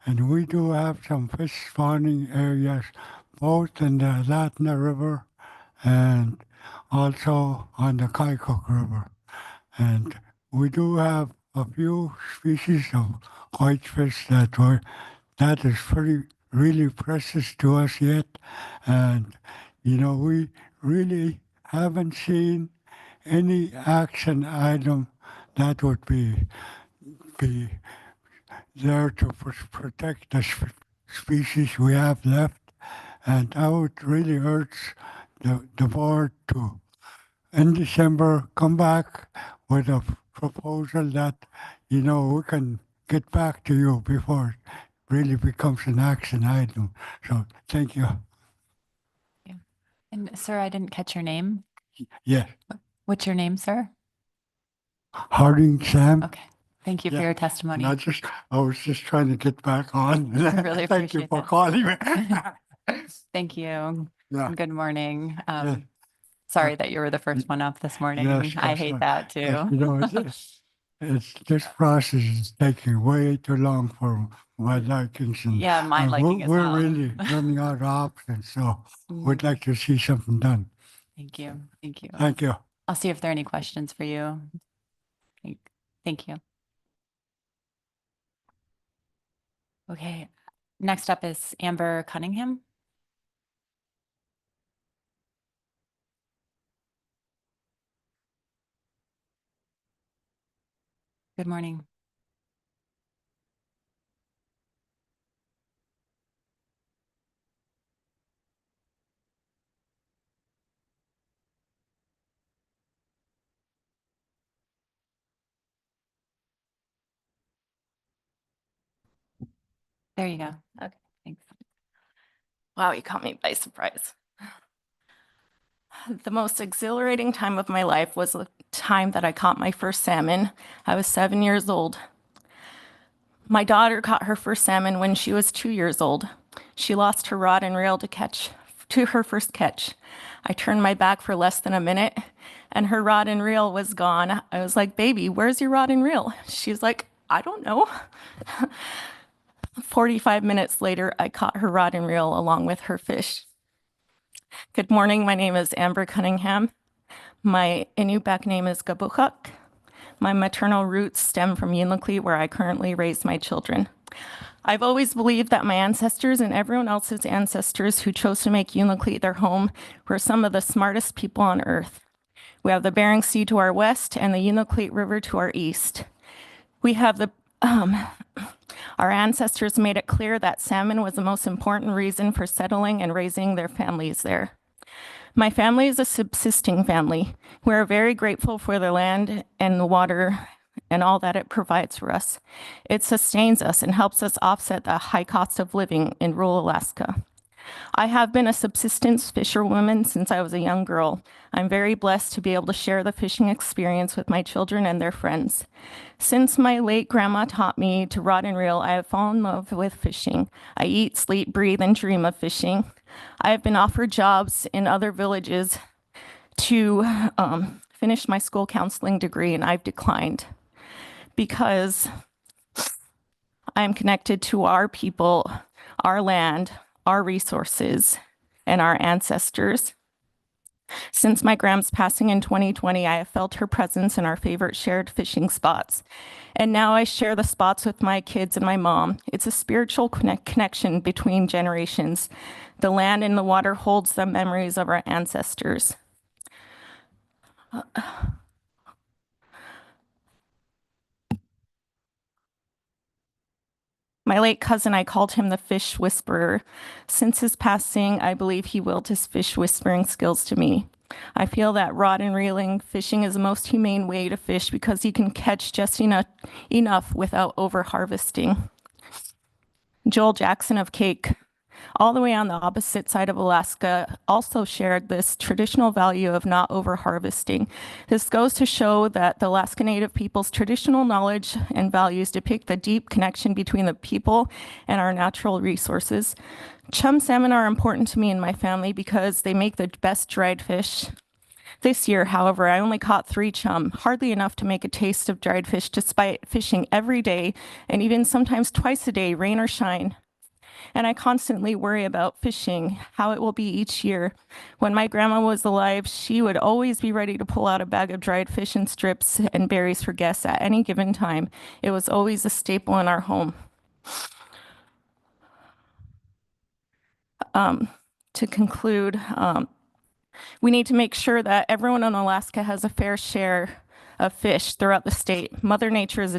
And we do have some fish spawning areas both in the Latna River and also on the Kaikouk River. And we do have a few species of whitefish that is pretty really precious to us yet. And we really haven't seen any action item that would be there to protect the species we have left. And I would really urge the board to, in December, come back with a proposal that, we can get back to you before it really becomes an action item. So thank you. Yeah. And sir, I didn't catch your name. Yes, What's your name, sir? Harding Sam. Okay. Thank you for Yeah. your testimony. I was just trying to get back on. I really Thank you appreciate for that. calling me. Thank you. Yeah. Good morning. Yeah. Sorry that you were the first one up this morning. Yes, I yes, hate yes. that too. Yes, it's this process is taking way too long for my likings, and Yeah, my liking as we're well. really running out of options. So we'd Mm, like to see something done. Thank you. Thank you. Thank you. I'll see if there are any questions for you. Thank you. Okay. Next up is Amber Cunningham. Good morning. There you go. Okay, thanks. Wow, you caught me by surprise. The most exhilarating time of my life was the time that I caught my first salmon. I was 7 years old. My daughter caught her first salmon when she was 2 years old. She lost her rod and reel to her first catch. I turned my back for less than a minute and her rod and reel was gone. I was like, "Baby, where's your rod and reel?" She's like, "I don't know." 45 minutes later, I caught her rod and reel along with her fish. Good morning, my name is Amber Cunningham. My Inupiaq name is Gabuchak. My maternal roots stem from Yunukli, where I currently raise my children. I've always believed that my ancestors and everyone else's ancestors who chose to make Yunukli their home were some of the smartest people on earth. We have the Bering Sea to our west and the Yunukli River to our east. We have our ancestors made it clear that salmon was the most important reason for settling and raising their families there. My family is a subsisting family. We are very grateful for the land and the water and all that it provides for us. It sustains us and helps us offset the high cost of living in rural Alaska. I have been a subsistence fisherwoman since I was a young girl. I'm very blessed to be able to share the fishing experience with my children and their friends. Since my late grandma taught me to rod and reel, I have fallen in love with fishing. I eat, sleep, breathe, and dream of fishing. I have been offered jobs in other villages to finish my school counseling degree, and I've declined because I'm connected to our people, our land, our resources, and our ancestors. Since my grand's passing in 2020, I have felt her presence in our favorite shared fishing spots. And now I share the spots with my kids and my mom. It's a spiritual connection between generations. The land and the water holds the memories of our ancestors. My late cousin, I called him the fish whisperer. Since his passing, I believe he willed his fish whispering skills to me. I feel that rod and reeling fishing is the most humane way to fish because you can catch just enough without over harvesting. Joel Jackson of Cake, all the way on the opposite side of Alaska, also shared this traditional value of not over harvesting. This goes to show that the Alaska Native people's traditional knowledge and values depict the deep connection between the people and our natural resources. Chum salmon are important to me and my family because they make the best dried fish. This year, however, I only caught 3 chum, hardly enough to make a taste of dried fish despite fishing every day and even sometimes twice a day, rain or shine. And I constantly worry about fishing, how it will be each year. When my grandma was alive, she would always be ready to pull out a bag of dried fish and strips and berries for guests at any given time. It was always a staple in our home. To conclude, we need to make sure that everyone in Alaska has a fair share of fish throughout the state. Mother Nature has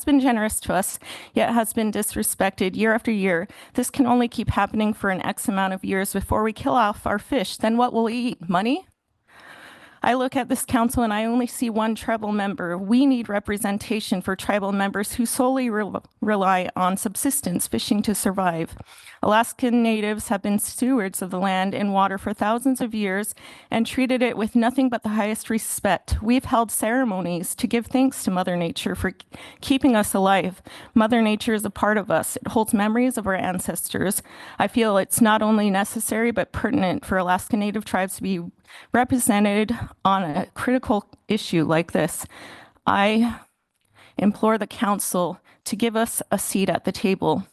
been generous to us, yet has been disrespected year after year. This can only keep happening for an X amount of years before we kill off our fish. Then what will we eat? Money? I look at this council and I only see one tribal member. We need representation for tribal members who solely rely on subsistence fishing to survive. Alaskan natives have been stewards of the land and water for thousands of years and treated it with nothing but the highest respect. We've held ceremonies to give thanks to Mother Nature for keeping us alive. Mother Nature is a part of us. It holds memories of our ancestors. I feel it's not only necessary but pertinent for Alaska Native tribes to be represented on a critical issue like this. I implore the council to give us a seat at the table.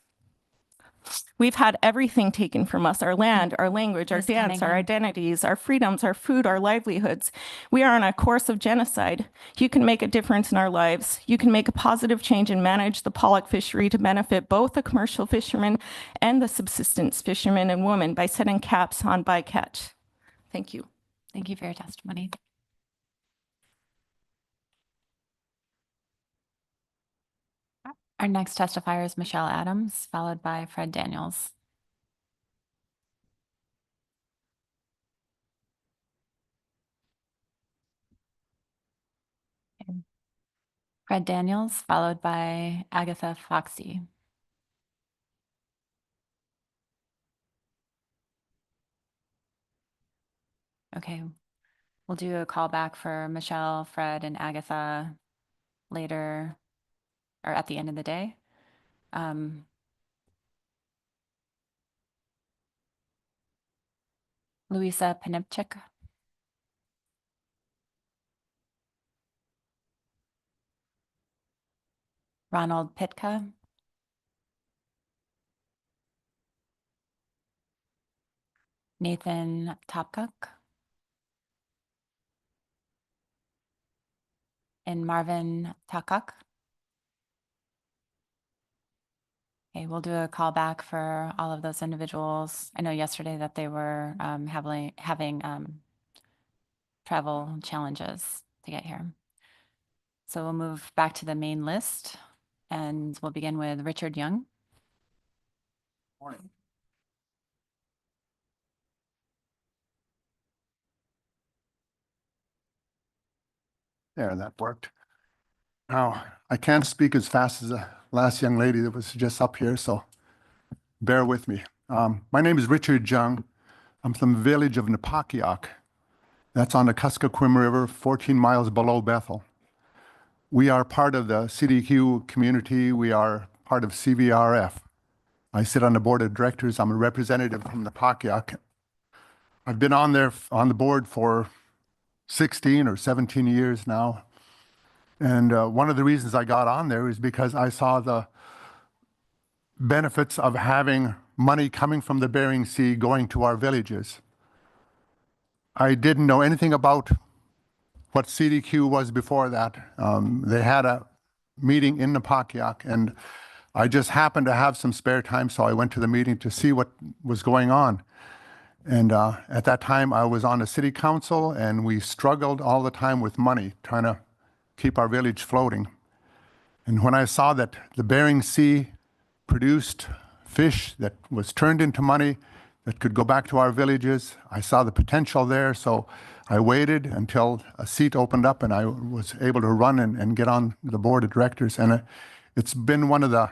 We've had everything taken from us, our land, our language, our dance, our identities, our freedoms, our food, our livelihoods. We are on a course of genocide. You can make a difference in our lives. You can make a positive change and manage the pollock fishery to benefit both the commercial fishermen and the subsistence fishermen and women by setting caps on bycatch. Thank you. Thank you for your testimony. Our next testifier is Michelle Adams, followed by Fred Daniels. Okay. Fred Daniels, followed by Agatha Foxy. Okay, we'll do a call back for Michelle, Fred, and Agatha later or at the end of the day. Louisa Penipchik. Ronald Pitka. Nathan Topcock. And Marvin Takak. Okay, we'll do a call back for all of those individuals. I know yesterday that they were having travel challenges to get here. So we'll move back to the main list and we'll begin with Richard Young. Morning. There, that worked. Now, I can't speak as fast as the last young lady that was just up here, so bear with me. My name is Richard Young. I'm from the village of Napakiak. That's on the Kuskokwim River, 14 miles below Bethel. We are part of the CDQ community. We are part of CVRF. I sit on the board of directors. I'm a representative from Napakiak. I've been on the board for 16 or 17 years now. And one of the reasons I got on there is because I saw the benefits of having money coming from the Bering Sea going to our villages. I didn't know anything about what CDQ was before that. They had a meeting in Napakiak, and I just happened to have some spare time, so I went to the meeting to see what was going on. And at that time, I was on the city council, and we struggled all the time with money, trying to keep our village floating. And when I saw that the Bering Sea produced fish that was turned into money that could go back to our villages, I saw the potential there. So I waited until a seat opened up and I was able to run and get on the board of directors. And it's been one of the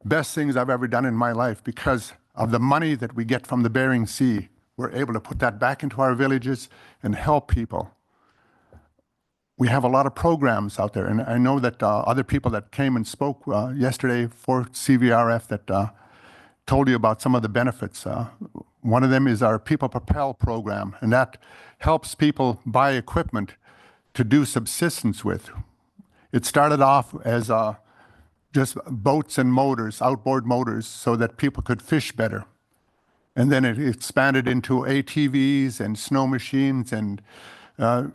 best things I've ever done in my life because of the money that we get from the Bering Sea. We're able to put that back into our villages and help people. We have a lot of programs out there, and I know that other people that came and spoke yesterday for CVRF that told you about some of the benefits. One of them is our People Propel program, and that helps people buy equipment to do subsistence with. It started off as just boats and motors, outboard motors, so that people could fish better. And then it expanded into ATVs and snow machines and a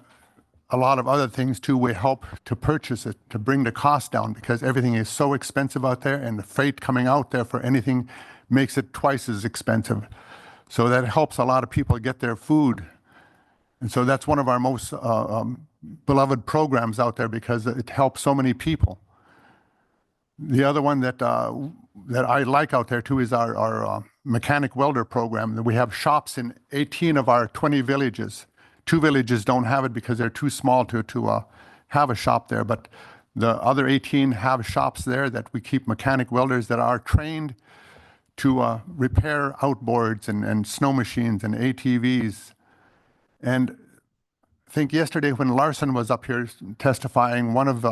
lot of other things too. We help to purchase it, to bring the cost down, because everything is so expensive out there, and the freight coming out there for anything makes it twice as expensive. So that helps a lot of people get their food. And so that's one of our most beloved programs out there, because it helps so many people. The other one that I like out there too is our mechanic welder program. We have shops in 18 of our 20 villages. 2 villages don't have it because they're too small to have a shop there, but the other 18 have shops there that we keep mechanic welders that are trained to repair outboards and snow machines and ATVs. And I think yesterday when Larson was up here testifying, one of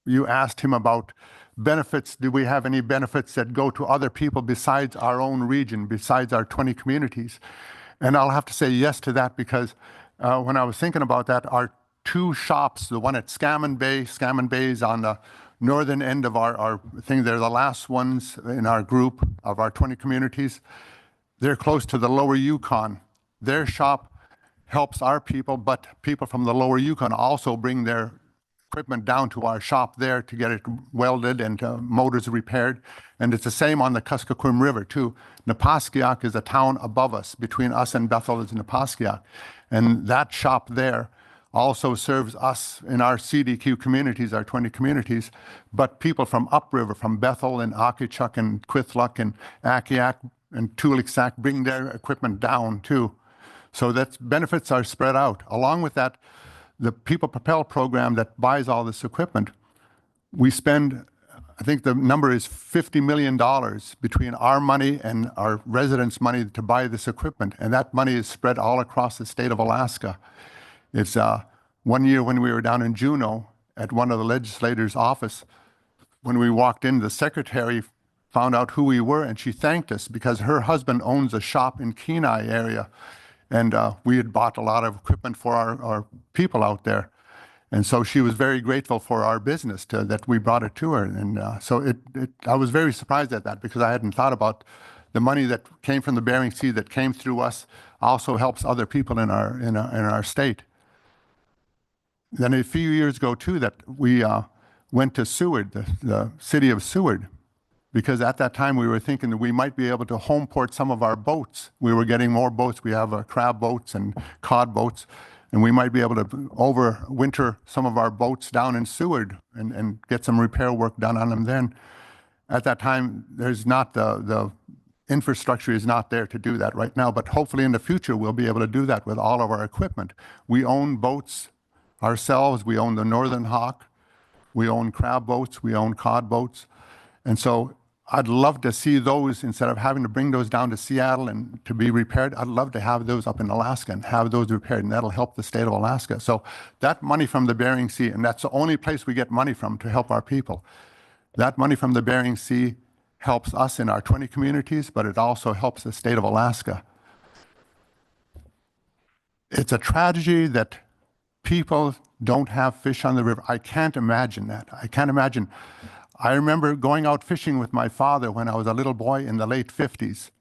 you asked him about benefits. Do we have any benefits that go to other people besides our own region, besides our 20 communities? And I'll have to say yes to that, because when I was thinking about that, our 2 shops, the one at Scammon Bay is on the northern end of our thing. They're the last ones in our group of our 20 communities. They're close to the lower Yukon. Their shop helps our people, but people from the lower Yukon also bring their equipment down to our shop there to get it welded and motors repaired. And it's the same on the Kuskokwim River too. Napaskiak is a town above us. Between us and Bethel is Napaskiak. And that shop there also serves us in our CDQ communities, our 20 communities, but people from upriver, from Bethel and Akichuk and Kwithluk and Akiak and Tuliksak bring their equipment down too. So that benefits are spread out. Along with that, the People Propel program that buys all this equipment, we spend, I think the number is $50 million between our money and our residents' money to buy this equipment. And that money is spread all across the state of Alaska. It's one year when we were down in Juneau at one of the legislators' office, when we walked in, the secretary found out who we were, and she thanked us because her husband owns a shop in Kenai area. And we had bought a lot of equipment for our people out there. And so she was very grateful for our business that we brought it to her. And so I was very surprised at that, because I hadn't thought about the money that came from the Bering Sea that came through us also helps other people in our state. Then a few years ago too, that we went to Seward, the city of Seward, because at that time we were thinking that we might be able to home port some of our boats. We were getting more boats. We have crab boats and cod boats, and we might be able to overwinter some of our boats down in Seward and get some repair work done on them then. At that time, there's not the infrastructure is not there to do that right now, but hopefully in the future we'll be able to do that with all of our equipment. We own boats ourselves. We own the Northern Hawk. We own crab boats. We own cod boats. And so I'd love to see those, instead of having to bring those down to Seattle and to be repaired, I'd love to have those up in Alaska and have those repaired, and that'll help the state of Alaska. So that money from the Bering Sea, and that's the only place we get money from to help our people. That money from the Bering Sea helps us in our 20 communities, but it also helps the state of Alaska. It's a tragedy that people don't have fish on the river. I can't imagine that. I can't imagine. I remember going out fishing with my father when I was a little boy in the late 50s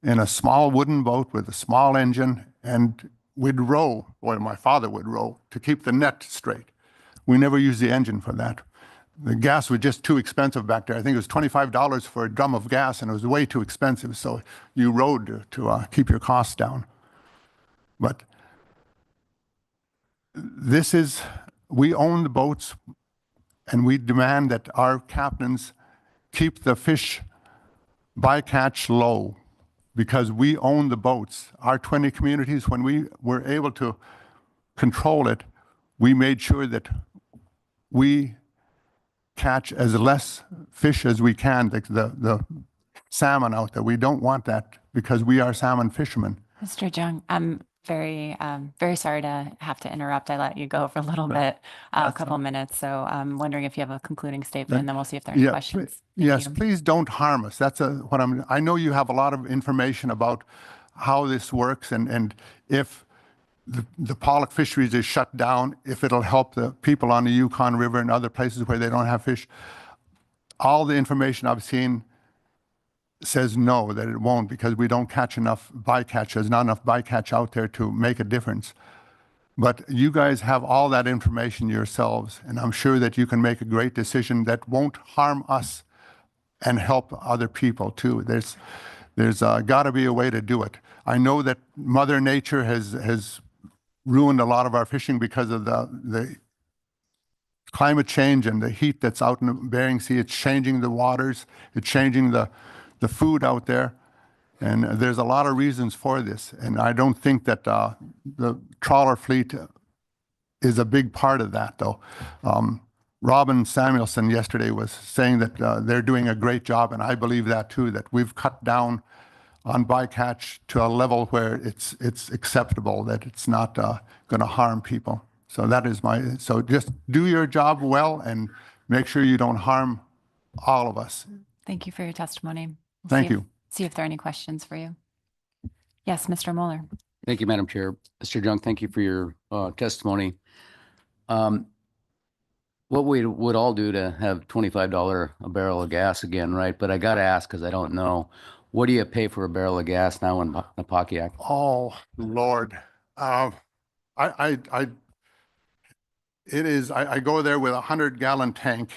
in a small wooden boat with a small engine, and we'd row, or my father would row, to keep the net straight. We never used the engine for that. The gas was just too expensive back there. I think it was $25 for a drum of gas, and it was way too expensive, so you rowed to keep your costs down. But we own the boats, and we demand that our captains keep the fish bycatch low, because we own the boats. Our 20 communities, when we were able to control it, we made sure that we catch as less fish as we can, the salmon out there. We don't want that, because we are salmon fishermen. Mr. Jung, very sorry to have to interrupt. I let you go for a little bit, a That's couple all. minutes. So I'm wondering if you have a concluding statement, and then we'll see if there are any Yeah, questions. Thank yes, you. please don't harm us. That's what I know you have a lot of information about how this works and if the pollock fisheries is shut down, if it'll help the people on the Yukon River and other places where they don't have fish. All the information I've seen says no, that it won't, because we don't catch enough bycatch. There's not enough bycatch out there to make a difference. But you guys have all that information yourselves, and I'm sure that you can make a great decision that won't harm us and help other people too. There's got to be a way to do it. I know that Mother Nature has ruined a lot of our fishing because of the climate change and the heat that's out in the Bering Sea. It's changing the waters. It's changing the food out there. And there's a lot of reasons for this. And I don't think that the trawler fleet is a big part of that, though. Robin Samuelson yesterday was saying that they're doing a great job, and I believe that too, that we've cut down on bycatch to a level where it's acceptable, that it's not going to harm people. So that is so just do your job well and make sure you don't harm all of us. Thank you for your testimony. We'll Thank see if- you. See if there are any questions for you. Yes, Mr. Moeller. Thank you, Madam Chair. Mr. Jung, thank you for your testimony. What we would all do to have $25 a barrel of gas again, right? But I got to ask, because I don't know, what do you pay for a barrel of gas now in Napakiak? Oh, Lord. It is, I go there with a 100-gallon tank,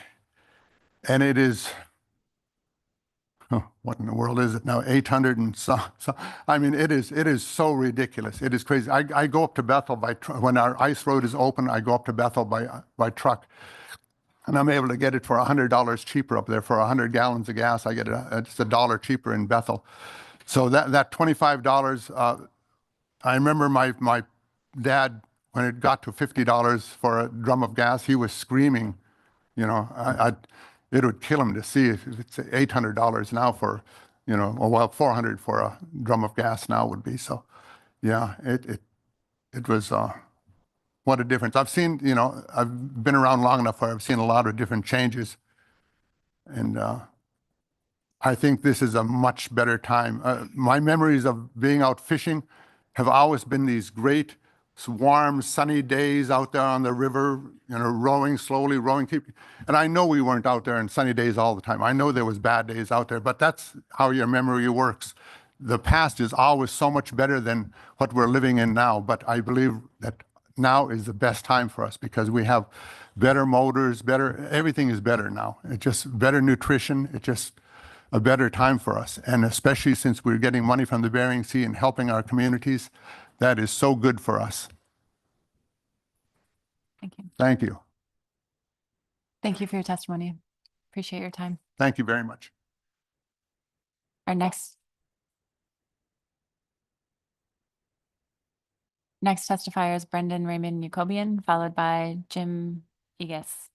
and it is, what in the world is it now? 800 and so. I mean, it is so ridiculous. It is crazy. I go up to Bethel when our ice road is open, I go up to Bethel by truck, and I'm able to get it for $100 cheaper up there. For 100 gallons of gas, I get it's $1 cheaper in Bethel. So that $25, I remember my dad, when it got to $50 for a drum of gas, he was screaming, you know, it would kill him to see if it's $800 now for, you know, well, $400 for a drum of gas now would be. So, yeah, it was, what a difference. I've seen, you know, I've been around long enough where I've seen a lot of different changes. And I think this is a much better time. My memories of being out fishing have always been these great, warm, sunny days out there on the river, you know, rowing slowly, and I know we weren't out there in sunny days all the time. I know there was bad days out there, but that's how your memory works. The past is always so much better than what we're living in now, but I believe that now is the best time for us because we have better motors, everything is better now. It's just better nutrition. It's just a better time for us. And especially since we're getting money from the Bering Sea and helping our communities, that is so good for us. Thank you. Thank you. Thank you for your testimony. Appreciate your time. Thank you very much. Our next testifier is Brendan Raymond Jacobian, followed by Jim Egas.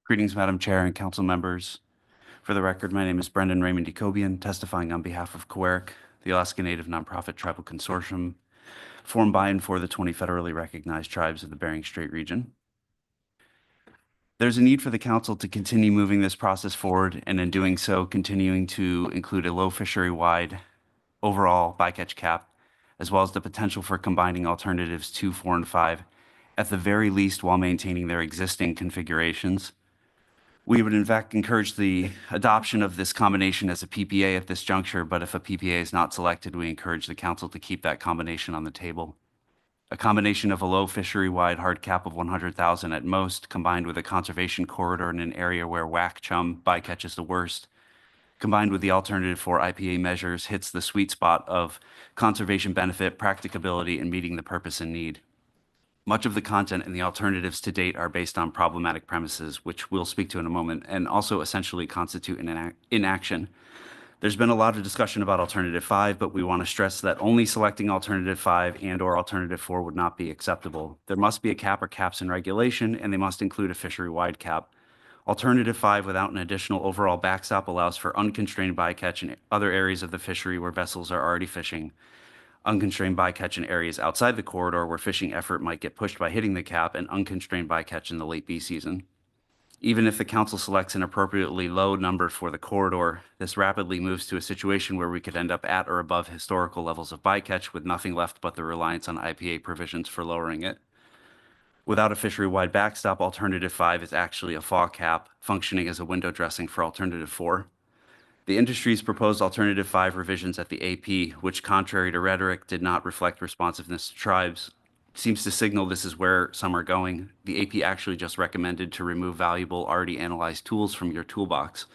Greetings, Madam Chair and council members. For the record, my name is Brendan Raymond Jacobian, testifying on behalf of COERC, the Alaska Native Nonprofit Tribal Consortium, formed by and for the 20 federally recognized tribes of the Bering Strait region. There's a need for the council to continue moving this process forward, and in doing so, continuing to include a low fishery-wide overall bycatch cap, as well as the potential for combining alternatives 2, 4, and 5, at the very least while maintaining their existing configurations. We would in fact encourage the adoption of this combination as a PPA at this juncture, but if a PPA is not selected, we encourage the council to keep that combination on the table. A combination of a low fishery-wide hard cap of 100,000 at most, combined with a conservation corridor in an area where whack chum bycatch is the worst, combined with the alternative for IPA measures, hits the sweet spot of conservation benefit, practicability, and meeting the purpose and need. Much of the content and the alternatives to date are based on problematic premises, which we'll speak to in a moment, and also essentially constitute an inaction. There's been a lot of discussion about alternative 5, but we want to stress that only selecting alternative 5 and/or alternative 4 would not be acceptable. There must be a cap or caps in regulation, and they must include a fishery-wide cap. Alternative 5 without an additional overall backstop allows for unconstrained bycatch in other areas of the fishery where vessels are already fishing, unconstrained bycatch in areas outside the corridor where fishing effort might get pushed by hitting the cap, and unconstrained bycatch in the late bee season. Even if the council selects an appropriately low number for the corridor, this rapidly moves to a situation where we could end up at or above historical levels of bycatch with nothing left but the reliance on IPA provisions for lowering it. Without a fishery-wide backstop, alternative 5 is actually a fall cap, functioning as a window dressing for alternative 4. The industry's proposed alternative 5 revisions at the AP, which contrary to rhetoric did not reflect responsiveness to tribes, seems to signal this is where some are going. The AP actually just recommended to remove valuable, already analyzed tools from your toolbox.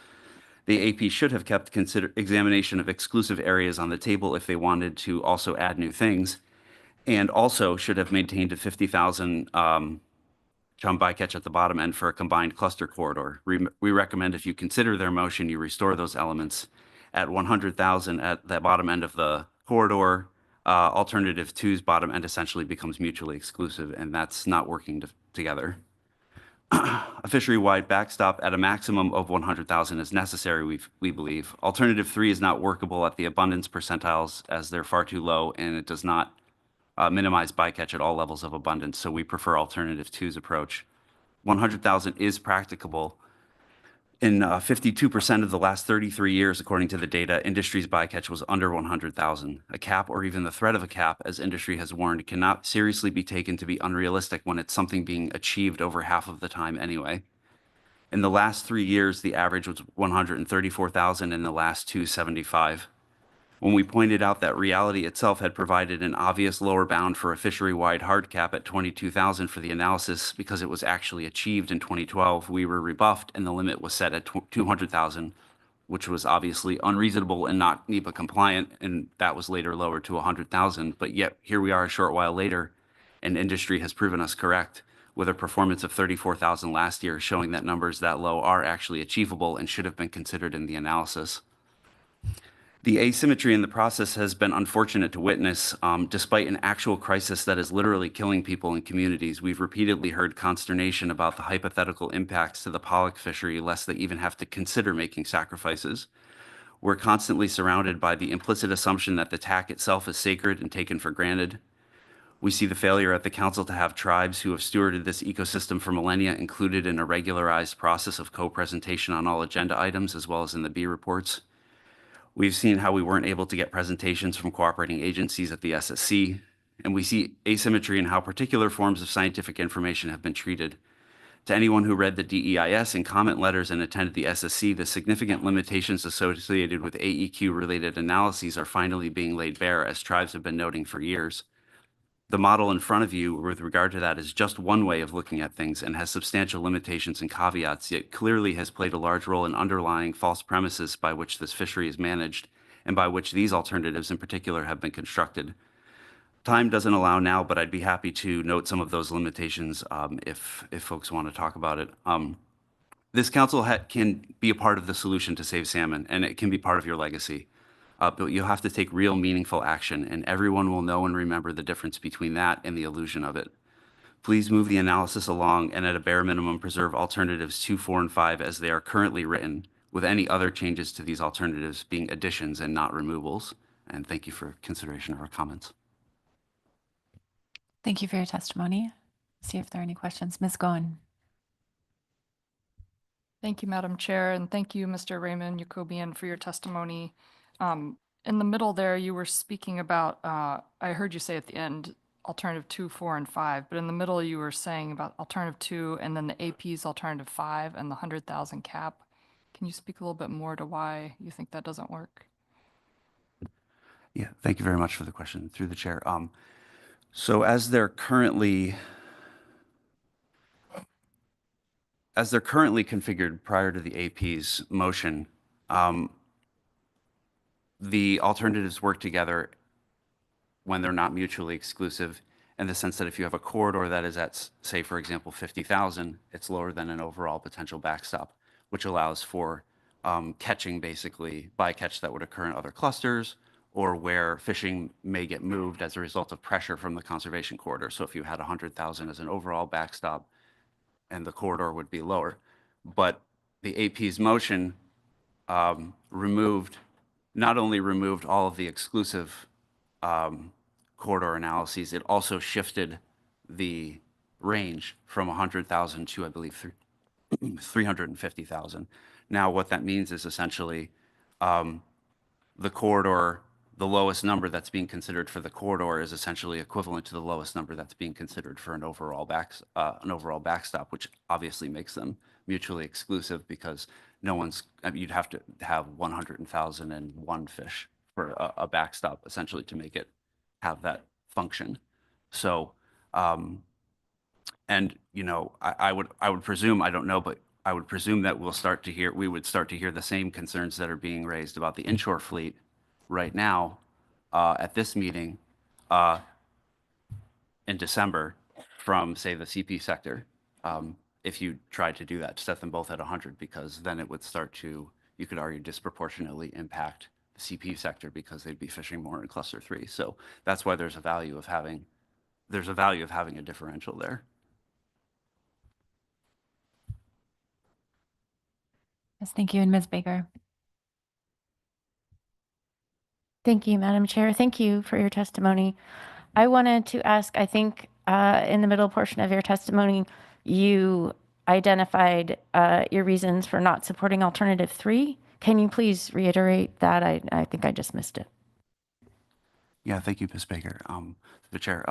The AP should have kept examination of exclusive areas on the table if they wanted to also add new things, and also should have maintained a 50,000 chum bycatch at the bottom end for a combined cluster corridor. We recommend if you consider their motion, you restore those elements at 100,000 at the bottom end of the corridor. Alternative 2's bottom end essentially becomes mutually exclusive, and that's not working together. A fishery-wide backstop at a maximum of 100,000 is necessary, we believe. Alternative 3 is not workable at the abundance percentiles as they're far too low, and it does not minimize bycatch at all levels of abundance, so we prefer alternative 2's approach. 100,000 is practicable. In 52% of the last 33 years, according to the data, industry's bycatch was under 100,000. A cap or even the threat of a cap, as industry has warned, cannot seriously be taken to be unrealistic when it's something being achieved over half of the time anyway. In the last 3 years, the average was 134,000, in the last 275. When we pointed out that reality itself had provided an obvious lower bound for a fishery-wide hard cap at 22,000 for the analysis because it was actually achieved in 2012, we were rebuffed and the limit was set at 200,000, which was obviously unreasonable and not NEPA compliant, and that was later lowered to 100,000. But yet here we are a short while later, and industry has proven us correct with a performance of 34,000 last year, showing that numbers that low are actually achievable and should have been considered in the analysis. The asymmetry in the process has been unfortunate to witness. Despite an actual crisis that is literally killing people in communities, we've repeatedly heard consternation about the hypothetical impacts to the pollock fishery, lest they even have to consider making sacrifices. We're constantly surrounded by the implicit assumption that the TAC itself is sacred and taken for granted. We see the failure at the council to have tribes who have stewarded this ecosystem for millennia included in a regularized process of co-presentation on all agenda items, as well as in the B reports. We've seen how we weren't able to get presentations from cooperating agencies at the SSC, and we see asymmetry in how particular forms of scientific information have been treated. To anyone who read the DEIS and comment letters and attended the SSC, the significant limitations associated with AEQ-related analyses are finally being laid bare, as tribes have been noting for years. The model in front of you with regard to that is just one way of looking at things and has substantial limitations and caveats, yet clearly has played a large role in underlying false premises by which this fishery is managed and by which these alternatives in particular have been constructed. Time doesn't allow now, but I'd be happy to note some of those limitations if folks want to talk about it. This council can be a part of the solution to save salmon, and it can be part of your legacy. But you'll have to take real meaningful action, and everyone will know and remember the difference between that and the illusion of it. Please move the analysis along and at a bare minimum preserve alternatives 2, 4, and 5 as they are currently written, with any other changes to these alternatives being additions and not removals. And thank you for consideration of our comments. Thank you for your testimony. See if there are any questions. Ms. Goen. Thank you, Madam Chair, and thank you, Mr. Raymond Jacobian, for your testimony. In the middle there, you were speaking about, I heard you say at the end, alternative 2, 4, and 5, but in the middle you were saying about alternative 2 and then the AP's alternative 5 and the 100,000 cap. Can you speak a little bit more to why you think that doesn't work? Yeah, thank you very much for the question through the chair. So as they're currently configured prior to the AP's motion, the alternatives work together when they're not mutually exclusive, in the sense that if you have a corridor that is at, say, for example, 50,000, it's lower than an overall potential backstop, which allows for catching basically bycatch that would occur in other clusters, or where fishing may get moved as a result of pressure from the conservation corridor. So if you had 100,000 as an overall backstop, and the corridor would be lower. But the AP's motion not only removed all of the exclusive corridor analyses, it also shifted the range from 100,000 to, I believe, 350,000. Now, what that means is essentially the corridor, the lowest number that's being considered for the corridor is essentially equivalent to the lowest number that's being considered for an overall backstop, which obviously makes them mutually exclusive because no one's, I mean, you'd have to have 100,001 fish for a backstop essentially to make it have that function. So, and you know, I would presume, I don't know, but I would presume that we would start to hear the same concerns that are being raised about the inshore fleet right now at this meeting in December from, say, the CP sector. If you tried to do that, to set them both at 100, because then it would start to, you could argue, disproportionately impact the CP sector because they'd be fishing more in cluster 3. So that's why there's a value of having a differential there. Yes, thank you. And Ms. Baker. Thank you, Madam Chair. Thank you for your testimony. I wanted to ask, I think in the middle portion of your testimony, you identified your reasons for not supporting alternative 3. Can you please reiterate that? I think I just missed it. Yeah, thank you, Ms. Baker, the chair.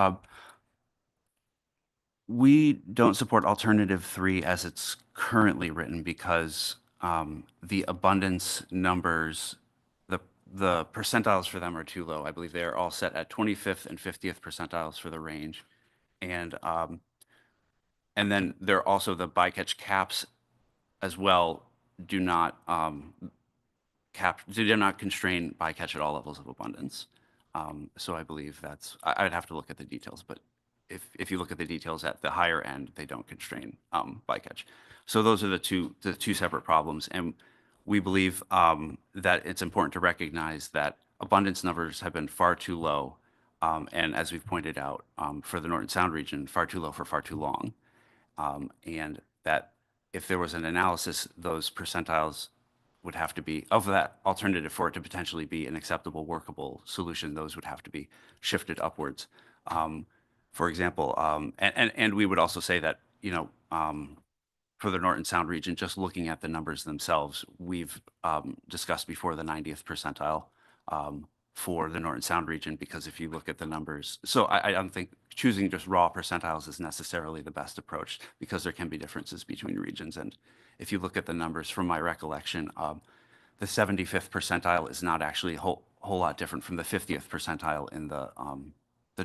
We don't support alternative 3 as it's currently written because the abundance numbers, the percentiles for them are too low. I believe they are all set at 25th and 50th percentiles for the range. And then there are also the bycatch caps as well do not constrain bycatch at all levels of abundance. So I believe that's, I'd have to look at the details, but if you look at the details at the higher end, they don't constrain bycatch. So those are the two separate problems. And we believe that it's important to recognize that abundance numbers have been far too low. And as we've pointed out, for the Norton Sound region, far too low for far too long. And that if there was an analysis, those percentiles would have to be, of that alternative for it to potentially be an acceptable, workable solution, those would have to be shifted upwards. For example, and we would also say that, you know, for the Norton Sound region, just looking at the numbers themselves, we've discussed before the 90th percentile for the Norton Sound region, because if you look at the numbers, so I don't think choosing just raw percentiles is necessarily the best approach, because there can be differences between regions. And if you look at the numbers from my recollection, the 75th percentile is not actually a whole lot different from the 50th percentile in the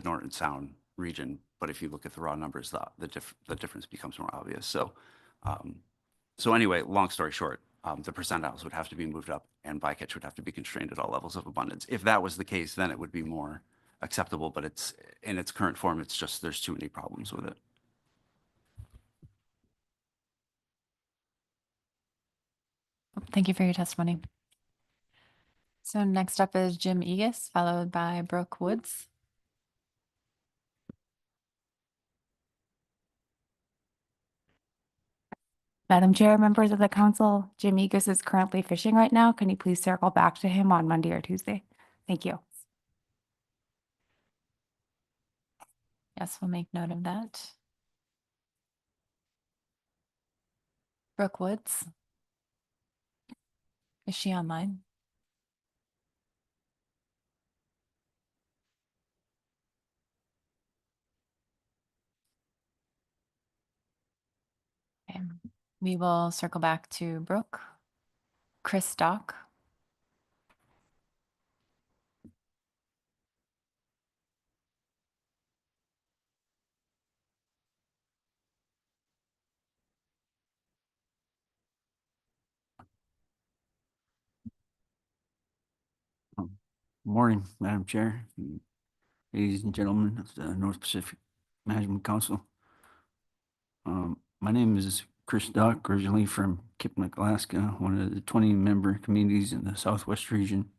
Norton Sound region. But if you look at the raw numbers, the difference becomes more obvious. So, so anyway, long story short, the percentiles would have to be moved up and bycatch would have to be constrained at all levels of abundance. If that was the case, then it would be more acceptable, but it's in its current form, it's just, there's too many problems with it. Thank you for your testimony. So next up is Jim Egas, followed by Brooke Woods. Madam Chair, members of the council, Jim Egas is currently fishing right now. Can you please circle back to him on Monday or Tuesday? Thank you. Yes, we'll make note of that. Brooke Woods. Is she online? Okay. We will circle back to Brooke. Chris Stock. Morning, Madam Chair, ladies and gentlemen of the North Pacific Management Council. My name is Chris Dock, originally from Kipling, Alaska, one of the 20-member communities in the Southwest region.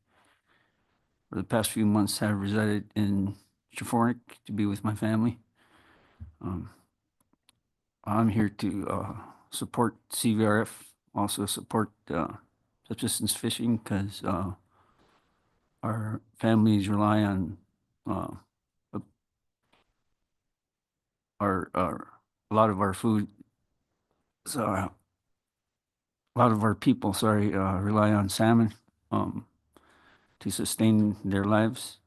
For the past few months, I've resided in Chefornik to be with my family. I'm here to support CVRF, also support subsistence fishing because our families rely on a lot of our food. So a lot of our people, rely on salmon to sustain their lives.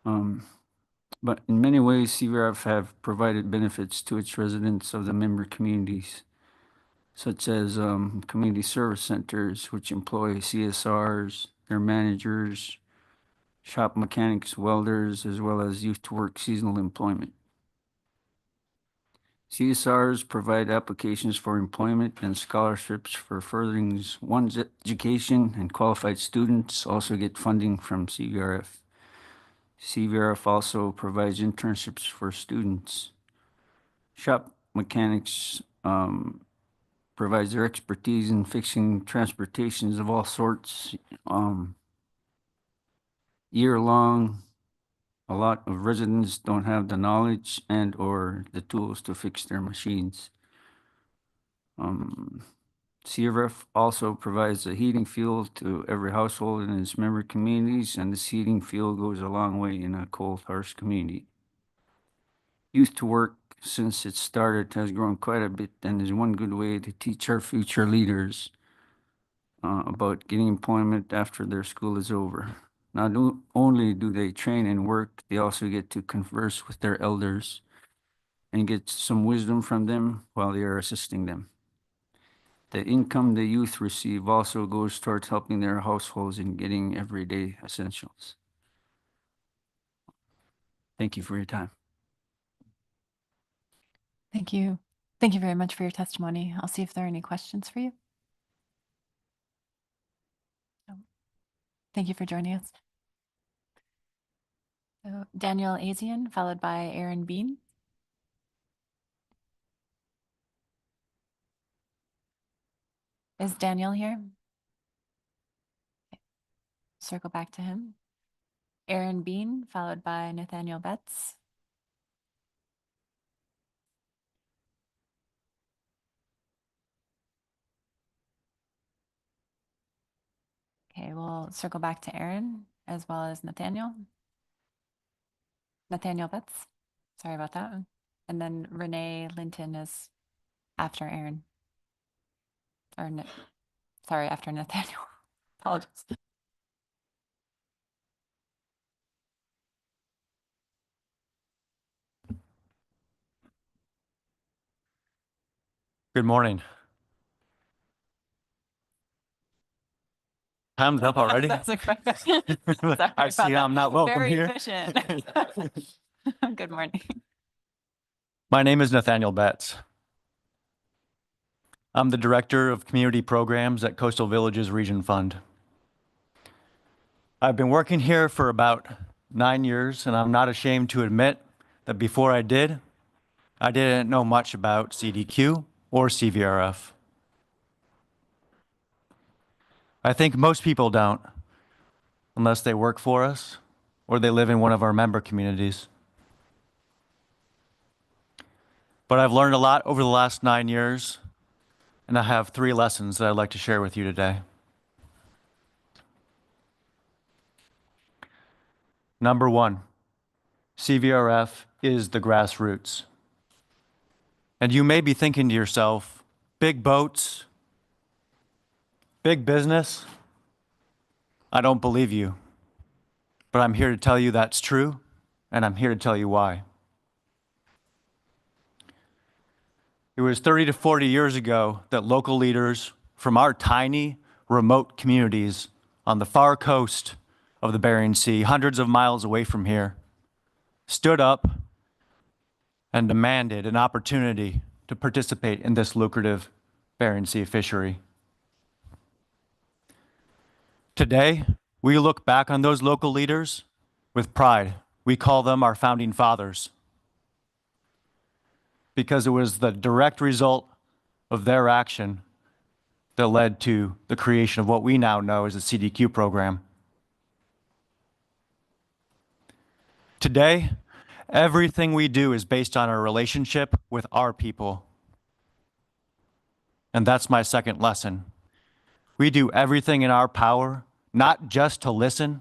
But in many ways, CVRF have provided benefits to its residents of the member communities, such as community service centers, which employ CSRs, their managers, shop mechanics, welders, as well as youth to work seasonal employment. CSRs provide applications for employment and scholarships for furthering one's education, and qualified students also get funding from CVRF. CVRF also provides internships for students. Shop mechanics provides their expertise in fixing transportations of all sorts year-long. A lot of residents don't have the knowledge and or the tools to fix their machines. CVRF also provides a heating fuel to every household in its member communities, and this heating fuel goes a long way in a cold, harsh community. Youth to Work, since it started, has grown quite a bit and is one good way to teach our future leaders about getting employment after their school is over. Not only do they train and work, they also get to converse with their elders and get some wisdom from them while they are assisting them. The income the youth receive also goes towards helping their households in getting everyday essentials. Thank you for your time. Thank you. Thank you very much for your testimony. I'll see if there are any questions for you. No. Thank you for joining us. So, Daniel Azian, followed by Aaron Bean. Is Daniel here? Okay. Circle back to him. Aaron Bean, followed by Nathaniel Betts. Okay, we'll circle back to Aaron as well as Nathaniel. Nathaniel Betts. Sorry about that. And then Renee Linton is after Aaron. Or sorry, after Nathaniel. Apologies. Good morning. Time's up already? That's okay. I see I'm not welcome Very here. efficient. Good morning. My name is Nathaniel Betts. I'm the Director of Community Programs at Coastal Villages Region Fund. I've been working here for about 9 years, and I'm not ashamed to admit that before I didn't know much about CDQ or CVRF. I think most people don't, unless they work for us or they live in one of our member communities. But I've learned a lot over the last 9 years, and I have 3 lessons that I'd like to share with you today. Number 1, CVRF is the grassroots. And you may be thinking to yourself, big boats, big business? I don't believe you. But I'm here to tell you that's true, and I'm here to tell you why. It was 30 to 40 years ago that local leaders from our tiny, remote communities on the far coast of the Bering Sea, hundreds of miles away from here, stood up and demanded an opportunity to participate in this lucrative Bering Sea fishery. Today, we look back on those local leaders with pride. We call them our founding fathers, because it was the direct result of their action that led to the creation of what we now know as the CDQ program. Today, everything we do is based on our relationship with our people. And that's my second lesson. We do everything in our power, not just to listen,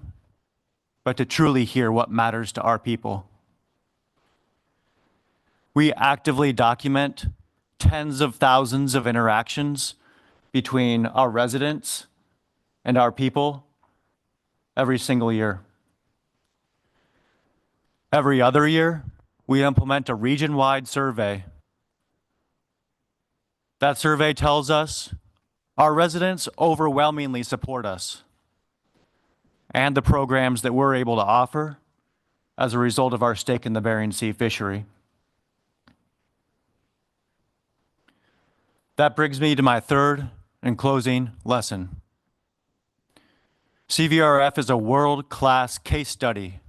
but to truly hear what matters to our people. We actively document tens of thousands of interactions between our residents and our people every single year. Every other year, we implement a region-wide survey. That survey tells us our residents overwhelmingly support us and the programs that we're able to offer as a result of our stake in the Bering Sea fishery. That brings me to my third and closing lesson. CVRF is a world-class case study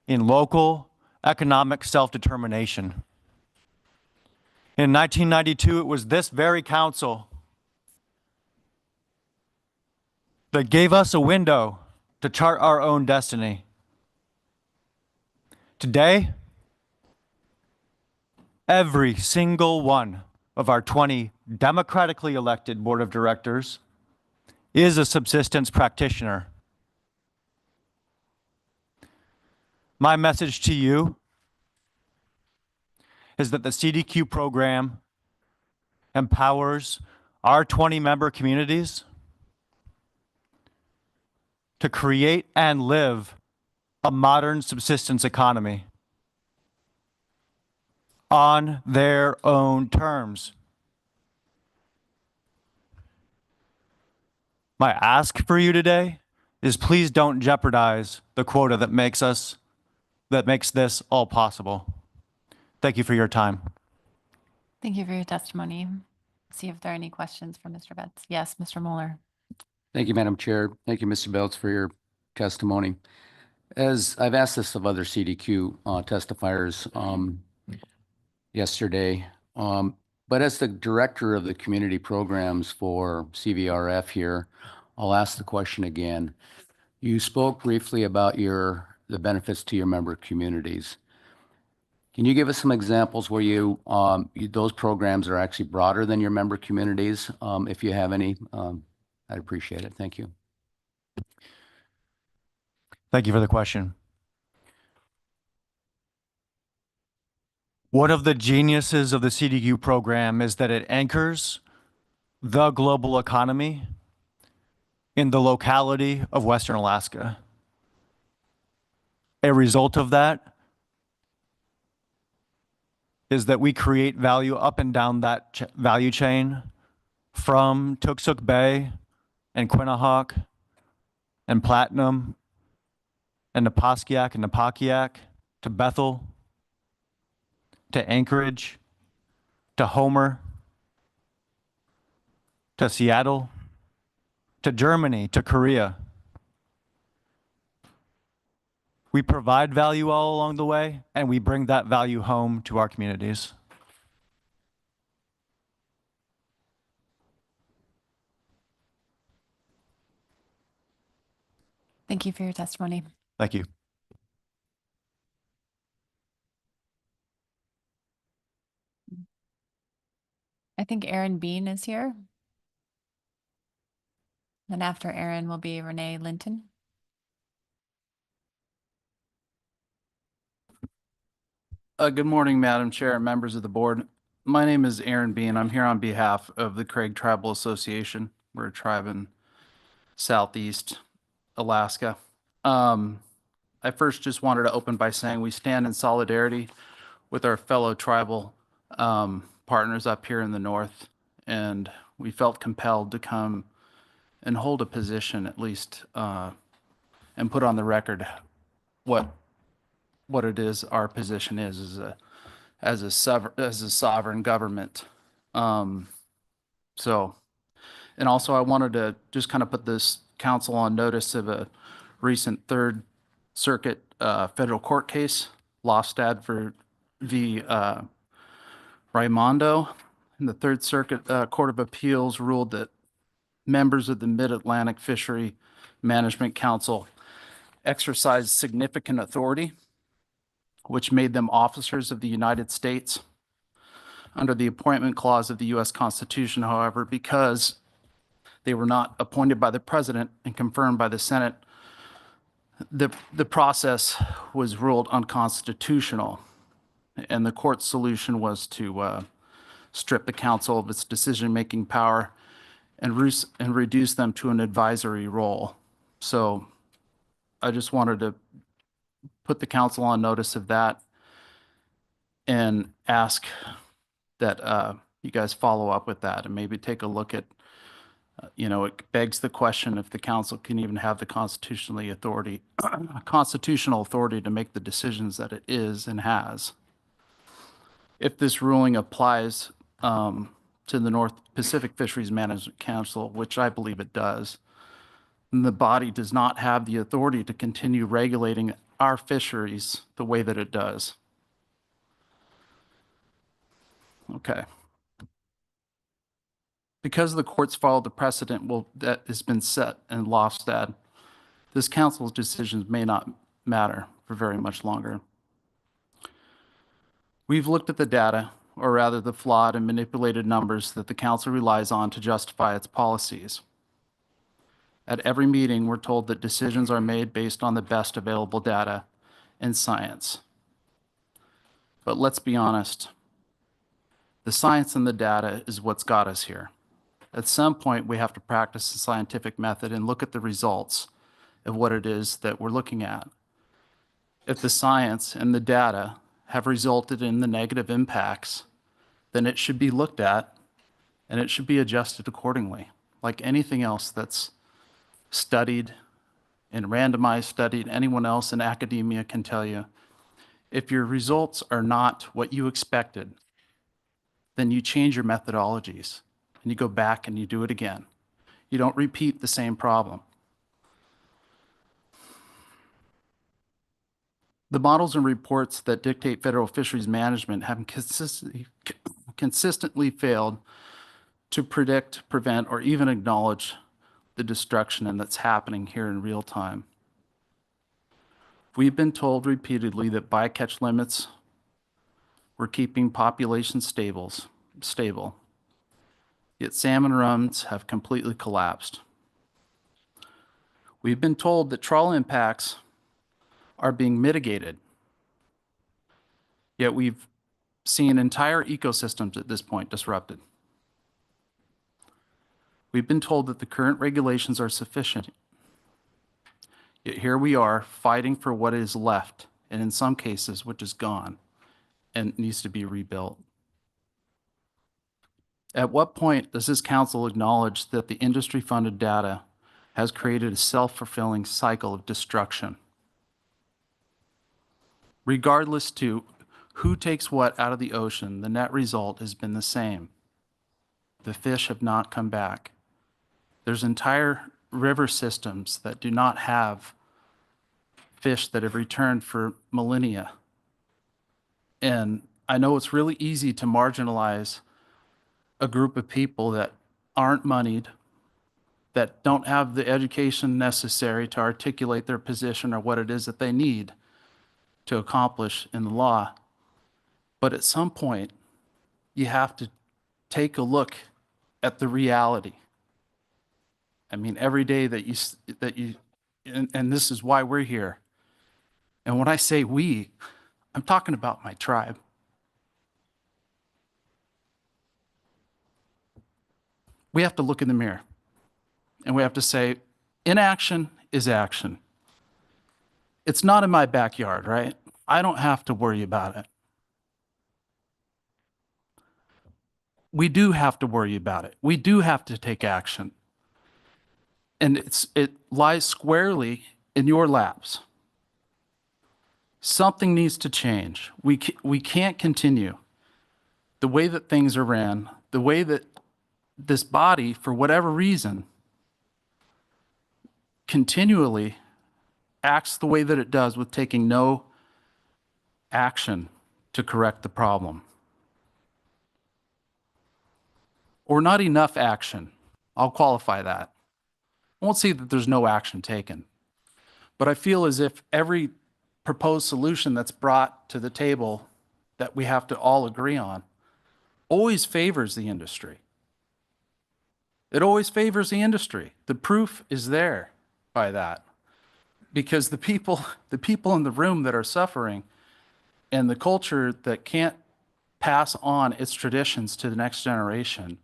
in local economic self-determination. In 1992, it was this very council that gave us a window to chart our own destiny. Today, every single one of our 20 democratically elected board of directors is a subsistence practitioner. My message to you is that the CDQ program empowers our 20-member communities to create and live a modern subsistence economy on their own terms. My ask for you today is please don't jeopardize the quota that makes this all possible. Thank you for your time. Thank you for your testimony. See if there are any questions for Mr. Betts. Yes, Mr. Mueller. Thank you, Madam Chair. Thank you, Mr. Belts, for your testimony. As I've asked this of other CDQ testifiers yesterday, but as the director of the community programs for CVRF here, I'll ask the question again. You spoke briefly about the benefits to your member communities. Can you give us some examples where those programs are actually broader than your member communities? If you have any, I'd appreciate it. Thank you. Thank you for the question. One of the geniuses of the CDQ program is that it anchors the global economy in the locality of Western Alaska. A result of that is that we create value up and down that value chain from Tooksuk Bay and Quinnahock and Platinum and Napaskiak and Napakiak to Bethel to Anchorage to Homer to Seattle to Germany to Korea. We provide value all along the way, and we bring that value home to our communities. Thank you for your testimony. Thank you. I think Aaron Bean is here. Then after Aaron will be Renee Linton. Good morning, Madam Chair and members of the board. My name is Aaron Bean. I'm here on behalf of the Craig Tribal Association. We're a tribe in Southeast Alaska. I first just wanted to open by saying we stand in solidarity with our fellow tribal partners up here in the north, and we felt compelled to come and hold a position at least and put on the record what it is our position is as a sovereign government. And also I wanted to just kind of put this council on notice of a recent Third Circuit federal court case, Lostad v. Raimondo. And the Third Circuit Court of Appeals ruled that members of the Mid-Atlantic Fishery Management Council exercised significant authority, which made them officers of the United States. Under the appointment clause of the U.S. Constitution, however, because they were not appointed by the president and confirmed by the Senate, the process was ruled unconstitutional. And the court's solution was to strip the council of its decision-making power and reduce them to an advisory role. So I just wanted to put the council on notice of that and ask that you guys follow up with that and maybe take a look at, it begs the question if the council can even have the constitutional authority to make the decisions that it is and has. If this ruling applies to the North Pacific Fisheries Management Council, which I believe it does, then the body does not have the authority to continue regulating our fisheries the way that it does. Okay. Because the courts followed the precedent that has been set in Lofstad, this council's decisions may not matter for very much longer. We've looked at the data, or rather the flawed and manipulated numbers that the council relies on to justify its policies. At every meeting, we're told that decisions are made based on the best available data and science. But let's be honest, the science and the data is what's got us here. At some point, we have to practice the scientific method and look at the results of what it is that we're looking at. If the science and the data have resulted in the negative impacts, then it should be looked at and it should be adjusted accordingly. Like anything else that's studied and randomized studied, anyone else in academia can tell you, if your results are not what you expected, then you change your methodologies and you go back and you do it again. You don't repeat the same problem. The models and reports that dictate federal fisheries management have consistently failed to predict, prevent, or even acknowledge the destruction that's happening here in real time. We've been told repeatedly that bycatch limits were keeping populations stable, yet salmon runs have completely collapsed. We've been told that trawl impacts are being mitigated, yet we've seen entire ecosystems at this point disrupted. We've been told that the current regulations are sufficient, yet here we are fighting for what is left, and in some cases, which is gone and needs to be rebuilt. At what point does this council acknowledge that the industry-funded data has created a self-fulfilling cycle of destruction? Regardless to who takes what out of the ocean, the net result has been the same. The fish have not come back. There's entire river systems that do not have fish that have returned for millennia. And I know it's really easy to marginalize a group of people that aren't moneyed, that don't have the education necessary to articulate their position or what it is that they need to accomplish in the law. But at some point, you have to take a look at the reality. I mean, every day and this is why we're here. And when I say we, I'm talking about my tribe. We have to look in the mirror and we have to say, inaction is action. It's not in my backyard, right? I don't have to worry about it. We do have to worry about it. We do have to take action. And it lies squarely in your laps. Something needs to change. We can't continue the way that things are ran, the way that this body, for whatever reason, continually acts the way that it does with taking no action to correct the problem. Or not enough action. I'll qualify that. I won't say that there's no action taken, but I feel as if every proposed solution that's brought to the table that we have to all agree on always favors the industry. It always favors the industry. The proof is there by that. Because the people in the room that are suffering and the culture that can't pass on its traditions to the next generation,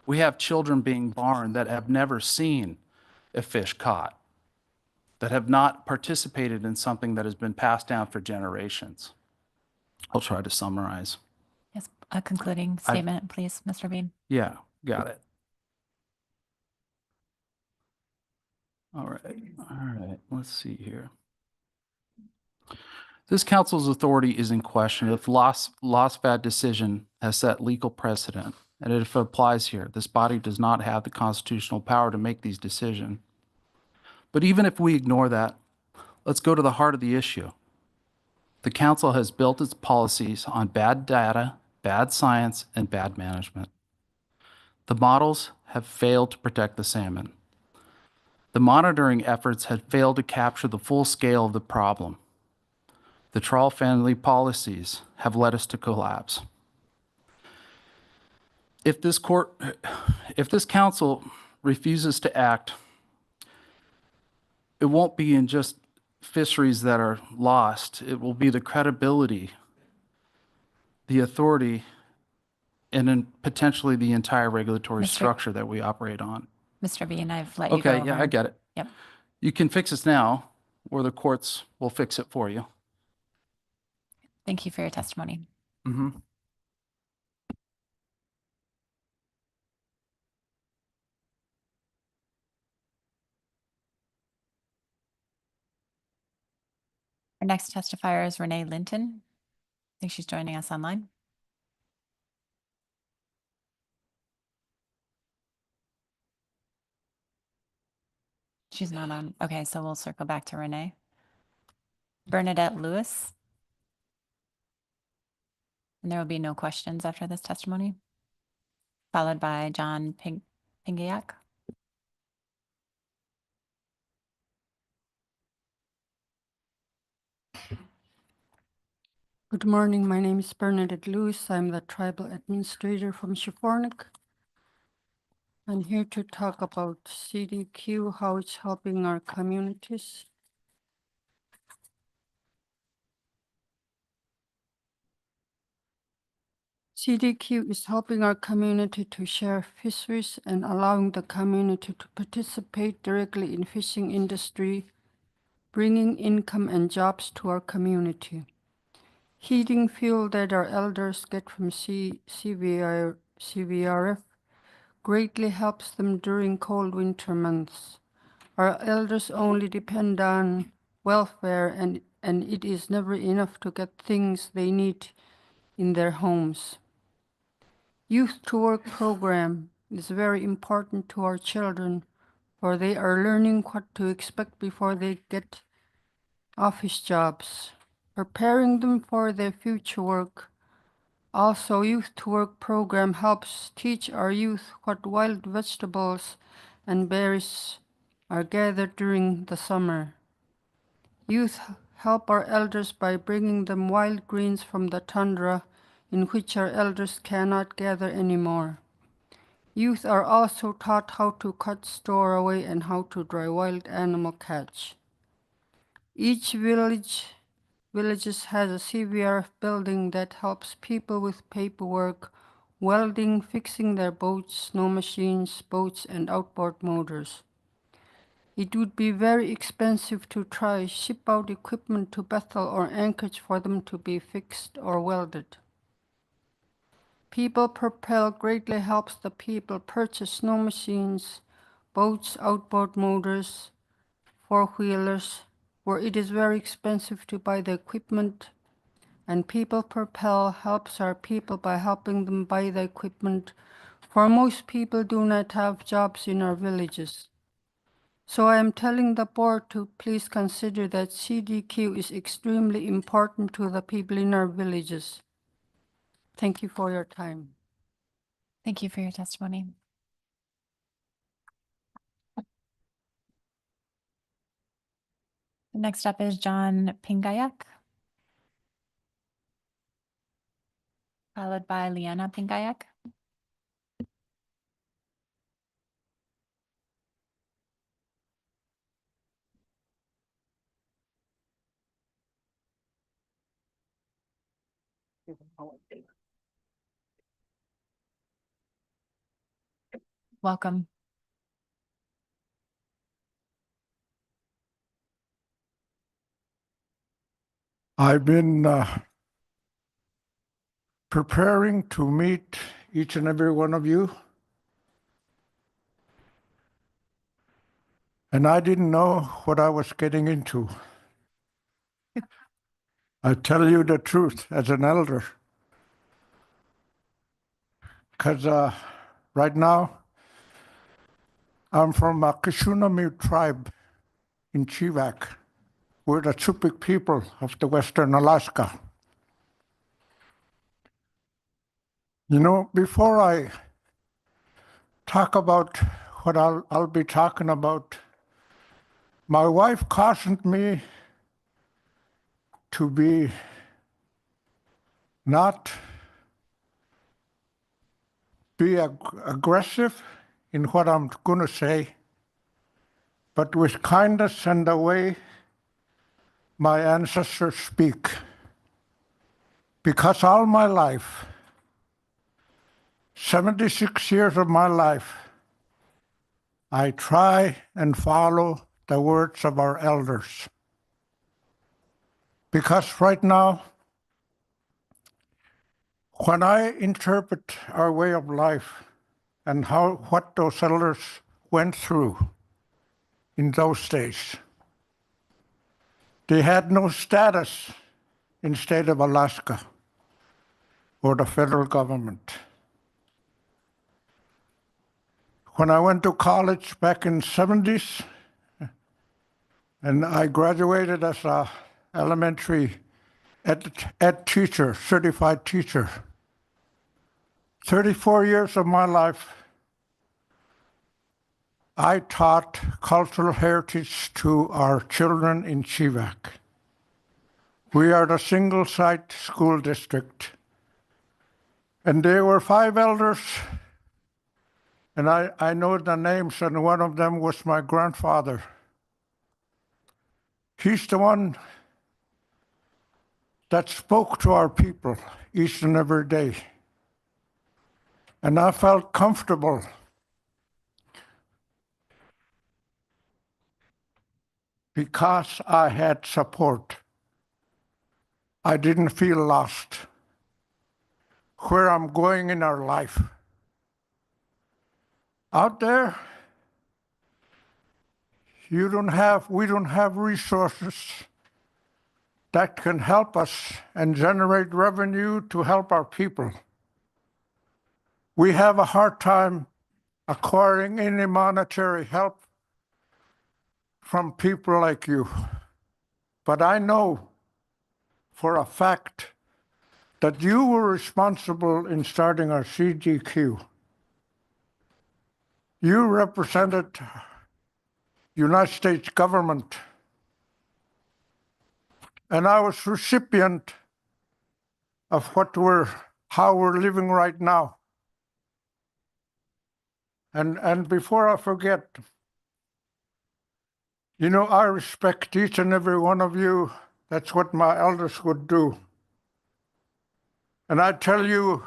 we have children being born that have never seen a fish caught, that have not participated in something that has been passed down for generations. I'll try to summarize. Yes, a concluding statement, please, Mr. Bean. Yeah, got it. All right, let's see here. This council's authority is in question if LOSFAD decision has set legal precedent, and if it applies here, this body does not have the constitutional power to make these decisions. But even if we ignore that, let's go to the heart of the issue. The council has built its policies on bad data, bad science, and bad management. The models have failed to protect the salmon. The monitoring efforts have failed to capture the full scale of the problem. The trawl-friendly policies have led us to collapse. If this council refuses to act, it won't be in just fisheries that are lost. It will be the credibility, the authority, and then potentially the entire regulatory structure that we operate on. Mr. Bean, I've let you go. Okay, yeah, I get it. Yep. You can fix this now, or the courts will fix it for you. Thank you for your testimony. Mm-hmm. Our next testifier is Renee Linton. I think she's joining us online. She's not on. Okay, so we'll circle back to Renee. Bernadette Lewis. And there will be no questions after this testimony. Followed by John Pingiak. Good morning. My name is Bernadette Lewis. I'm the tribal administrator from Shifornik. I'm here to talk about CDQ, how it's helping our communities. CDQ is helping our community to share fisheries and allowing the community to participate directly in fishing industry, bringing income and jobs to our community. Heating fuel that our elders get from CVRF greatly helps them during cold winter months. Our elders only depend on welfare and it is never enough to get things they need in their homes. Youth to Work program is very important to our children, for they are learning what to expect before they get office jobs, preparing them for their future work. Also, Youth to Work program helps teach our youth what wild vegetables and berries are gathered during the summer. Youth help our elders by bringing them wild greens from the tundra in which our elders cannot gather anymore. Youth are also taught how to cut, store away, and how to dry wild animal catch. Each villages has a CVRF building that helps people with paperwork, welding, fixing their boats, snow machines, boats, and outboard motors. It would be very expensive to try ship out equipment to Bethel or Anchorage for them to be fixed or welded. People Propel greatly helps the people purchase snow machines, boats, outboard motors, four-wheelers, where it is very expensive to buy the equipment, and People Propel helps our people by helping them buy the equipment, for most people do not have jobs in our villages. So I am telling the board to please consider that CDQ is extremely important to the people in our villages. Thank you for your time. Thank you for your testimony. Next up is John Pingayak, followed by Liana Pingayak. Welcome. I've been preparing to meet each and every one of you, and I didn't know what I was getting into. I tell you the truth as an elder, because right now I'm from a Kishunamu tribe in Chivak. We're the Chupik people of the Western Alaska. You know, before I talk about what I'll be talking about, my wife cautioned me to be not be aggressive in what I'm going to say, but with kindness and the way my ancestors speak. Because all my life, 76 years of my life, I try and follow the words of our elders. Because right now, when I interpret our way of life and what those elders went through in those days, they had no status in state of Alaska or the federal government. When I went to college back in the 70s, and I graduated as a elementary ed teacher, certified teacher. 34 years of my life, I taught cultural heritage to our children in Chivak. We are the single-site school district. And there were 5 elders, and I know the names, and one of them was my grandfather. He's the one that spoke to our people each and every day. And I felt comfortable because I had support. I didn't feel lost where I'm going in our life. Out there, we don't have resources that can help us and generate revenue to help our people. We have a hard time acquiring any monetary help from people like you. But I know for a fact that you were responsible in starting our CGQ. You represented United States government, and I was recipient of how we're living right now. And before I forget, you know, I respect each and every one of you. That's what my elders would do. And I tell you,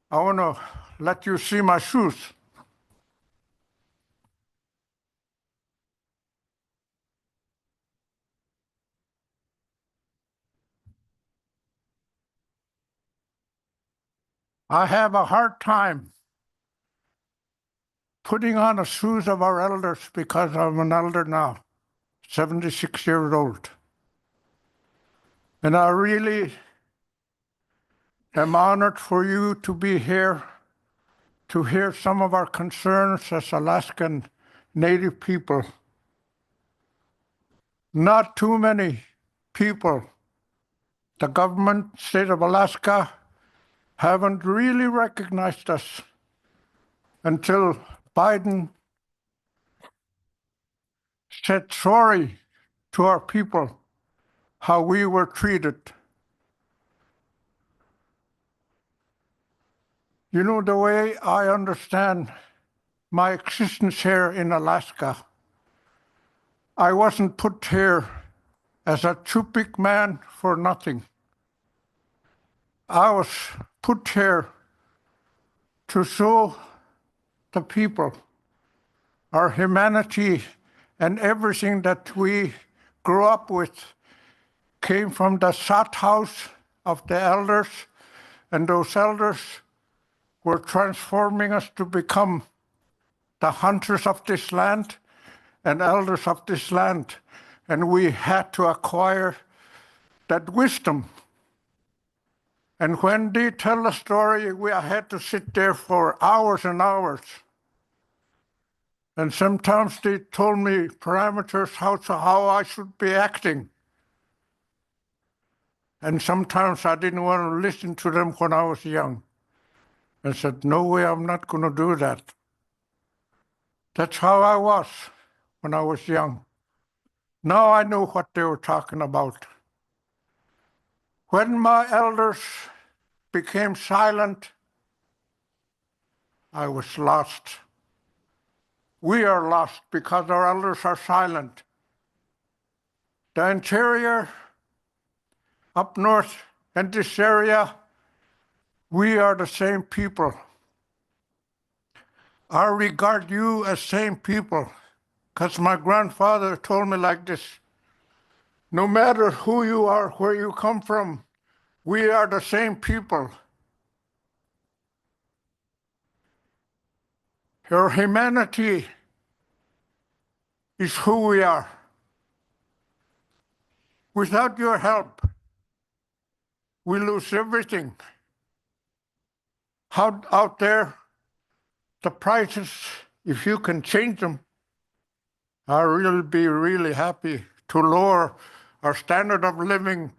I want to let you see my shoes. I have a hard time putting on the shoes of our elders because I'm an elder now, 76 years old. And I really am honored for you to be here to hear some of our concerns as Alaskan Native people. Not too many people, the government, state of Alaska, haven't really recognized us until Biden said sorry to our people how we were treated. You know, the way I understand my existence here in Alaska, I wasn't put here as a Chupik man for nothing. I was put here to show the people our humanity, and everything that we grew up with came from the sat house of the elders, and those elders were transforming us to become the hunters of this land and elders of this land. And we had to acquire that wisdom. And when they tell a story, I had to sit there for hours and hours. And sometimes they told me parameters how I should be acting. And sometimes I didn't want to listen to them when I was young. I said, no way, I'm not going to do that. That's how I was when I was young. Now I know what they were talking about. When my elders became silent, I was lost. We are lost because our elders are silent. The interior, up north, in this area, we are the same people. I regard you as same people, because my grandfather told me like this: no matter who you are, where you come from, we are the same people. Your humanity is who we are. Without your help, we lose everything. Out there, the prices, if you can change them, I will be really happy to lower our standard of living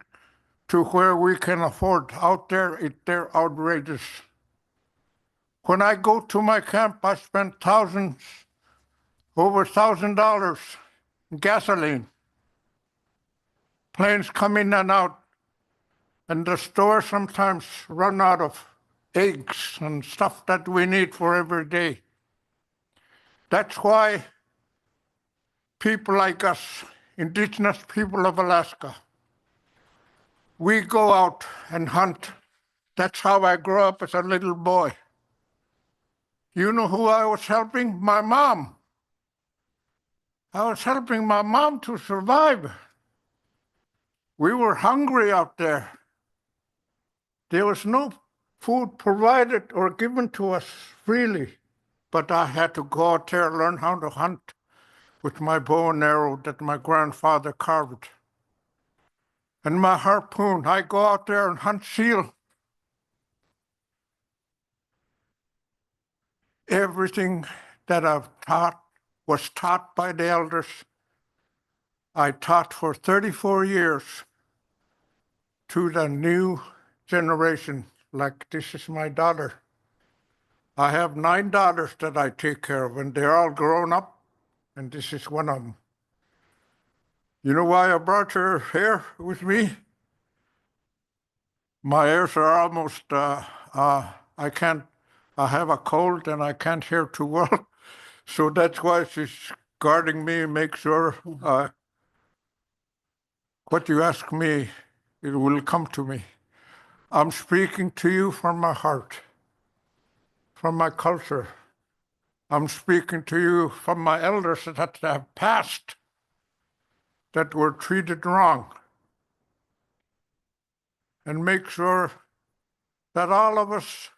to where we can afford. Out there, they're outrageous. When I go to my camp, I spend over $1,000 in gasoline. Planes come in and out, and the store sometimes run out of eggs and stuff that we need for every day. That's why people like us, indigenous people of Alaska, we go out and hunt. That's how I grew up as a little boy. You know who I was helping? My mom. I was helping my mom to survive. We were hungry out there. There was no food provided or given to us freely, but I had to go out there and learn how to hunt with my bow and arrow that my grandfather carved. And my harpoon, I go out there and hunt seal. Everything that I've taught was taught by the elders. I taught for 34 years to the new generation, like this is my daughter. I have 9 daughters that I take care of, and they're all grown up, and this is one of them. You know why I brought her here with me? My ears are almost, I have a cold and I can't hear too well. So that's why she's guarding me and make sure what you ask me, it will come to me. I'm speaking to you from my heart, from my culture. I'm speaking to you from my elders that have passed, that were treated wrong. And make sure that all of us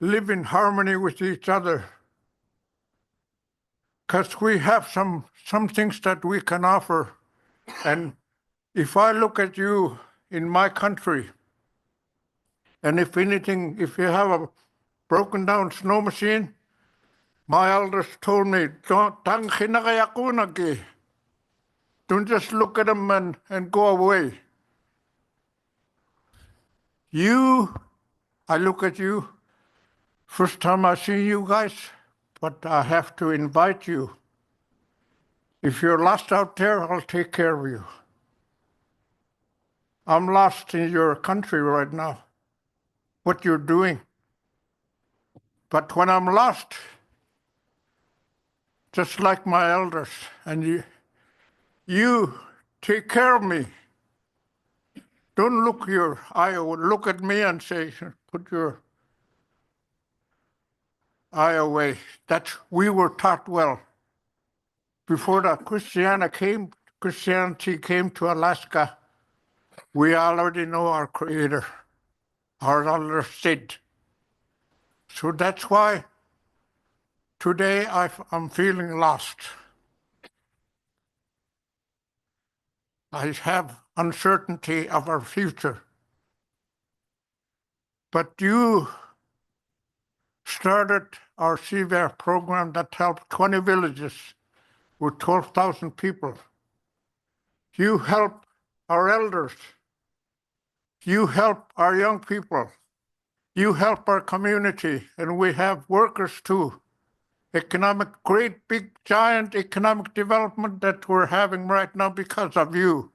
live in harmony with each other. Because we have some things that we can offer. And if I look at you in my country, and if anything, if you have a broken down snow machine, my elders told me, don't just look at them and go away. I look at you, first time I see you guys, but I have to invite you. If you're lost out there, I'll take care of you. I'm lost in your country right now, what you're doing. But when I'm lost, just like my elders, and you take care of me. Don't look your eye, look at me and say, put your eye away. We were taught well. Before the Christianity came to Alaska, we already know our Creator, our elder said. So that's why today I'm feeling lost. I have uncertainty of our future. But you started our CVR program that helped 20 villages with 12,000 people. You help our elders. You help our young people. You help our community, and we have workers too. Great, big, giant economic development that we're having right now because of you.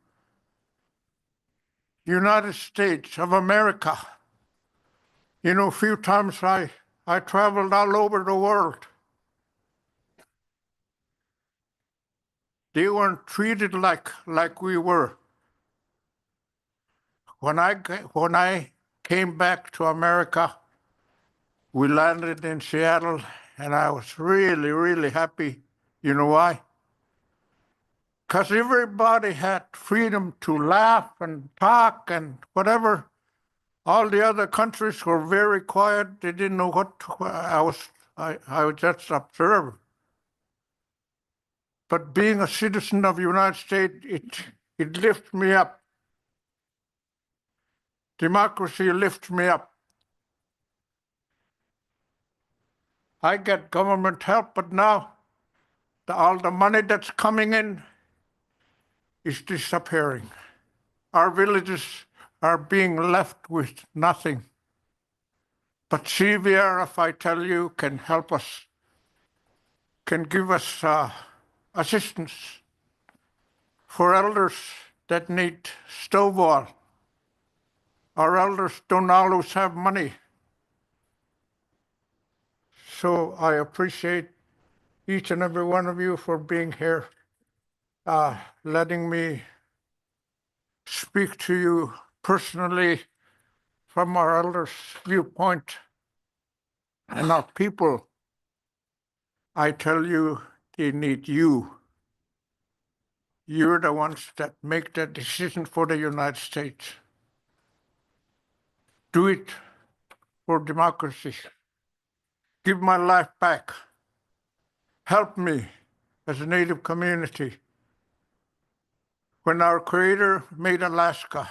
United States of America. You know, a few times I traveled all over the world. They weren't treated like we were. When I came back to America, we landed in Seattle, and I was really, really happy. You know why? Because everybody had freedom to laugh and talk and whatever. All the other countries were very quiet. They didn't know what I was just observed. But being a citizen of the United States, it lifts me up. Democracy lifts me up. I get government help, but now all the money that's coming in is disappearing. Our villages are being left with nothing. But CVR, if I tell you, can help us, can give us assistance for elders that need stove oil. Our elders don't always have money. So I appreciate each and every one of you for being here, letting me speak to you personally from our elders' viewpoint. And our people, I tell you, they need you. You're the ones that make that decision for the United States. Do it for democracy. Give my life back. Help me as a Native community. When our Creator made Alaska,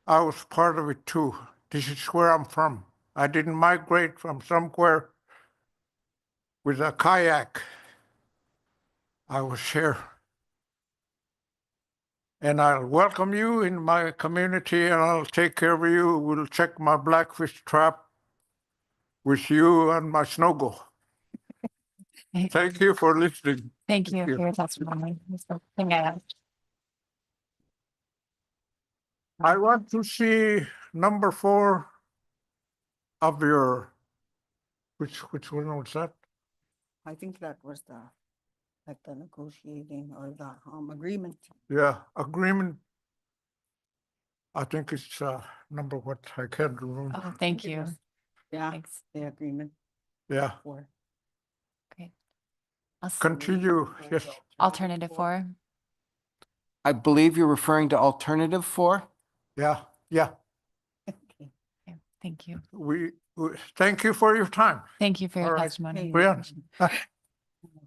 I was part of it too. This is where I'm from. I didn't migrate from somewhere with a kayak. I was here. And I'll welcome you in my community, and I'll take care of you. We'll check my blackfish trap with you and my snowgo. Thank you for listening. Thank you for your testimony. That's the thing I asked. I want to see number 4 of your, which one was that? I think that was the negotiating or the agreement. Yeah, agreement. I think it's number what, I can't remember. Oh, thank you. Yeah, Thanks. the agreement. Yeah, For Great. I'll continue, yes. Alternative 4. I believe you're referring to alternative 4. Yeah. Okay, thank you. We thank you for your time. Thank you for your All right. testimony.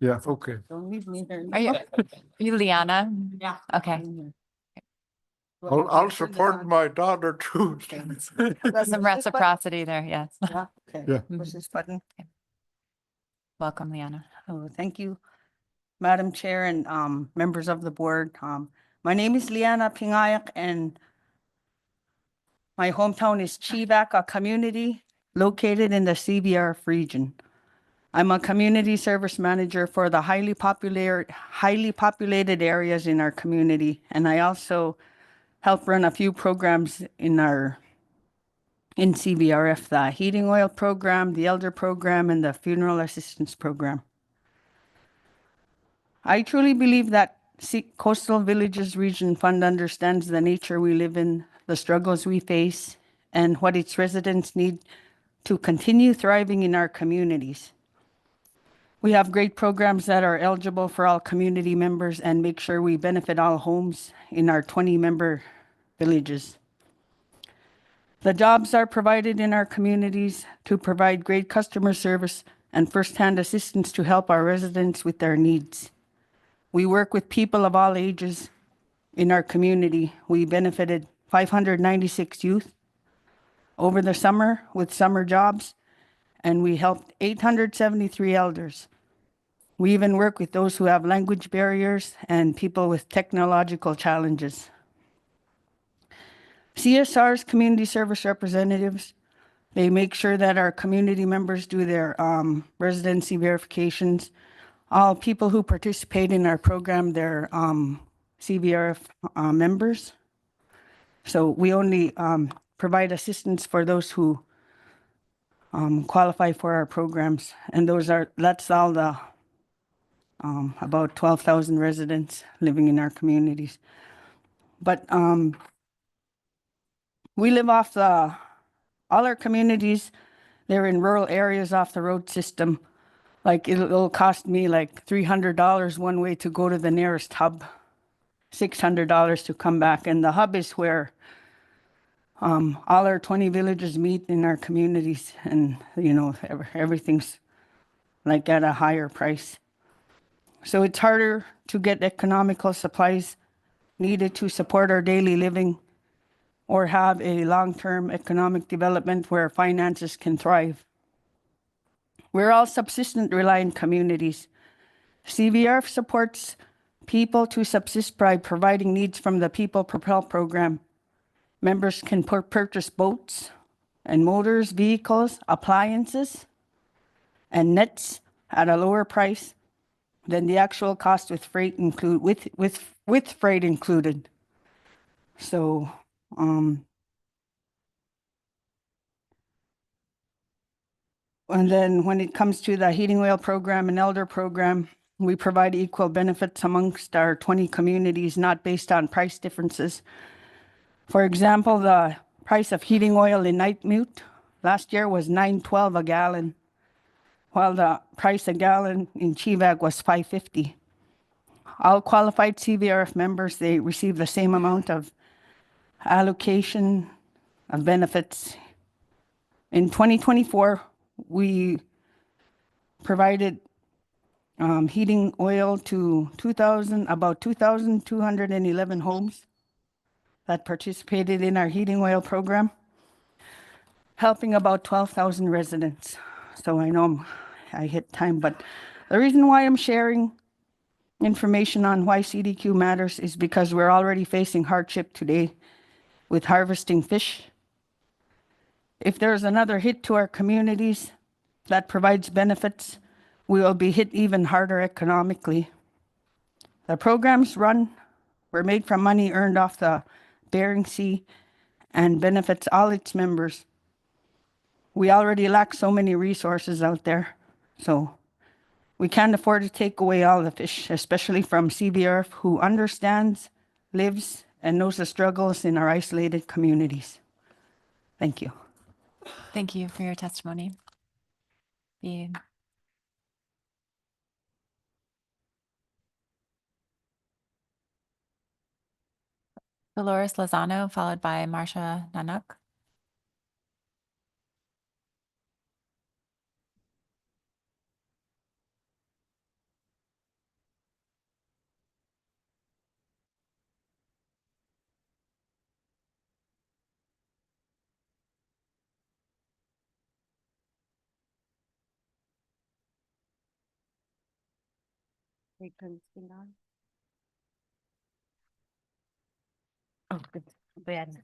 Yeah, okay. Don't leave me there. Are you Liana? Yeah. Okay. I'll support my daughter too. Some reciprocity there, yes. Yeah, okay. Yeah. Push this button. Welcome, Liana. Oh, thank you, Madam Chair and members of the board. My name is Liana Pingayak, and my hometown is Chivac, a community located in the CVRF region. I'm a community service manager for the highly populated areas in our community, and I also help run a few programs in CVRF, the heating oil program, the elder program, and the funeral assistance program. I truly believe that Coastal Villages Region Fund understands the nature we live in, the struggles we face, and what its residents need to continue thriving in our communities. We have great programs that are eligible for all community members and make sure we benefit all homes in our 20-member villages. The jobs are provided in our communities to provide great customer service and first-hand assistance to help our residents with their needs. We work with people of all ages in our community. We benefited 596 youth over the summer with summer jobs, and we helped 873 elders. We even work with those who have language barriers and people with technological challenges. CSR's community service representatives, they make sure that our community members do their residency verifications. All people who participate in our program, they're CVRF members. So we only provide assistance for those who qualify for our programs. And that's all the about 12,000 residents living in our communities. But we live off all our communities, they're in rural areas off the road system. Like it'll cost me like $300 one way to go to the nearest hub, $600 to come back. And the hub is where all our 20 villages meet in our communities, and everything's like at a higher price. So it's harder to get economical supplies needed to support our daily living or have a long-term economic development where finances can thrive. We're all subsistent reliant communities. CVRF supports people to subsist by providing needs from the People Propel program. Members can purchase boats and motors, vehicles, appliances, and nets at a lower price than the actual cost with freight with freight included. So and then when it comes to the heating oil program and elder program, we provide equal benefits amongst our 20 communities, not based on price differences. For example, the price of heating oil in Nightmute last year was $9.12 a gallon, while the price a gallon in Chivag was $5.50. All qualified CVRF members, they receive the same amount of allocation of benefits. In 2024, we provided heating oil to about 2,211 homes that participated in our heating oil program, helping about 12,000 residents. So I know I hit time, but the reason why I'm sharing information on why CDQ matters is because we're already facing hardship today with harvesting fish. If there's another hit to our communities that provides benefits, we will be hit even harder economically. The programs were made from money earned off the Bering Sea and benefits all its members. We already lack so many resources out there, so we can't afford to take away all the fish, especially from CVRF, who understands, lives, and knows the struggles in our isolated communities. Thank you. Thank you for your testimony. Dolores Lozano, followed by Marcia Nanuk. Oh, good. Ayan.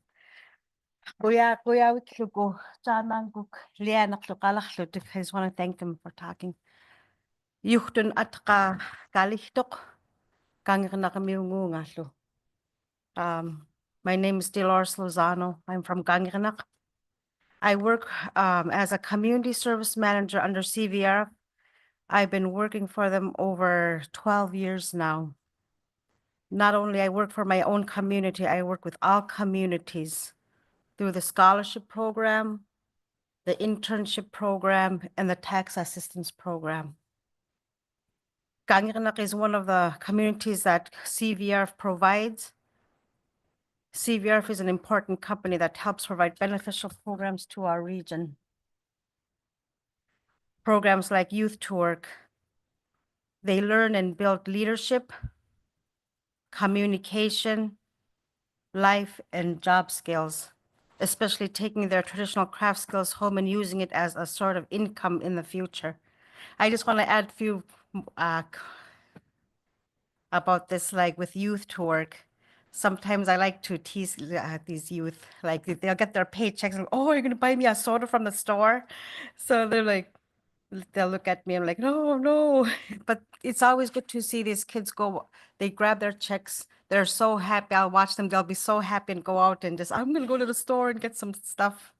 Kuya Wikluko, Chananguk, Lianaklukalaklutik. I just want to thank them for talking. Yuhtun at ka kalihtok kangirna kamiungungaslo. My name is Dolores Lozano. I'm from Kangirnak. I work as a community service manager under CVR. I've been working for them over 12 years now. Not only I work for my own community, I work with all communities through the scholarship program, the internship program, and the tax assistance program. Kangirnak is one of the communities that CVR provides. CVRF is an important company that helps provide beneficial programs to our region. Programs like Youth to Work. They learn and build leadership, communication, life, and job skills, especially taking their traditional craft skills home and using it as a sort of income in the future. I just want to add a few about this, like with Youth to Work. Sometimes I like to tease these youth, like they'll get their paychecks and, oh, you're gonna buy me a soda from the store? So they're like, they'll look at me, I'm like, no, no. But it's always good to see these kids go, they grab their checks, they're so happy, I'll watch them, they'll be so happy and go out and just, I'm gonna go to the store and get some stuff.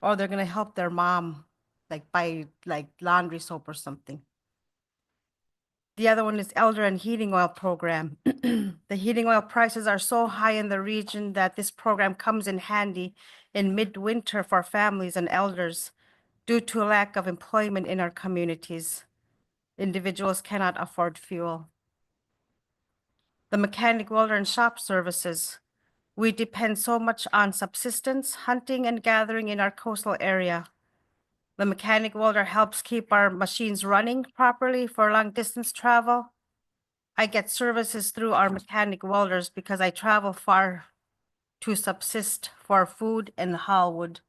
Or they're gonna help their mom, like buy like laundry soap or something. The other one is elder and heating oil program. The heating oil prices are so high in the region that this program comes in handy in midwinter for families and elders due to a lack of employment in our communities. Individuals cannot afford fuel. The mechanic, welder, and shop services. We depend so much on subsistence, hunting, and gathering in our coastal area. The mechanic welder helps keep our machines running properly for long distance travel. I get services through our mechanic welders because I travel far to subsist for food and haul wood.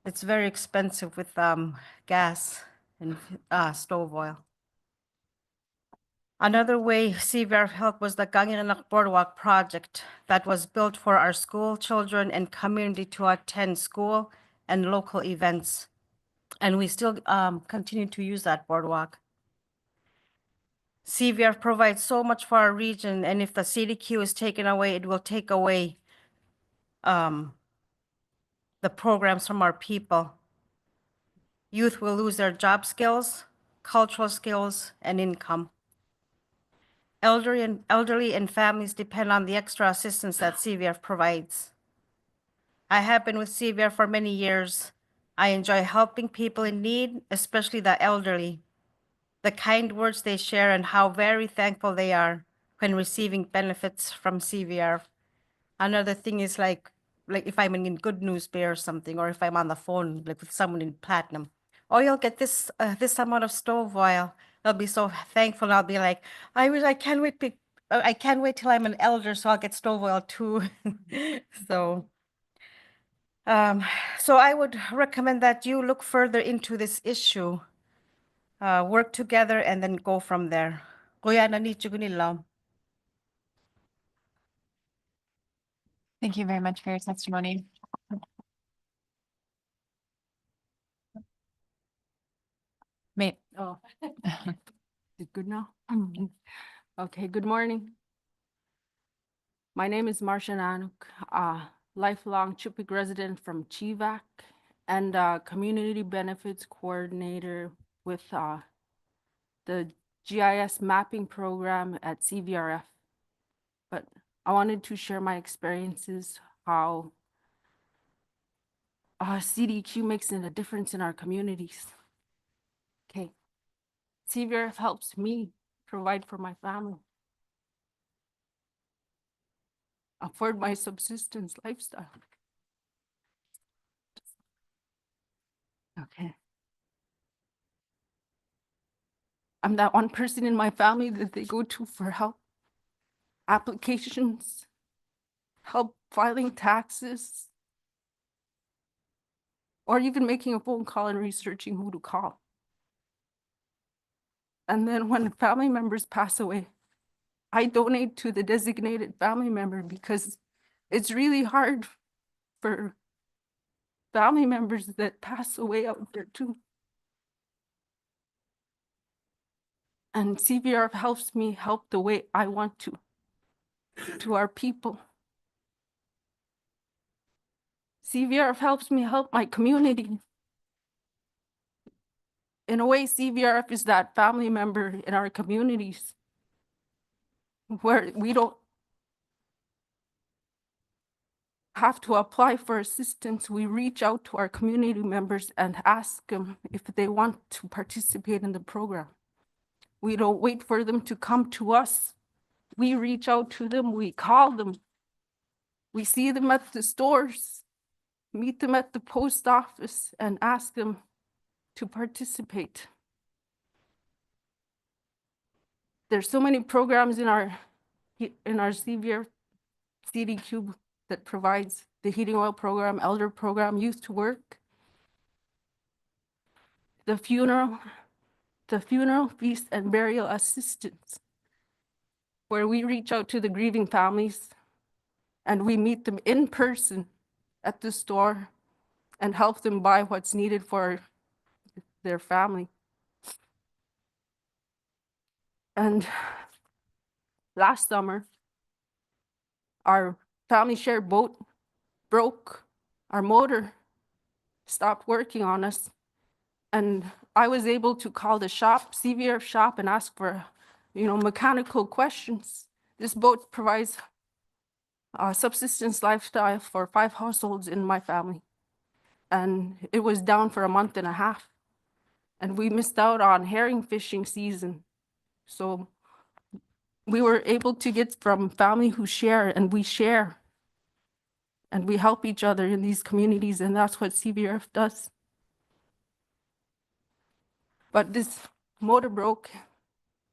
It's very expensive with gas and stove oil. Another way CVR helped was the Gangiranak Boardwalk project that was built for our school children and community to attend school and local events. And we still continue to use that boardwalk. CVR provides so much for our region, and if the CDQ is taken away, it will take away the programs from our people. Youth will lose their job skills, cultural skills, and income. Elderly and families depend on the extra assistance that CVR provides. I have been with CVR for many years. I enjoy helping people in need, especially the elderly. The kind words they share and how very thankful they are when receiving benefits from CVR. Another thing is like if I'm in Good News Bear or something, or if I'm on the phone like with someone in Platinum, oh, you'll get this this amount of stove oil. They'll be so thankful. I'll be like, I can't wait. I can't wait till I'm an elder, so I'll get stove oil too. So I would recommend that you look further into this issue. Work together and then go from there. Kuya, nanityo ko nila. Thank you very much for your testimony. Mate. Oh, is it good now? Okay, good morning. My name is Marcia Nanuk, lifelong Chupik resident from Chivac and community benefits coordinator with the GIS mapping program at CVRF. But I wanted to share my experiences, how CDQ makes a difference in our communities. Okay, CVRF helps me provide for my family, afford my subsistence lifestyle. Okay. I'm that one person in my family that they go to for help, applications, help filing taxes, or even making a phone call and researching who to call. And then when family members pass away, I donate to the designated family member because it's really hard for family members that pass away out there too. And CVRF helps me help the way I want to our people. CVRF helps me help my community. In a way, CVRF is that family member in our communities where we don't have to apply for assistance. We reach out to our community members and ask them if they want to participate in the program. We don't wait for them to come to us. We reach out to them, we call them. We see them at the stores, meet them at the post office, and ask them to participate. There's so many programs in our CVR CDQ that provides the heating oil program, elder program, youth to work, the funeral feast and burial assistance, where we reach out to the grieving families and we meet them in person at the store and help them buy what's needed for their family. And last summer, our family share boat broke, our motor stopped working on us, and I was able to call the shop, CVR shop, and ask for, mechanical questions. This boat provides a subsistence lifestyle for 5 households in my family, and it was down for a month and a half, and we missed out on herring fishing season. So we were able to get from family who share, and we share, and we help each other in these communities, and that's what CVRF does. But this motor broke,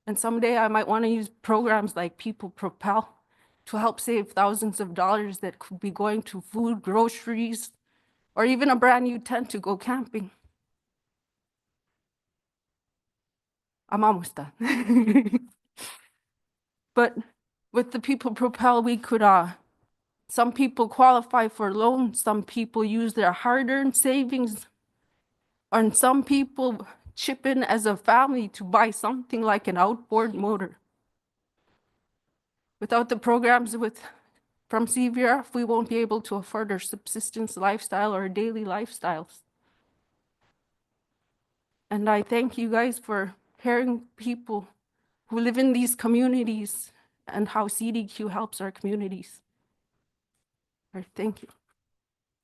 and someday I might want to use programs like People Propel to help save thousands of dollars that could be going to food, groceries, or even a brand new tent to go camping. I'm almost done. But with the People Propel, we could, some people qualify for loans, some people use their hard-earned savings, and some people chip in as a family to buy something like an outboard motor. Without the programs from CVRF, we won't be able to afford our subsistence lifestyle or daily lifestyles. And I thank you guys for hearing people who live in these communities and how CDQ helps our communities. All right, thank you.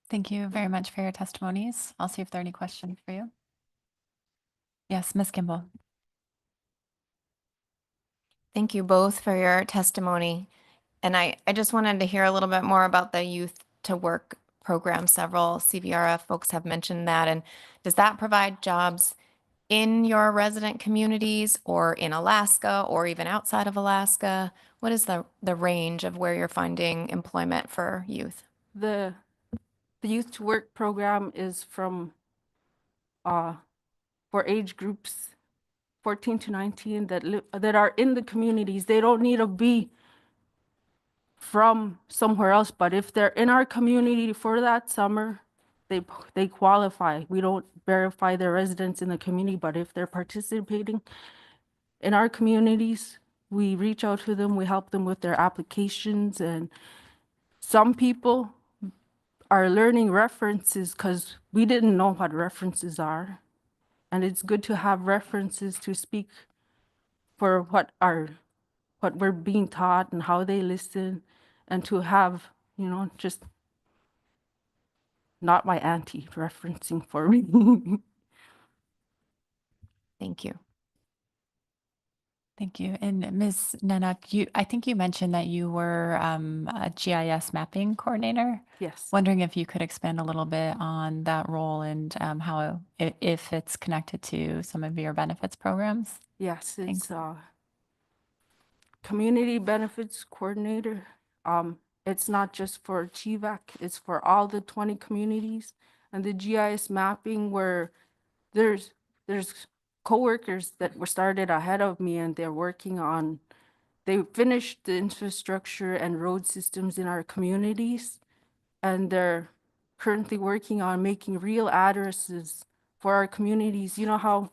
Thank you very much for your testimonies. I'll see if there are any questions for you. Yes, Ms. Kimball. Thank you both for your testimony. And I just wanted to hear a little bit more about the Youth to Work program. Several CVRF folks have mentioned that. And does that provide jobs in your resident communities or in Alaska or even outside of Alaska? What is the range of where you're finding employment for youth? The Youth to Work program is from for age groups 14 to 19 that are in the communities. They don't need to be from somewhere else, but if they're in our community for that summer, they qualify. We don't verify their residence in the community, but if they're participating in our communities, we reach out to them, we help them with their applications, and some people are learning references because we didn't know what references are. And it's good to have references to speak for what we're being taught and how they listen, and to have, just not my auntie referencing for me. Thank you. Thank you. And Ms. Nanak, I think you mentioned that you were a GIS mapping coordinator. Yes. Wondering if you could expand a little bit on that role and how, if it's connected to some of your benefits programs. Yes, it's community benefits coordinator. It's not just for GVAC, it's for all the 20 communities. And the GIS mapping, where there's coworkers that were started ahead of me, and they finished the infrastructure and road systems in our communities, and they're currently working on making real addresses for our communities. You know how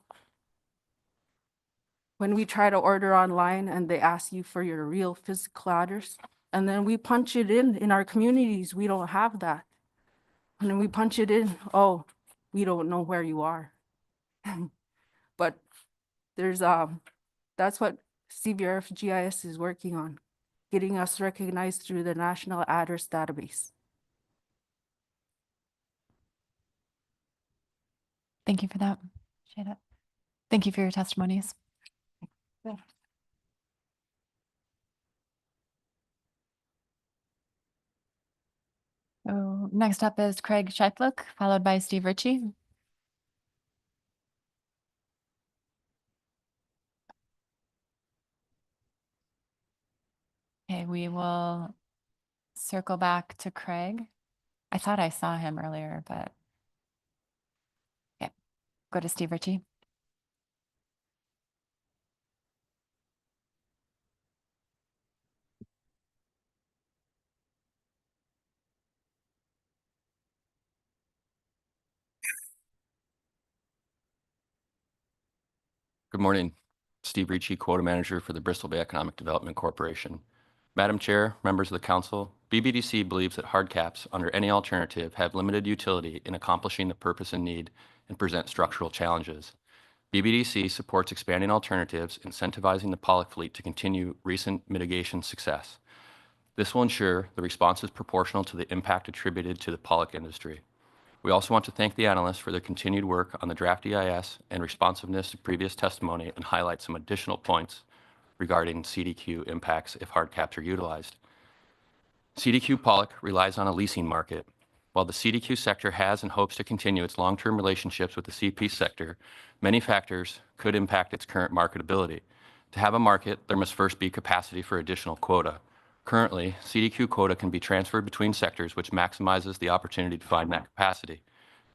when we try to order online and they ask you for your real physical address, and then we punch it in our communities, we don't have that. And then we punch it in, oh, we don't know where you are. But there's, that's what CVRF GIS is working on, getting us recognized through the National Address Database. Thank you for that. Appreciate it. Thank you for your testimonies. Yeah. So next up is Craig Scheifluck, followed by Steve Ritchie. Okay, we will circle back to Craig. I thought I saw him earlier, but okay, go to Steve Ritchie. Good morning. Steve Ricci, Quota Manager for the Bristol Bay Economic Development Corporation. Madam Chair, members of the Council, BBDC believes that hard caps under any alternative have limited utility in accomplishing the purpose and need and present structural challenges. BBDC supports expanding alternatives, incentivizing the Pollock fleet to continue recent mitigation success. This will ensure the response is proportional to the impact attributed to the Pollock industry. We also want to thank the analysts for their continued work on the draft EIS and responsiveness to previous testimony and highlight some additional points regarding CDQ impacts if hard caps are utilized. CDQ Pollock relies on a leasing market. While the CDQ sector has and hopes to continue its long-term relationships with the CP sector, many factors could impact its current marketability. To have a market, there must first be capacity for additional quota. Currently, CDQ quota can be transferred between sectors, which maximizes the opportunity to find that capacity.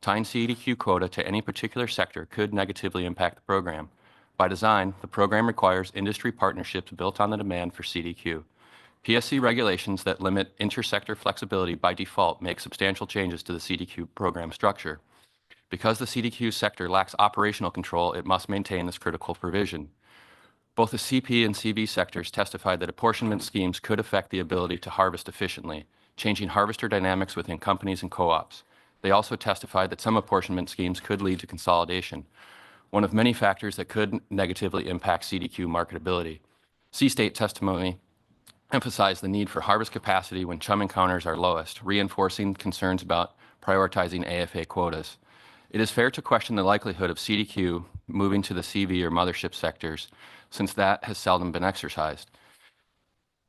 Tying CDQ quota to any particular sector could negatively impact the program. By design, the program requires industry partnerships built on the demand for CDQ. PSC regulations that limit intersector flexibility by default make substantial changes to the CDQ program structure. Because the CDQ sector lacks operational control, it must maintain this critical provision. Both the CP and CV sectors testified that apportionment schemes could affect the ability to harvest efficiently, changing harvester dynamics within companies and co-ops. They also testified that some apportionment schemes could lead to consolidation, one of many factors that could negatively impact CDQ marketability. C-State testimony emphasized the need for harvest capacity when chum encounters are lowest, reinforcing concerns about prioritizing AFA quotas. It is fair to question the likelihood of CDQ moving to the CV or mothership sectors, since that has seldom been exercised.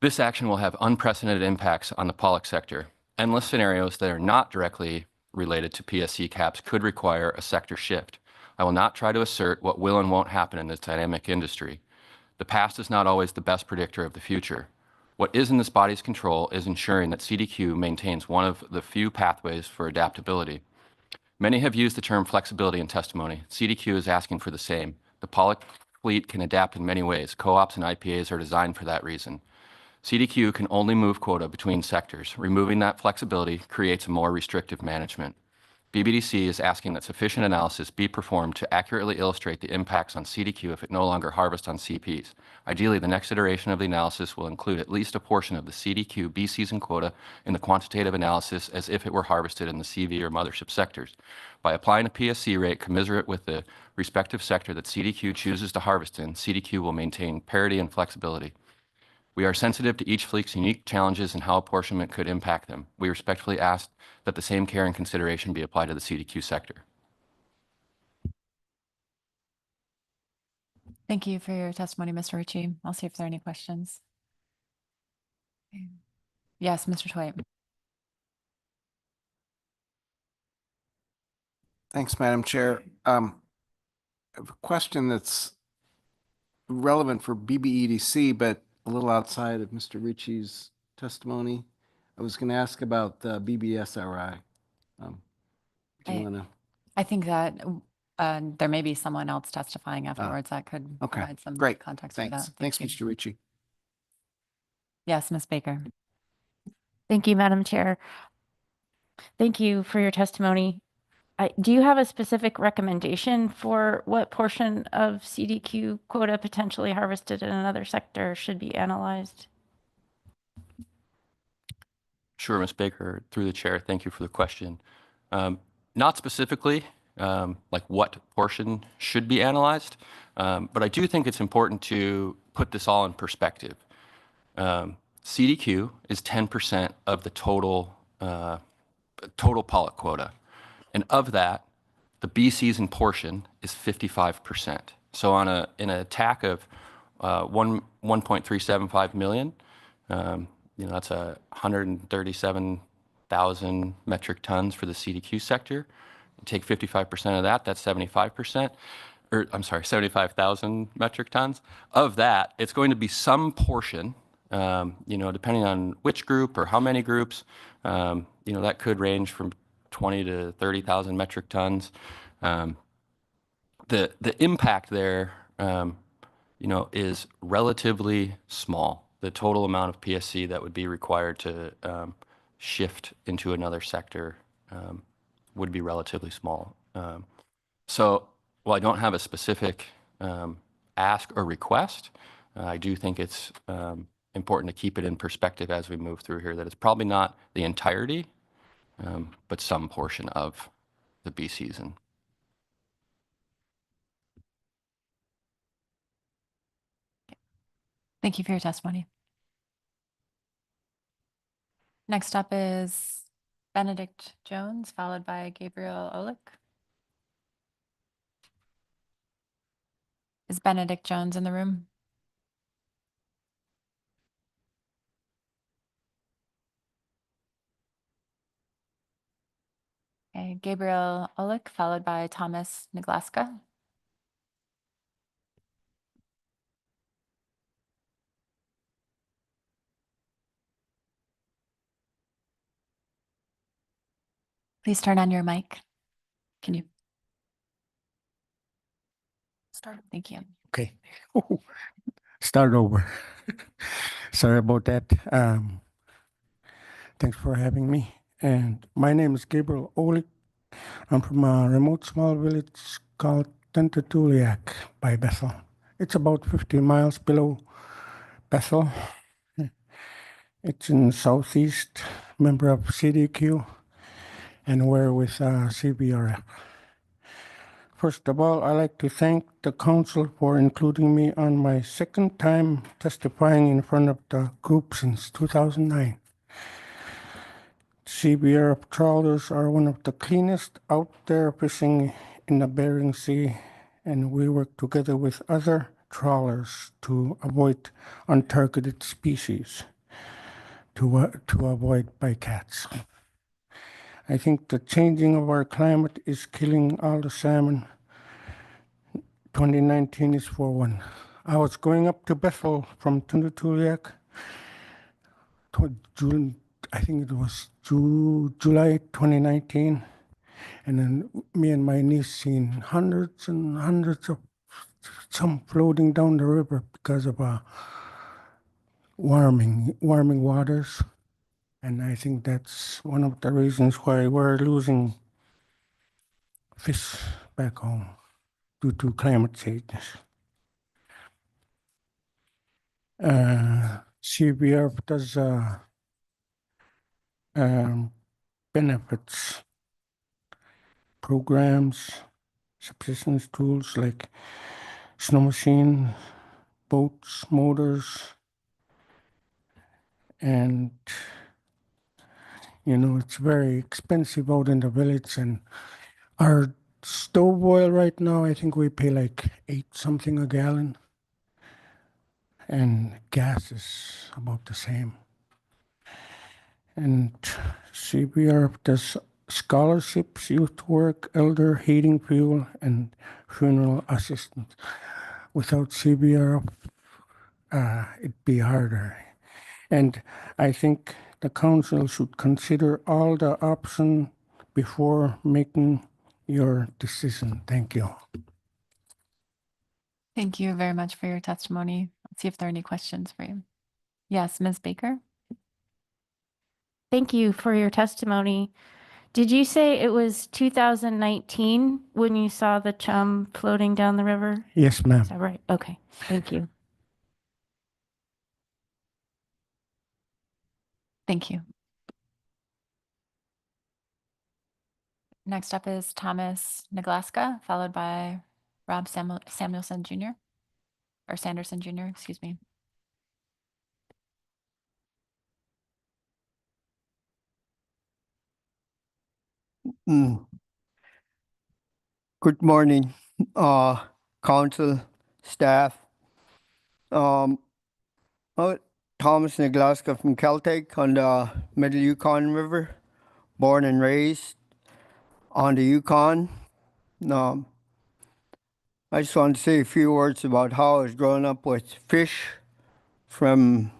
This action will have unprecedented impacts on the Pollock sector. Endless scenarios that are not directly related to PSC caps could require a sector shift. I will not try to assert what will and won't happen in this dynamic industry. The past is not always the best predictor of the future. What is in this body's control is ensuring that CDQ maintains one of the few pathways for adaptability. Many have used the term flexibility in testimony. CDQ is asking for the same. The Pollock fleet can adapt in many ways. Co-ops and IPAs are designed for that reason. CDQ can only move quota between sectors. Removing that flexibility creates a more restrictive management. BBDC is asking that sufficient analysis be performed to accurately illustrate the impacts on CDQ if it no longer harvests on CPs. Ideally, the next iteration of the analysis will include at least a portion of the CDQ B season quota in the quantitative analysis as if it were harvested in the CV or mothership sectors. By applying a PSC rate commensurate with the respective sector that CDQ chooses to harvest in, CDQ will maintain parity and flexibility. We are sensitive to each fleet's unique challenges and how apportionment could impact them. We respectfully ask that the same care and consideration be applied to the CDQ sector. Thank you for your testimony, Mr. Ritchie. I'll see if there are any questions. Okay. Yes, Mr. Twite. Thanks, Madam Chair. I have a question that's relevant for BBEDC, but a little outside of Mr. Ritchie's testimony. I was going to ask about the BBSRI. Do you want to? I think that there may be someone else testifying afterwards that could provide some context for that. Thanks, Mr. Ritchie. Yes, Ms. Baker. Thank you, Madam Chair. Thank you for your testimony. do you have a specific recommendation for what portion of CDQ quota potentially harvested in another sector should be analyzed? Sure, Ms. Baker, through the chair, thank you for the question. Not specifically like what portion should be analyzed, but I do think it's important to put this all in perspective. CDQ is 10% of the total pollock quota, and of that, the bee season portion is 55%. So on in an attack of 1.375 million, that's 137,000 metric tons for the CDQ sector. You take 55% of that, that's 75%, or I'm sorry, 75,000 metric tons. Of that, it's going to be some portion, depending on which group or how many groups, that could range from 20 to 30,000 metric tons. The impact there, is relatively small. The total amount of PSC that would be required to shift into another sector would be relatively small. So while I don't have a specific ask or request, I do think it's important to keep it in perspective as we move through here, that it's probably not the entirety, but some portion of the bee season. Thank you for your testimony. Next up is Benedict Jones, followed by Gabriel Olick. Is Benedict Jones in the room? Okay, Gabriel Olick, followed by Thomas Naglaska. Please turn on your mic. Can you start? Thank you. Okay. Start over. Sorry about that. Thanks for having me. And my name is Gabriel Olick. I'm from a remote small village called Tentatuliak by Bethel. It's about 50 miles below Bethel. It's in southeast, member of CDQ, and we're with CBRF. First of all, I'd like to thank the council for including me on my second time testifying in front of the group since 2009. CBRF trawlers are one of the cleanest out there fishing in the Bering Sea, and we work together with other trawlers to avoid untargeted species, to avoid bycatch. I think the changing of our climate is killing all the salmon. 2019 is for one. I was going up to Bethel from Tundatuliak June, I think it was July 2019, and then me and my niece seen hundreds and hundreds of some floating down the river because of warming waters. And I think that's one of the reasons why we're losing fish back home due to climate change. CBRF does benefits programs, subsistence tools like snow machine, boats, motors, and it's very expensive out in the village. And our stove oil right now, I think we pay like $8 something a gallon, and gas is about the same. And CBRF does scholarships, youth work, elder heating fuel, and funeral assistance. Without CBRF, it'd be harder. And I think the council should consider all the options before making your decision. Thank you. Thank you very much for your testimony. Let's see if there are any questions for you. Yes, Ms. Baker. Thank you for your testimony. Did you say it was 2019 when you saw the chum floating down the river? Yes, ma'am. Is that right? Okay, thank you. Thank you. Next up is Thomas Naglaska, followed by Rob Samuelson Jr. or Sanderson Jr., excuse me. Good morning, council, staff. I'm Thomas Naglaska from Caltech on the Middle Yukon River, born and raised on the Yukon. I just want to say a few words about how I was growing up with fish from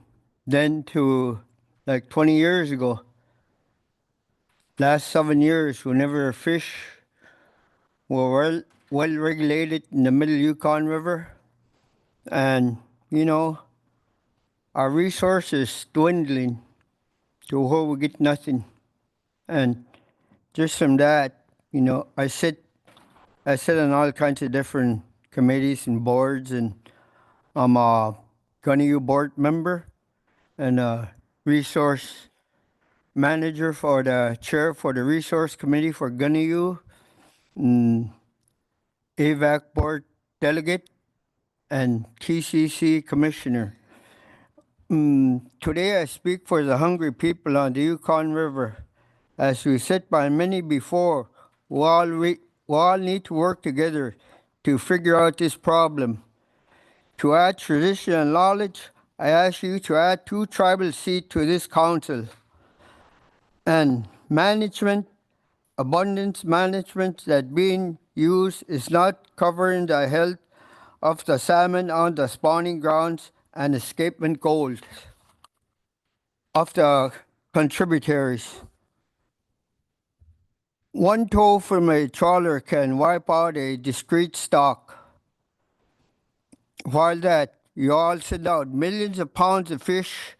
then to like 20 years ago. Last 7 years, whenever fish were well regulated in the Middle Yukon River, and our resources dwindling to where we get nothing. And just from that, I sit on all kinds of different committees and boards, and I'm a Gunneyu board member and a resource manager for the chair for the resource committee for Gunneyu, AVAC board delegate, and TCC commissioner. Today I speak for the hungry people on the Yukon River. As we said by many before, we all need to work together to figure out this problem. To add tradition and knowledge, I ask you to add 2 tribal seats to this council. And management, abundance management that being used is not covering the health of the salmon on the spawning grounds and escapement goals of the contributaries. 1 tow from a trawler can wipe out a discrete stock. While that, you all send out millions of pounds of fish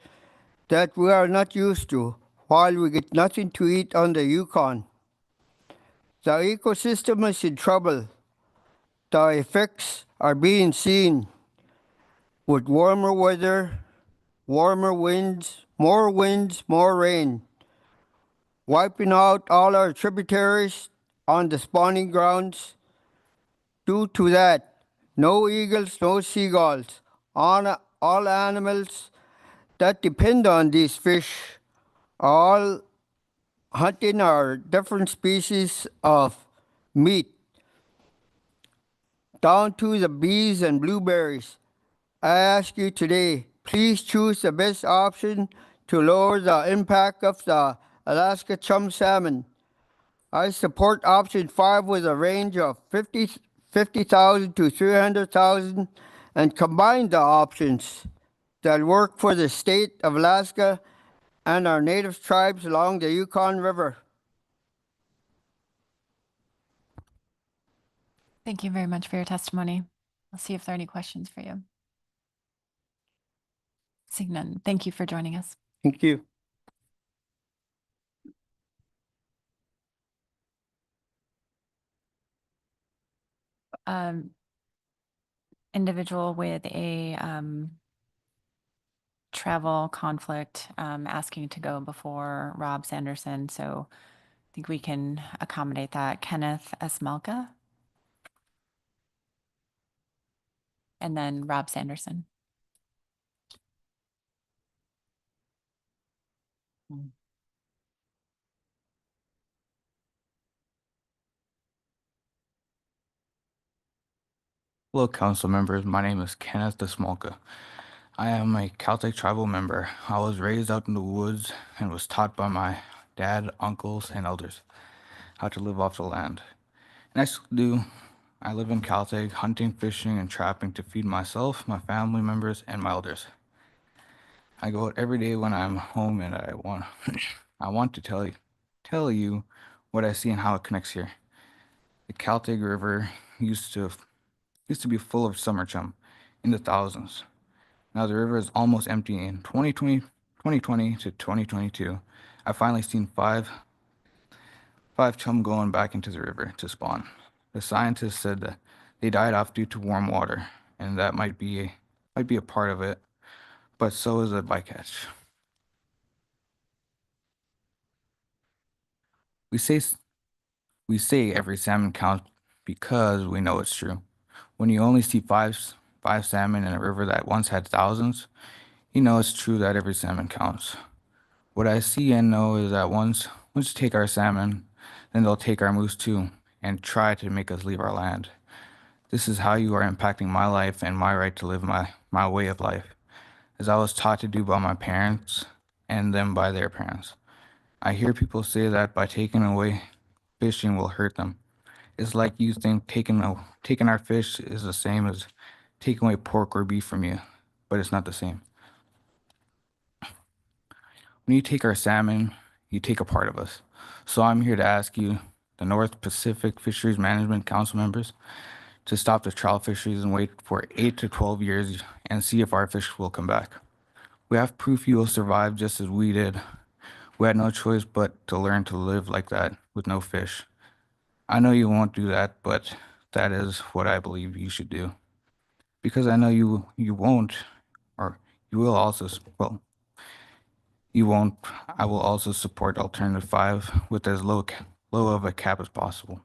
that we are not used to, while we get nothing to eat on the Yukon. The ecosystem is in trouble. The effects are being seen with warmer weather, warmer winds, more rain, wiping out all our tributaries on the spawning grounds. Due to that, no eagles, no seagulls, all animals that depend on these fish are all hunting our different species of meat, down to the bees and blueberries. I ask you today, please choose the best option to lower the impact of the Alaska chum salmon. I support option 5 with a range of 50,000 to 300,000 and combine the options that work for the state of Alaska and our native tribes along the Yukon River. Thank you very much for your testimony. I'll see if there are any questions for you. Seeing none, thank you for joining us. Thank you. Individual with a travel conflict asking to go before Rob Sanderson, so I think we can accommodate that. Kenneth Esmelka. And then Rob Sanderson. Hello, council members. My name is Kenneth Desmolka. I am a Caltech tribal member. I was raised out in the woods and was taught by my dad, uncles, and elders how to live off the land. And I still do. I live in Caltech, hunting, fishing, and trapping to feed myself, my family members, and my elders. I go out every day when I'm home, and I want to tell you what I see and how it connects here. The Caltech River used to be full of summer chum in the thousands. Now the river is almost empty. In 2020 to 2022, I've finally seen five 5 chum going back into the river to spawn. The scientists said that they died off due to warm water, and that might be a part of it, but so is a bycatch. We say every salmon counts because we know it's true. When you only see five salmon in a river that once had thousands, you know it's true that every salmon counts. What I see and know is that once you take our salmon, then they'll take our moose too and try to make us leave our land. This is how you are impacting my life and my right to live my way of life, as I was taught to do by my parents and them by their parents. I hear people say that by taking away fishing will hurt them. It's like you think taking our fish is the same as taking away pork or beef from you, but it's not the same. When you take our salmon, you take a part of us. So I'm here to ask you, the North Pacific Fisheries Management Council members, to stop the trout fisheries and wait for 8 to 12 years and see if our fish will come back. We have proof you will survive just as we did. We had no choice but to learn to live like that with no fish. I know you won't do that, but that is what I believe you should do. Because I know you won't, or you will also, well, you won't, I will also support alternative 5 with as low of a cap as possible.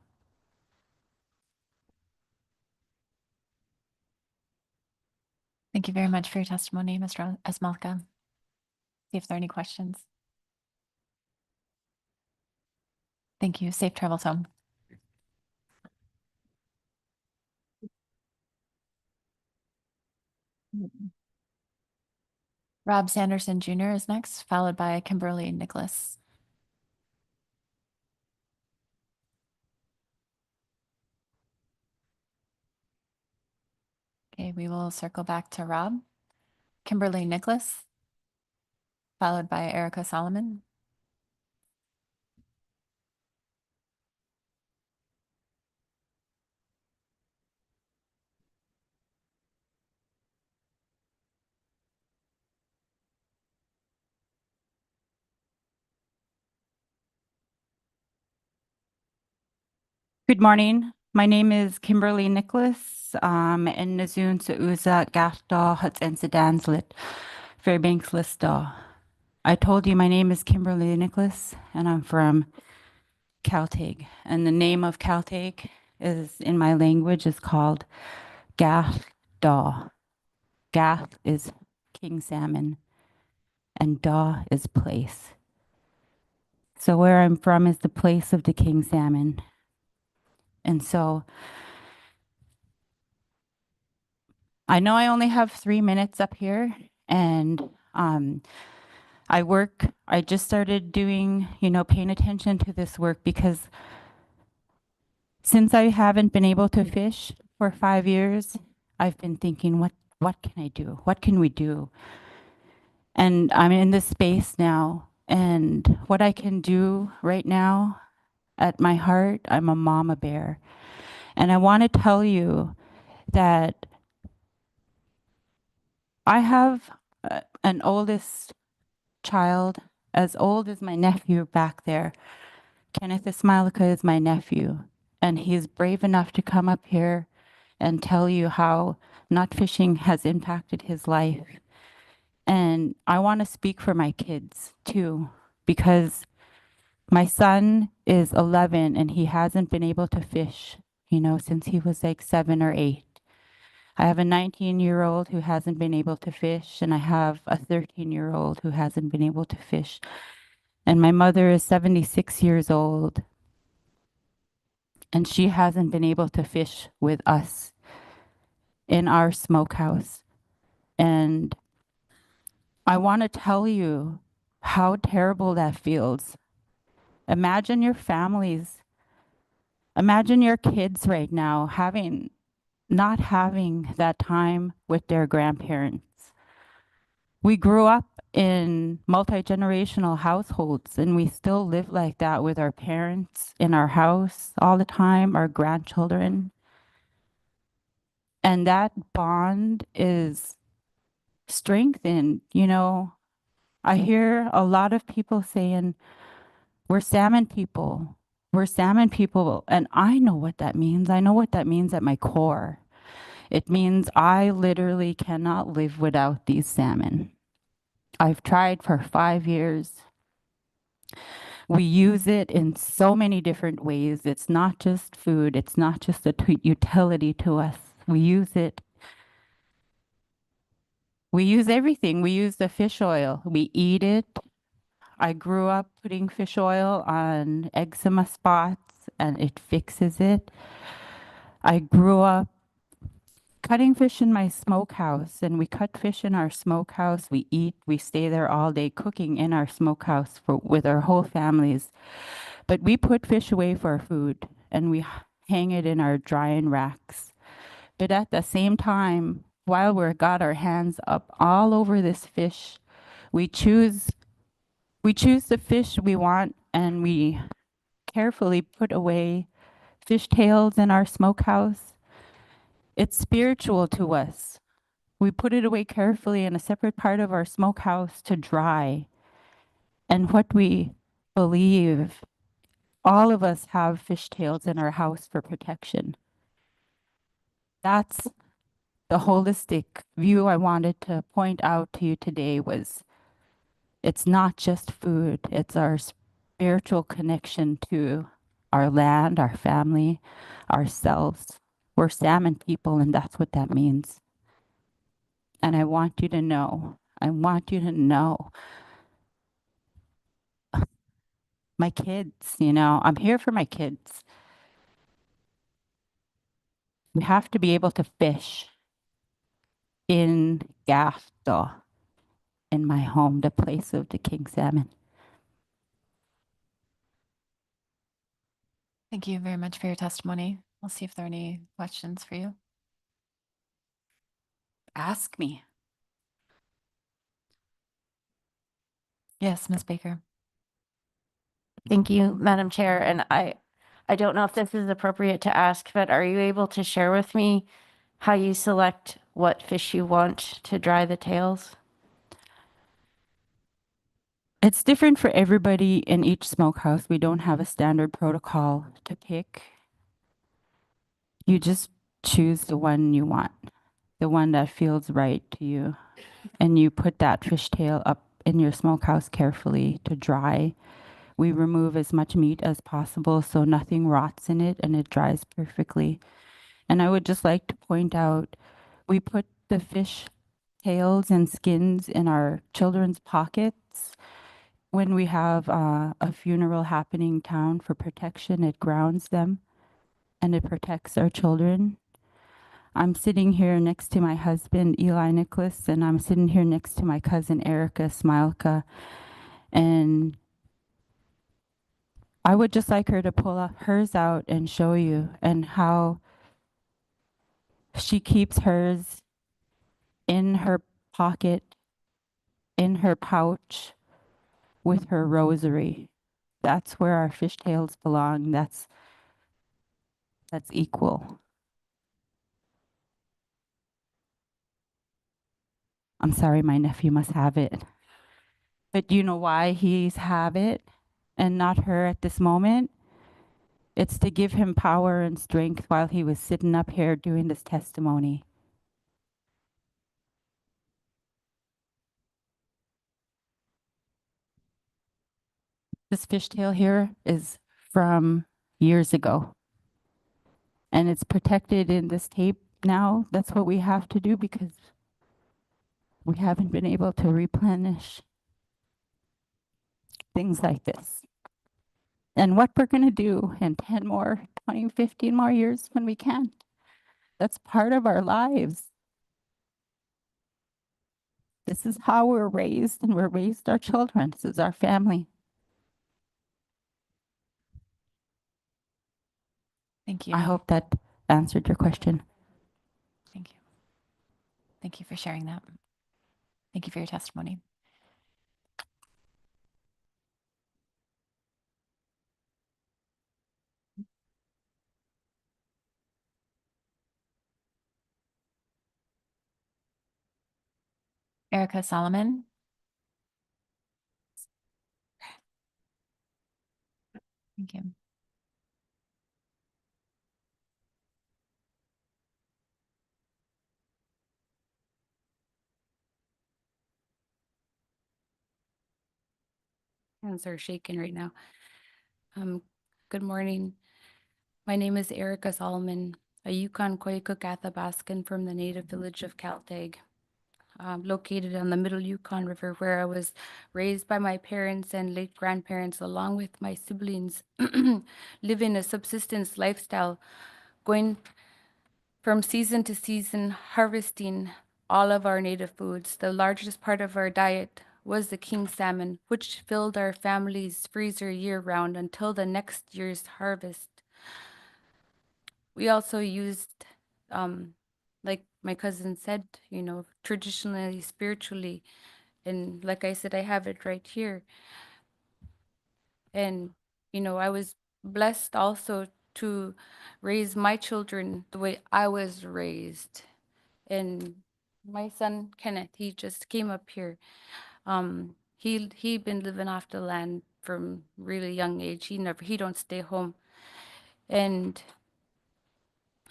Thank you very much for your testimony, Mr. Esmalka. See if there are any questions. Thank you. Safe travels home. Rob Sanderson Jr. is next, followed by Kimberly Nicholas. Okay, we will circle back to Rob. Kimberly Nicholas, followed by Erica Solomon. Good morning. My name is Kimberly Nicholas, and Nazoon Sauza Gafta Huts and Sedanslit, Fairbanks Listaw. I told you my name is Kimberly Nicholas, and I'm from Caltag. And the name of Caltag is, in my language, is called Gath Daw. Gath is king salmon, and Daw is place. So where I'm from is the place of the king salmon. And so I know I only have 3 minutes up here, and I just started doing, paying attention to this work because since I haven't been able to fish for 5 years, I've been thinking, what can I do? What can we do? And I'm in this space now, and what I can do right now, at my heart, I'm a mama bear. And I want to tell you that I have an oldest child, as old as my nephew back there. Kenneth Ismailika is my nephew, and he's brave enough to come up here and tell you how not fishing has impacted his life. And I want to speak for my kids too, because my son is 11 and he hasn't been able to fish, since he was like 7 or 8. I have a 19-year-old who hasn't been able to fish, and I have a 13-year-old who hasn't been able to fish. And my mother is 76 years old, and she hasn't been able to fish with us in our smokehouse. And I want to tell you how terrible that feels. Imagine your families, imagine your kids right now not having that time with their grandparents. We grew up in multi-generational households, and we still live like that with our parents in our house all the time, our grandchildren. And that bond is strengthened. I hear a lot of people saying, we're salmon people. We're salmon people, and I know what that means. I know what that means at my core. It means I literally cannot live without these salmon. I've tried for 5 years. We use it in so many different ways. It's not just food. It's not just a utility to us. We use it. We use everything. We use the fish oil. We eat it. I grew up putting fish oil on eczema spots and it fixes it. I grew up cutting fish in my smokehouse, and we cut fish in our smokehouse. We eat, we stay there all day cooking in our smokehouse with our whole families. But we put fish away for food and we hang it in our drying racks. But at the same time, while we've got our hands up all over this fish, we choose the fish we want, and we carefully put away fish tails in our smokehouse. It's spiritual to us. We put it away carefully in a separate part of our smokehouse to dry. And what we believe, all of us have fish tails in our house for protection. That's the holistic view I wanted to point out to you today. Was it's not just food, it's our spiritual connection to our land, our family, ourselves. We're salmon people, and that's what that means. And I want you to know, my kids, I'm here for my kids. We have to be able to fish in Gasto, in my home, the place of the king salmon. Thank you very much for your testimony. We'll see if there are any questions for you. Ask me. Yes, Ms. Baker. Thank you, Madam Chair. And I don't know if this is appropriate to ask, but are you able to share with me how you select what fish you want to dry the tails? It's different for everybody in each smokehouse. We don't have a standard protocol to pick. You just choose the one you want, the one that feels right to you. And you put that fish tail up in your smokehouse carefully to dry. We remove as much meat as possible so nothing rots in it and it dries perfectly. And I would just like to point out, we put the fish tails and skins in our children's pockets. When we have a funeral happening in town for protection, it grounds them and it protects our children. I'm sitting here next to my husband, Eli Nicholas, and I'm sitting here next to my cousin, Erica Smilka. And I would just like her to pull hers out and show you, and how she keeps hers in her pocket, in her pouch, with her rosary. That's where our fishtails belong. That's equal. I'm sorry, my nephew must have it. But do you know why he's have it and not her at this moment? It's to give him power and strength while he was sitting up here doing this testimony. This fishtail here is from years ago. And it's protected in this tape now. That's what we have to do because we haven't been able to replenish things like this. And what we're going to do in 10 more, 20, 15 more years when we can. That's part of our lives. This is how we're raised, and we're raised our children. This is our family. Thank you. I hope that answered your question. Thank you. Thank you for sharing that. Thank you for your testimony. Erica Solomon. Thank you. Hands are shaking right now. Good morning. My name is Erica Solomon, a Yukon Koyukuk Athabaskan from the native village of Kaltag, located on the Middle Yukon River, where I was raised by my parents and late grandparents, along with my siblings, living a subsistence lifestyle, going from season to season, harvesting all of our native foods. The largest part of our diet was the king salmon, which filled our family's freezer year-round until the next year's harvest. We also used, like my cousin said, you know, traditionally, spiritually, and like I said, I have it right here. And, you know, I was blessed also to raise my children the way I was raised. And my son, Kenneth, he just came up here. He'd been living off the land from really young age. He don't stay home. And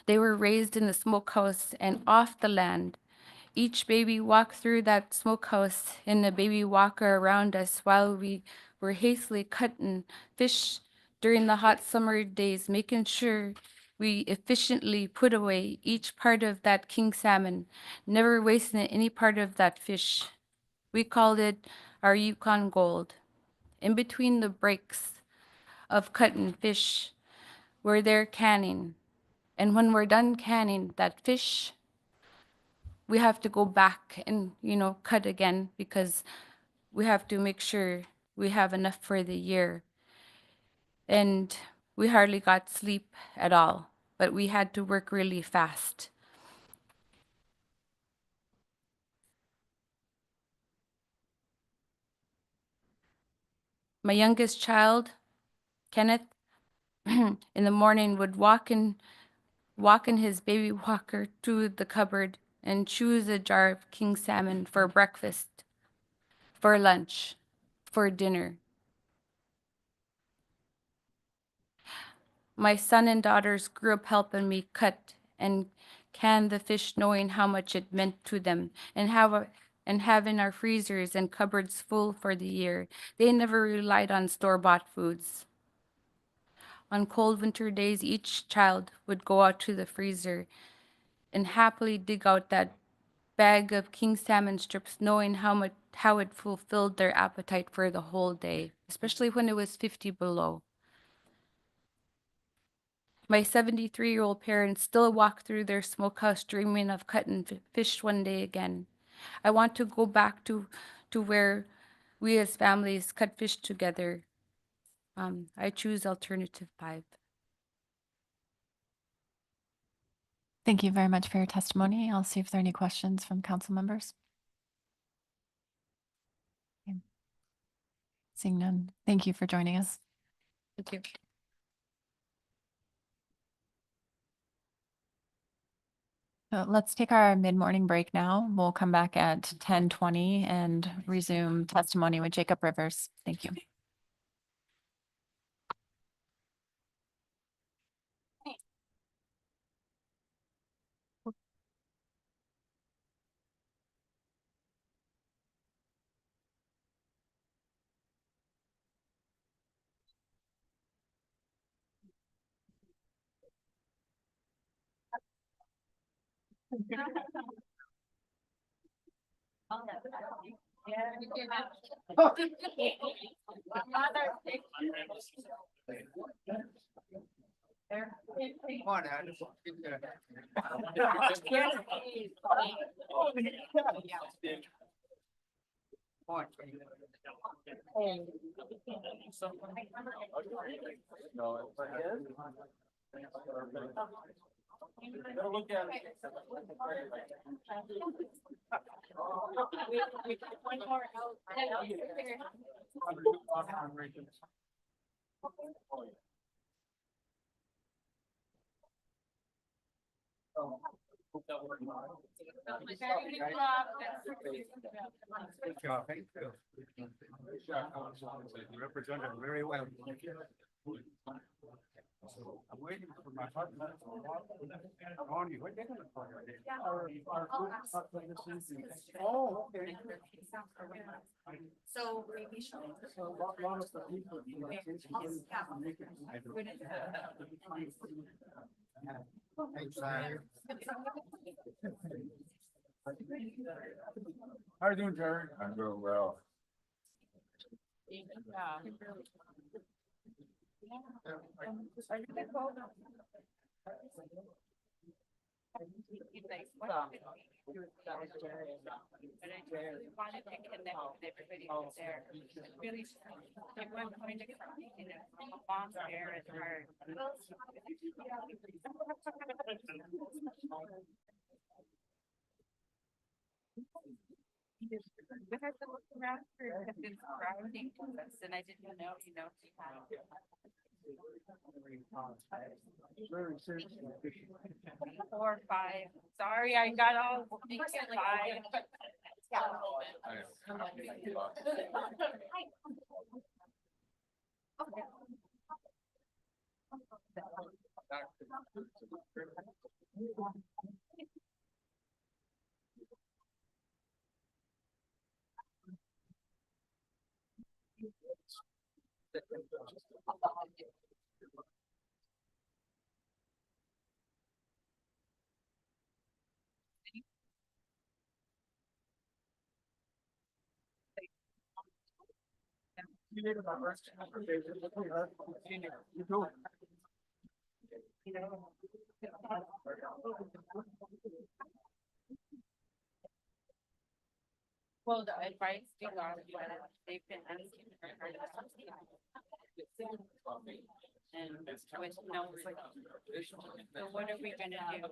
they were raised in the smokehouse and off the land. Each baby walked through that smokehouse in a baby walker around us while we were hastily cutting fish during the hot summer days, making sure we efficiently put away each part of that king salmon, never wasting any part of that fish. We called it our Yukon Gold. In between the breaks of cutting fish, we're there canning. And when we're done canning that fish, we have to go back and, you know, cut again because we have to make sure we have enough for the year. And we hardly got sleep at all, but we had to work really fast. My youngest child, Kenneth, in the morning would walk in his baby walker to the cupboard and choose a jar of king salmon for breakfast, for lunch, for dinner. My son and daughters grew up helping me cut and can the fish, knowing how much it meant to them, and having our freezers and cupboards full for the year. They never relied on store-bought foods. On cold winter days, each child would go out to the freezer and happily dig out that bag of king salmon strips, knowing how it fulfilled their appetite for the whole day, especially when it was 50 below. My 73-year-old parents still walk through their smokehouse dreaming of cutting fish one day again. I want to go back to where we as families cut fish together. I choose alternative 5. Thank you very much for your testimony. I'll see if there are any questions from council members. Okay. Seeing none, thank you for joining us. Thank you. Let's take our mid-morning break now. We'll come back at 10:20 and resume testimony with Jacob Rivers. Thank you. You represented very well. I'm waiting for my husband. On you. What day is it for? Oh, okay. So maybe How are you doing, Jerry? I'm doing well. But I really wanted to connect with everybody who was there. Really, everyone coming to, from a bomb scare is hard. We had to look around for been surrounding us, and I didn't know, he had. 4 or 5. Sorry, I got all mixed at 5. Well, the advice we got was they've been asking for her to and with no result. So what are we gonna do?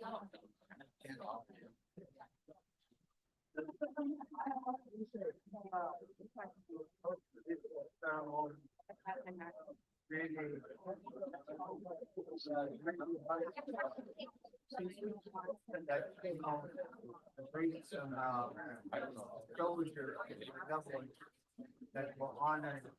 That will honor the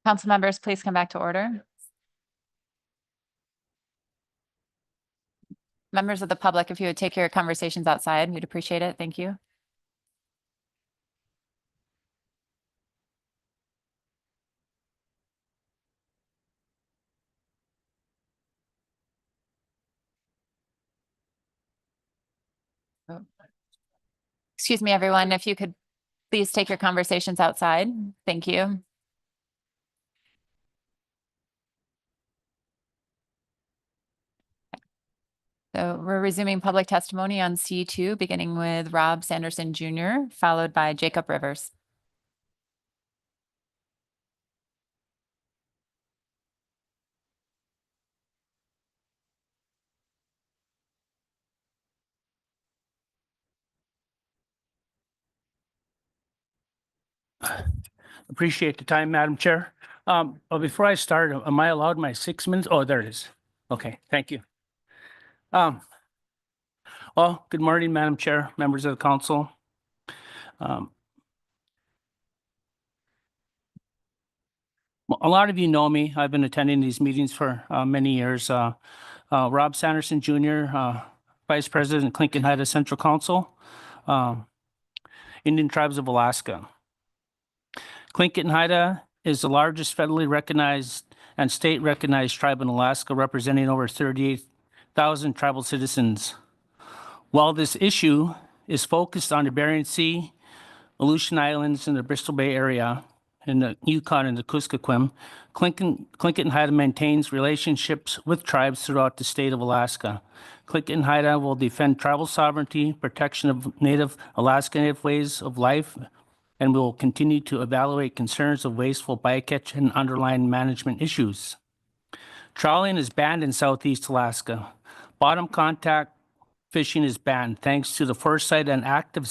Council members, please come back to order. Members of the public, if you would take your conversations outside, we'd appreciate it. Thank you. Oh. Excuse me, everyone, if you could please take your conversations outside. Thank you. So we're resuming public testimony on C2, beginning with Rob Sanderson Jr., followed by Jacob Rivers. Appreciate the time, Madam Chair. But before I start, am I allowed my 6 minutes? Oh, there it is. Okay, thank you. Well, good morning, Madam Chair, members of the council. A lot of you know me. I've been attending these meetings for many years. Rob Sanderson Jr., Vice President, Clinton Haida Central Council, Indian Tribes of Alaska. Clinton Haida is the largest federally recognized and state recognized tribe in Alaska, representing over 38,000 tribal citizens. While this issue is focused on the Bering Sea, Aleutian Islands, and the Bristol Bay area, in the Yukon and the Kuskokwim, Clinton Haida maintains relationships with tribes throughout the state of Alaska. Clinton Haida will defend tribal sovereignty, protection of Native Alaska Native ways of life, and will continue to evaluate concerns of wasteful bycatch and underlying management issues. Trawling is banned in Southeast Alaska. Bottom contact fishing is banned thanks to the foresight and active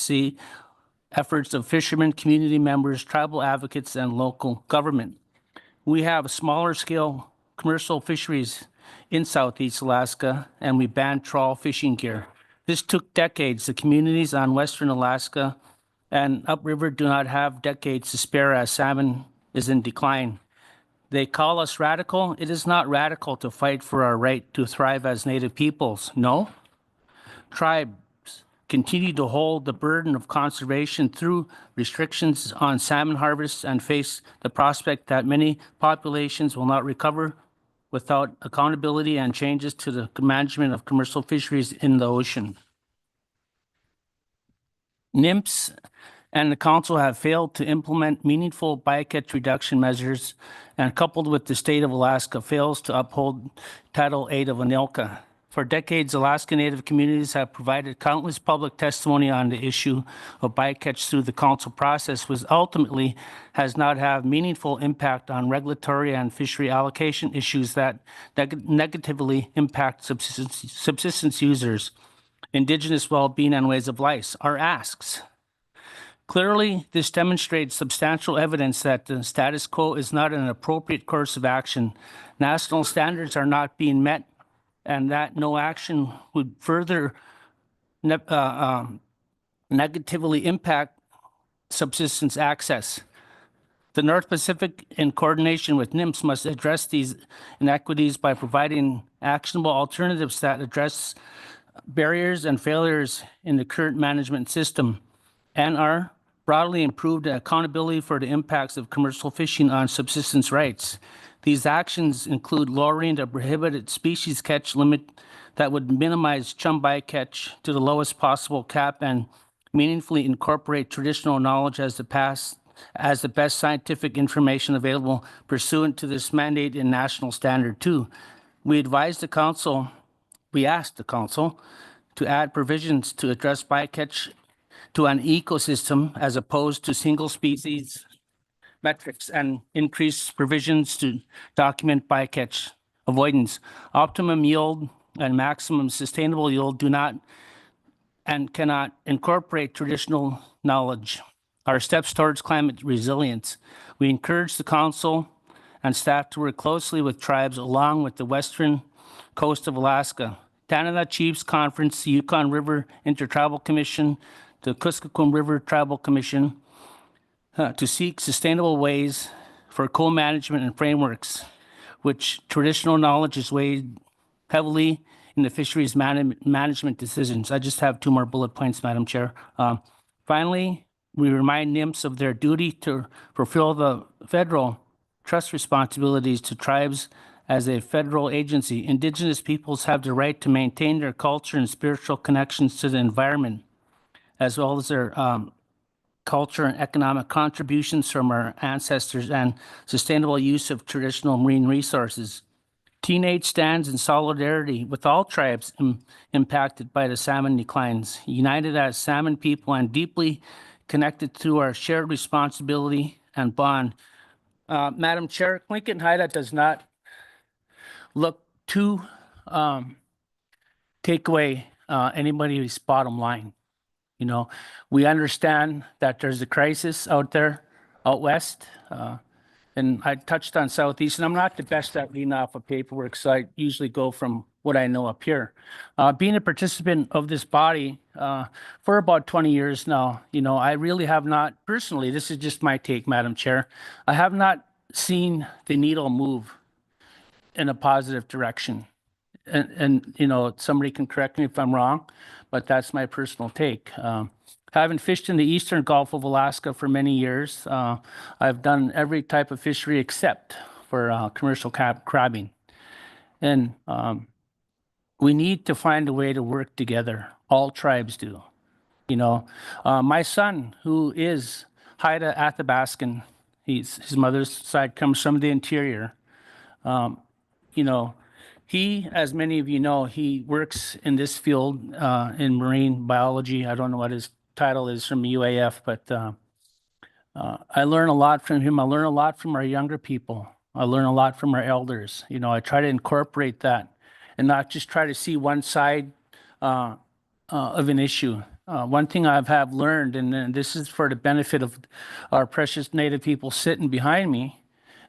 efforts of fishermen, community members, tribal advocates, and local government. We have smaller scale commercial fisheries in Southeast Alaska, and we banned trawl fishing gear. This took decades. The communities on Western Alaska and upriver do not have decades to spare as salmon is in decline. They call us radical. It is not radical to fight for our right to thrive as Native peoples. No. Tribes continue to hold the burden of conservation through restrictions on salmon harvests and face the prospect that many populations will not recover without accountability and changes to the management of commercial fisheries in the ocean. NIMS and the council have failed to implement meaningful bycatch reduction measures, and coupled with the state of Alaska fails to uphold Title VIII of ANILCA. For decades, Alaska Native communities have provided countless public testimony on the issue of bycatch through the council process, which ultimately has not had meaningful impact on regulatory and fishery allocation issues that negatively impact subsistence users, Indigenous well-being, and ways of life. Our asks. Clearly, this demonstrates substantial evidence that the status quo is not an appropriate course of action. National standards are not being met, and that no action would further negatively impact subsistence access. The North Pacific, in coordination with NIMS, must address these inequities by providing actionable alternatives that address barriers and failures in the current management system and are broadly improved accountability for the impacts of commercial fishing on subsistence rights. These actions include lowering the prohibited species catch limit that would minimize chum bycatch to the lowest possible cap and meaningfully incorporate traditional knowledge as the best scientific information available pursuant to this mandate in national standard 2. We asked the council to add provisions to address bycatch to an ecosystem as opposed to single species metrics, and increase provisions to document bycatch avoidance. Optimum yield and maximum sustainable yield do not and cannot incorporate traditional knowledge. Our steps towards climate resilience. We encourage the council and staff to work closely with tribes along with the western coast of Alaska, Canada Chiefs Conference, the Yukon River Intertribal Commission, the Kuskokwim River Tribal Commission, to seek sustainable ways for co-management and frameworks, which traditional knowledge is weighed heavily in the fisheries management decisions. I just have 2 more bullet points, Madam Chair. Finally, we remind NIMS of their duty to fulfill the federal trust responsibilities to tribes as a federal agency. Indigenous peoples have the right to maintain their culture and spiritual connections to the environment, as well as their culture and economic contributions from our ancestors and sustainable use of traditional marine resources. Teenage stands in solidarity with all tribes impacted by the salmon declines, united as salmon people and deeply connected through our shared responsibility and bond. Madam Chair, Tlingit and Haida does not look to take away anybody's bottom line. You know, we understand that there's a crisis out there, out west, and I touched on Southeast, and I'm not the best at reading off of paperwork, so I usually go from what I know up here. Being a participant of this body for about 20 years now, you know, I really have not, personally, this is just my take, Madam Chair, I have not seen the needle move in a positive direction. And you know, somebody can correct me if I'm wrong, but that's my personal take. Having fished in the eastern Gulf of Alaska for many years, I've done every type of fishery except for commercial crabbing. And we need to find a way to work together. All tribes do. You know, my son, who is Haida Athabascan, his mother's side comes from the interior. You know, he, as many of you know, he works in this field in marine biology. I don't know what his title is from UAF, but I learn a lot from him. I learn a lot from our younger people. I learn a lot from our elders. You know, I try to incorporate that and not just try to see one side of an issue. One thing have learned, and this is for the benefit of our precious Native people sitting behind me,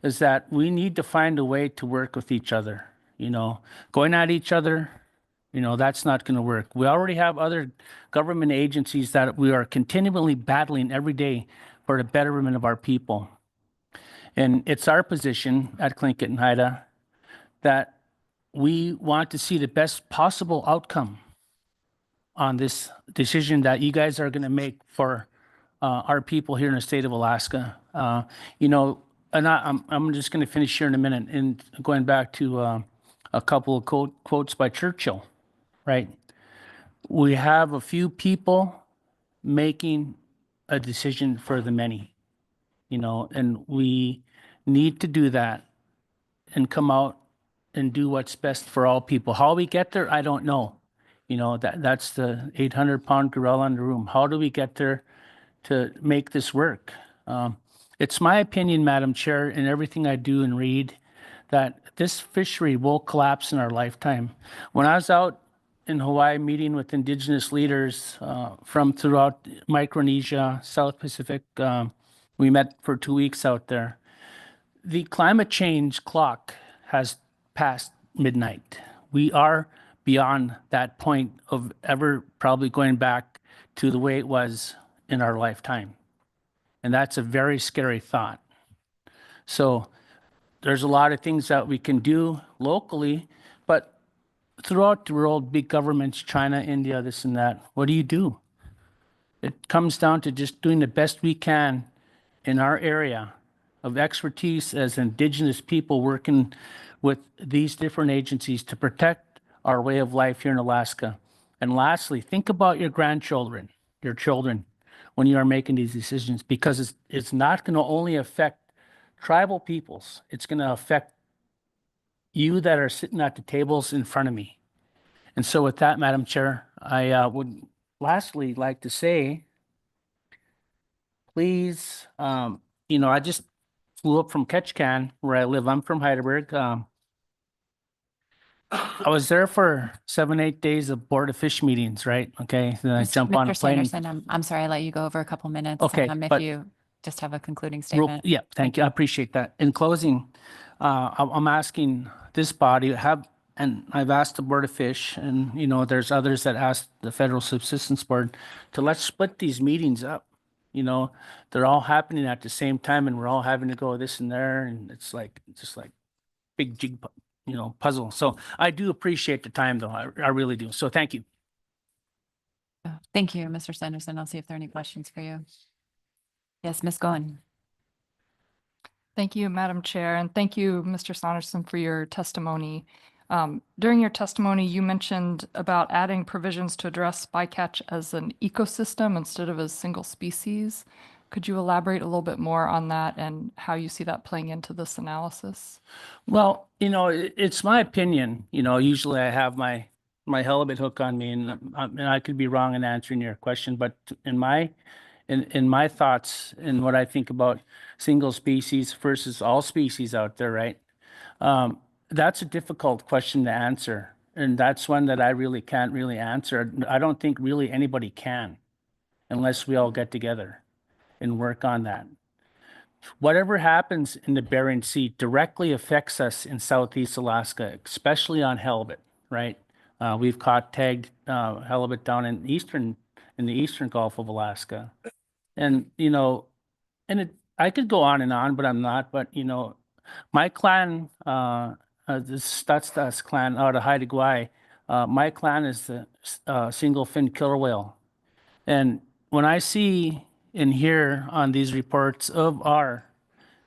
is that we need to find a way to work with each other. You know, going at each other, you know, that's not going to work. We already have other government agencies that we are continually battling every day for the betterment of our people. And it's our position at Tlingit and Haida that we want to see the best possible outcome on this decision that you guys are going to make for our people here in the state of Alaska. You know, and I'm just going to finish here in a minute and going back to a couple of quotes by Churchill, right? We have a few people making a decision for the many, you know, and we need to do that and come out and do what's best for all people. How we get there, I don't know. You know, that's the 800-pound gorilla in the room. How do we get there to make this work? It's my opinion, Madam Chair, in everything I do and read, that this fishery will collapse in our lifetime. When I was out in Hawaii meeting with Indigenous leaders from throughout Micronesia, South Pacific, we met for 2 weeks out there. The climate change clock has passed midnight. We are beyond that point of ever probably going back to the way it was in our lifetime. And that's a very scary thought. So there's a lot of things that we can do locally, but throughout the world, big governments, China, India, this and that, what do? It comes down to just doing the best we can in our area of expertise as Indigenous people working with these different agencies to protect our way of life here in Alaska. And lastly, think about your grandchildren, your children, when you are making these decisions, because it's not going to only affect tribal peoples, it's going to affect you that are sitting at the tables in front of me. And so with that, Madam Chair, I would lastly like to say, please, you know, I just flew up from Ketchikan, where I live. I'm from Heidelberg. I was there for 7-8 days of Board of Fish meetings, right? Okay, then I jump on a Mr. plane. Sanderson, I'm sorry I let you go over a couple minutes. Okay, If but- you just have a concluding Real- statement. Yeah, thank you. I appreciate that. In closing, I'm asking this body and I've asked the Board of Fish, and you know, there's others that asked the Federal Subsistence Board to let's split these meetings up. you know, they're all happening at the same time and we're all having to go this and there. And it's like, just like big jig, puzzle. So I do appreciate the time though. I really do. So thank you. Thank you, Mr. Sanderson. I'll see if there are any questions for you. Yes, Ms. Goen. Thank you, Madam Chair, and thank you, Mr. Sanderson, for your testimony. During your testimony, you mentioned about adding provisions to address bycatch as an ecosystem instead of a single species. Could you elaborate a little bit more on that and how you see that playing into this analysis? Well, it's my opinion, usually I have my halibut hook on me and I could be wrong in answering your question, but in my thoughts and what I think about single species versus all species out there, right? That's a difficult question to answer. And that's one that I really can't really answer. I don't think really anybody can unless we all get together and work on that. Whatever happens in the Bering Sea directly affects us in Southeast Alaska, especially on halibut, right? We've caught tagged halibut down in the eastern Gulf of Alaska. And, I could go on and on, but I'm not. But, my clan, the Statstas clan out of Haida Gwaii, my clan is the single fin killer whale. And when I see and hear on these reports of our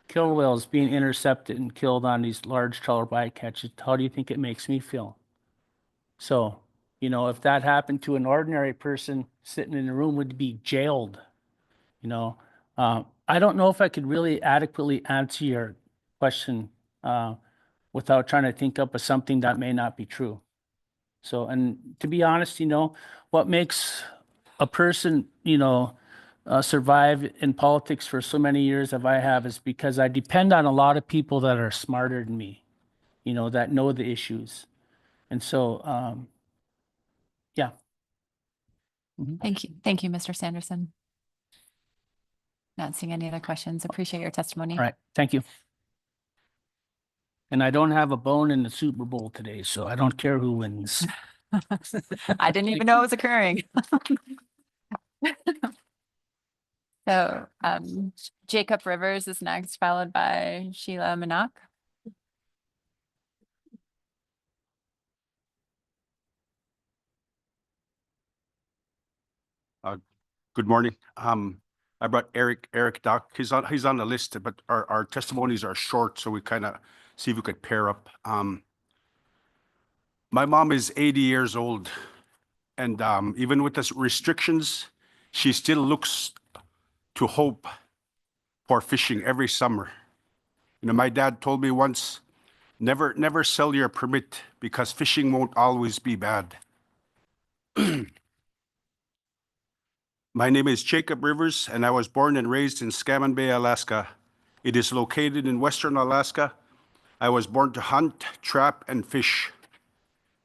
killer whales being intercepted and killed on these large trawler bycatches, how do you think it makes me feel? So, if that happened to an ordinary person sitting in a room, would be jailed. I don't know if I could really adequately answer your question without trying to think up of something that may not be true. So, and to be honest, what makes a person, survive in politics for so many years as I have is because I depend on a lot of people that are smarter than me, that know the issues. And so, yeah. Thank you. Thank you, Mr. Sanderson. Not seeing any other questions. Appreciate your testimony. All right. Thank you. And I don't have a bone in the Super Bowl today, so I don't care who wins. I didn't even know it was occurring. So Jacob Rivers is next, followed by Sheila Minock. Good morning. I brought Eric Duck. He's on the list, but our testimonies are short, so we kind of see if we could pair up. My mom is 80 years old, and even with the restrictions, she still looks to hope for fishing every summer. My dad told me once, never sell your permit because fishing won't always be bad. My name is Jacob Rivers, and I was born and raised in Scammon Bay, Alaska. It is located in western Alaska. I was born to hunt, trap, and fish.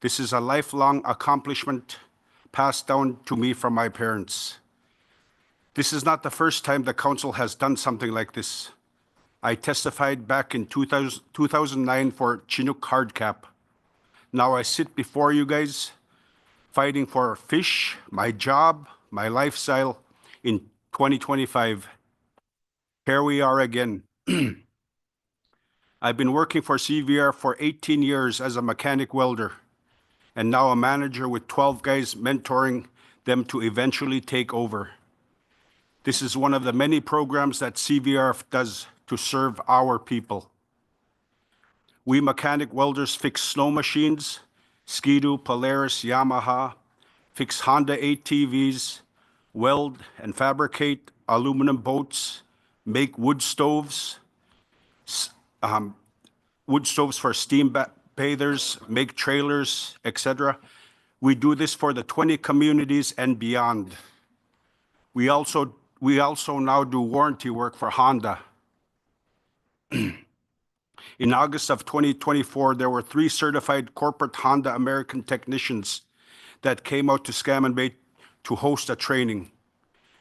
This is a lifelong accomplishment passed down to me from my parents. This is not the first time the council has done something like this. I testified back in 2009 for Chinook hardcap. Now I sit before you guys fighting for fish, my job, my lifestyle in 2025. Here we are again. I've been working for CVR for 18 years as a mechanic welder, and now a manager with 12 guys mentoring them to eventually take over. This is one of the many programs that CVR does to serve our people. We mechanic welders fix snow machines, Ski-Doo, Polaris, Yamaha, fix Honda ATVs, weld and fabricate aluminum boats, make wood stoves for steam bathers, make trailers, etc. We do this for the 20 communities and beyond. We also now do warranty work for Honda. In August of 2024, there were 3 certified corporate Honda American technicians that came out to Scammon Bay to host a training.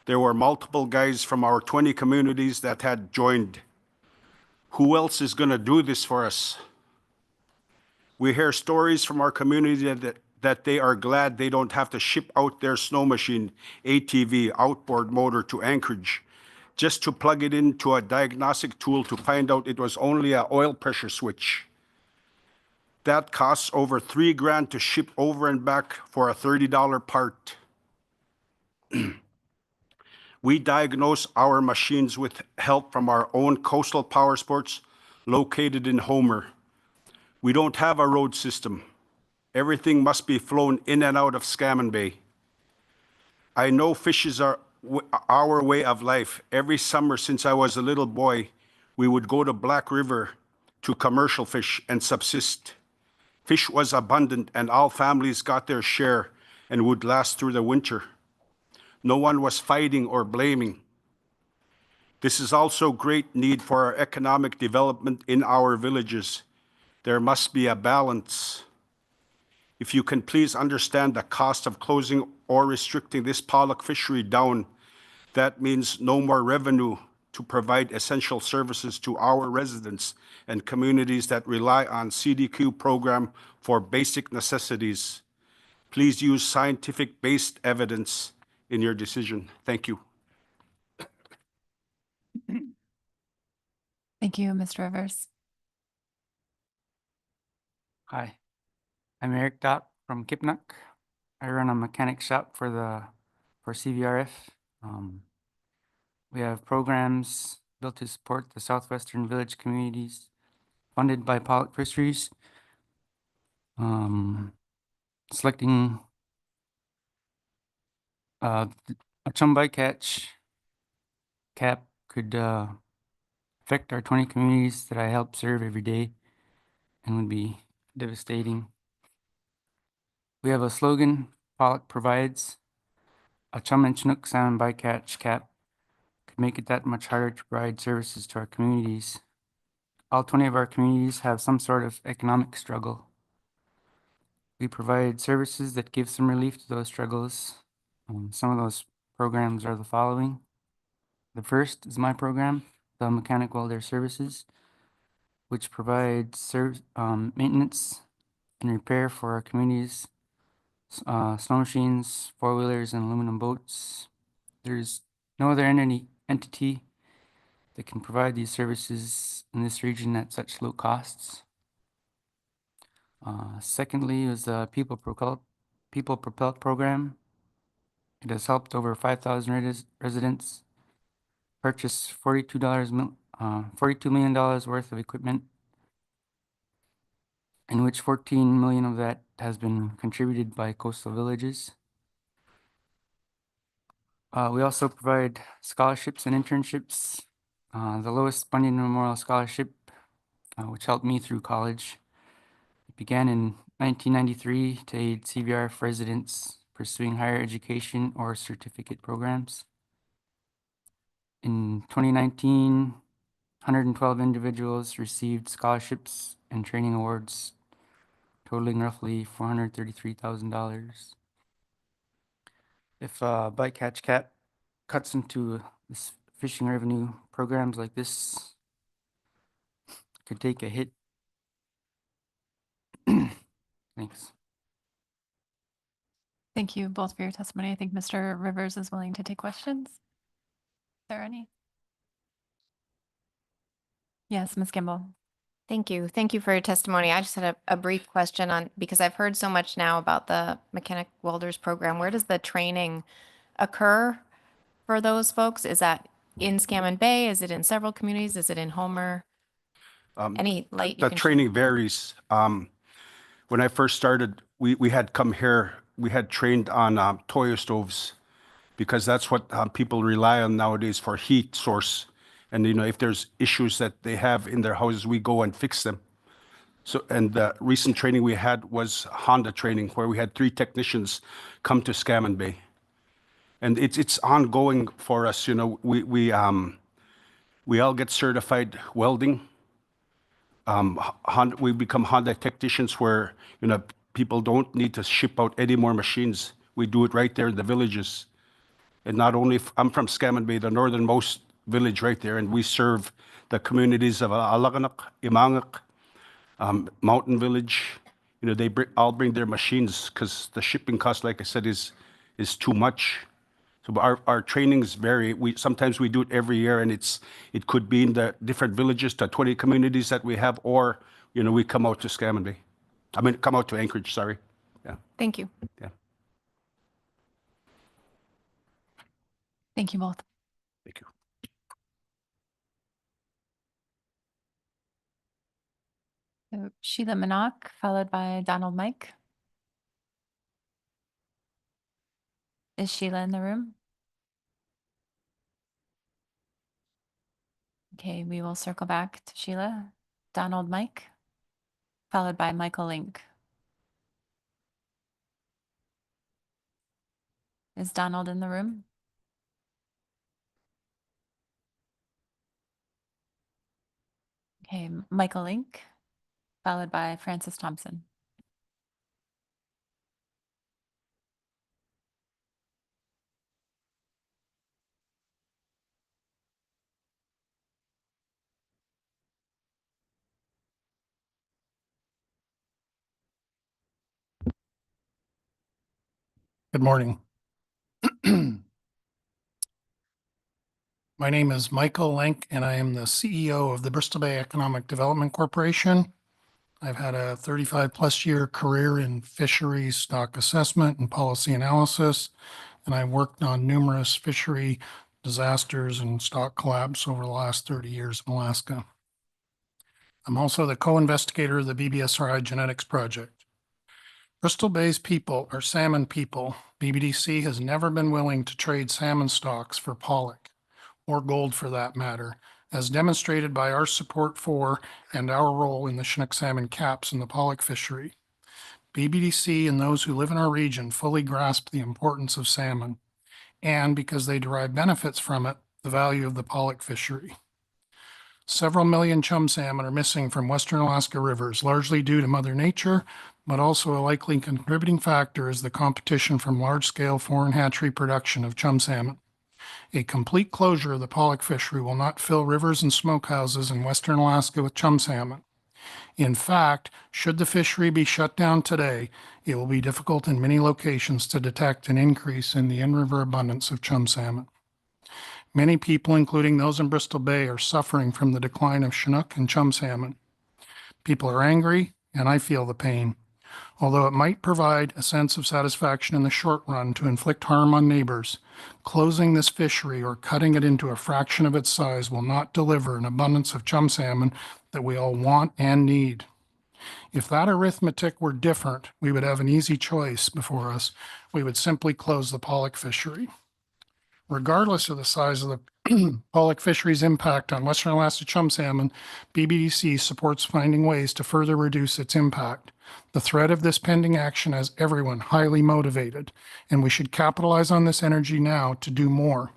There were multiple guys from our 20 communities that had joined. Who else is going to do this for us? We hear stories from our community that they are glad they don't have to ship out their snow machine, ATV, outboard motor to Anchorage just to plug it into a diagnostic tool to find out it was only an oil pressure switch. That costs over $3,000 to ship over and back for a $30 part. We diagnose our machines with help from our own coastal power sports located in Homer. We don't have a road system. Everything must be flown in and out of Scammon Bay. I know fishes are our way of life. Every summer since I was a little boy, we would go to Black River to commercial fish and subsist. Fish was abundant and all families got their share and would last through the winter. No one was fighting or blaming. This is also great need for our economic development in our villages. There must be a balance. If you can please understand the cost of closing or restricting this pollock fishery down, that means no more revenue to provide essential services to our residents and communities that rely on CDQ program for basic necessities. Please use scientific-based evidence in your decision. Thank you. Thank you, Mr. Rivers. Hi, I'm Eric Dopp from Kipnuk. I run a mechanic shop for CVRF. We have programs built to support the southwestern village communities funded by pollock fisheries. Selecting a chum bycatch cap could affect our 20 communities that I help serve every day and would be devastating. We have a slogan, pollock provides. A chum and chinook salmon bycatch cap could make it that much harder to provide services to our communities. All 20 of our communities have some sort of economic struggle. We provide services that give some relief to those struggles. Some of those programs are the following. The first is my program, the Mechanic Welder Services, which provides maintenance and repair for our communities, snow machines, four-wheelers, and aluminum boats. There's no other entity that can provide these services in this region at such low costs. Secondly is the People Propelled program. It has helped over 5,000 residents purchase $42 million worth of equipment, in which 14 million of that has been contributed by coastal villages. We also provide scholarships and internships. The lowest funding memorial scholarship, which helped me through college, began in 1993 to aid CVRF residents pursuing higher education or certificate programs. In 2019, 112 individuals received scholarships and training awards totaling roughly $433,000. If a bycatch cap cuts into this fishing revenue, programs like this could take a hit. Thanks. Thank you both for your testimony. I think Mr. Rivers is willing to take questions. Is there any? Yes, Ms. Kimball. Thank you. Thank you for your testimony. I just had a brief question on, because I've heard so much now about the Mechanic Welders program. Where does the training occur for those folks? Is that in Scammon Bay? Is it in several communities? Is it in Homer? Any light you The can training varies. When I first started, we had come here, we had trained on Toyo stoves because that's what people rely on nowadays for heat source. And if there's issues that they have in their houses, we go and fix them. So, and the recent training we had was Honda training, where we had 3 technicians come to Scammon Bay. And it's ongoing for us. We all get certified welding. We become Honda technicians where people don't need to ship out any more machines. We do it right there in the villages. And not only, I'm from Scammon Bay, the northernmost village right there, and we serve the communities of Alaganak, Imangak, Mountain Village. They all bring their machines because the shipping cost, like I said, is too much. So our trainings vary. Sometimes we do it every year, and it could be in the different villages, the 20 communities that we have, or we come out to Scammon Bay. I mean, come out to Anchorage. Sorry. Yeah. Thank you. Yeah. Thank you both. Thank you. So Sheila Minock, followed by Donald Mike. Is Sheila in the room? Okay, we will circle back to Sheila. Donald Mike, followed by Michael Link. Is Donald in the room? Okay, Michael Link, followed by Francis Thompson. Good morning. My name is Michael Lenk, and I am the CEO of the Bristol Bay Economic Development Corporation. I've had a 35-plus year career in fisheries, stock assessment, and policy analysis, and I've worked on numerous fishery disasters and stock collapse over the last 30 years in Alaska. I'm also the co-investigator of the BBSRI Genetics Project. Bristol Bay's people are salmon people. BBDC has never been willing to trade salmon stocks for pollock, or gold for that matter, as demonstrated by our support for and our role in the Chinook salmon caps in the pollock fishery. BBDC and those who live in our region fully grasp the importance of salmon, and because they derive benefits from it, the value of the pollock fishery. Several million chum salmon are missing from Western Alaska rivers, largely due to Mother Nature, but also a likely contributing factor is the competition from large-scale foreign hatchery production of chum salmon. A complete closure of the pollock fishery will not fill rivers and smokehouses in Western Alaska with chum salmon. In fact, should the fishery be shut down today, it will be difficult in many locations to detect an increase in the in-river abundance of chum salmon. Many people, including those in Bristol Bay, are suffering from the decline of Chinook and chum salmon. People are angry, and I feel the pain. Although it might provide a sense of satisfaction in the short run to inflict harm on neighbors, closing this fishery or cutting it into a fraction of its size will not deliver an abundance of chum salmon that we all want and need. If that arithmetic were different, we would have an easy choice before us. We would simply close the pollock fishery. Regardless of the size of the pollock fishery's impact on Western Alaska chum salmon, BBDC supports finding ways to further reduce its impact. The threat of this pending action has everyone highly motivated, and we should capitalize on this energy now to do more.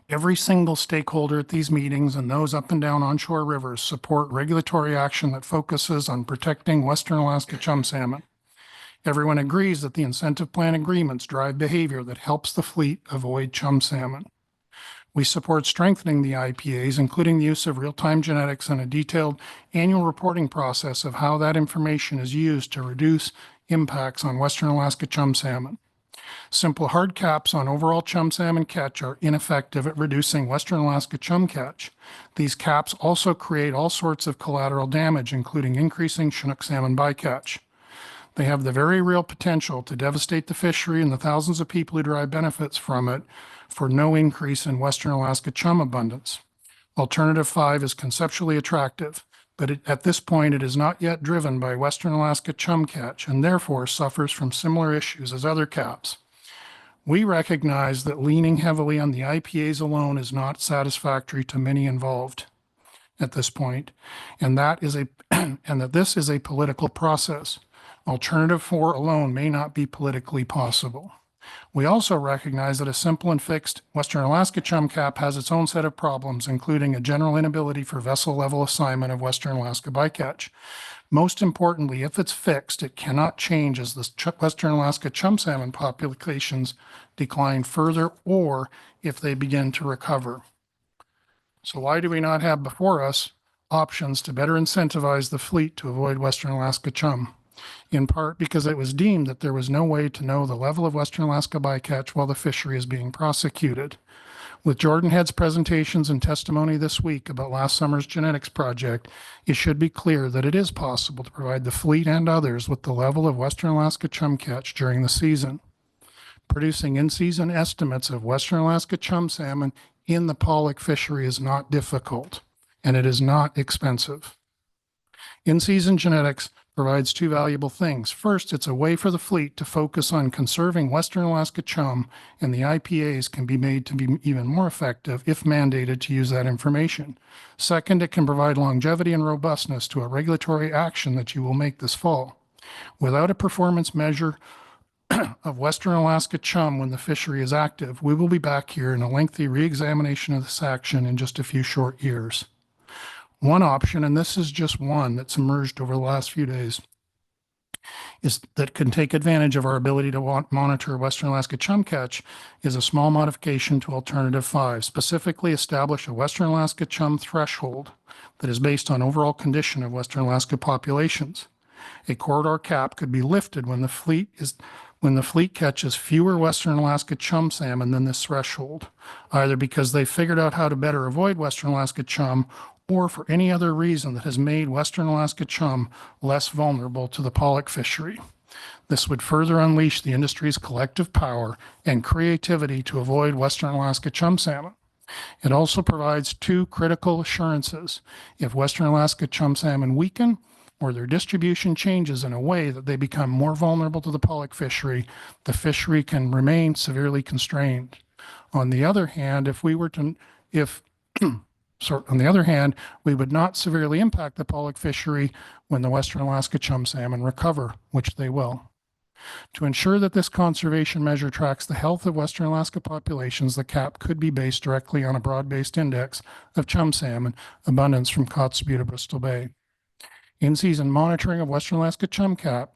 Every single stakeholder at these meetings and those up and down onshore rivers support regulatory action that focuses on protecting Western Alaska chum salmon. Everyone agrees that the incentive plan agreements drive behavior that helps the fleet avoid chum salmon. We support strengthening the IPAs, including the use of real-time genetics and a detailed annual reporting process of how that information is used to reduce impacts on Western Alaska chum salmon. Simple hard caps on overall chum salmon catch are ineffective at reducing Western Alaska chum catch. These caps also create all sorts of collateral damage, including increasing Chinook salmon bycatch. They have the very real potential to devastate the fishery and the thousands of people who derive benefits from it for no increase in Western Alaska chum abundance. Alternative 5 is conceptually attractive, but at this point it is not yet driven by Western Alaska chum catch and therefore suffers from similar issues as other caps. We recognize that leaning heavily on the IPAs alone is not satisfactory to many involved at this point, and that this is a political process. Alternative 4 alone may not be politically possible. We also recognize that a simple and fixed Western Alaska chum cap has its own set of problems, including a general inability for vessel-level assignment of Western Alaska bycatch. Most importantly, if it's fixed, it cannot change as the Western Alaska chum salmon populations decline further or if they begin to recover. So why do we not have before us options to better incentivize the fleet to avoid Western Alaska chum? in part because it was deemed that there was no way to know the level of Western Alaska bycatch while the fishery is being prosecuted. With Jordan Head's presentations and testimony this week about last summer's genetics project, it should be clear that it is possible to provide the fleet and others with the level of Western Alaska chum catch during the season. Producing in-season estimates of Western Alaska chum salmon in the pollock fishery is not difficult, and it is not expensive. In-season genetics provides two valuable things. First, it's a way for the fleet to focus on conserving Western Alaska chum, and the IPAs can be made to be even more effective if mandated to use that information. Second, it can provide longevity and robustness to a regulatory action that you will make this fall. Without a performance measure of Western Alaska chum when the fishery is active, we will be back here in a lengthy re-examination of this action in just a few short years. One option, and this is just one that's emerged over the last few days, is that can take advantage of our ability to monitor Western Alaska chum catch, is a small modification to Alternative 5, specifically establish a Western Alaska chum threshold that is based on overall condition of Western Alaska populations. A corridor cap could be lifted when the fleet catches fewer Western Alaska chum salmon than this threshold, either because they figured out how to better avoid Western Alaska chum or for any other reason that has made Western Alaska chum less vulnerable to the pollock fishery. This would further unleash the industry's collective power and creativity to avoid Western Alaska chum salmon. It also provides two critical assurances. If Western Alaska chum salmon weaken or their distribution changes in a way that they become more vulnerable to the pollock fishery, the fishery can remain severely constrained. On the other hand, on the other hand, we would not severely impact the pollock fishery when the Western Alaska chum salmon recover, which they will. To ensure that this conservation measure tracks the health of Western Alaska populations, the cap could be based directly on a broad-based index of chum salmon abundance from Kotzebue to Bristol Bay. In-season monitoring of Western Alaska chum catch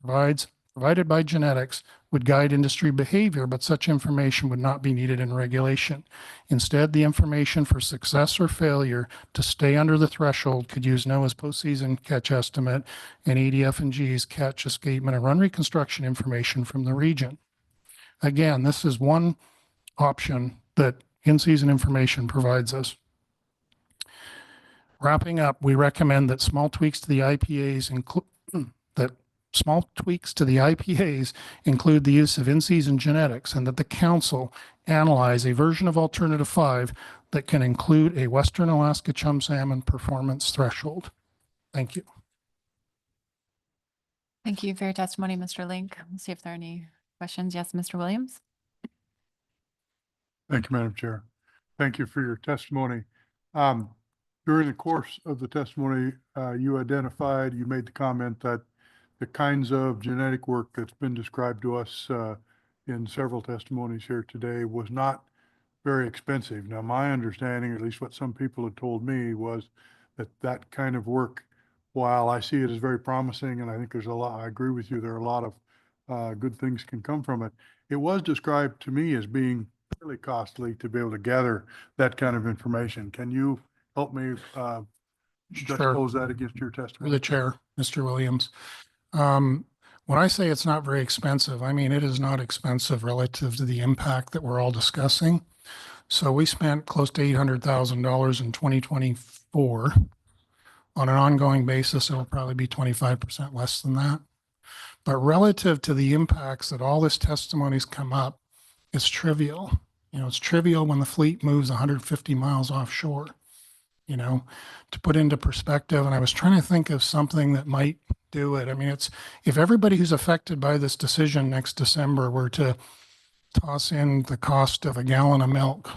provided by genetics would guide industry behavior, but such information would not be needed in regulation. Instead, the information for success or failure to stay under the threshold could use NOAA's postseason catch estimate and ADF&G's catch escapement and run reconstruction information from the region. Again, this is one option that in-season information provides us. Wrapping up, we recommend that small tweaks to the IPAs include the use of in-season genetics, and that the council analyze a version of Alternative 5 that can include a Western Alaska chum salmon performance threshold. Thank you. Thank you for your testimony, Mr. Link. We'll see if there are any questions. Yes, Mr. Williams. Thank you, Madam Chair. Thank you for your testimony. During the course of the testimony, you made the comment that the kinds of genetic work that's been described to us in several testimonies here today was not very expensive. Now, my understanding, or at least what some people had told me, was that that kind of work, while I see it as very promising, and I think there's a lot, I agree with you, there are a lot of good things can come from it. It was described to me as being fairly costly to be able to gather that kind of information. Can you help me juxtapose that against your testimony? Through the chair, Mr. Williams. When I say it's not very expensive, I mean it is not expensive relative to the impact that we're all discussing. So we spent close to $800,000 in 2024. On an ongoing basis, it will probably be 25% less than that. But relative to the impacts that all this testimonies come up, it's trivial. You know, it's trivial when the fleet moves 150 miles offshore. You know, to put into perspective, and I was trying to think of something that might do it. I mean, it's if everybody who's affected by this decision next December were to toss in the cost of a gallon of milk,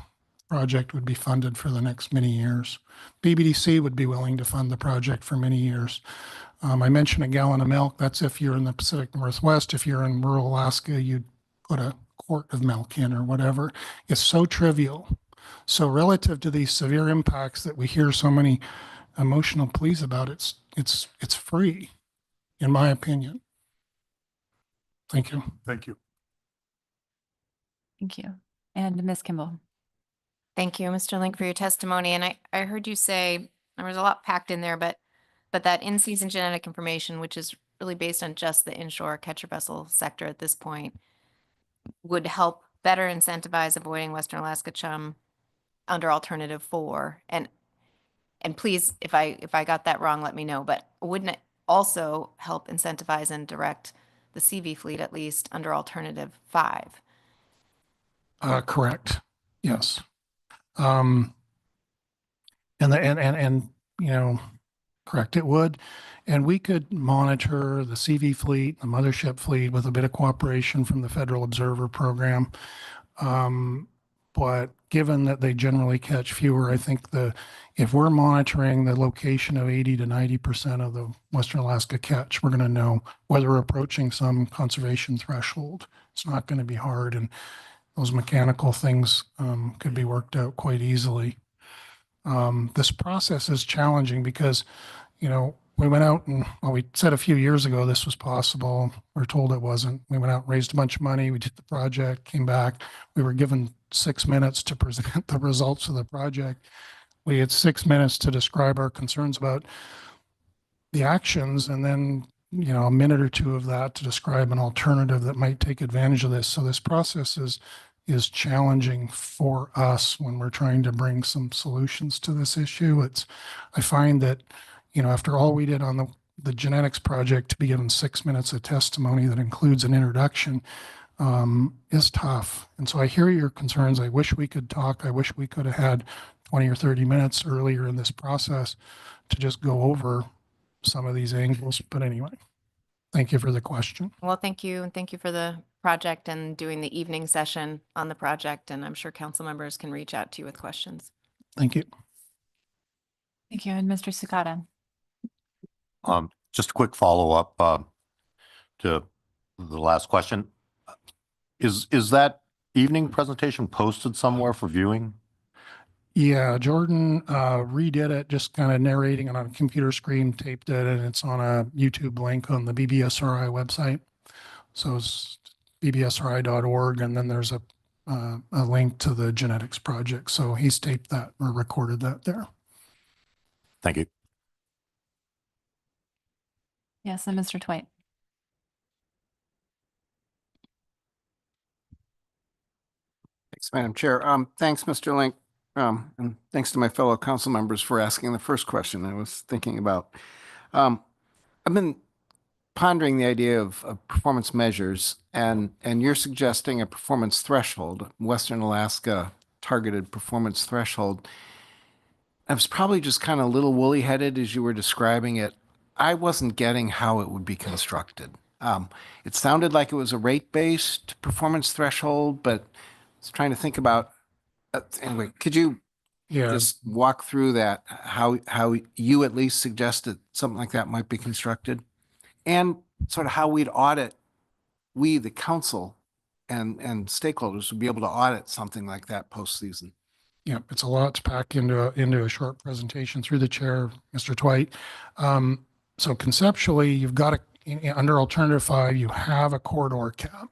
project would be funded for the next many years. BBDC would be willing to fund the project for many years. I mentioned a gallon of milk. That's if you're in the Pacific Northwest. If you're in rural Alaska, you'd put a quart of milk in or whatever. It's so trivial. So relative to these severe impacts that we hear so many emotional pleas about, it's free, in my opinion. Thank you. Thank you. Thank you. And Ms. Kimball. Thank you, Mr. Link, for your testimony. And I heard you say there was a lot packed in there, but that in-season genetic information, which is really based on just the inshore catcher vessel sector at this point, would help better incentivize avoiding Western Alaska chum under alternative 4. And please, if I got that wrong, let me know, but wouldn't it also help incentivize and direct the CV fleet at least under alternative 5? Correct. Yes. And you know, correct, it would. And we could monitor the CV fleet, the mothership fleet with a bit of cooperation from the Federal Observer Program. But given that they generally catch fewer, I think if we're monitoring the location of 80 to 90% of the Western Alaska catch, we're going to know whether we're approaching some conservation threshold. It's not going to be hard, and those mechanical things could be worked out quite easily. This process is challenging because, you know, we went out and, well, we said a few years ago this was possible. We were told it wasn't. We went out, raised a bunch of money. We did the project, came back. We were given 6 minutes to present the results of the project. We had 6 minutes to describe our concerns about the actions, and then, you know, a minute or two of that to describe an alternative that might take advantage of this. So this process is challenging for us when we're trying to bring some solutions to this issue. I find that, you know, after all we did on the genetics project, to be given 6 minutes of testimony that includes an introduction is tough. And so I hear your concerns. I wish we could talk. I wish we could have had 20 or 30 minutes earlier in this process to just go over some of these angles. But anyway, thank you for the question. Well, thank you. And thank you for the project and doing the evening session on the project. And I'm sure council members can reach out to you with questions. Thank you. Thank you. And Mr. Sukata. Just a quick follow-up to the last question. Is that evening presentation posted somewhere for viewing? Yeah, Jordan redid it, just kind of narrating it on a computer screen, taped it, and it's on a YouTube link on the BBSRI website. So it's bbsri.org, and then there's a link to the genetics project. So he's taped that or recorded that there. Thank you. Yes, and Mr. Twite. Thanks, Madam Chair. Thanks, Mr. Link. And thanks to my fellow council members for asking the first question I was thinking about. I've been pondering the idea of performance measures, and you're suggesting a performance threshold, Western Alaska targeted performance threshold. I was probably just kind of a little woolly-headed as you were describing it. I wasn't getting how it would be constructed. It sounded like it was a rate-based performance threshold, but I was trying to think about, anyway, could you just walk through that, how you at least suggested something like that might be constructed? And sort of how we'd audit, we, the council and stakeholders would be able to audit something like that post-season. Yeah, it's a lot to pack into a short presentation through the chair, Mr. Twite. So conceptually, you've got under alternative 5, you have a corridor cap,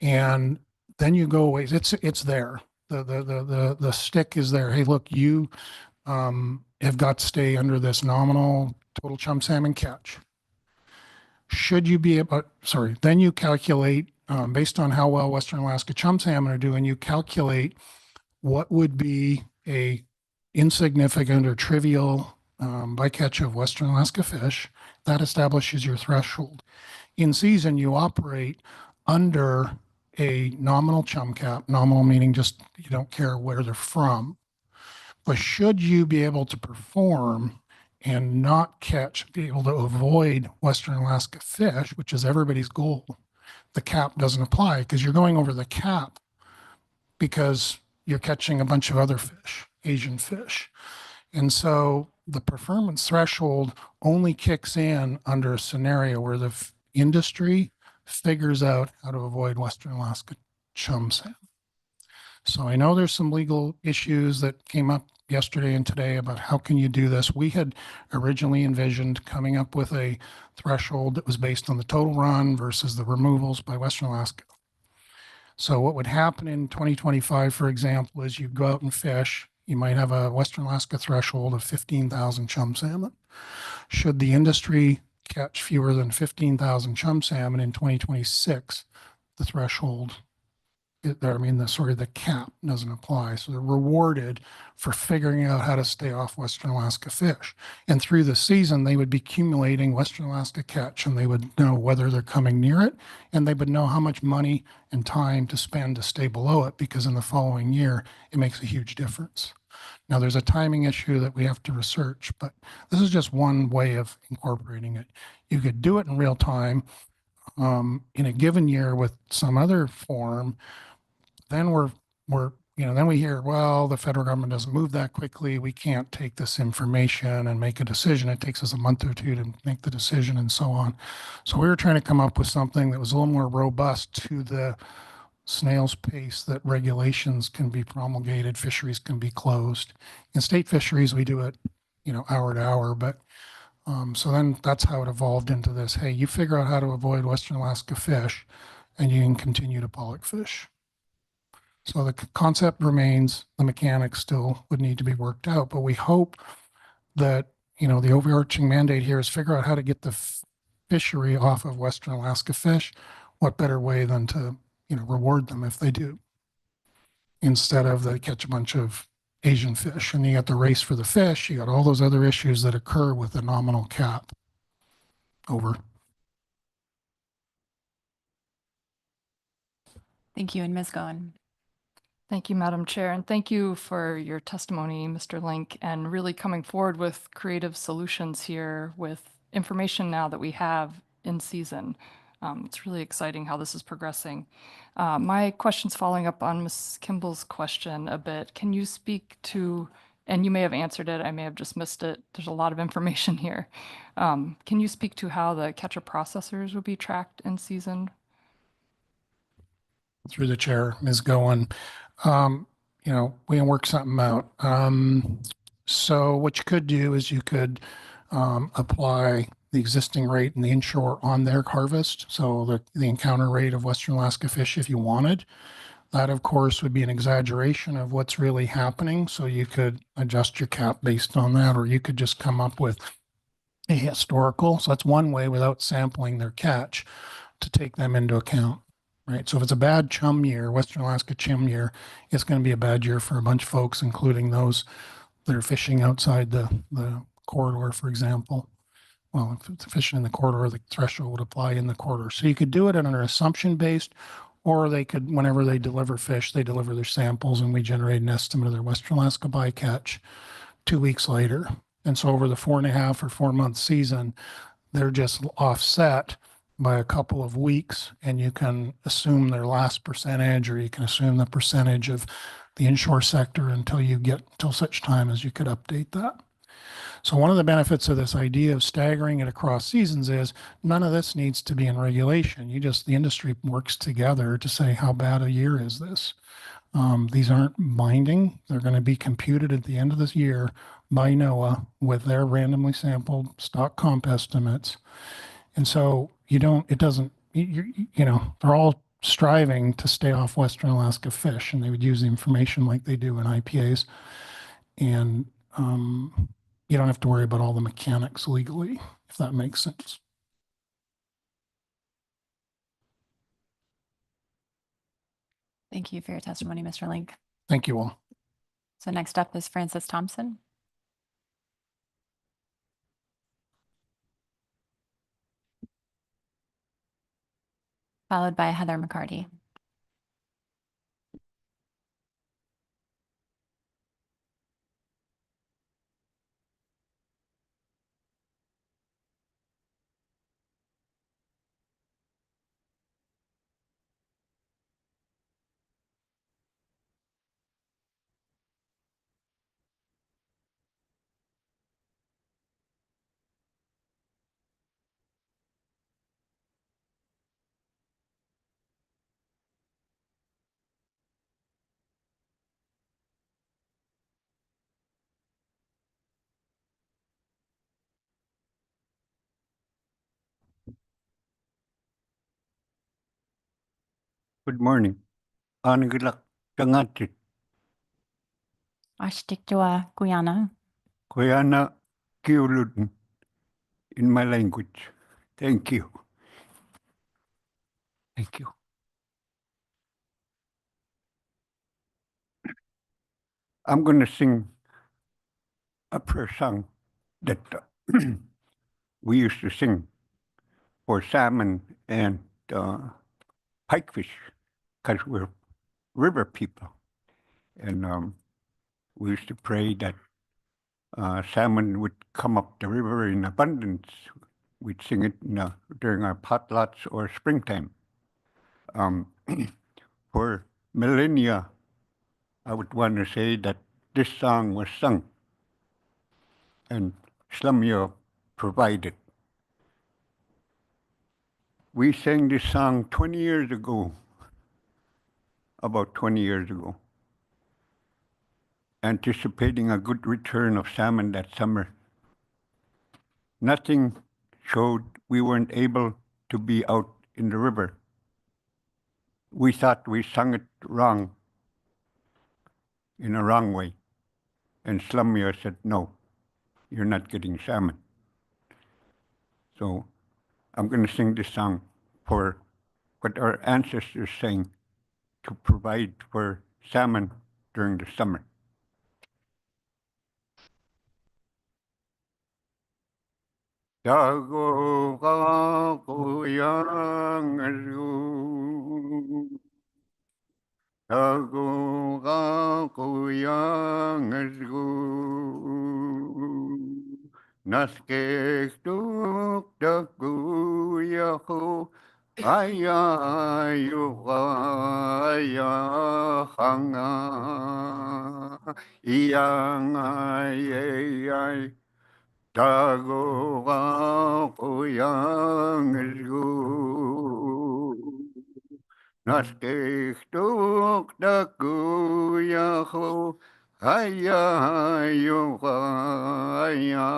and then you go away. It's there. The stick is there. Hey, look, you have got to stay under this nominal total chum salmon catch. Should you be able, then you calculate, based on how well Western Alaska chum salmon are doing, you calculate what would be a insignificant or trivial bycatch of Western Alaska fish. That establishes your threshold. In season, you operate under a nominal chum cap, nominal meaning just you don't care where they're from. But should you be able to perform and not catch, be able to avoid Western Alaska fish, which is everybody's goal, the cap doesn't apply because you're going over the cap because you're catching a bunch of other fish, Asian fish. And so the performance threshold only kicks in under a scenario where the industry figures out how to avoid Western Alaska chum salmon. So I know there's some legal issues that came up yesterday and today about how can you do this. We had originally envisioned coming up with a threshold that was based on the total run versus the removals by Western Alaska. So what would happen in 2025, for example, is you go out and fish. You might have a Western Alaska threshold of 15,000 chum salmon. Should the industry catch fewer than 15,000 chum salmon in 2026, the threshold, the cap doesn't apply. So they're rewarded for figuring out how to stay off Western Alaska fish. And through the season, they would be accumulating Western Alaska catch, and they would know whether they're coming near it, and they would know how much money and time to spend to stay below it, because in the following year, it makes a huge difference. Now, there's a timing issue that we have to research, but this is just one way of incorporating it. You could do it in real time in a given year with some other form. Then then we hear, well, the federal government doesn't move that quickly. We can't take this information and make a decision. It takes us a month or two to make the decision and so on. So we were trying to come up with something that was a little more robust to the snail's pace that regulations can be promulgated, fisheries can be closed. In state fisheries, we do it, hour to hour, but so then that's how it evolved into this. Hey, you figure out how to avoid Western Alaska fish and you can continue to pollock fish. So the concept remains, the mechanics still would need to be worked out, but we hope that, the overarching mandate here is figure out how to get the fishery off of Western Alaska fish. What better way than to, reward them if they do, instead of they catch a bunch of Asian fish and you got the race for the fish, you got all those other issues that occur with the nominal cap. Over. Thank you, and Ms. Goen. Thank you, Madam Chair, and thank you for your testimony, Mr. Link, and really coming forward with creative solutions here with information now that we have in season. It's really exciting how this is progressing. My question's following up on Ms. Kimball's question a bit. Can you speak to, and you may have answered it, I may have just missed it. There's a lot of information here. Can you speak to how the catcher processors would be tracked in season? Through the chair, Ms. Goen, we can work something out. So what you could do is you could apply the existing rate in the inshore on their harvest. So the encounter rate of Western Alaska fish, if you wanted. That, of course, would be an exaggeration of what's really happening. So you could adjust your cap based on that, or you could just come up with a historical. So that's one way without sampling their catch to take them into account. Right. So if it's a bad chum year, Western Alaska chum year, it's going to be a bad year for a bunch of folks, including those that are fishing outside the corridor, for example. Well, if it's fishing in the corridor, the threshold would apply in the corridor. So you could do it on an assumption based, or they could, whenever they deliver fish, they deliver their samples and we generate an estimate of their Western Alaska bycatch 2 weeks later. And so over the 4.5 or 4 month season, they're just offset by a couple of weeks, and you can assume their last percentage, or you can assume the percentage of the inshore sector until such time as you could update that. So one of the benefits of this idea of staggering it across seasons is none of this needs to be in regulation. The industry works together to say, how bad a year is this? These aren't binding. They're going to be computed at the end of this year by NOAA with their randomly sampled stock comp estimates. And so they're all striving to stay off Western Alaska fish, and they would use the information like they do in IPAs. And you don't have to worry about all the mechanics legally, if that makes sense. Thank you for your testimony, Mr. Link. Thank you all. So next up is Francis Thompson. Followed by Heather McCarty. Good morning. Anagilak Tangatit, Ashtiktua Guyana. Koyana Kiuludin in my language. Thank you. Thank you. I'm going to sing a prayer song that we used to sing for salmon and pikefish because we're river people. And we used to pray that salmon would come up the river in abundance. We'd sing it during our potlucks or springtime. For millennia, I would want to say that this song was sung and Slumyo provided. We sang this song 20 years ago, about 20 years ago, anticipating a good return of salmon that summer. Nothing showed we weren't able to be out in the river. We thought we sung it wrong, in a wrong way. And Slumyo said, no, you're not getting salmon. So I'm going to sing this song for what our ancestors sang to provide for salmon during the summer. Dago ga kuyang azu, dago ga kuyang azu, naskek tuk dagu yahu, ayayu aya hanga, iyang ay. Dago ga kuyang gu, naskek tuk dagu yahu, ayayu aya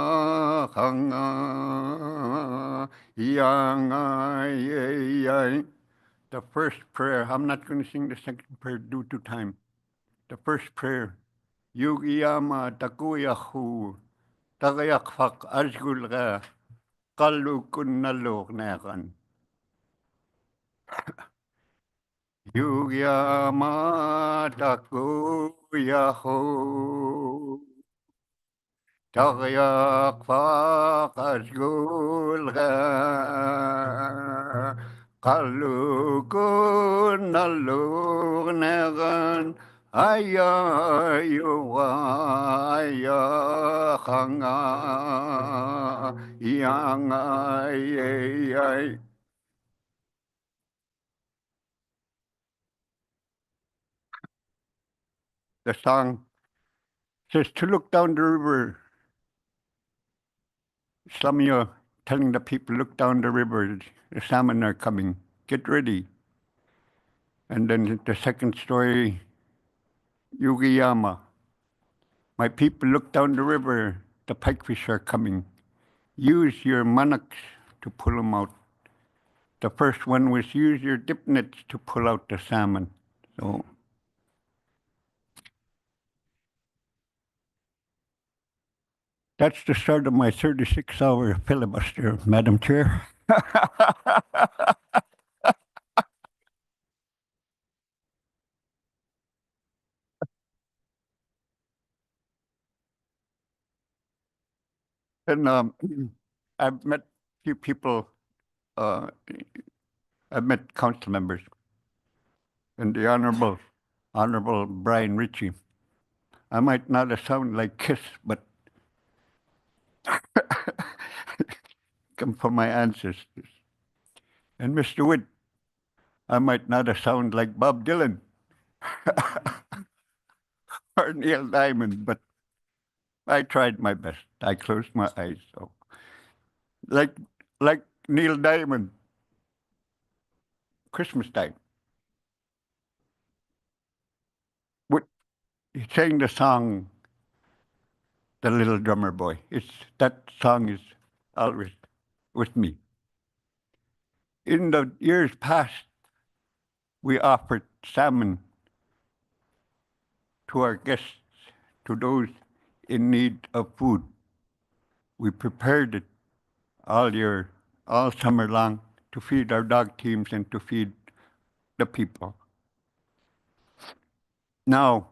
hanga, yang ay. The first prayer, I'm not going to sing the second prayer due to time. The first prayer, Yugiyama Takuyahu, Tagayakfak Asgulga, Kalukun Nalok Nakan. Yugiyama Takuyahu, Tagayakfak Asgulga, Kalukun Nalok Nakan. Ayayu aya hanga, yang ay. The song says to look down the river. Slumyo telling the people, look down the river, the salmon are coming, get ready. And then the second story, Yugiyama. My people, look down the river, the pikefish are coming. Use your manuks to pull them out. The first one was use your dip nets to pull out the salmon. So that's the start of my 36-hour filibuster, Madam Chair. And I've met a few people, I've met council members, and the Honorable Brian Ritchie. I might not have sound like Kiss, but come from my ancestors. And Mr. Witt, I might not have sound like Bob Dylan or Neil Diamond, but I tried my best. I closed my eyes. So, like Neil Diamond, Christmas time. He sang the song, "The Little Drummer Boy." That song is always with me. In the years past, we offered salmon to our guests, to those in need of food. We prepared it all year all summer long to feed our dog teams and to feed the people. Now,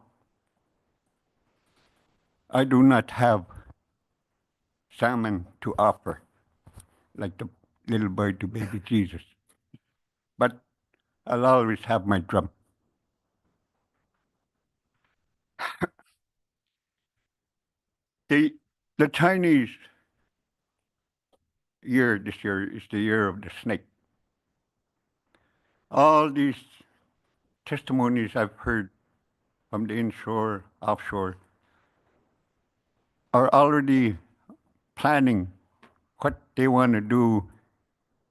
I do not have salmon to offer like the little boy to baby Jesus, but I'll always have my drum. The Chinese year this year is the year of the snake. All these testimonies I've heard from the inshore, offshore, are already planning what they want to do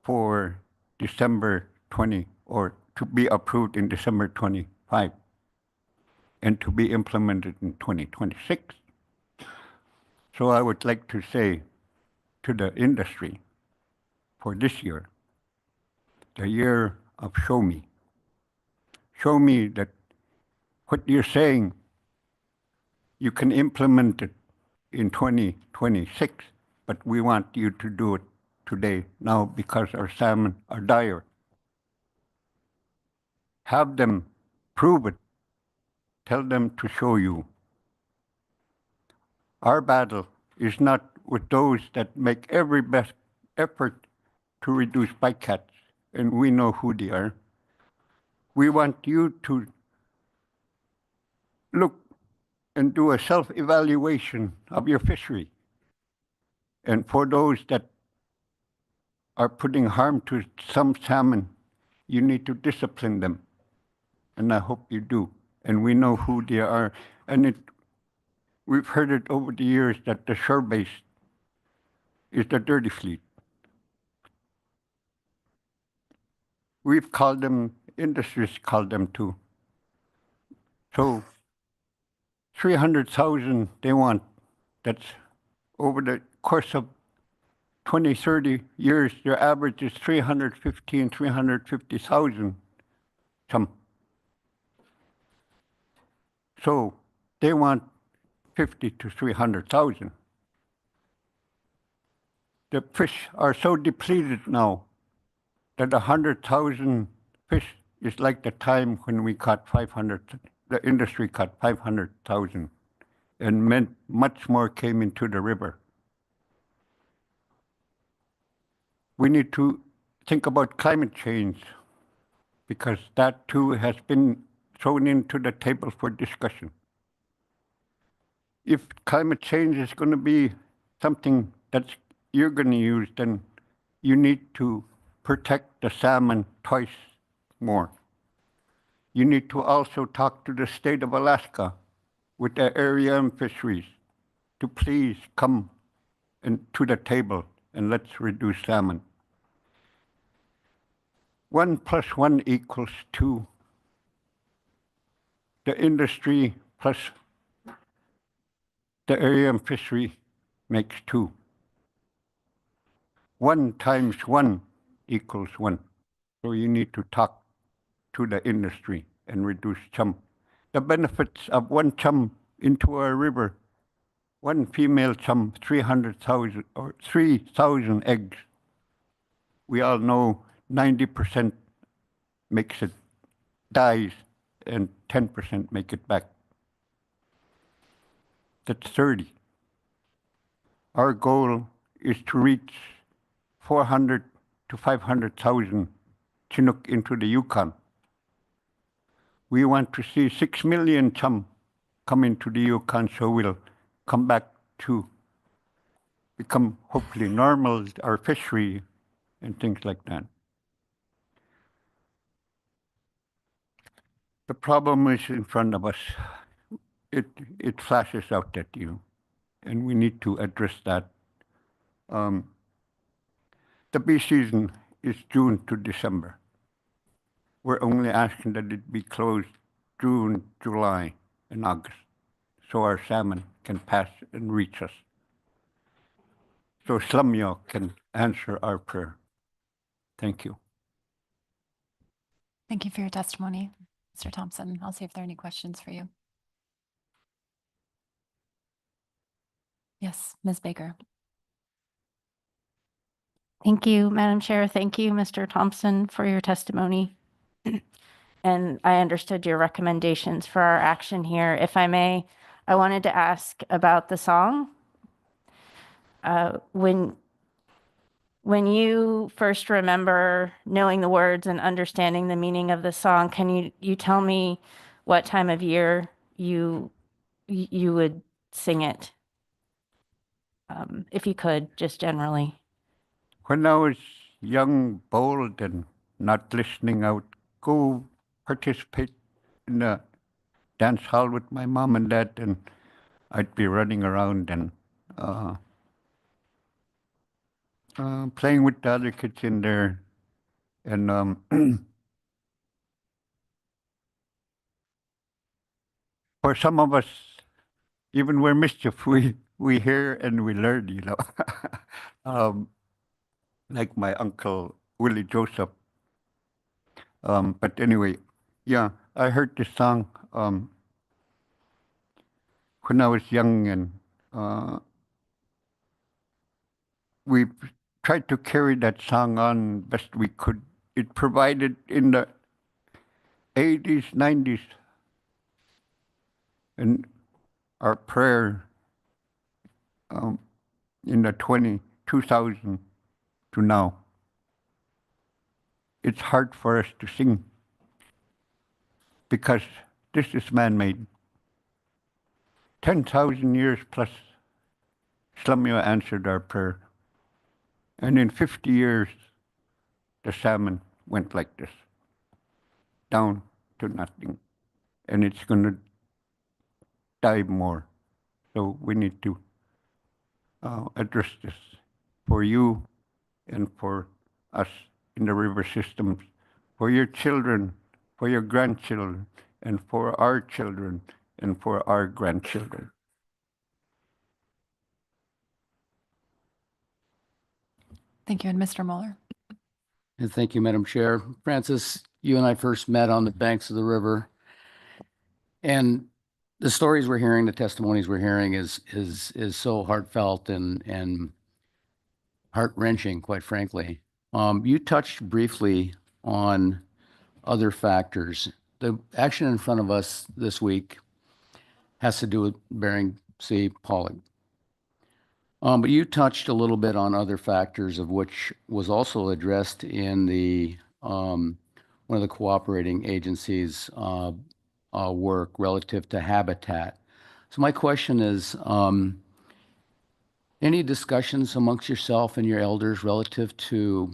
for December 20 or to be approved in December 25 and to be implemented in 2026. So I would like to say to the industry for this year, the year of show me. Show me that what you're saying, you can implement it in 2026, but we want you to do it today, now, because our salmon are dire. Have them prove it. Tell them to show you. Our battle is not with those that make every best effort to reduce bycatch, and we know who they are. We want you to look and do a self-evaluation of your fishery. And for those that are putting harm to some salmon, you need to discipline them. And I hope you do. And we know who they are. And we've heard it over the years that the shore-based is the dirty fleet. We've called them, industries called them too. So 300,000 they want. That's over the course of 20, 30 years, their average is 315, 350,000 some. So they want 50 to 300,000. The fish are so depleted now that 100,000 fish is like the time when we caught 500, the industry caught 500,000, and much more came into the river. We need to think about climate change because that too has been thrown into the table for discussion. If climate change is going to be something that you're going to use, then you need to protect the salmon twice more. You need to also talk to the state of Alaska with the area and fisheries to please come to the table and let's reduce salmon. 1 + 1 = 2. The industry plus the area and fishery makes 2. 1 × 1 = 1. So you need to talk to the industry and reduce chum. The benefits of 1 chum into our river, 1 female chum, 300,000 or 3,000 eggs. We all know 90% makes it dies and 10% make it back. That's 30. Our goal is to reach 400 to 500,000 Chinook into the Yukon. We want to see 6 million chum come into the Yukon, so we'll come back to become hopefully normal, our fishery and things like that. The problem is in front of us. It flashes out at you, and we need to address that. The bee season is June to December. We're only asking that it be closed June, July, and August, so our salmon can pass and reach us. So Slumyo can answer our prayer. Thank you. Thank you for your testimony, Mr. Thompson. I'll see if there are any questions for you. Yes, Ms. Baker. Thank you, Madam Chair. Thank you, Mr. Thompson, for your testimony. And I understood your recommendations for our action here. If I may, I wanted to ask about the song. When you first remember knowing the words and understanding the meaning of the song, can you tell me what time of year you would sing it? If you could, just generally. When I was young, bold, and not listening, I would go participate in a dance hall with my mom and dad, and I'd be running around and playing with the other kids in there. And for some of us, even we're mischief, we hear and we learn, you know. Like my uncle Willie Joseph. But anyway, yeah, I heard this song when I was young, and we tried to carry that song on best we could. It provided in the 80s, 90s, and our prayer in the 2000 to now. It's hard for us to sing because this is man-made. 10,000 years plus, Slumio answered our prayer. And in 50 years, the salmon went like this, down to nothing. And it's going to die more. So we need to address this for you and for us in the river systems, for your children, for your grandchildren, and for our children, and for our grandchildren. Thank you. And Mr. Mueller. And thank you, Madam Chair. Francis, you and I first met on the banks of the river. And the stories we're hearing, the testimonies we're hearing is so heartfelt and heart-wrenching, quite frankly. You touched briefly on other factors. The action in front of us this week has to do with Bering Sea pollock. But you touched a little bit on other factors, of which was also addressed in the one of the cooperating agencies' work relative to habitat. So my question is, any discussions amongst yourself and your elders relative to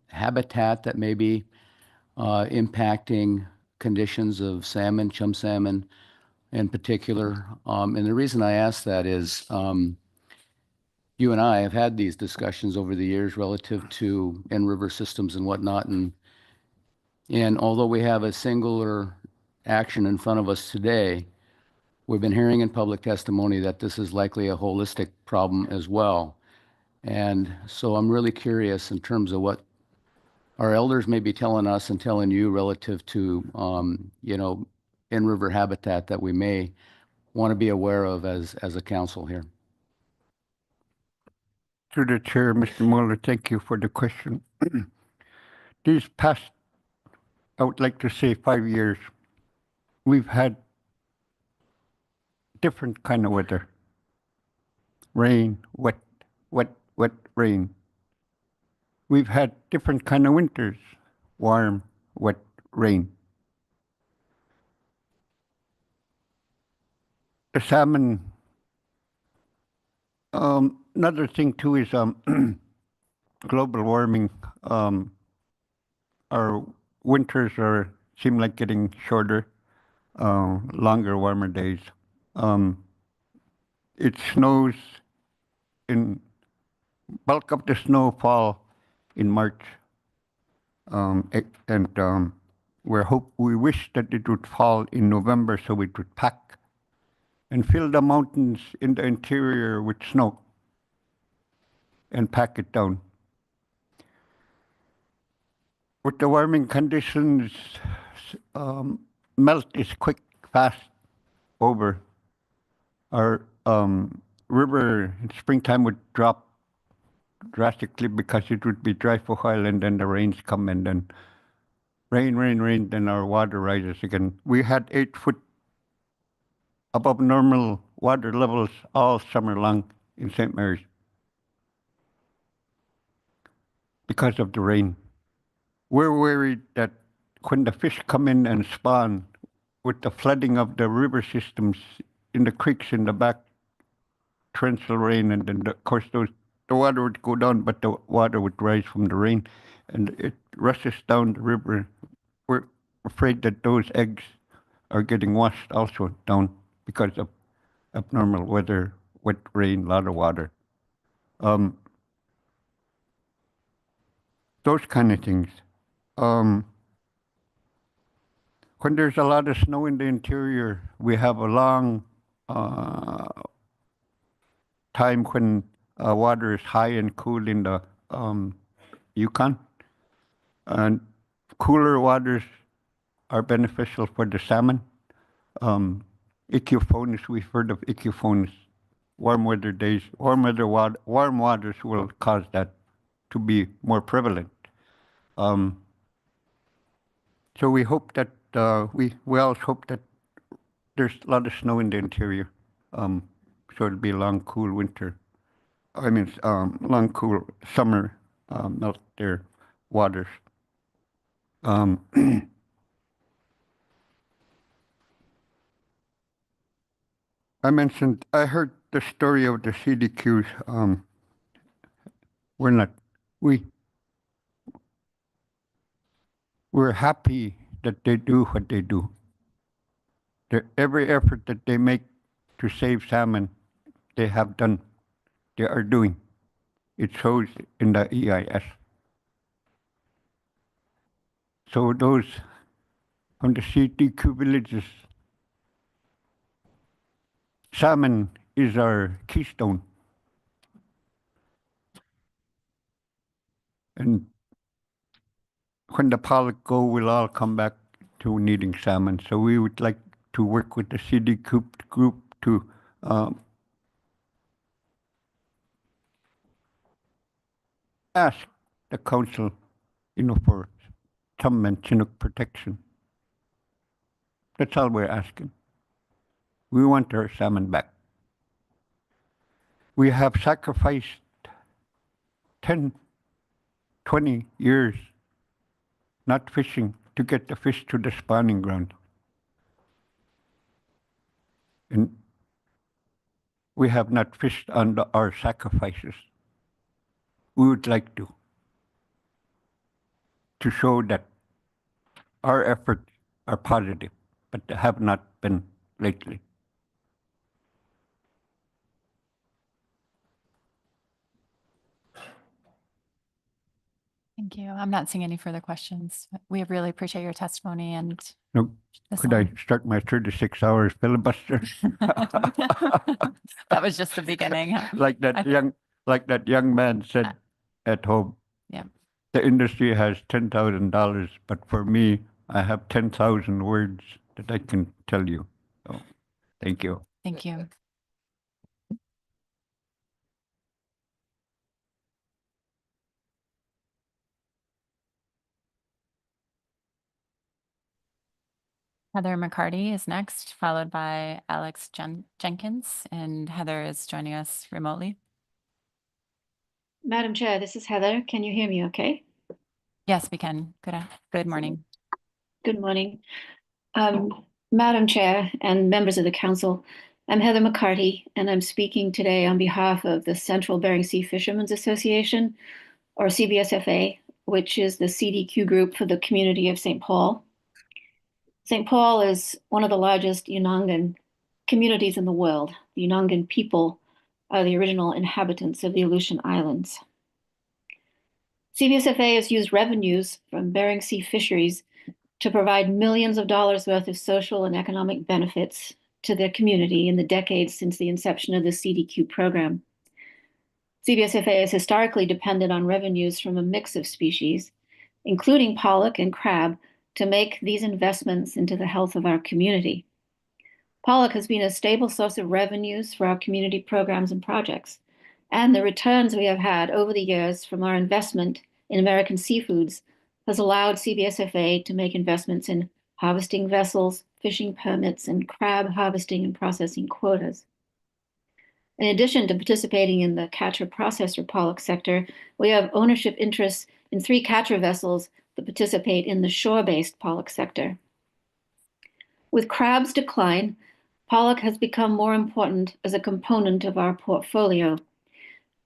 habitat that may be impacting conditions of salmon, chum salmon in particular? And the reason I ask that is you and I have had these discussions over the years relative to in-river systems and whatnot. And although we have a singular action in front of us today, we've been hearing in public testimony that this is likely a holistic problem as well. And so I'm really curious in terms of what our elders may be telling us and telling you relative to, you know, in-river habitat that we may want to be aware of as a council here. To the chair, Mr. Mueller, thank you for the question. These past, I would like to say 5 years, we've had different kind of weather. Rain, wet, rain. We've had different kind of winters, warm, wet, rain. The salmon, another thing too is global warming. Our winters seem like getting shorter, longer, warmer days. It snows in bulk of the snowfall in March, and we wish that it would fall in November so it would pack and fill the mountains in the interior with snow and pack it down. With the warming conditions, melt is quick, fast, over. Our river in springtime would drop drastically because it would be dry for a while and then the rains come and then rain, then our water rises again. We had 8 foot above normal water levels all summer long in St. Mary's because of the rain. We're worried that when the fish come in and spawn with the flooding of the river systems in the creeks in the back, torrential rain, and then of course the water would go down, but the water would rise from the rain and it rushes down the river. We're afraid that those eggs are getting washed also down because of abnormal weather, wet rain, a lot of water. Those kind of things. When there's a lot of snow in the interior, we have a long time when water is high and cool in the Yukon. And cooler waters are beneficial for the salmon. Ichthyophonus, we've heard of ichthyophonus. Warm weather days, warm waters will cause that to be more prevalent. So we hope that we also hope that there's a lot of snow in the interior. So it'll be a long, cool winter. I mean, long, cool summer, melt their waters. I heard the story of the CDQs. We're happy that they do what they do. Every effort that they make to save salmon, they have done, they are doing. It shows in the EIS. So those from the CDQ villages, salmon is our keystone. And when the pollock go, we'll all come back to needing salmon. So we would like to work with the CDQ group to ask the council, for some and Chinook protection. That's all we're asking. We want our salmon back. We have sacrificed 10, 20 years not fishing to get the fish to the spawning ground. And we have not fished on our sacrifices. We would like to show that our efforts are positive, but have not been lately. Thank you. I'm not seeing any further questions. We really appreciate your testimony and No, this could I start my 36 hours filibuster? That was just the beginning. Huh? like that young man said at home. Yeah. The industry has $10,000, but for me, I have 10,000 words that I can tell you. So, thank you. Thank you. Heather McCarty is next, followed by Alex Jenkins, and Heather is joining us remotely. Madam Chair, this is Heather. Can you hear me okay? Yes, we can. Good morning. Good morning. Madam Chair and members of the council, I'm Heather McCarty, and I'm speaking today on behalf of the Central Bering Sea Fishermen's Association, or CBSFA, which is the CDQ group for the community of St. Paul. St. Paul is one of the largest Unangan communities in the world. The Unangan people are the original inhabitants of the Aleutian Islands. CBSFA has used revenues from Bering Sea fisheries to provide millions of dollars worth of social and economic benefits to their community in the decades since the inception of the CDQ program. CBSFA has historically depended on revenues from a mix of species, including pollock and crab, to make these investments into the health of our community. Pollock has been a stable source of revenues for our community programs and projects, and the returns we have had over the years from our investment in American seafoods has allowed CBSFA to make investments in harvesting vessels, fishing permits, and crab harvesting and processing quotas. In addition to participating in the catcher-processor pollock sector, we have ownership interests in 3 catcher vessels that participate in the shore-based pollock sector. With crab's decline, pollock has become more important as a component of our portfolio.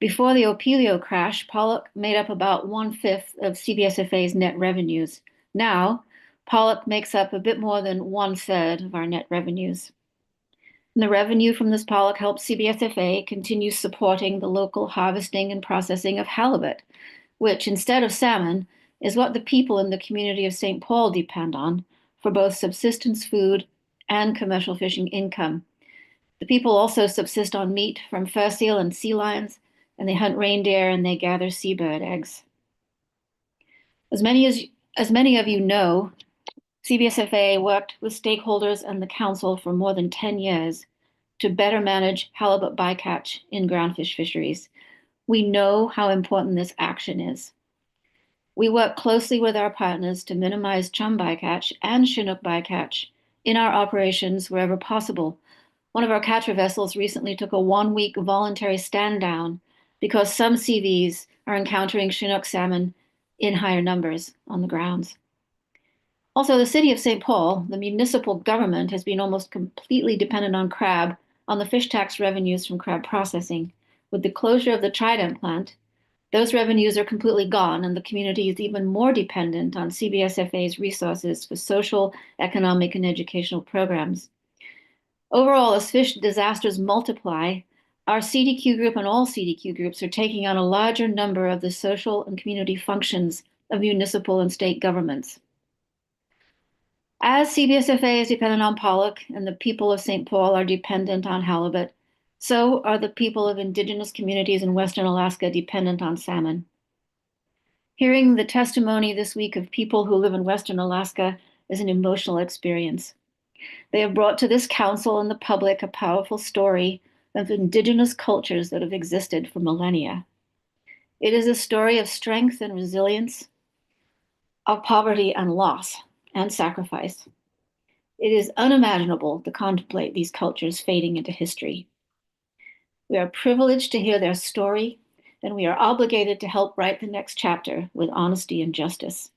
Before the Opelio crash, pollock made up about 1/5 of CBSFA's net revenues. Now, pollock makes up a bit more than 1/3 of our net revenues. And the revenue from this pollock helps CBSFA continue supporting the local harvesting and processing of halibut, which instead of salmon is what the people in the community of St. Paul depend on for both subsistence food and commercial fishing income. The people also subsist on meat from fur seal and sea lions, and they hunt reindeer and they gather seabird eggs. As many of you know, CBSFA worked with stakeholders and the council for more than 10 years to better manage halibut bycatch in groundfish fisheries. We know how important this action is. We work closely with our partners to minimize chum bycatch and Chinook bycatch in our operations wherever possible. One of our catcher vessels recently took a 1-week voluntary stand down because some CVs are encountering Chinook salmon in higher numbers on the grounds. Also, the city of St. Paul, the municipal government, has been almost completely dependent on crab on the fish tax revenues from crab processing. With the closure of the Trident plant, those revenues are completely gone, and the community is even more dependent on CBSFA's resources for social, economic, and educational programs. Overall, as fish disasters multiply, our CDQ group and all CDQ groups are taking on a larger number of the social and community functions of municipal and state governments. As CBSFA is dependent on pollock and the people of St. Paul are dependent on halibut, so are the people of indigenous communities in Western Alaska dependent on salmon. Hearing the testimony this week of people who live in Western Alaska is an emotional experience. They have brought to this council and the public a powerful story of indigenous cultures that have existed for millennia. It is a story of strength and resilience, of poverty and loss and sacrifice. It is unimaginable to contemplate these cultures fading into history. We are privileged to hear their story, and we are obligated to help write the next chapter with honesty and justice.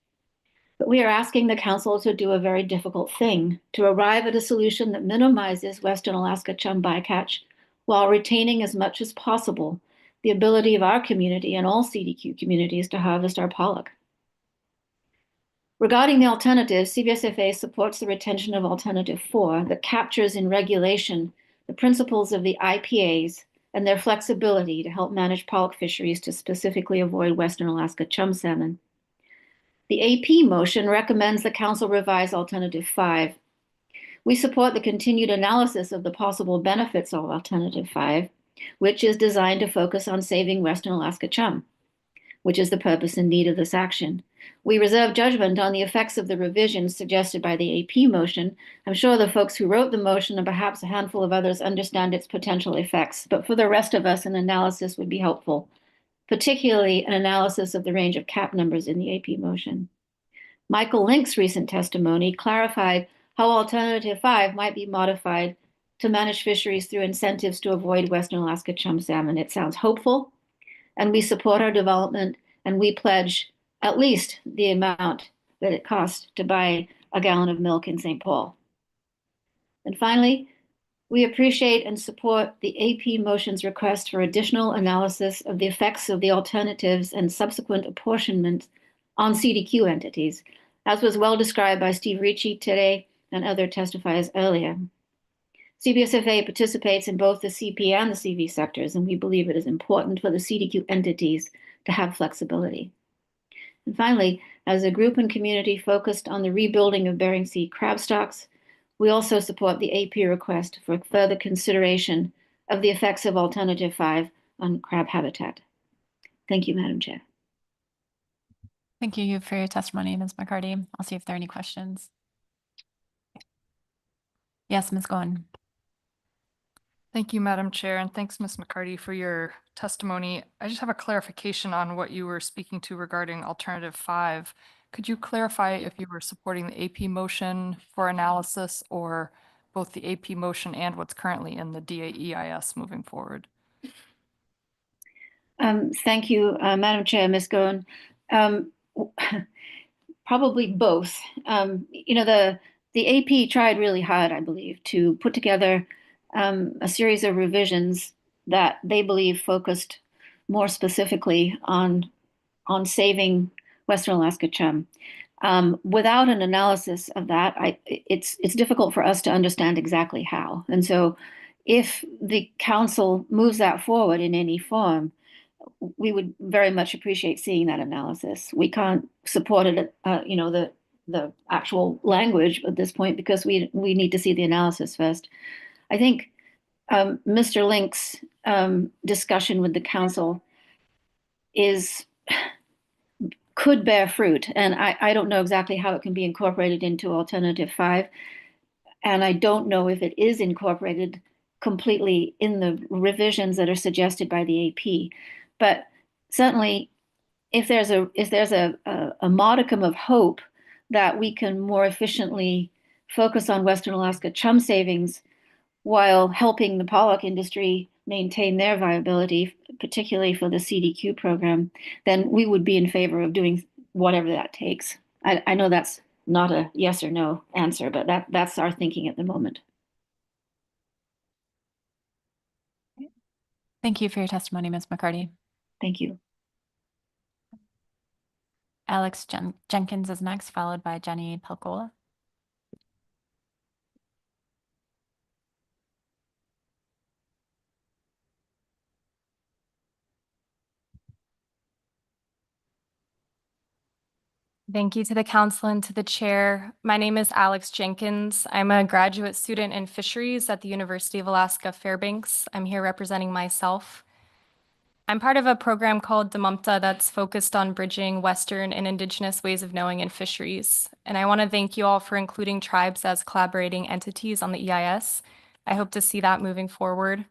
But we are asking the council to do a very difficult thing, to arrive at a solution that minimizes Western Alaska chum bycatch while retaining as much as possible the ability of our community and all CDQ communities to harvest our pollock. Regarding the alternative, CBSFA supports the retention of Alternative 4 that captures in regulation the principles of the IPAs and their flexibility to help manage pollock fisheries to specifically avoid Western Alaska chum salmon. The AP motion recommends the council revise Alternative 5. We support the continued analysis of the possible benefits of Alternative 5, which is designed to focus on saving Western Alaska chum, which is the purpose and need of this action. We reserve judgment on the effects of the revisions suggested by the AP motion. I'm sure the folks who wrote the motion and perhaps a handful of others understand its potential effects, but for the rest of us, an analysis would be helpful, particularly an analysis of the range of cap numbers in the AP motion. Michael Link's recent testimony clarified how Alternative 5 might be modified to manage fisheries through incentives to avoid Western Alaska chum salmon. It sounds hopeful, and we support our development, and we pledge at least the amount that it costs to buy a gallon of milk in St. Paul. And finally, we appreciate and support the AP motion's request for additional analysis of the effects of the alternatives and subsequent apportionment on CDQ entities, as was well described by Steve Ricci today and other testifiers earlier. CBSFA participates in both the CP and the CV sectors, and we believe it is important for the CDQ entities to have flexibility. And finally, as a group and community focused on the rebuilding of Bering Sea crab stocks, we also support the AP request for further consideration of the effects of Alternative 5 on crab habitat. Thank you, Madam Chair. Thank you for your testimony, Ms. McCarty. I'll see if there are any questions. Yes, Ms. Goen. Thank you, Madam Chair, and thanks, Ms. McCarty, for your testimony. I just have a clarification on what you were speaking to regarding alternative 5. Could you clarify if you were supporting the AP motion for analysis or both the AP motion and what's currently in the DAEIS moving forward? Thank you, Madam Chair, Ms. Goen. Probably both. The AP tried really hard, I believe, to put together a series of revisions that they believe focused more specifically on saving Western Alaska chum. Without an analysis of that, it's difficult for us to understand exactly how. And so, if the council moves that forward in any form, we would very much appreciate seeing that analysis. We can't support it, the actual language at this point because we need to see the analysis first. I think Mr. Link's discussion with the council could bear fruit, and I don't know exactly how it can be incorporated into alternative 5, and I don't know if it is incorporated completely in the revisions that are suggested by the AP. But certainly, if there's a modicum of hope that we can more efficiently focus on Western Alaska chum savings while helping the pollock industry maintain their viability, particularly for the CDQ program, then we would be in favor of doing whatever that takes. I know that's not a yes or no answer, but that's our thinking at the moment. Thank you for your testimony, Ms. McCarty. Thank you. Alex Jenkins is next, followed by Jenny Pelcola. Thank you to the council and to the chair. My name is Alex Jenkins. I'm a graduate student in fisheries at the University of Alaska Fairbanks. I'm here representing myself. I'm part of a program called DMUMTA that's focused on bridging Western and Indigenous ways of knowing in fisheries. And I want to thank you all for including tribes as collaborating entities on the EIS. I hope to see that moving forward.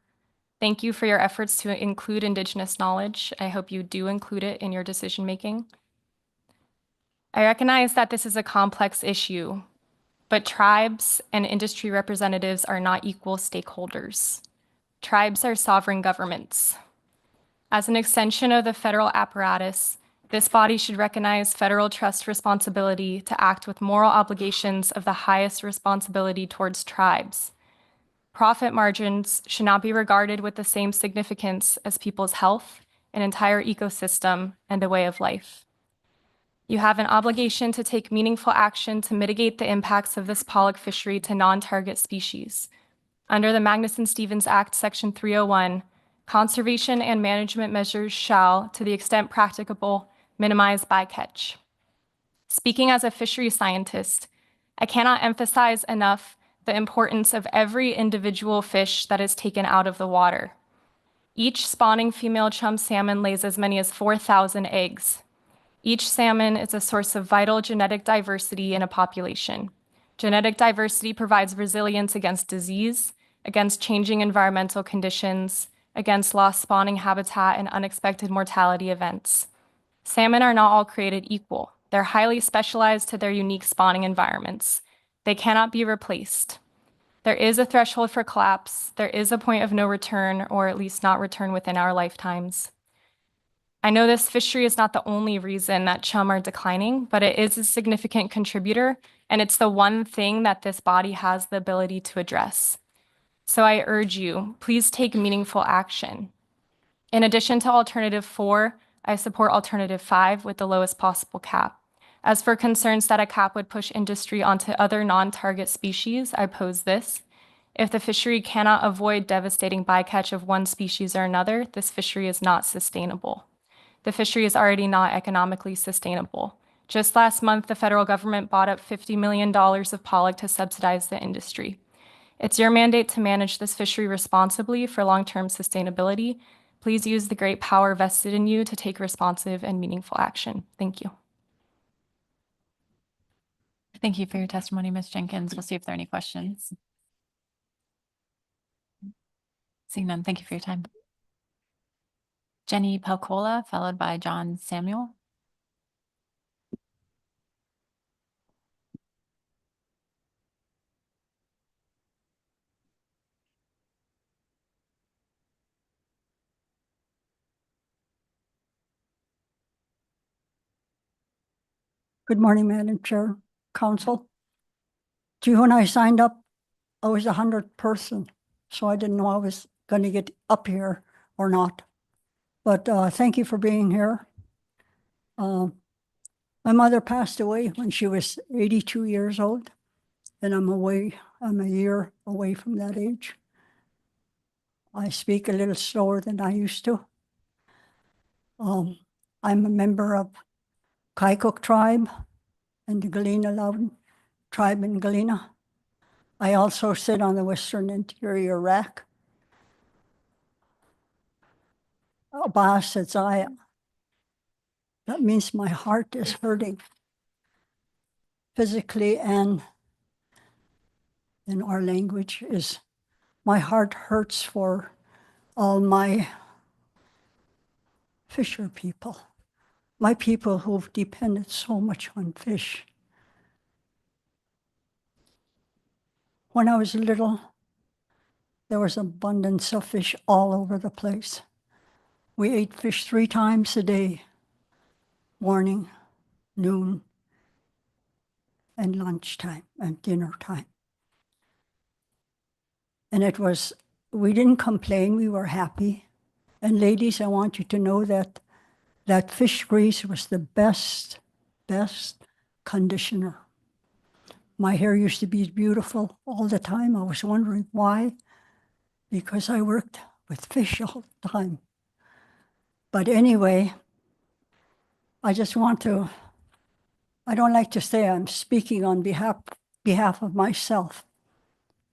Thank you for your efforts to include Indigenous knowledge. I hope you do include it in your decision making. I recognize that this is a complex issue, but tribes and industry representatives are not equal stakeholders. Tribes are sovereign governments. As an extension of the federal apparatus, this body should recognize federal trust responsibility to act with moral obligations of the highest responsibility towards tribes. Profit margins should not be regarded with the same significance as people's health, an entire ecosystem, and a way of life. You have an obligation to take meaningful action to mitigate the impacts of this pollock fishery to non-target species. Under the Magnuson-Stevens Act, Section 301, conservation and management measures shall, to the extent practicable, minimize bycatch. Speaking as a fishery scientist, I cannot emphasize enough the importance of every individual fish that is taken out of the water. Each spawning female chum salmon lays as many as 4,000 eggs. Each salmon is a source of vital genetic diversity in a population. Genetic diversity provides resilience against disease, against changing environmental conditions, against lost spawning habitat and unexpected mortality events. Salmon are not all created equal. They're highly specialized to their unique spawning environments. They cannot be replaced. There is a threshold for collapse. There is a point of no return, or at least not return within our lifetimes. I know this fishery is not the only reason that chum are declining, but it is a significant contributor, and it's the one thing that this body has the ability to address. So I urge you, please take meaningful action. In addition to alternative 4, I support alternative 5 with the lowest possible cap. As for concerns that a cap would push industry onto other non-target species, I pose this. If the fishery cannot avoid devastating bycatch of one species or another, this fishery is not sustainable. The fishery is already not economically sustainable. Just last month, the federal government bought up $50 million of pollock to subsidize the industry. It's your mandate to manage this fishery responsibly for long-term sustainability. Please use the great power vested in you to take responsive and meaningful action. Thank you. Thank you for your testimony, Ms. Jenkins. We'll see if there are any questions. Seeing none, thank you for your time. Jenny Palcola, followed by John Samuel. Good morning, Madam Chair, Council. Gee, when I signed up, I was 100th person, so I didn't know I was going to get up here or not. But thank you for being here. My mother passed away when she was 82 years old, and I'm a year away from that age. I speak a little slower than I used to. I'm a member of Kaikok tribe and the Galena Loudon tribe in Galena. I also sit on the Western Interior RAC. That means my heart is hurting physically, and in our language is my heart hurts for all my fisher people, my people who've depended so much on fish. When I was little, there was abundance of fish all over the place. We ate fish 3 times a day, morning, noon, and lunchtime and dinner time. And we didn't complain, we were happy. And ladies, I want you to know that fish grease was the best conditioner. My hair used to be beautiful all the time. I was wondering why, because I worked with fish all the time. But anyway, I don't like to say I'm speaking on behalf of myself.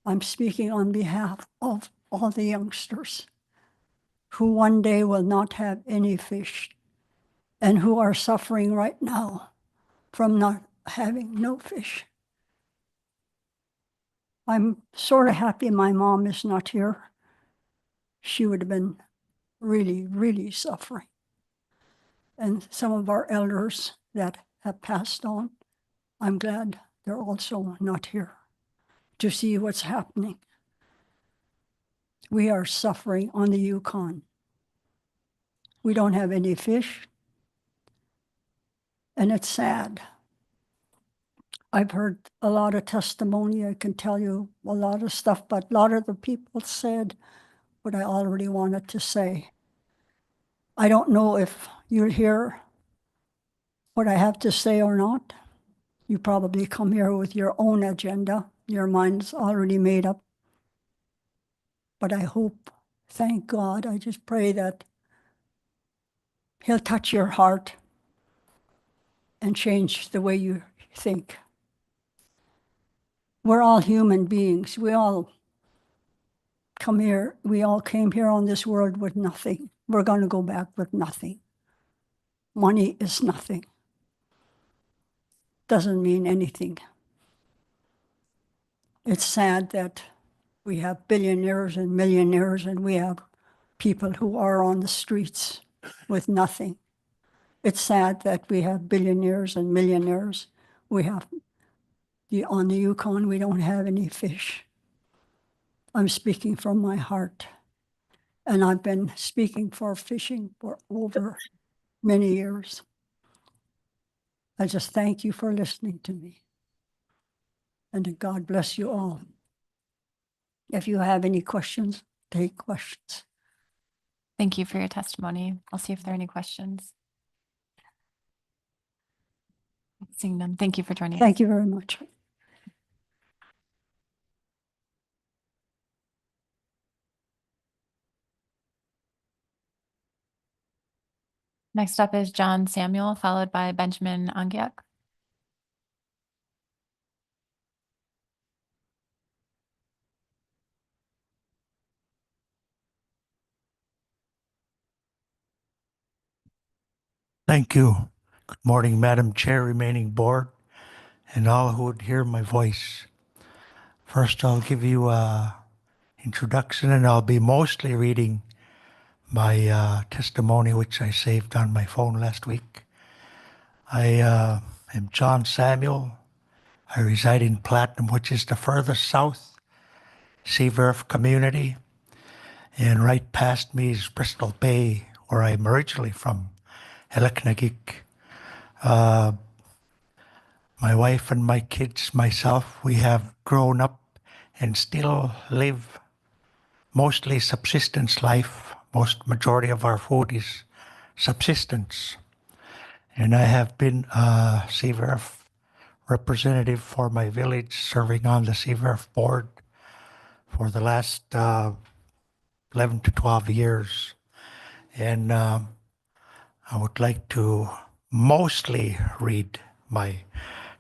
I'm speaking on behalf of all the youngsters who one day will not have any fish and who are suffering right now from not having no fish. I'm sort of happy my mom is not here. She would have been really, really suffering. And some of our elders that have passed on, I'm glad they're also not here to see what's happening. We are suffering on the Yukon. We don't have any fish, and it's sad. I've heard a lot of testimony. I can tell you a lot of stuff, but a lot of the people said what I already wanted to say. I don't know if you'll hear what I have to say or not. You probably come here with your own agenda. Your mind's already made up. But I hope, thank God, I just pray that He'll touch your heart and change the way you think. We're all human beings. We all came here on this world with nothing. We're going to go back with nothing. Money is nothing. Doesn't mean anything. It's sad that we have billionaires and millionaires, and we have people who are on the streets with nothing. It's sad that we have billionaires and millionaires. On the Yukon, we don't have any fish. I'm speaking from my heart. And I've been speaking for fishing for over many years. I just thank you for listening to me. And God bless you all. If you have any questions, take questions. Thank you for your testimony. I'll see if there are any questions. Seeing none, thank you for joining us. Thank you very much. Next up is John Samuel, followed by Benjamin Angiak. Thank you. Good morning, Madam Chair, remaining board, and all who would hear my voice. First, I'll give you a introduction, and I'll be mostly reading my testimony, which I saved on my phone last week. I am John Samuel. I reside in Platinum, which is the furthest south Seaverf community. And right past me is Bristol Bay, where I'm originally from, Eleknagik. My wife and my kids, myself, we have grown up and still live mostly subsistence life. Majority of our food is subsistence. And I have been a Seaverf representative for my village, serving on the Seaverf board for the last 11 to 12 years. And I would like to mostly read my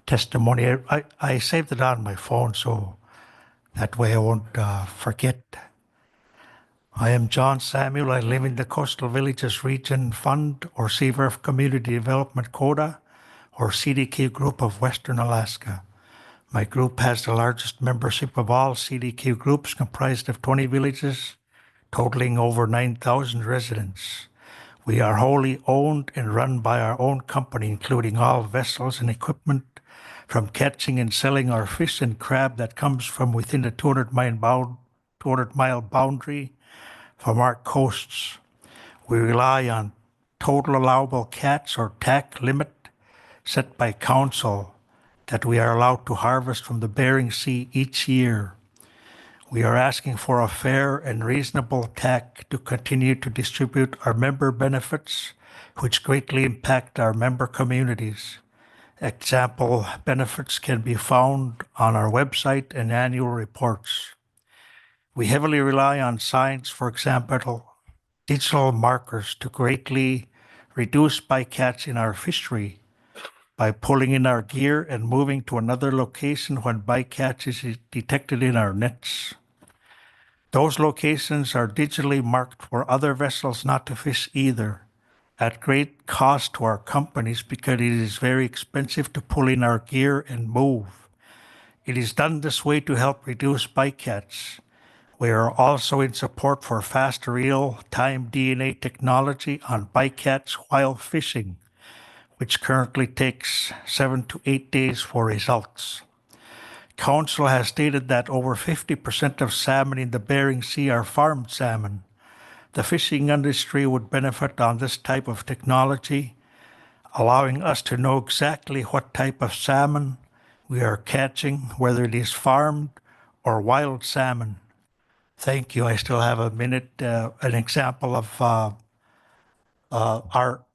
testimony. I saved it on my phone, so that way I won't forget. I am John Samuel. I live in the Coastal Villages Region Fund, or Seaverf Community Development Quota, or CDQ Group of Western Alaska. My group has the largest membership of all CDQ groups, comprised of 20 villages, totaling over 9,000 residents. We are wholly owned and run by our own company, including all vessels and equipment, from catching and selling our fish and crab that comes from within the 200-mile boundary from our coasts. We rely on total allowable catch or TAC limit set by council that we are allowed to harvest from the Bering Sea each year. We are asking for a fair and reasonable TAC to continue to distribute our member benefits, which greatly impact our member communities. Example benefits can be found on our website and annual reports. We heavily rely on signs, for example, digital markers, to greatly reduce bycatch in our fishery by pulling in our gear and moving to another location when bycatch is detected in our nets. Those locations are digitally marked for other vessels not to fish either, at great cost to our companies because it is very expensive to pull in our gear and move. It is done this way to help reduce bycatch. We are also in support for fast real-time DNA technology on bycatch while fishing, which currently takes 7 to 8 days for results. Council has stated that over 50% of salmon in the Bering Sea are farmed salmon. The fishing industry would benefit on this type of technology, allowing us to know exactly what type of salmon we are catching, whether it is farmed or wild salmon. Thank you. I still have a minute. An example of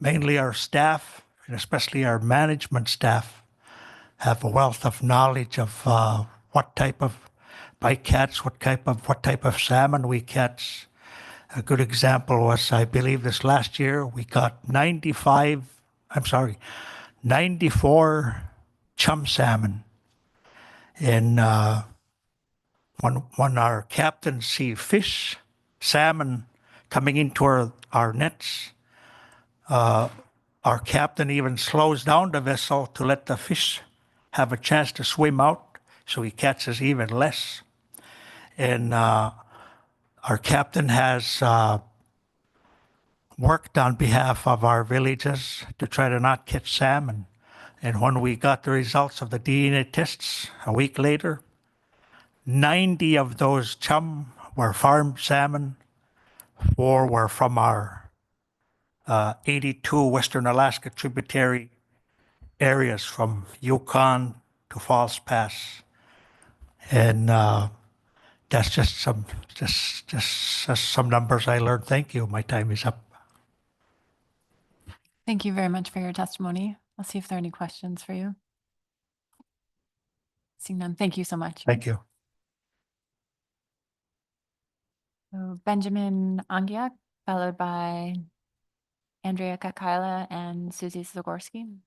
mainly our staff, and especially our management staff, have a wealth of knowledge of what type of bycatch, what type of salmon we catch. A good example was, I believe this last year, we got 94 chum salmon. And when our captains see fish, salmon coming into our nets, our captain even slows down the vessel to let the fish have a chance to swim out, so he catches even less. And our captain has worked on behalf of our villages to try to not catch salmon. And when we got the results of the DNA tests a week later, 90 of those chum were farmed salmon, 4 were from our 82 Western Alaska tributary areas from Yukon to Falls Pass. And that's just some numbers I learned. Thank you. My time is up. Thank you very much for your testimony. I'll see if there are any questions for you. Seeing none, thank you so much. Thank you. So Benjamin Angiak, followed by Andrea Kakaila and Susie Zagorski.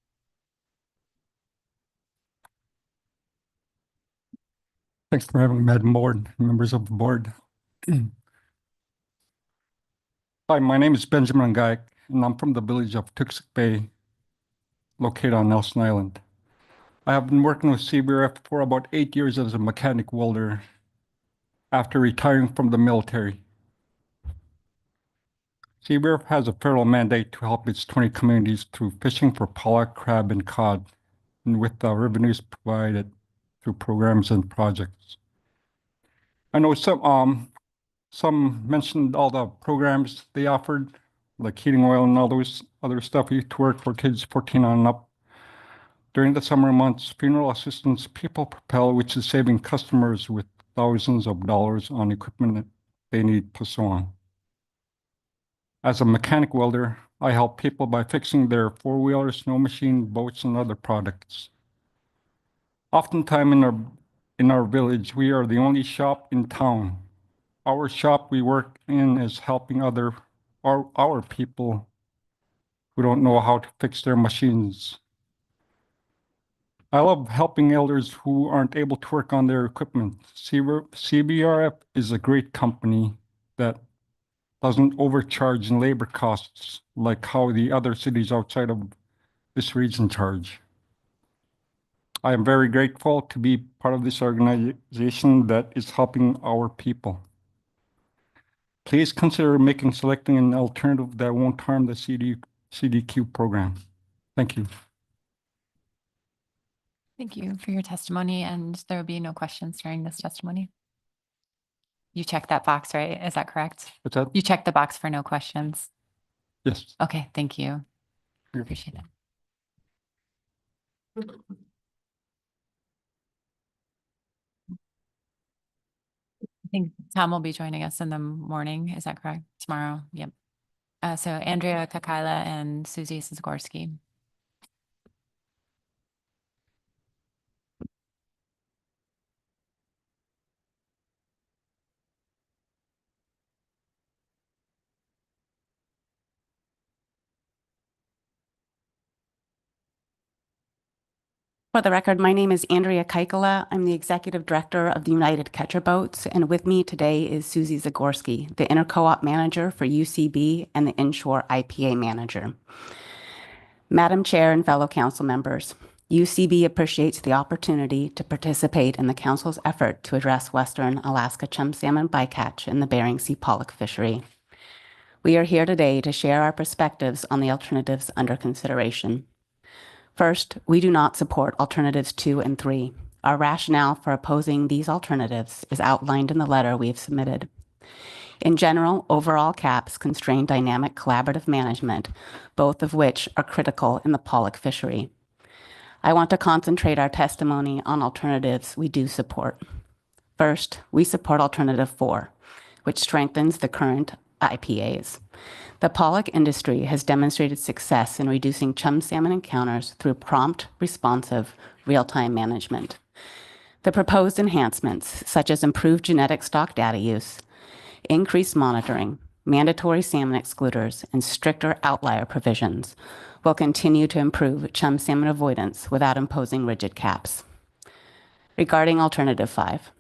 Thanks for having me, Madam Board, members of the board. Hi, my name is Benjamin Angiak, and I'm from the village of Tuxik Bay, located on Nelson Island. I have been working with CBRF for about 8 years as a mechanic welder. after retiring from the military. CBRF has a federal mandate to help its 20 communities through fishing for pollock, crab, and cod, and with the revenues provided through programs and projects. I know some mentioned all the programs they offered, like heating oil and all those other stuff we used to work for kids 14 on and up. During the summer months, funeral assistance People Propel, which is saving customers with thousands of dollars on equipment that they need, plus so on. As a mechanic welder, I help people by fixing their four-wheeler, snow machine, boats, and other products. Oftentimes in our village, we are the only shop in town. Our shop we work in is helping our people who don't know how to fix their machines. I love helping elders who aren't able to work on their equipment. CBRF is a great company that doesn't overcharge in labor costs like how the other cities outside of this region charge. I am very grateful to be part of this organization that is helping our people. Please consider selecting an alternative that won't harm the CDQ program. Thank you. Thank you for your testimony, and there will be no questions during this testimony. You checked that box, right? Is that correct? What's that? You checked the box for no questions. Yes. Okay, thank you. Appreciate it. I think Tom will be joining us in the morning. Is that correct? Tomorrow? Yep. So Andrea Kakaila and Susie Zagorski. For the record, my name is Andrea Kaikala. I'm the Executive Director of the United Catcher Boats, and with me today is Susie Zagorski, the Inter-Co-op Manager for UCB and the Inshore IPA Manager. Madam Chair and fellow council members, UCB appreciates the opportunity to participate in the council's effort to address Western Alaska chum salmon bycatch in the Bering Sea pollock fishery. We are here today to share our perspectives on the alternatives under consideration. First, we do not support alternatives 2 and 3. Our rationale for opposing these alternatives is outlined in the letter we have submitted. In general, overall caps constrain dynamic collaborative management, both of which are critical in the pollock fishery. I want to concentrate our testimony on alternatives we do support. First, we support alternative 4, which strengthens the current IPAs. The pollock industry has demonstrated success in reducing chum salmon encounters through prompt, responsive, real-time management. The proposed enhancements, such as improved genetic stock data use, increased monitoring, mandatory salmon excluders, and stricter outlier provisions, will continue to improve chum salmon avoidance without imposing rigid caps. Regarding alternative 5,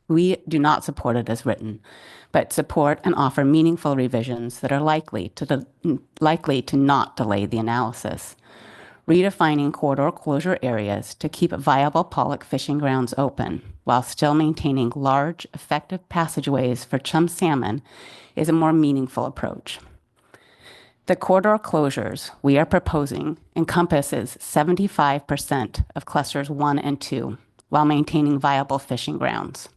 we do not support it as written, but support and offer meaningful revisions that are likely to not delay the analysis. Redefining corridor closure areas to keep viable pollock fishing grounds open while still maintaining large, effective passageways for chum salmon is a more meaningful approach. The corridor closures we are proposing encompasses 75% of clusters 1 and 2 while maintaining viable fishing grounds.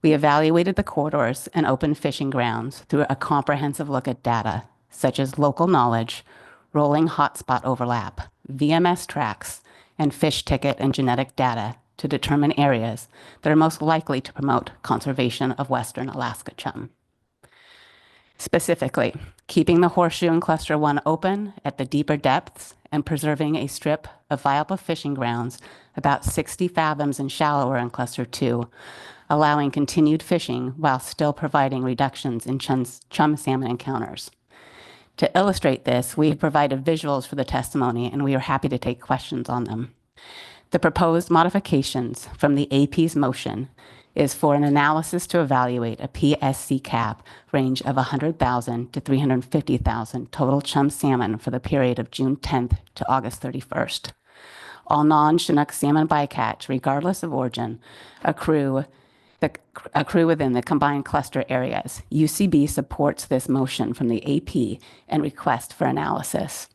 We evaluated the corridors and open fishing grounds through a comprehensive look at data, such as local knowledge, rolling hotspot overlap, VMS tracks, and fish ticket and genetic data to determine areas that are most likely to promote conservation of Western Alaska chum. Specifically, keeping the horseshoe in Cluster 1 open at the deeper depths and preserving a strip of viable fishing grounds about 60 fathoms and shallower in Cluster 2, allowing continued fishing while still providing reductions in chum salmon encounters. To illustrate this, we have provided visuals for the testimony, and we are happy to take questions on them. The proposed modifications from the AP's motion is for an analysis to evaluate a PSC cap range of 100,000 to 350,000 total chum salmon for the period of June 10th to August 31st. All non-Chinook salmon bycatch, regardless of origin, accrue that accrue within the combined cluster areas. UCB supports this motion from the AP and request for analysis.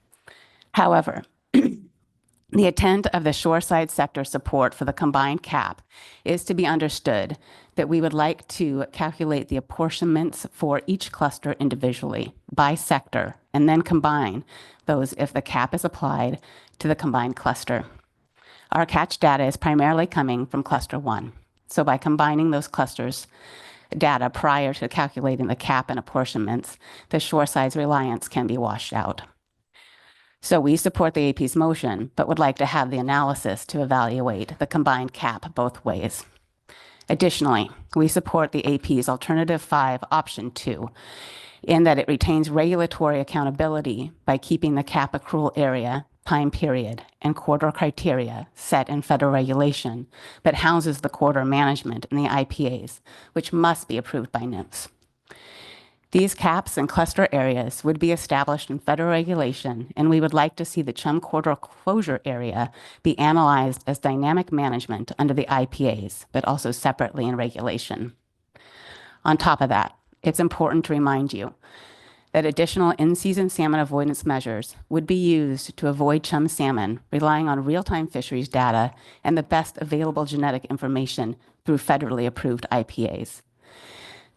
However, the intent of the shoreside sector support for the combined cap is to be understood that we would like to calculate the apportionments for each cluster individually by sector and then combine those if the cap is applied to the combined cluster. Our catch data is primarily coming from cluster 1. So by combining those clusters data prior to calculating the cap and apportionments, the shoreside's reliance can be washed out. So we support the AP's motion, but would like to have the analysis to evaluate the combined cap both ways. Additionally, we support the AP's Alternative 5, Option 2, in that it retains regulatory accountability by keeping the cap accrual area, time period, and corridor criteria set in federal regulation, but houses the corridor management in the IPAs, which must be approved by NIMS. These caps and cluster areas would be established in federal regulation, and we would like to see the Chum Corridor closure area be analyzed as dynamic management under the IPAs, but also separately in regulation. On top of that, it's important to remind you that additional in-season salmon avoidance measures would be used to avoid chum salmon, relying on real-time fisheries data and the best available genetic information through federally approved IPAs.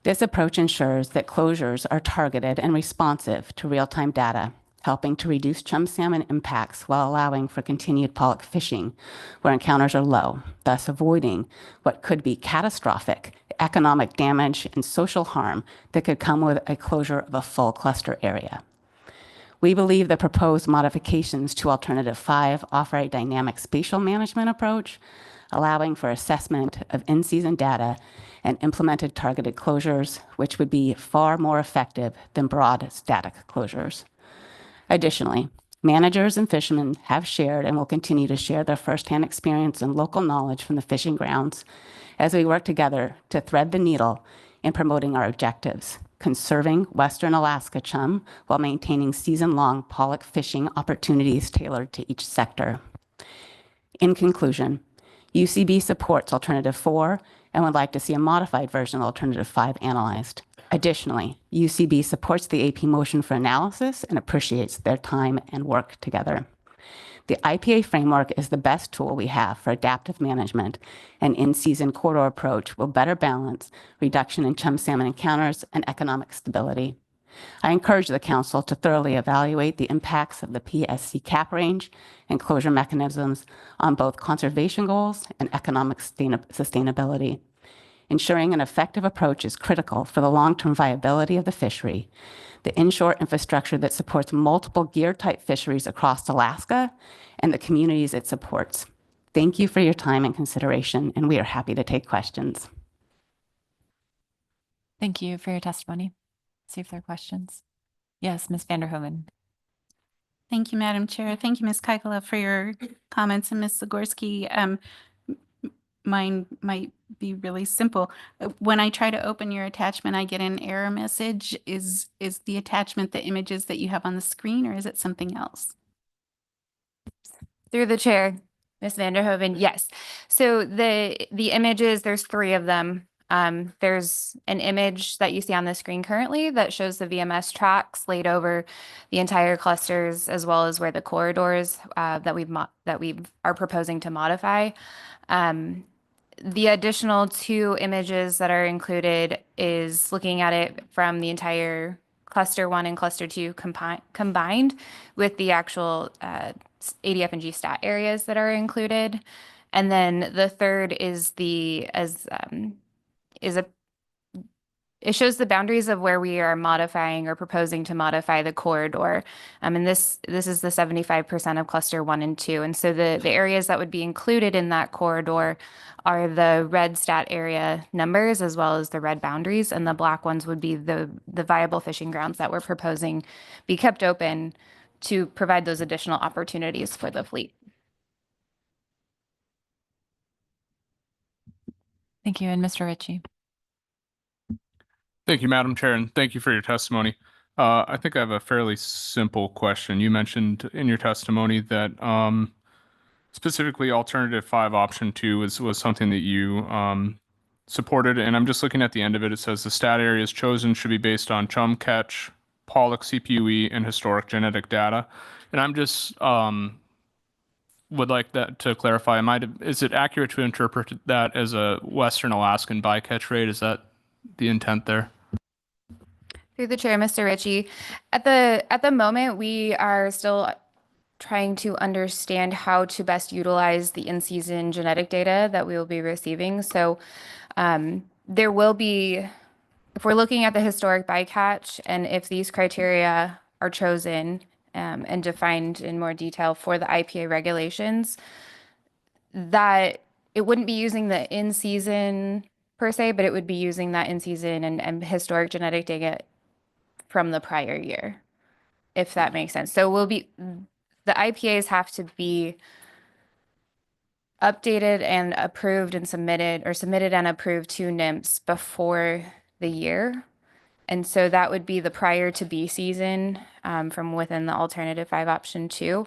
This approach ensures that closures are targeted and responsive to real-time data, helping to reduce chum salmon impacts while allowing for continued pollock fishing where encounters are low, thus avoiding what could be catastrophic economic damage and social harm that could come with a closure of a full cluster area. We believe the proposed modifications to Alternative 5 offer a dynamic spatial management approach, allowing for assessment of in-season data and implemented targeted closures, which would be far more effective than broad static closures. Additionally, managers and fishermen have shared and will continue to share their firsthand experience and local knowledge from the fishing grounds as we work together to thread the needle in promoting our objectives, conserving Western Alaska chum while maintaining season-long pollock fishing opportunities tailored to each sector. In conclusion, UCB supports Alternative 4 and would like to see a modified version of Alternative 5 analyzed. Additionally, UCB supports the AP motion for analysis and appreciates their time and work together. The IPA framework is the best tool we have for adaptive management, and in-season corridor approach will better balance reduction in chum salmon encounters and economic stability. I encourage the Council to thoroughly evaluate the impacts of the PSC cap range and closure mechanisms on both conservation goals and economic sustainability. Ensuring an effective approach is critical for the long-term viability of the fishery, the inshore infrastructure that supports multiple gear-type fisheries across Alaska, and the communities it supports. Thank you for your time and consideration, and we are happy to take questions. Thank you for your testimony. See if there are questions. Yes, Ms. Vanderhoven. Thank you, Madam Chair. Thank you, Ms. Kaikala, for your comments, and Ms. Zagorski. Mine might be really simple. When I try to open your attachment, I get an error message. Is the attachment the images that you have on the screen, or is it something else? Through the chair, Ms. Vanderhoven, yes. So the images, there's 3 of them. There's an image that you see on the screen currently that shows the VMS tracks laid over the entire clusters, as well as where the corridors that we are proposing to modify. The additional 2 images that are included is looking at it from the entire cluster 1 and cluster 2 combined with the actual ADF and G stat areas that are included. And then the third is it shows the boundaries of where we are modifying or proposing to modify the corridor. And this is the 75% of cluster 1 and 2. And so the areas that would be included in that corridor are the red stat area numbers as well as the red boundaries, and the black ones would be the viable fishing grounds that we're proposing be kept open to provide those additional opportunities for the fleet. Thank you. And Mr. Ritchie. Thank you, Madam Chair, and thank you for your testimony. I think I have a fairly simple question. You mentioned in your testimony that specifically Alternative 5 Option 2 was something that you supported, and I'm just looking at the end of it. It says the stat areas chosen should be based on chum, catch, pollock, CPUE, and historic genetic data. And I'm just would like that to clarify. Is it accurate to interpret that as a Western Alaskan bycatch rate? Is that the intent there? Through the chair, Mr. Ritchie, at the moment, we are still trying to understand how to best utilize the in-season genetic data that we will be receiving. So there will be, if we're looking at the historic bycatch, and if these criteria are chosen and defined in more detail for the IPA regulations, that it wouldn't be using the in-season per se, but it would be using that in-season and historic genetic data from the prior year, if that makes sense. So the IPAs have to be updated and approved and submitted, or submitted and approved to NIMS before the year. And so that would be the prior to B season from within the alternative 5 option 2.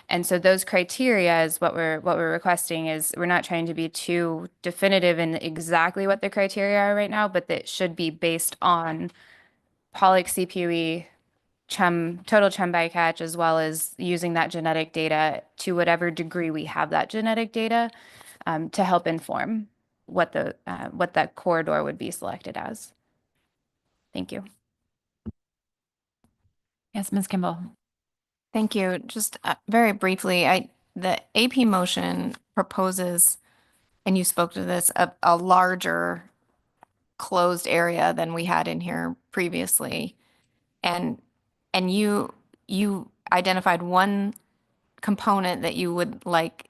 And so those criteria is what we're requesting. Is we're not trying to be too definitive in exactly what the criteria are right now, but that should be based on pollock, CPUE, total chum bycatch, as well as using that genetic data to whatever degree we have that genetic data to help inform what that corridor would be selected as. Thank you. Yes, Ms. Kimball. Thank you. Just very briefly, the AP motion proposes, and you spoke to this, a larger closed area than we had in here previously. And you identified one component that you would like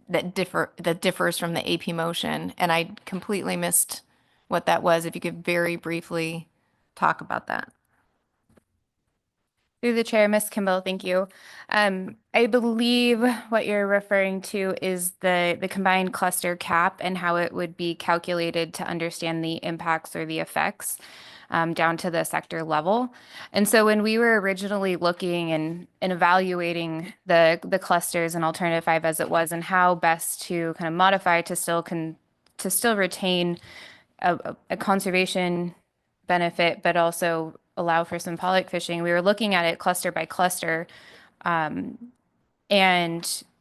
that differs from the AP motion, and I completely missed what that was. If you could very briefly talk about that. Through the chair, Ms. Kimball, thank you. I believe what you're referring to is the combined cluster cap and how it would be calculated to understand the impacts or the effects down to the sector level. And so when we were originally looking and evaluating the clusters and alternative 5 as it was, and how best to kind of modify to still retain a conservation benefit, but also allow for some pollock fishing, we were looking at it cluster by cluster. And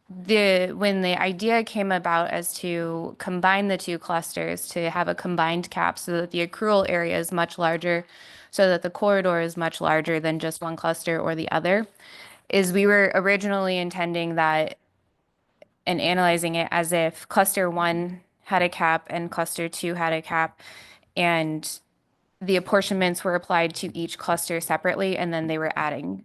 when the idea came about as to combine the 2 clusters to have a combined cap so that the accrual area is much larger, so that the corridor is much larger than just one cluster or the other, is we were originally intending that and analyzing it as if cluster 1 had a cap and cluster 2 had a cap, and the apportionments were applied to each cluster separately, and then they were added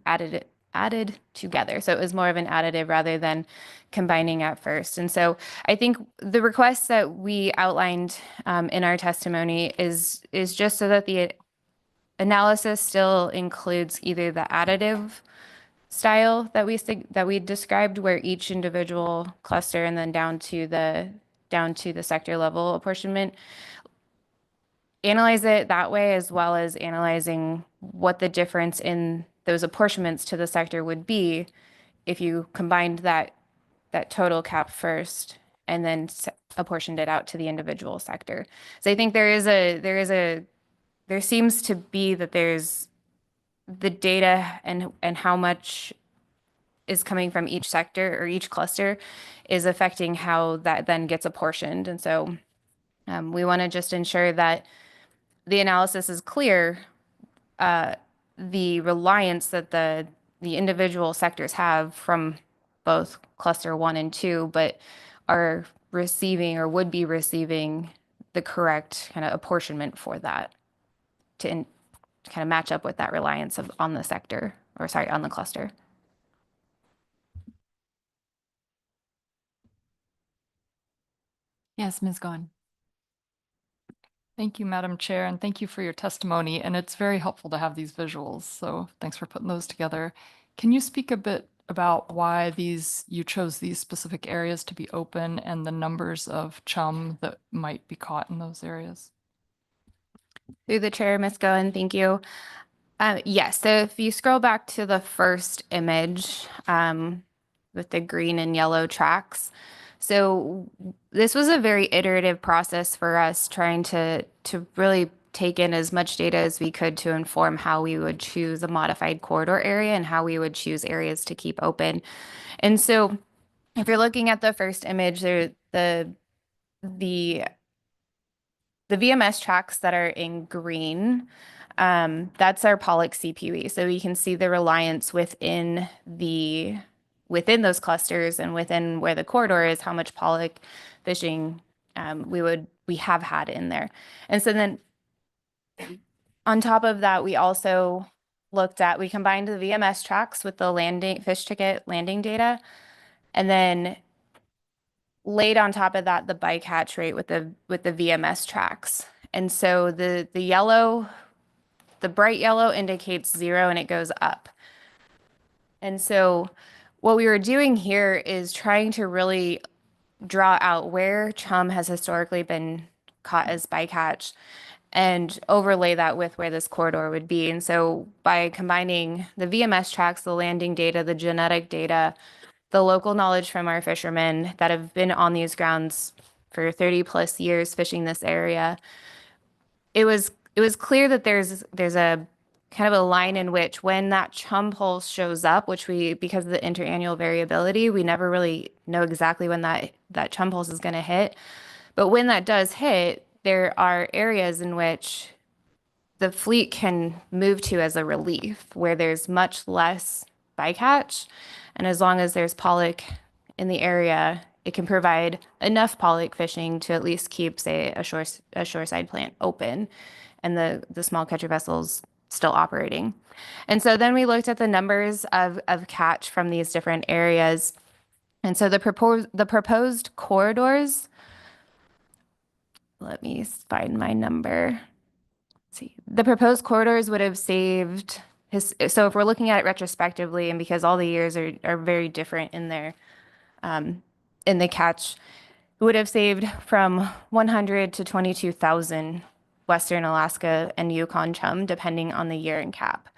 together. So it was more of an additive rather than combining at first. And so I think the request that we outlined in our testimony is just so that the analysis still includes either the additive style that we described, where each individual cluster and then down to the sector level apportionment, analyze it that way, as well as analyzing what the difference in those apportionments to the sector would be if you combined that total cap first and then apportioned it out to the individual sector. So I think there seems to be that there's the data and how much is coming from each sector or each cluster is affecting how that then gets apportioned. And so we want to just ensure that the analysis is clear, the reliance that the individual sectors have from both cluster 1 and 2, but are receiving or would be receiving the correct kind of apportionment for that to kind of match up with that reliance on the sector, or sorry, on the cluster. Yes, Ms. Goen. Thank you, Madam Chair, and thank you for your testimony. And it's very helpful to have these visuals, so thanks for putting those together. Can you speak a bit about why you chose these specific areas to be open and the numbers of chum that might be caught in those areas? Through the chair, Ms. Goen, thank you. Yes, so if you scroll back to the first image with the green and yellow tracks, So this was a very iterative process for us trying to really take in as much data as we could to inform how we would choose a modified corridor area and how we would choose areas to keep open. And so if you're looking at the first image, there the VMS tracks that are in green, that's our pollock CPUE. So we can see the reliance within those clusters and within where the corridor is, how much pollock fishing we have had in there. And so then on top of that, we also we combined the VMS tracks with the fish ticket landing data, and then laid on top of that the bycatch rate with the VMS tracks. And so the bright yellow indicates 0 and it goes up. And so what we were doing here is trying to really draw out where chum has historically been caught as bycatch and overlay that with where this corridor would be. And so by combining the VMS tracks, the landing data, the genetic data, the local knowledge from our fishermen that have been on these grounds for 30 plus years fishing this area, it was clear that there's a kind of a line in which when that chum pulse shows up, because of the interannual variability, we never really know exactly when that chum pulse is going to hit. But when that does hit, there are areas in which the fleet can move to as a relief, where there's much less bycatch. And as long as there's pollock in the area, it can provide enough pollock fishing to at least keep, say, a shoreside plant open and the small catcher vessels still operating. And so then we looked at the numbers of catch from these different areas. And so the proposed corridors, let me find my number. Let's see. The proposed corridors would have saved so if we're looking at it retrospectively, and because all the years are very different in the catch, it would have saved from 100 to 22,000 Western Alaska and Yukon chum, depending on the year and cap.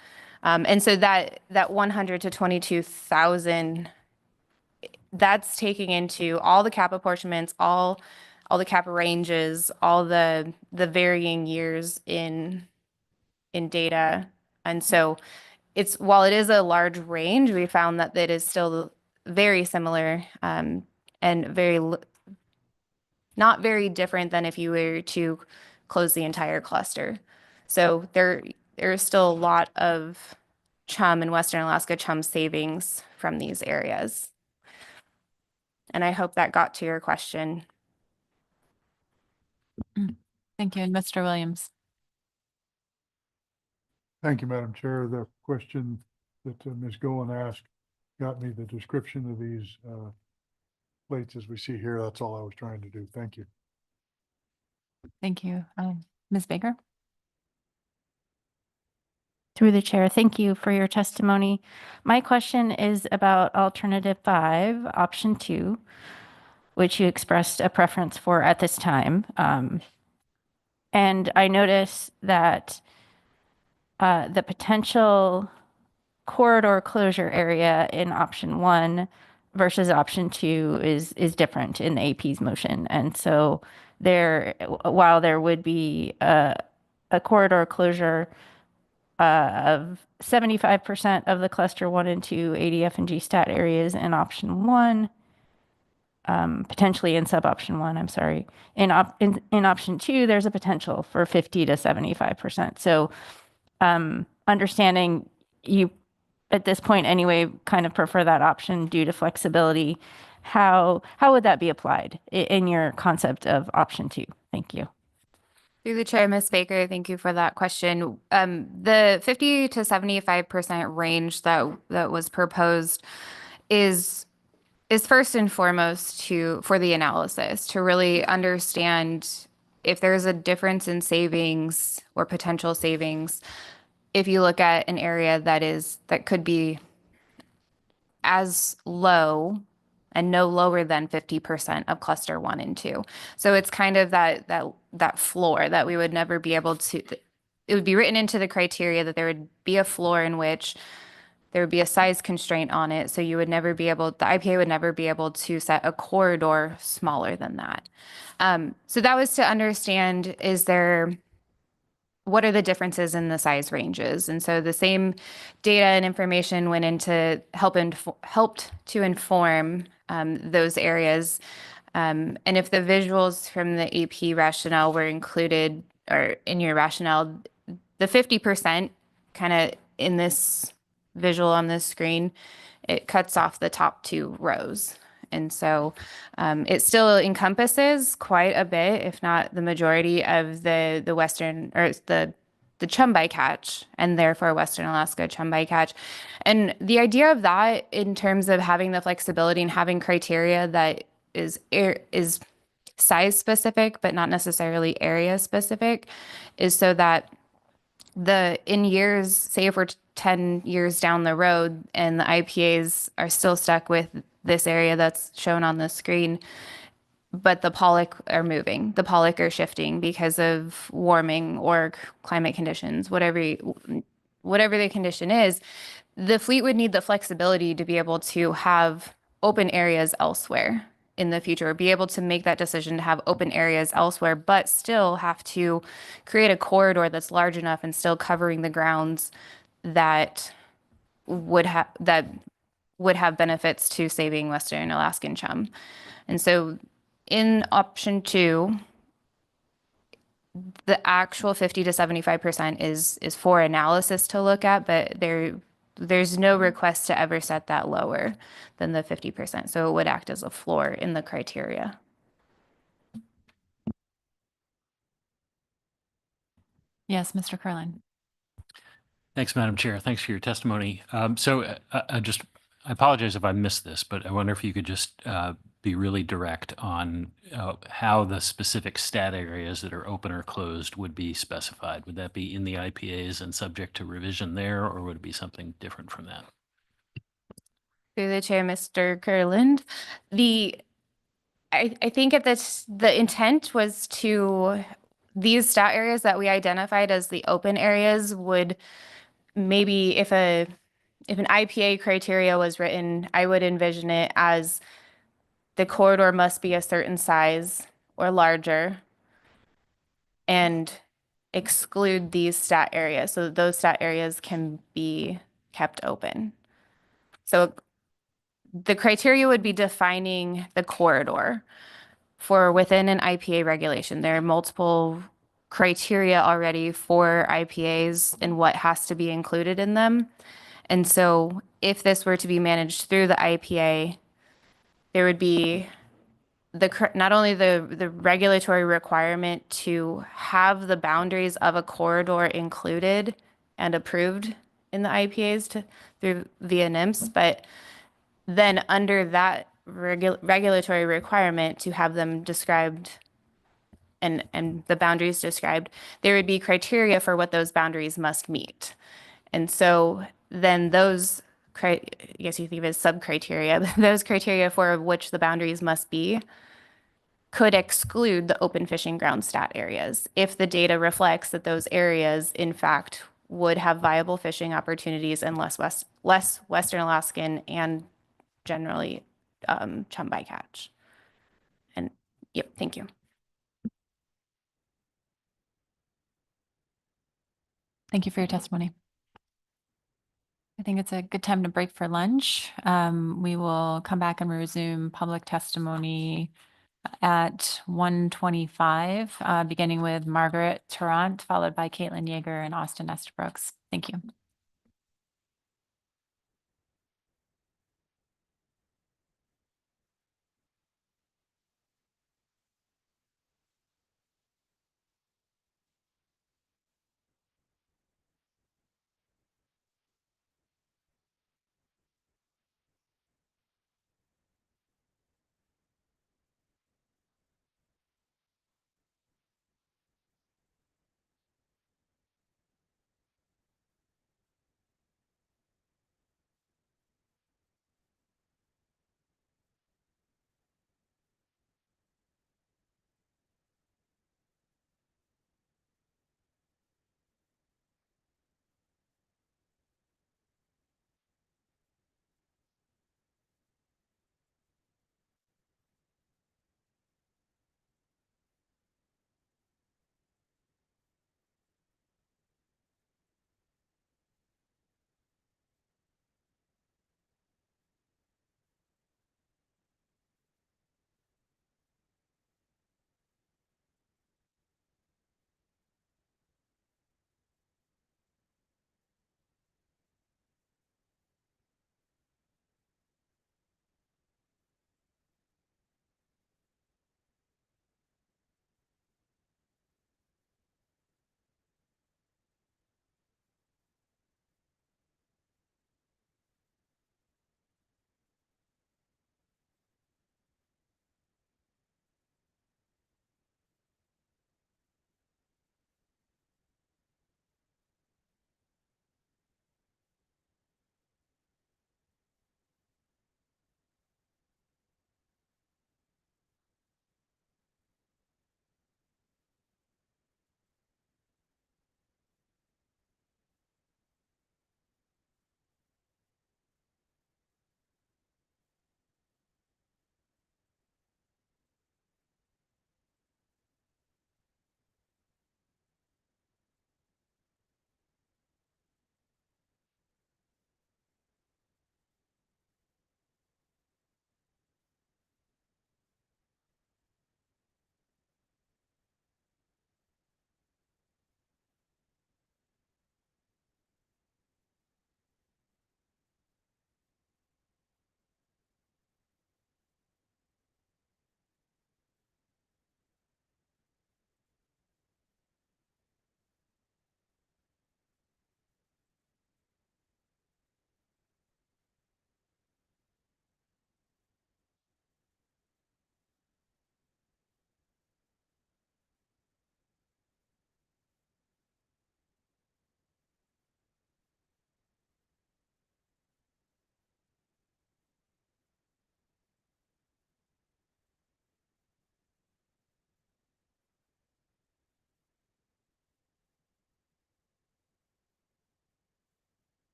And so that 100 to 22,000, that's taking into all the cap apportionments, all the cap ranges, all the varying years in data. And so while it is a large range, we found that it is still very similar and not very different than if you were to close the entire cluster. So there is still a lot of chum in Western Alaska chum savings from these areas. And I hope that got to your question. Thank you. And Mr. Williams. Thank you, Madam Chair. The question that Ms. Goen asked got me the description of these plates as we see here. That's all I was trying to do. Thank you. Thank you. Ms. Baker? Through the chair, thank you for your testimony. My question is about alternative 5, option 2, which you expressed a preference for at this time. And I notice that the potential corridor closure area in option 1 versus option 2 is different in the AP's motion. And so while there would be a corridor closure of 75% of the cluster 1 and 2 ADF and GSTAT areas in option 1, potentially in sub-option 1, I'm sorry. In option 2, there's a potential for 50 to 75%. So understanding you, at this point anyway, kind of prefer that option due to flexibility, how would that be applied in your concept of option 2? Thank you. Through the chair, Ms. Baker, thank you for that question. The 50 to 75% range that was proposed is first and foremost for the analysis, to really understand if there's a difference in savings or potential savings. If you look at an area that could be as low and no lower than 50% of cluster 1 and 2. So it's kind of that floor that we would never be able to, it would be written into the criteria that there would be a floor in which there would be a size constraint on it. So you would never be able, the IPA would never be able to set a corridor smaller than that. So that was to understand, what are the differences in the size ranges? And so the same data and information went into helped to inform those areas. And if the visuals from the AP rationale were included or in your rationale, the 50% kind of in this visual on this screen, it cuts off the top two rows. And so it still encompasses quite a bit, if not the majority of the western or the chum bycatch, and therefore Western Alaska chum bycatch. And the idea of that in terms of having the flexibility and having criteria that is size specific, but not necessarily area specific, is so that in years, say if we're 10 years down the road and the IPAs are still stuck with this area that's shown on the screen, but the pollock are moving, the pollock are shifting because of warming or climate conditions, whatever the condition is, the fleet would need the flexibility to be able to have open areas elsewhere in the future, be able to make that decision to have open areas elsewhere, but still have to create a corridor that's large enough and still covering the grounds that would have benefits to saving Western Alaskan chum. And so in option 2, the actual 50 to 75% is for analysis to look at, but there's no request to ever set that lower than the 50%. So it would act as a floor in the criteria. Yes, Mr. Curlin. Thanks, Madam Chair. Thanks for your testimony. I apologize if I missed this, but I wonder if you could just be really direct on how the specific stat areas that are open or closed would be specified. Would that be in the IPAs and subject to revision there, or would it be something different from that? Through the chair, Mr. Kurland, I think the intent was to these stat areas that we identified as the open areas would maybe if an IPA criteria was written, I would envision it as the corridor must be a certain size or larger and exclude these stat areas so that those stat areas can be kept open. So the criteria would be defining the corridor for within an IPA regulation. There are multiple criteria already for IPAs and what has to be included in them. And so if this were to be managed through the IPA, there would be not only the regulatory requirement to have the boundaries of a corridor included and approved in the IPAs through via NIMS, but then under that regulatory requirement to have them described and the boundaries described, there would be criteria for what those boundaries must meet. And so then those, I guess you think of it as sub-criteria, those criteria for which the boundaries must be could exclude the open fishing ground stat areas if the data reflects that those areas, in fact, would have viable fishing opportunities and less Western Alaskan and generally chum bycatch. And yep, thank you. Thank you for your testimony. I think it's a good time to break for lunch. We will come back and resume public testimony at 1:25, beginning with Margaret Tarrant, followed by Caitlin Yeager and Austin Estabrooks. Thank you.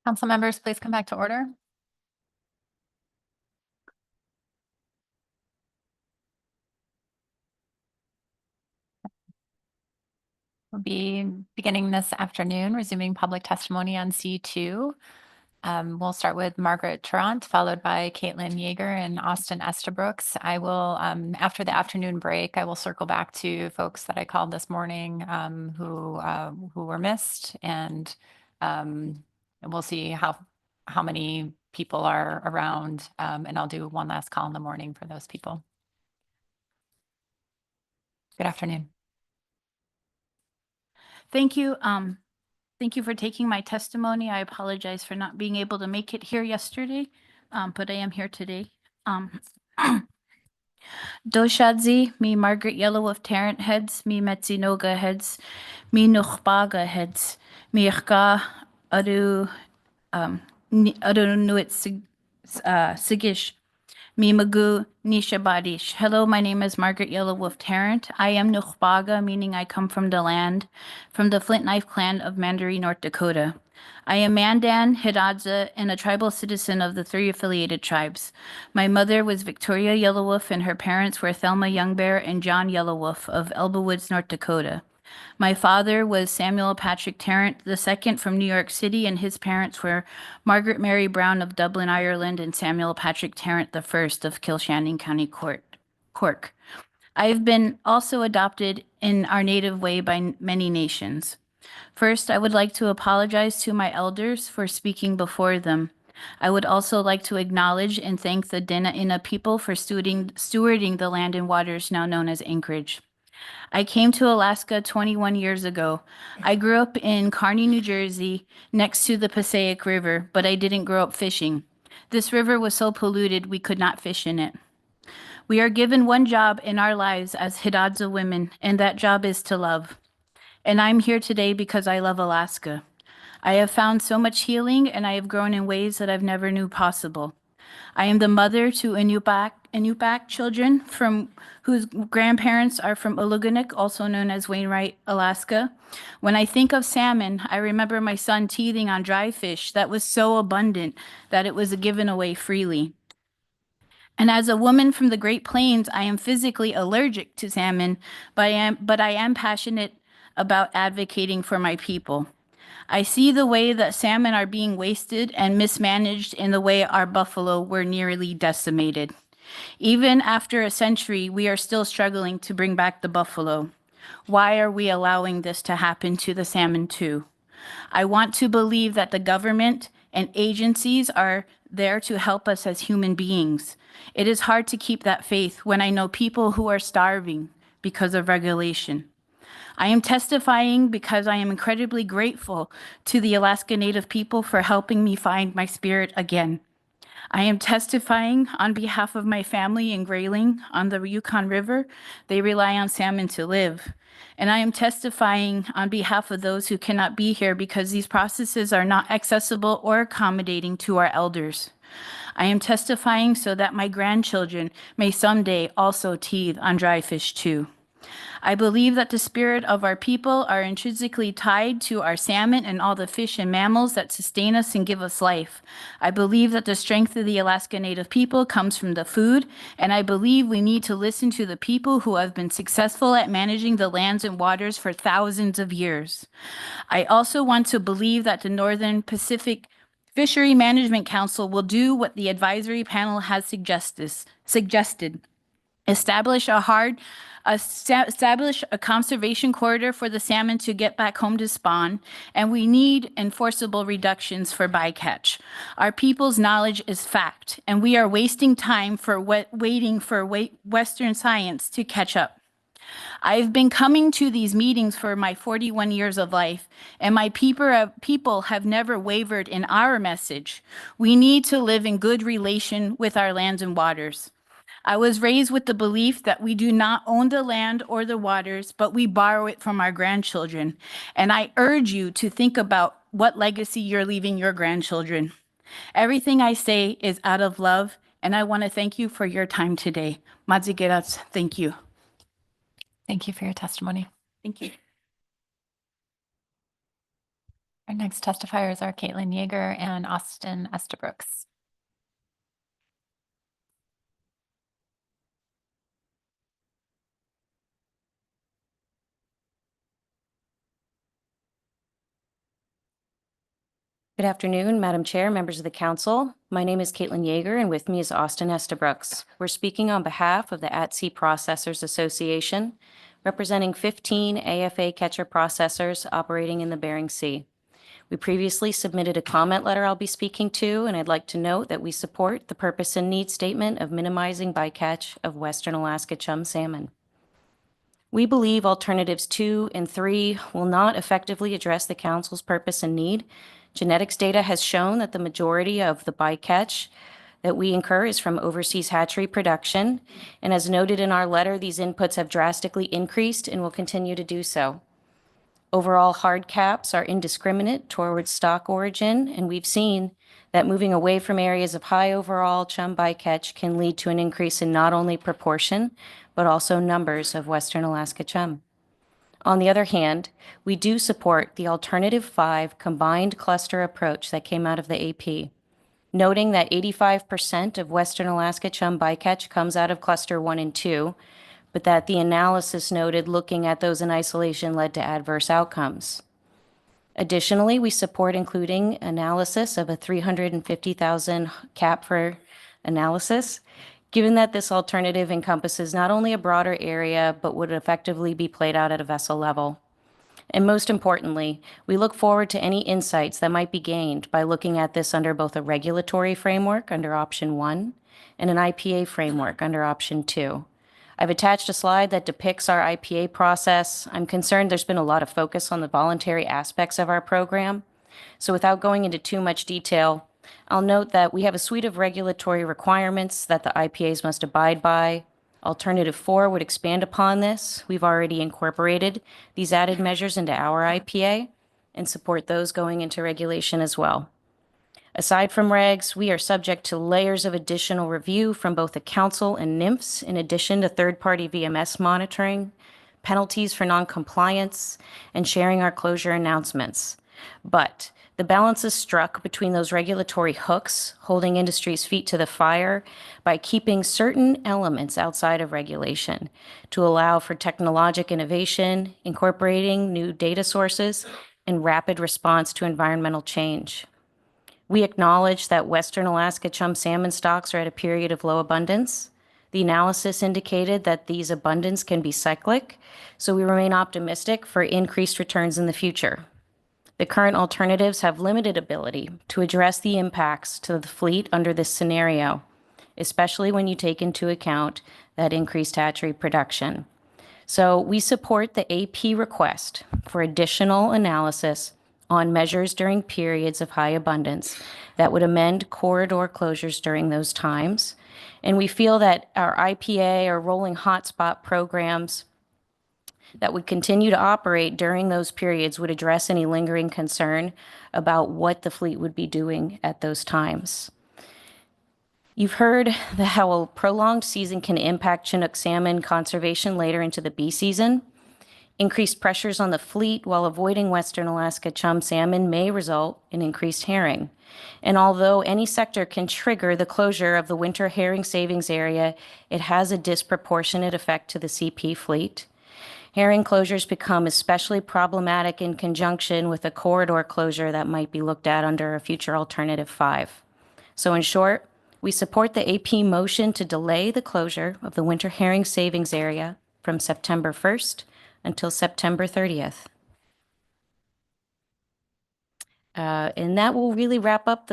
Council members, please come back to order. We'll be beginning this afternoon, resuming public testimony on C2. We'll start with Margaret Tarrant, followed by Caitlin Yeager and Austin Estabrooks. I will, after the afternoon break, I will circle back to folks that I called this morning who were missed, and we'll see how many people are around, and I'll do one last call in the morning for those people. Good afternoon. Thank you. Thank you for taking my testimony. I apologize for not being able to make it here yesterday, but I am here today. Doshadzi, me Margaret Yellowwolf Tarrant heads, me Metzinoga heads, me Nuchbaga heads, me Ichga Adu Nuit Sigish. Mimagu Nishabadish. Hello, my name is Margaret Yellowwolf Tarrant. I am Nuchbaga, meaning I come from the land, from the Flint Knife Clan of Mandaree, North Dakota. I am Mandan, Hidatsa, and a tribal citizen of the 3 affiliated tribes. My mother was Victoria Yellowwolf, and her parents were Thelma Youngbear and John Yellowwolf of Elba Woods, North Dakota. My father was Samuel Patrick Tarrant II from New York City, and his parents were Margaret Mary Brown of Dublin, Ireland, and Samuel Patrick Tarrant I of Kilshanning County Cork. I have been also adopted in our native way by many nations. First, I would like to apologize to my elders for speaking before them. I would also like to acknowledge and thank the Dena'ina people for stewarding the land and waters now known as Anchorage. I came to Alaska 21 years ago. I grew up in Kearney, New Jersey, next to the Passaic River, but I didn't grow up fishing. This river was so polluted we could not fish in it. We are given one job in our lives as Hidatsa women, and that job is to love. And I'm here today because I love Alaska. I have found so much healing, and I have grown in ways that I've never knew possible. I am the mother to Inupiaq children whose grandparents are from Uluganik, also known as Wainwright, Alaska. When I think of salmon, I remember my son teething on dry fish that was so abundant that it was given away freely. And as a woman from the Great Plains, I am physically allergic to salmon, but I am passionate about advocating for my people. I see the way that salmon are being wasted and mismanaged in the way our buffalo were nearly decimated. Even after a century, we are still struggling to bring back the buffalo. Why are we allowing this to happen to the salmon too? I want to believe that the government and agencies are there to help us as human beings. It is hard to keep that faith when I know people who are starving because of regulation. I am testifying because I am incredibly grateful to the Alaska Native people for helping me find my spirit again. I am testifying on behalf of my family in Grayling on the Yukon River. They rely on salmon to live. And I am testifying on behalf of those who cannot be here because these processes are not accessible or accommodating to our elders. I am testifying so that my grandchildren may someday also teethe on dry fish too. I believe that the spirit of our people are intrinsically tied to our salmon and all the fish and mammals that sustain us and give us life. I believe that the strength of the Alaska Native people comes from the food, and I believe we need to listen to the people who have been successful at managing the lands and waters for thousands of years. I also want to believe that the Northern Pacific Fishery Management Council will do what the advisory panel has suggested. Establish a conservation corridor for the salmon to get back home to spawn, and we need enforceable reductions for bycatch. Our people's knowledge is fact, and we are wasting time waiting for Western science to catch up. I've been coming to these meetings for my 41 years of life, and my people have never wavered in our message. We need to live in good relation with our lands and waters. I was raised with the belief that we do not own the land or the waters, but we borrow it from our grandchildren. And I urge you to think about what legacy you're leaving your grandchildren. Everything I say is out of love, and I want to thank you for your time today. Madzigeras, thank you. Thank you for your testimony. Thank you. Our next testifiers are Caitlin Yeager and Austin Estabrooks. Good afternoon, Madam Chair, members of the council. My name is Caitlin Yeager, and with me is Austin Estabrooks. We're speaking on behalf of the At-Sea Processors Association, representing 15 AFA catcher processors operating in the Bering Sea. We previously submitted a comment letter I'll be speaking to, and I'd like to note that we support the purpose and need statement of minimizing bycatch of Western Alaska chum salmon. We believe alternatives 2 and 3 will not effectively address the council's purpose and need. Genetics data has shown that the majority of the bycatch that we incur is from overseas hatchery production, and as noted in our letter, these inputs have drastically increased and will continue to do so. Overall, hard caps are indiscriminate towards stock origin, and we've seen that moving away from areas of high overall chum bycatch can lead to an increase in not only proportion, but also numbers of Western Alaska chum. On the other hand, we do support the alternative 5 combined cluster approach that came out of the AP, noting that 85% of Western Alaska chum bycatch comes out of cluster 1 and 2, but that the analysis noted looking at those in isolation led to adverse outcomes. Additionally, we support including analysis of a 350,000 cap for analysis, given that this alternative encompasses not only a broader area, but would effectively be played out at a vessel level. And most importantly, we look forward to any insights that might be gained by looking at this under both a regulatory framework under option 1 and an IPA framework under option 2. I've attached a slide that depicts our IPA process. I'm concerned there's been a lot of focus on the voluntary aspects of our program. So without going into too much detail, I'll note that we have a suite of regulatory requirements that the IPAs must abide by. Alternative 4 would expand upon this. We've already incorporated these added measures into our IPA and support those going into regulation as well. Aside from regs, we are subject to layers of additional review from both the council and NMFS, in addition to third-party VMS monitoring, penalties for noncompliance, and sharing our closure announcements. But the balance is struck between those regulatory hooks, holding industry's feet to the fire by keeping certain elements outside of regulation to allow for technologic innovation, incorporating new data sources, and rapid response to environmental change. We acknowledge that Western Alaska chum salmon stocks are at a period of low abundance. The analysis indicated that these abundance can be cyclic, so we remain optimistic for increased returns in the future. The current alternatives have limited ability to address the impacts to the fleet under this scenario, especially when you take into account that increased hatchery production. So we support the AP request for additional analysis on measures during periods of high abundance that would amend corridor closures during those times. And we feel that our IPA or rolling hotspot programs that would continue to operate during those periods would address any lingering concern about what the fleet would be doing at those times. You've heard how a prolonged season can impact Chinook salmon conservation later into the bee season. Increased pressures on the fleet while avoiding Western Alaska chum salmon may result in increased herring. And although any sector can trigger the closure of the winter herring savings area, it has a disproportionate effect to the CP fleet. Herring closures become especially problematic in conjunction with a corridor closure that might be looked at under a future alternative 5. So in short, we support the AP motion to delay the closure of the winter herring savings area from September 1st until September 30th. And that will really wrap up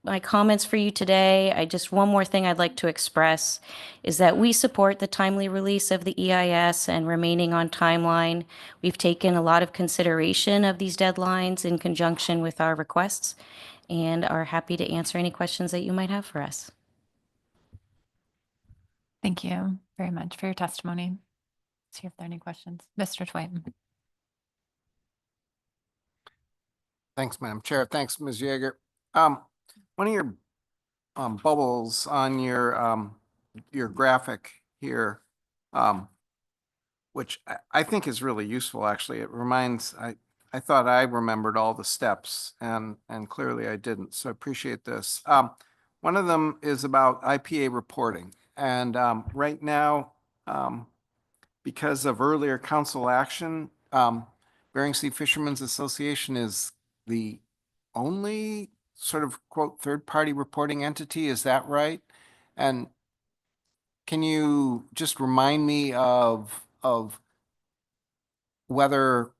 my comments for you today. One more thing I'd like to express is that we support the timely release of the EIS and remaining on timeline. We've taken a lot of consideration of these deadlines in conjunction with our requests and are happy to answer any questions that you might have for us. Thank you very much for your testimony. See if there are any questions. Mr. Twain. Thanks, Madam Chair. Thanks, Ms. Yeager. One of your bubbles on your graphic here, which I think is really useful, actually. It reminds, I thought I remembered all the steps and clearly I didn't, so I appreciate this. One of them is about IPA reporting. And right now, because of earlier council action, Bering Sea Fishermen's Association is the only sort of quote third-party reporting entity. Is that right? And can you just remind me of whether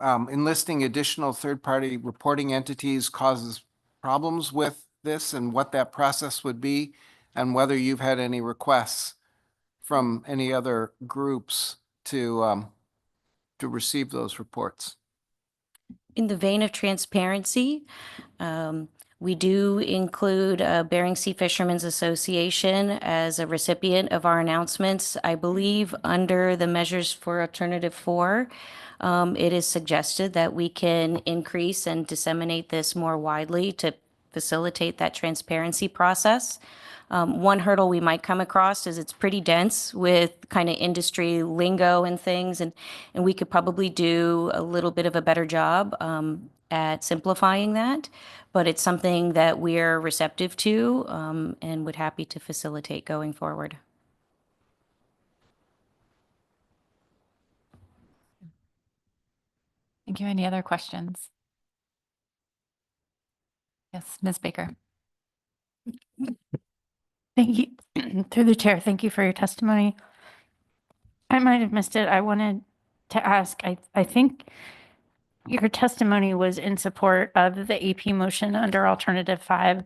enlisting additional third-party reporting entities causes problems with this and what that process would be, and whether you've had any requests from any other groups to receive those reports? In the vein of transparency, we do include Bering Sea Fishermen's Association as a recipient of our announcements. I believe under the measures for Alternative 4, it is suggested that we can increase and disseminate this more widely to facilitate that transparency process. One hurdle we might come across is it's pretty dense with kind of industry lingo and things, and we could probably do a little bit of a better job at simplifying that, but it's something that we're receptive to and would happy to facilitate going forward. Thank you. Any other questions? Yes, Ms. Baker. Thank you. Through the chair, thank you for your testimony. I might have missed it. I wanted to ask, I think your testimony was in support of the AP motion under Alternative 5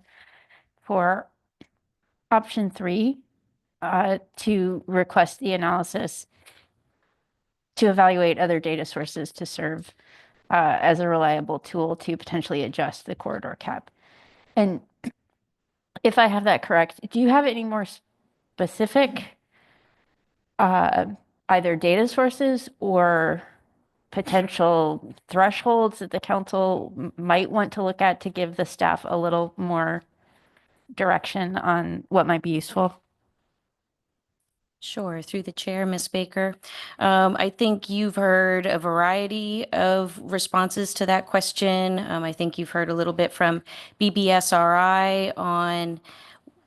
for option 3 to request the analysis to evaluate other data sources to serve as a reliable tool to potentially adjust the corridor cap. And if I have that correct, do you have any more specific either data sources or potential thresholds that the council might want to look at to give the staff a little more direction on what might be useful? Sure, through the chair, Ms. Baker. I think you've heard a variety of responses to that question. I think you've heard a little bit from BBSRI on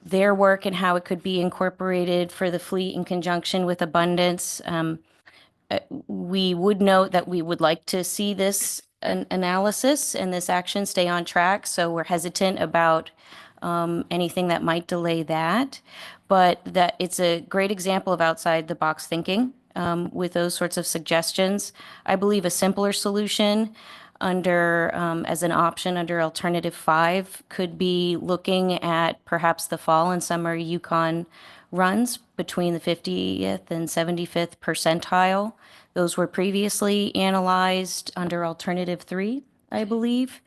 their work and how it could be incorporated for the fleet in conjunction with abundance. We would note that we would like to see this analysis and this action stay on track, so we're hesitant about anything that might delay that. But that it's a great example of outside the box thinking with those sorts of suggestions. I believe a simpler solution under as an option under Alternative 5 could be looking at perhaps the fall and summer Yukon runs between the 50th and 75th percentile. Those were previously analyzed under Alternative 3, I believe,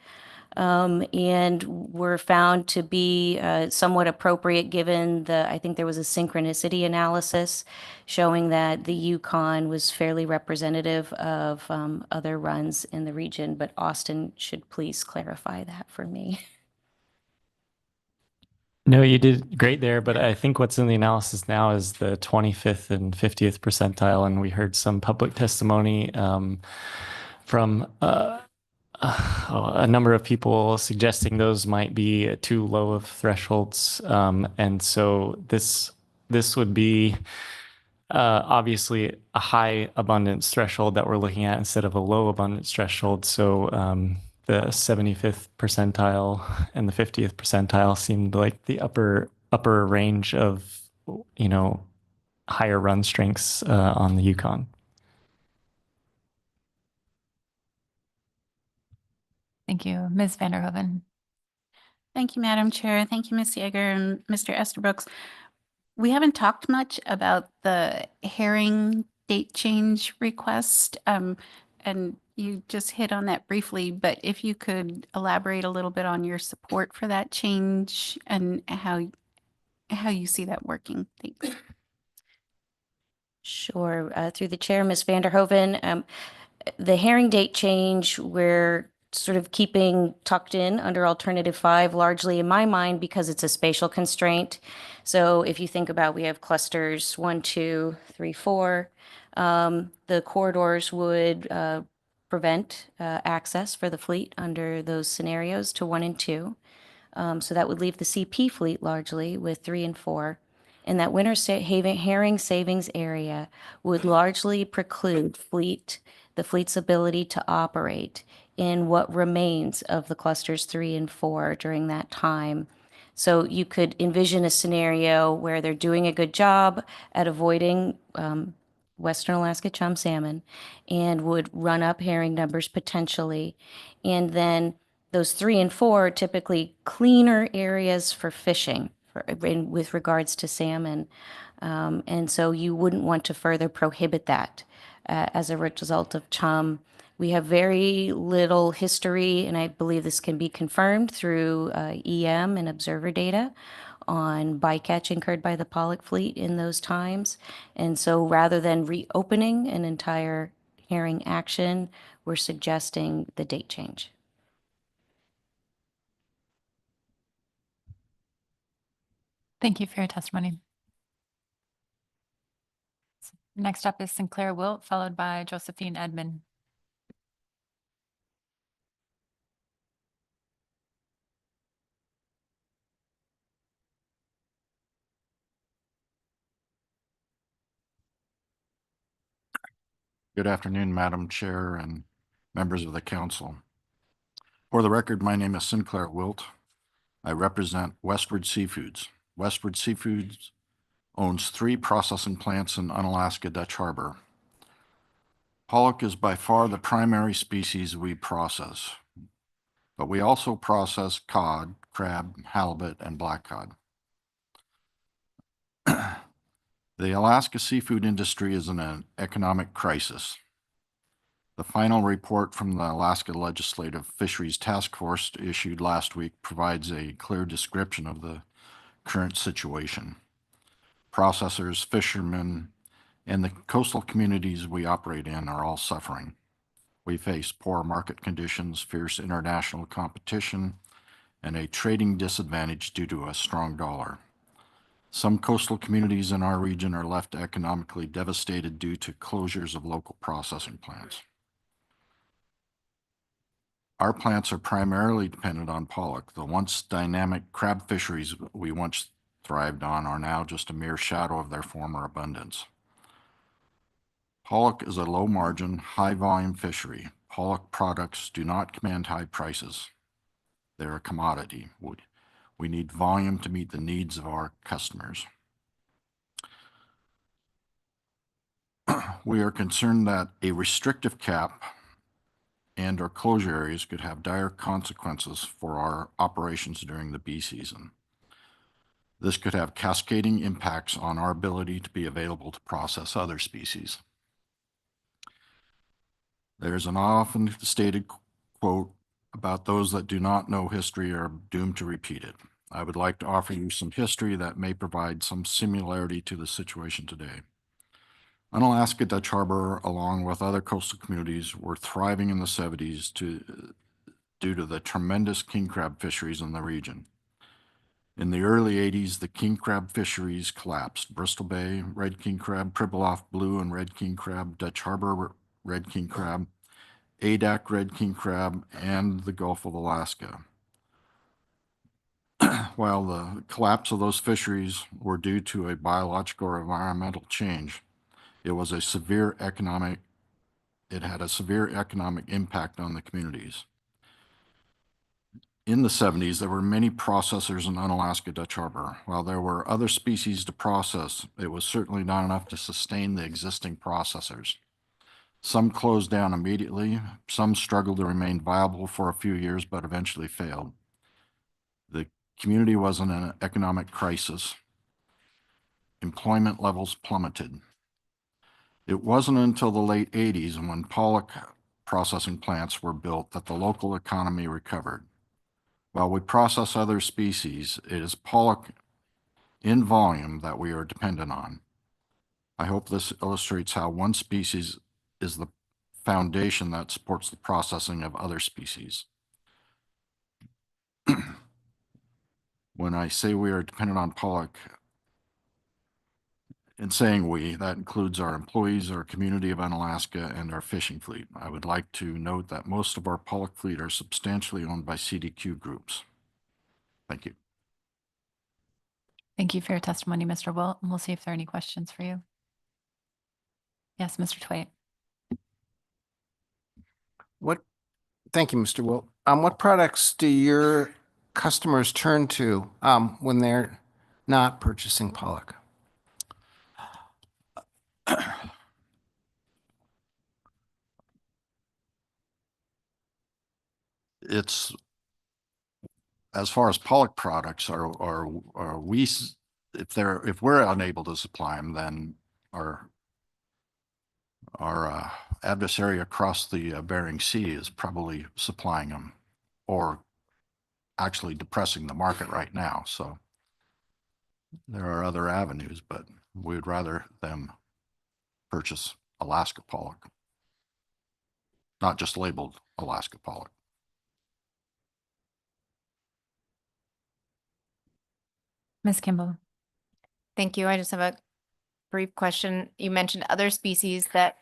and were found to be somewhat appropriate given I think there was a synchronicity analysis showing that the Yukon was fairly representative of other runs in the region, but Austin should please clarify that for me. No, you did great there, but I think what's in the analysis now is the 25th and 50th percentile, and we heard some public testimony from a number of people suggesting those might be too low of thresholds, and so this would be obviously a high abundance threshold that we're looking at instead of a low abundance threshold. So the 75th percentile and the 50th percentile seemed like the upper range of, you know, higher run strengths on the Yukon. Thank you. Ms. Vanderhoven. Thank you, Madam Chair. Thank you, Ms. Yeager and Mr. Estabrooks. We haven't talked much about the herring date change request, and you just hit on that briefly, but if you could elaborate a little bit on your support for that change and how you see that working. Thanks. Sure. Through the chair, Ms. Vanderhoven, the herring date change, we're sort of keeping tucked in under Alternative 5, largely in my mind, because it's a spatial constraint. So if you think about, we have clusters 1, 2, 3, 4. The corridors would prevent access for the fleet under those scenarios to 1 and 2. So that would leave the CP fleet largely with 3 and 4. And that winter herring savings area would largely preclude the fleet's ability to operate in what remains of the clusters 3 and 4 during that time. So you could envision a scenario where they're doing a good job at avoiding Western Alaska chum salmon and would run up herring numbers potentially. And then those 3 and 4 are typically cleaner areas for fishing with regards to salmon. And so you wouldn't want to further prohibit that as a result of chum. We have very little history, and I believe this can be confirmed through EM and observer data on bycatch incurred by the pollock fleet in those times. And so rather than reopening an entire herring action, we're suggesting the date change. Thank you for your testimony. Next up is Sinclair Wilt, followed by Josephine Edmond. Good afternoon, Madam Chair and members of the council. For the record, my name is Sinclair Wilt. I represent Westward Seafoods. Westward Seafoods owns 3 processing plants in Unalaska Dutch Harbor. Pollock is by far the primary species we process, but we also process cod, crab, halibut, and black cod. The Alaska seafood industry is in an economic crisis. The final report from the Alaska Legislative Fisheries Task Force issued last week provides a clear description of the current situation. Processors, fishermen, and the coastal communities we operate in are all suffering. We face poor market conditions, fierce international competition, and a trading disadvantage due to a strong dollar. Some coastal communities in our region are left economically devastated due to closures of local processing plants. Our plants are primarily dependent on pollock. The once dynamic crab fisheries we once thrived on are now just a mere shadow of their former abundance. Pollock is a low-margin, high-volume fishery. Pollock products do not command high prices. They're a commodity. We need volume to meet the needs of our customers. We are concerned that a restrictive cap and or closure areas could have dire consequences for our operations during the bee season. This could have cascading impacts on our ability to be available to process other species. There's an often stated quote about those that do not know history are doomed to repeat it. I would like to offer you some history that may provide some similarity to the situation today. Unalaska Dutch Harbor, along with other coastal communities, were thriving in the 70s due to the tremendous king crab fisheries in the region. In the early 80s, the king crab fisheries collapsed. Bristol Bay, red king crab, Pribilof blue and red king crab, Dutch Harbor red king crab, Adak red king crab, and the Gulf of Alaska. While the collapse of those fisheries were due to a biological or environmental change, it had a severe economic impact on the communities. In the 70s, there were many processors in Unalaska Dutch Harbor. While there were other species to process, it was certainly not enough to sustain the existing processors. Some closed down immediately, some struggled to remain viable for a few years, but eventually failed. The community was in an economic crisis. Employment levels plummeted. It wasn't until the late 80s when pollock processing plants were built that the local economy recovered. While we process other species, it is pollock in volume that we are dependent on. I hope this illustrates how one species is the foundation that supports the processing of other species. When I say we are dependent on pollock, in saying we, that includes our employees, our community of Unalaska, and our fishing fleet. I would like to note that most of our pollock fleet are substantially owned by CDQ groups. Thank you. Thank you for your testimony, Mr. Wilt. And we'll see if there are any questions for you. Yes, Mr. Twait. Thank you, Mr. Wilt. What products do your customers turn to when they're not purchasing pollock? It's, as far as pollock products are we, if we're unable to supply them, then our adversary across the Bering Sea is probably supplying them, or actually depressing the market right now. So there are other avenues, but we would rather them purchase Alaska pollock, not just labeled Alaska pollock. Ms. Kimball. Thank you. I just have a brief question. You mentioned other species that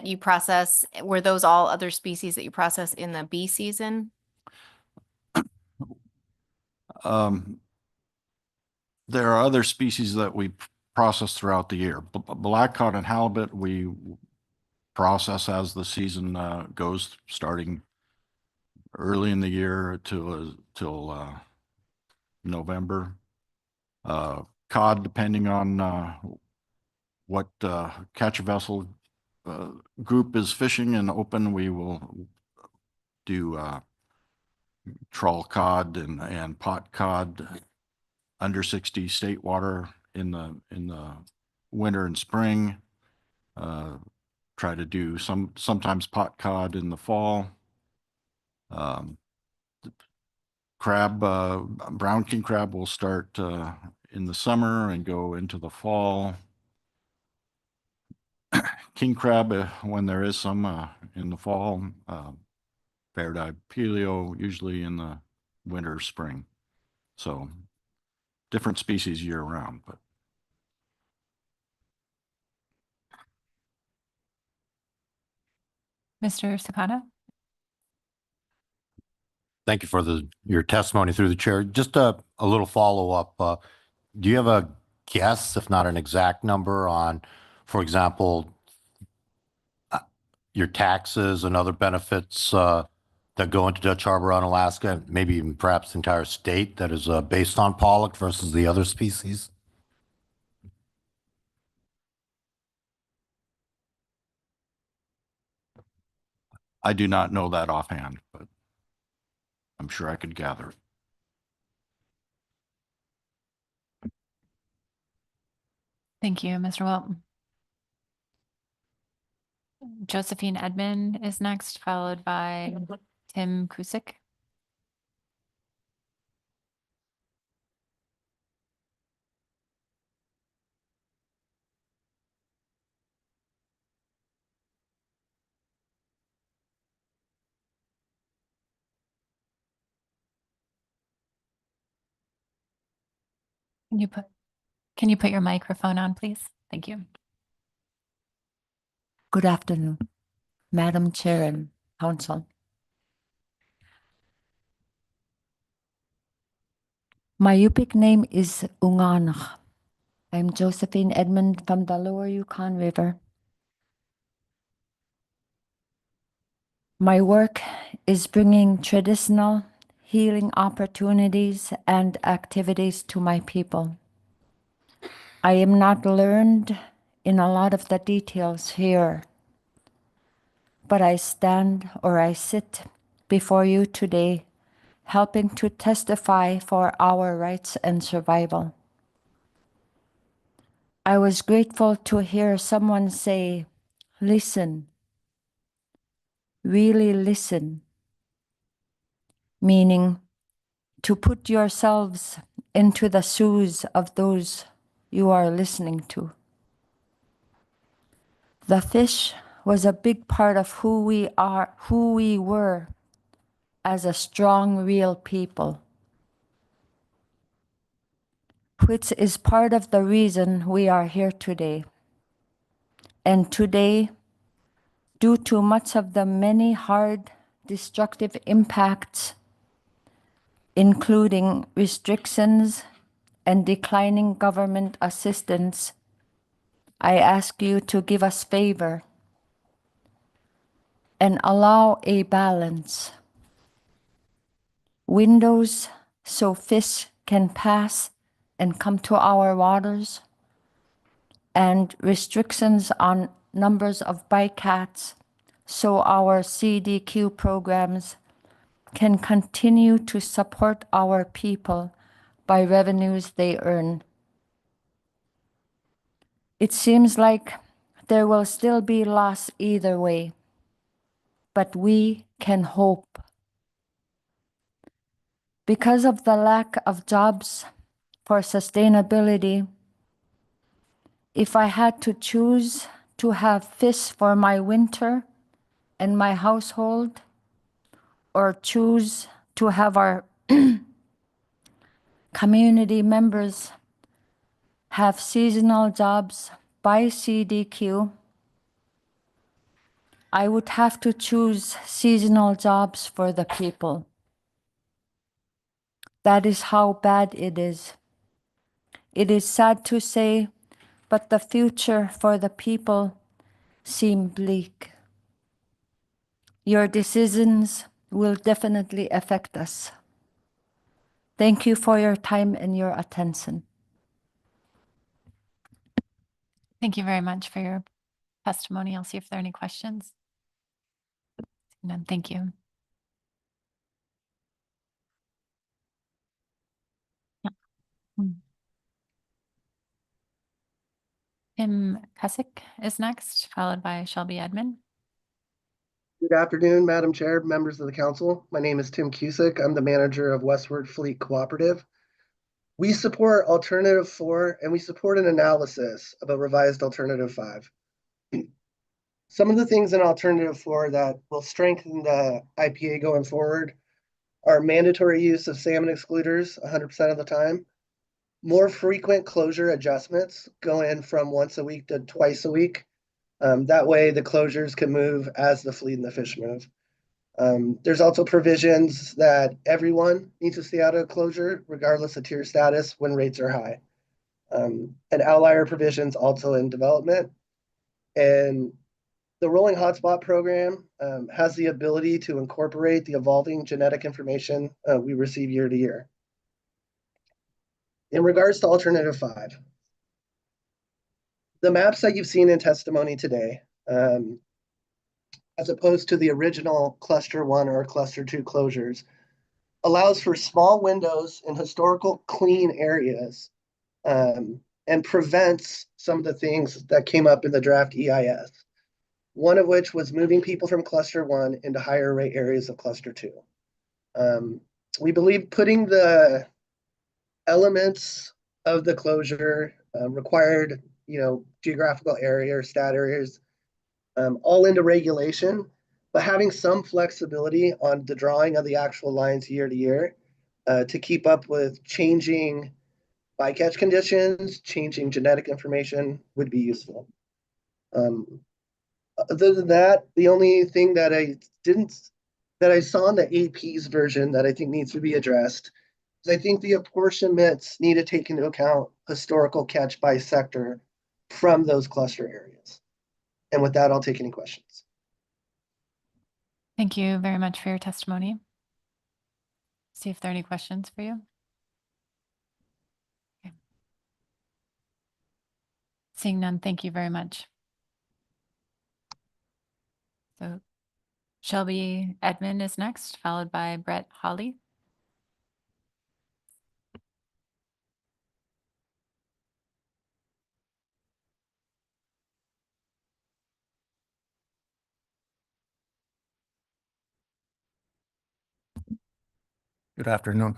you process. Were those all other species that you process in the bee season? There are other species that we process throughout the year. Blackcod and halibut we process as the season goes, starting early in the year till November. Cod, depending on what catcher vessel group is fishing and open, we will do trawl cod and pot cod under 60 state water in the winter and spring. Try to do sometimes pot cod in the fall. Crab, brown king crab will start in the summer and go into the fall. King crab, when there is some in the fall. Fair-dyed pelio, usually in the winter, spring. So different species year round, but. Mr. Sakata. Thank you for your testimony through the chair. Just a little follow-up. Do you have a guess, if not an exact number, on, for example, your taxes and other benefits that go into Dutch Harbor on Alaska, maybe even perhaps the entire state that is based on pollock versus the other species? I do not know that offhand, but I'm sure I could gather it. Thank you, Mr. Wilt. Josephine Edmond is next, followed by Tim Kusick. Can you put your microphone on, please? Thank you. Good afternoon, Madam Chair and Council. My Yupik name is Unganach. I'm Josephine Edmond from the Lower Yukon River. My work is bringing traditional healing opportunities and activities to my people. I am not learned in a lot of the details here, but I stand or I sit before you today helping to testify for our rights and survival. I was grateful to hear someone say, listen, really listen, meaning to put yourselves into the shoes of those you are listening to. The fish was a big part of who we were as a strong, real people, which is part of the reason we are here today. And today, due to much of the many hard, destructive impacts, including restrictions and declining government assistance, I ask you to give us favor and allow a balance. Windows so fish can pass and come to our waters, and restrictions on numbers of bycatch so our CDQ programs can continue to support our people by revenues they earn. It seems like there will still be loss either way, but we can hope. Because of the lack of jobs for sustainability, if I had to choose to have fish for my winter and my household, or choose to have our community members have seasonal jobs by CDQ, I would have to choose seasonal jobs for the people. That is how bad it is. It is sad to say, but the future for the people seem bleak. Your decisions will definitely affect us. Thank you for your time and your attention. Thank you very much for your testimony. I'll see if there are any questions. None. Thank you. Yeah. Tim Cusick is next, followed by Shelby Edmond. Good afternoon, Madam Chair, members of the council. My name is Tim Cusick. I'm the manager of Westward Fleet Cooperative. We support Alternative 4 and we support an analysis of a revised Alternative 5. Some of the things in Alternative 4 that will strengthen the IPA going forward are mandatory use of salmon excluders 100% of the time, more frequent closure adjustments going from once a week to twice a week. That way the closures can move as the fleet and the fish move. There's also provisions that everyone needs to stay out of closure, regardless of tier status, when rates are high. And outlier provisions also in development. And the rolling hotspot program has the ability to incorporate the evolving genetic information we receive year to year. In regards to Alternative 5, the maps that you've seen in testimony today, as opposed to the original Cluster 1 or Cluster 2 closures, allows for small windows in historical clean areas and prevents some of the things that came up in the draft EIS, one of which was moving people from Cluster 1 into higher rate areas of Cluster 2. We believe putting the elements of the closure, required geographical area or stat areas, all into regulation, but having some flexibility on the drawing of the actual lines year to year to keep up with changing bycatch conditions, changing genetic information would be useful. Other than that, the only thing that I saw in the AP's version that I think needs to be addressed is I think the apportionments need to take into account historical catch by sector from those cluster areas. And with that, I'll take any questions. Thank you very much for your testimony. See if there are any questions for you. Okay. Seeing none, thank you very much. So Shelby Edmond is next, followed by Brett Holly. Good afternoon.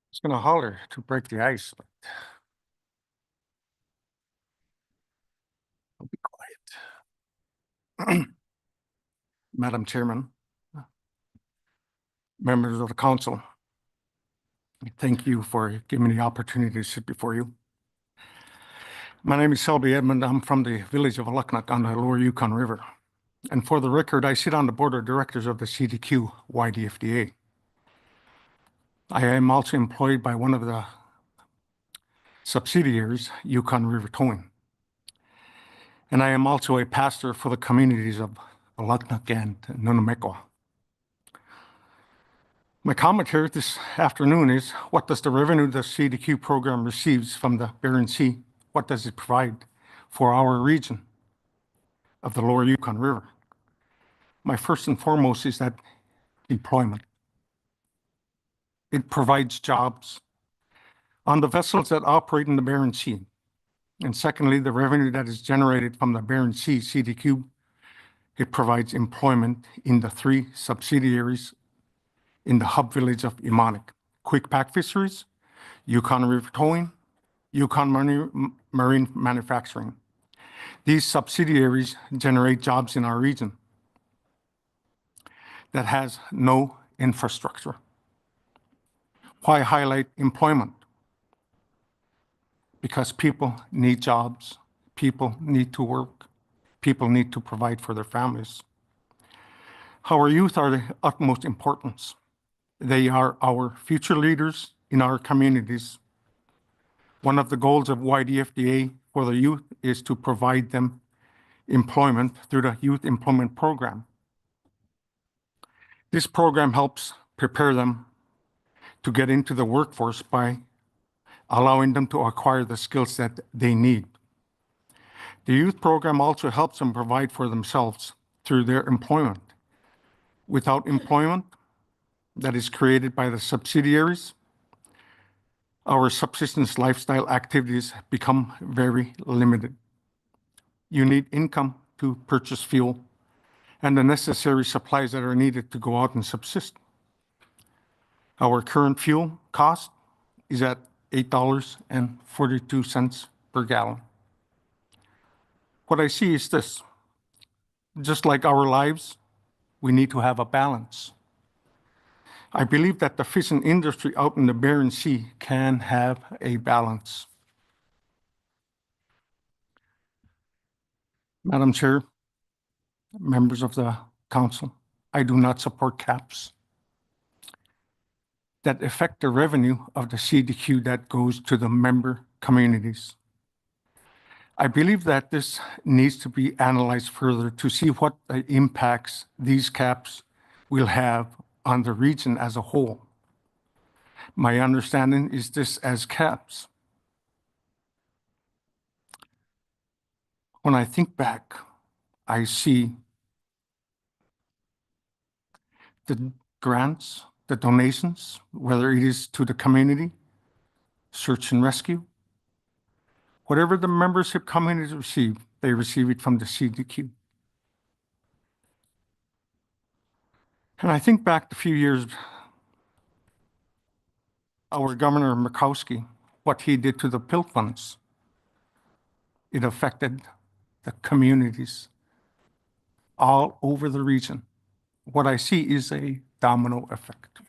I was going to holler to break the ice, but I'll be quiet. Madam Chairman, members of the council, thank you for giving me the opportunity to sit before you. My name is Shelby Edmond. I'm from the village of Aluknuk on the Lower Yukon River. And for the record, I sit on the board of directors of the CDQ YDFDA. I am also employed by one of the subsidiaries, Yukon River Towing. And I am also a pastor for the communities of Aluknuk and Nunamekwa. My commentary this afternoon is, what does the revenue the CDQ program receives from the Bering Sea, what does it provide for our region of the Lower Yukon River? My first and foremost is that employment. It provides jobs on the vessels that operate in the Bering Sea. And secondly, the revenue that is generated from the Bering Sea CDQ, it provides employment in the 3 subsidiaries in the hub village of Imanik: Quick Pack Fisheries, Yukon River Towing, Yukon Marine Manufacturing. These subsidiaries generate jobs in our region that has no infrastructure. Why highlight employment? Because people need jobs, people need to work, people need to provide for their families. Our youth are the utmost importance. They are our future leaders in our communities. One of the goals of YDFDA for the youth is to provide them employment through the Youth Employment Program. This program helps prepare them to get into the workforce by allowing them to acquire the skills that they need. The youth program also helps them provide for themselves through their employment. Without employment that is created by the subsidiaries, our subsistence lifestyle activities become very limited. You need income to purchase fuel and the necessary supplies that are needed to go out and subsist. Our current fuel cost is at $8.42 per gallon. What I see is this: just like our lives, we need to have a balance. I believe that the fishing industry out in the Bering Sea can have a balance. Madam Chair, members of the council, I do not support caps that affect the revenue of the CDQ that goes to the member communities. I believe that this needs to be analyzed further to see what the impacts these caps will have on the region as a whole. My understanding is this as caps. When I think back, I see the grants, the donations, whether it is to the community, search and rescue, whatever the membership communities receive, they receive it from the CDQ. And I think back a few years, our Governor Murkowski, what he did to the PILT funds, it affected the communities all over the region. What I see is a domino effect.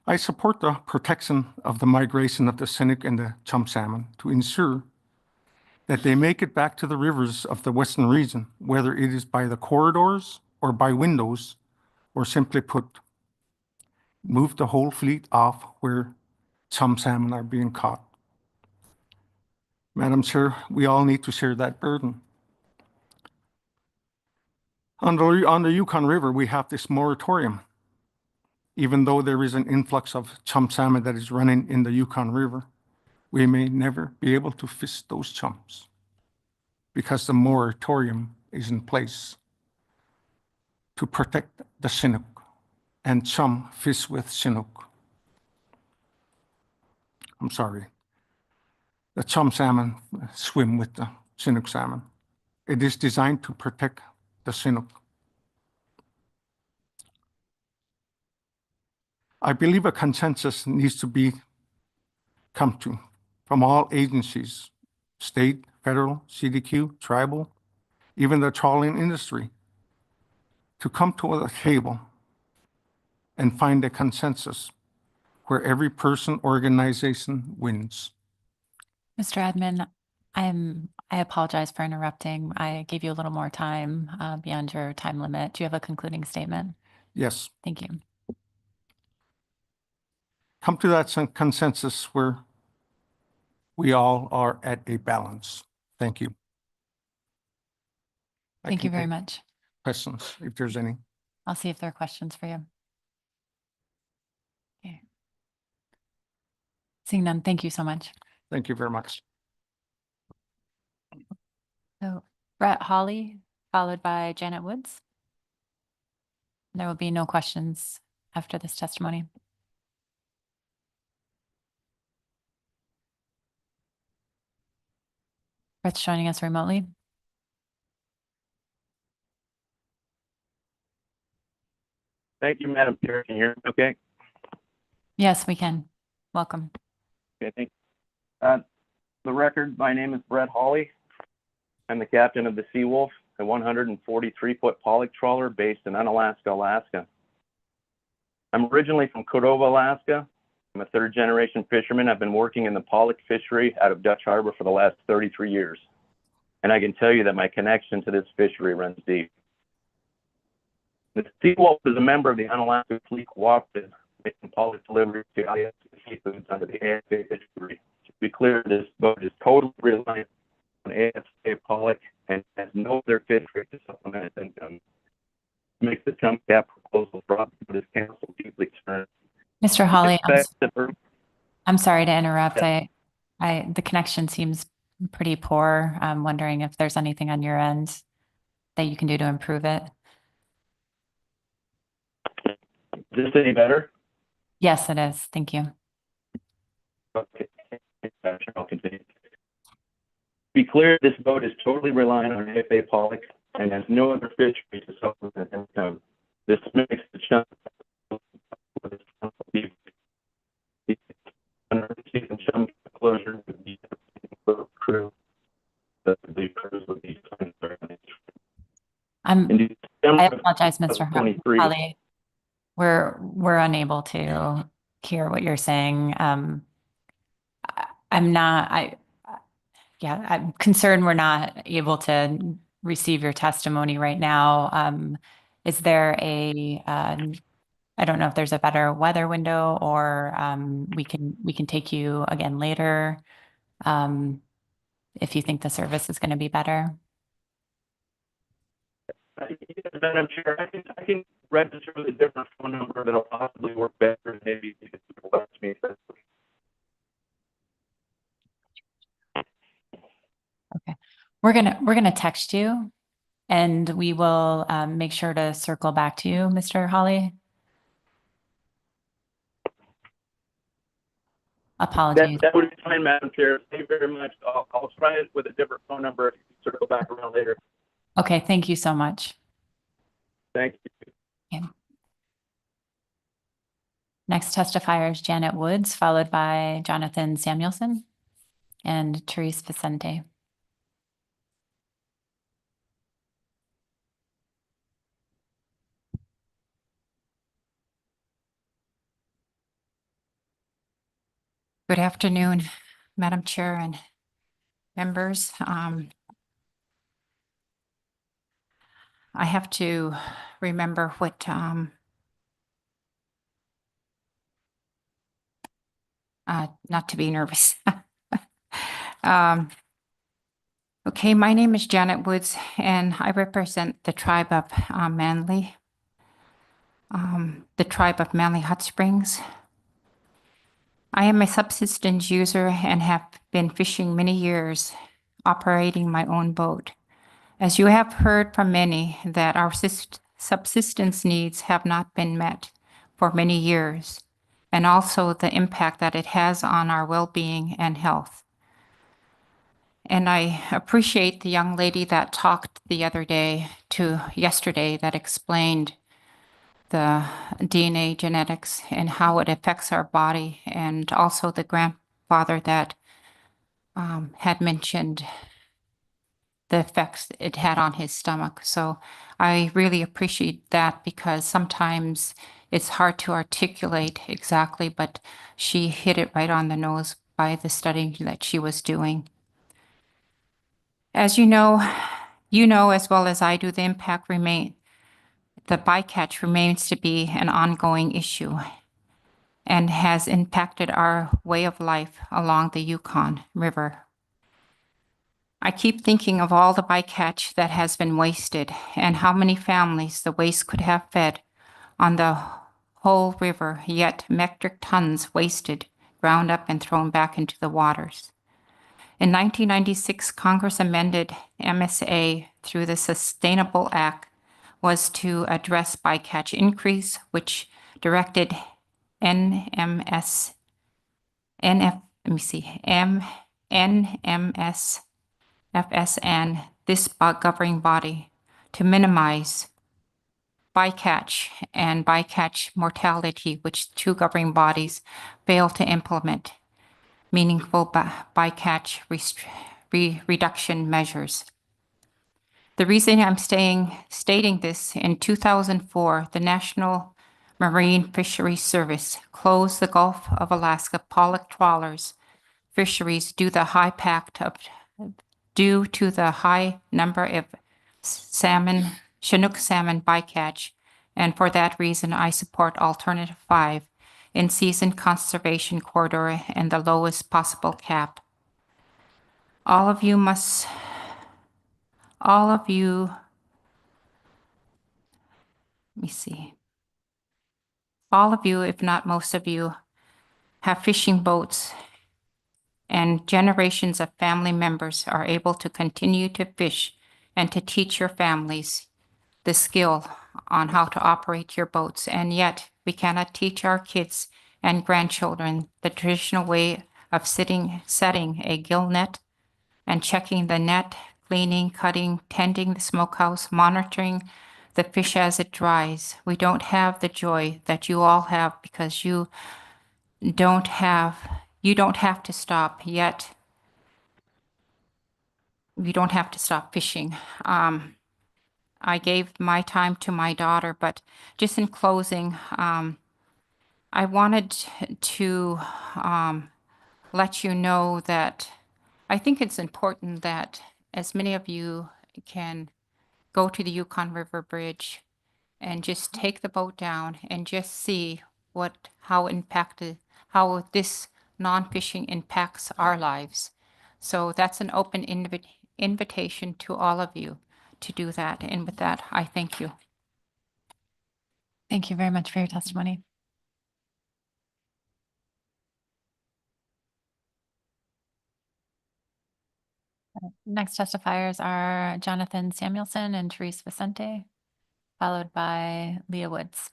I support the protection of the migration of the Chinook and the chum salmon to ensure that they make it back to the rivers of the western region, whether it is by the corridors or by windows, or simply put, move the whole fleet off where chum salmon are being caught. Madam Chair, we all need to share that burden. On the Yukon River, we have this moratorium. Even though there is an influx of chum salmon that is running in the Yukon River, we may never be able to fish those chums because the moratorium is in place to protect the Chinook and chum fish with Chinook. I'm sorry. The chum salmon swim with the Chinook salmon. It is designed to protect the Chinook. I believe a consensus needs to be come to from all agencies, state, federal, CDQ, tribal, even the trawling industry, to come to a table and find a consensus where every person, organization wins. Mr. Admin, I apologize for interrupting. I gave you a little more time beyond your time limit. Do you have a concluding statement? Yes. Thank you. Come to that consensus where we all are at a balance. Thank you. Thank you very much. Questions, if there's any. I'll see if there are questions for you. Okay. Seeing none, thank you so much. Thank you very much. So Brett Hawley, followed by Janet Woods. There will be no questions after this testimony. Brett's joining us remotely. Thank you, Madam Chair. Can you hear me okay? Yes, we can. Welcome. Okay, thank you. The record, my name is Brett Hawley. I'm the captain of the Seawolf, a 143-foot pollock trawler based in Unalaska, Alaska. I'm originally from Cordova, Alaska. I'm a third-generation fisherman. I've been working in the pollock fishery out of Dutch Harbor for the last 33 years. And I can tell you that my connection to this fishery runs deep. The Seawolf is a member of the Unalaska Fleet Cooperative, making pollock deliveries to Alaska seafoods under the AFA fishery. To be clear, this boat is totally reliant on AFA pollock and has no other fishery to supplement its income. Makes the chum cap proposal drop, but is canceled deeply concerned. Mr. Hawley, I'm sorry to interrupt. The connection seems pretty poor. I'm wondering if there's anything on your end that you can do to improve it. Is this any better? Yes, it is. Thank you. Okay, I'll continue. To be clear, this boat is totally reliant on AFA pollock and has no other fishery to supplement income. This makes the chum chum closure would be crew. The crews would be I apologize, Mr. Hawley. We're unable to hear what you're saying. I'm concerned we're not able to receive your testimony right now. Is there I don't know if there's a better weather window, or we can take you again later if you think the service is going to be better. Madam Chair, I can register with a different phone number that'll possibly work better. Maybe you can let me. Okay, we're gonna text you, and we will make sure to circle back to you, Mr. Hawley. Apologies. That would be fine, Madam Chair. Thank you very much. I'll try it with a different phone number if you can circle back around later. Okay, thank you so much. Thank you. Okay. Next testifier is Janet Woods, followed by Jonathan Samuelson and Therese Vicente. Good afternoon, Madam Chair and members. I have to remember what, not to be nervous. Okay, my name is Janet Woods, and I represent the tribe of Manly, the tribe of Manly Hot Springs. I am a subsistence user and have been fishing many years, operating my own boat. As you have heard from many, that our subsistence needs have not been met for many years, and also the impact that it has on our well-being and health. And I appreciate the young lady that talked the other day to yesterday that explained the DNA genetics and how it affects our body, and also the grandfather that had mentioned the effects it had on his stomach. So I really appreciate that, because sometimes it's hard to articulate exactly, but she hit it right on the nose by the studying that she was doing. As you know as well as I do, the bycatch remains to be an ongoing issue and has impacted our way of life along the Yukon River. I keep thinking of all the bycatch that has been wasted and how many families the waste could have fed on the whole river, yet metric tons wasted, ground up and thrown back into the waters. In 1996, Congress amended MSA through the Sustainable Act was to address bycatch increase, which directed NMS FSN, this governing body, to minimize bycatch and bycatch mortality, which two governing bodies failed to implement meaningful bycatch reduction measures. The reason I'm stating this, in 2004, the National Marine Fisheries Service closed the Gulf of Alaska pollock trawlers fisheries due to the high number of Chinook salmon bycatch, and for that reason, I support Alternative 5 in season conservation corridor and the lowest possible cap. All of you, if not most of you, have fishing boats, and generations of family members are able to continue to fish and to teach your families the skill on how to operate your boats. And yet we cannot teach our kids and grandchildren the traditional way of setting a gill net and checking the net, cleaning, cutting, tending the smokehouse, monitoring the fish as it dries. We don't have the joy that you all have, because you don't have to stop yet. You don't have to stop fishing. I gave my time to my daughter, but just in closing, I wanted to let you know that I think it's important that as many of you can go to the Yukon River Bridge and just take the boat down and just see how this non-fishing impacts our lives. So that's an open invitation to all of you to do that. And with that, I thank you. Thank you very much for your testimony. Next testifiers are Jonathan Samuelson and Therese Vicente, followed by Leah Woods.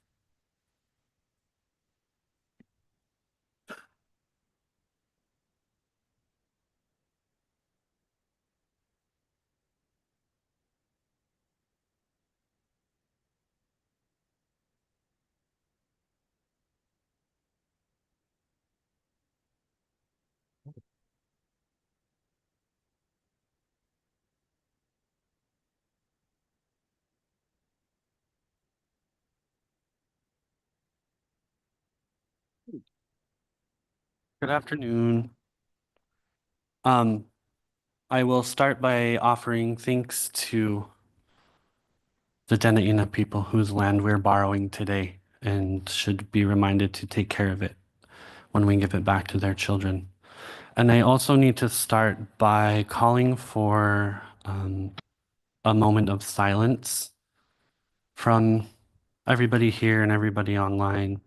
Good afternoon. I will start by offering thanks to the Dena'ina people whose land we're borrowing today and should be reminded to take care of it when we give it back to their children. And I also need to start by calling for a moment of silence from everybody here and everybody online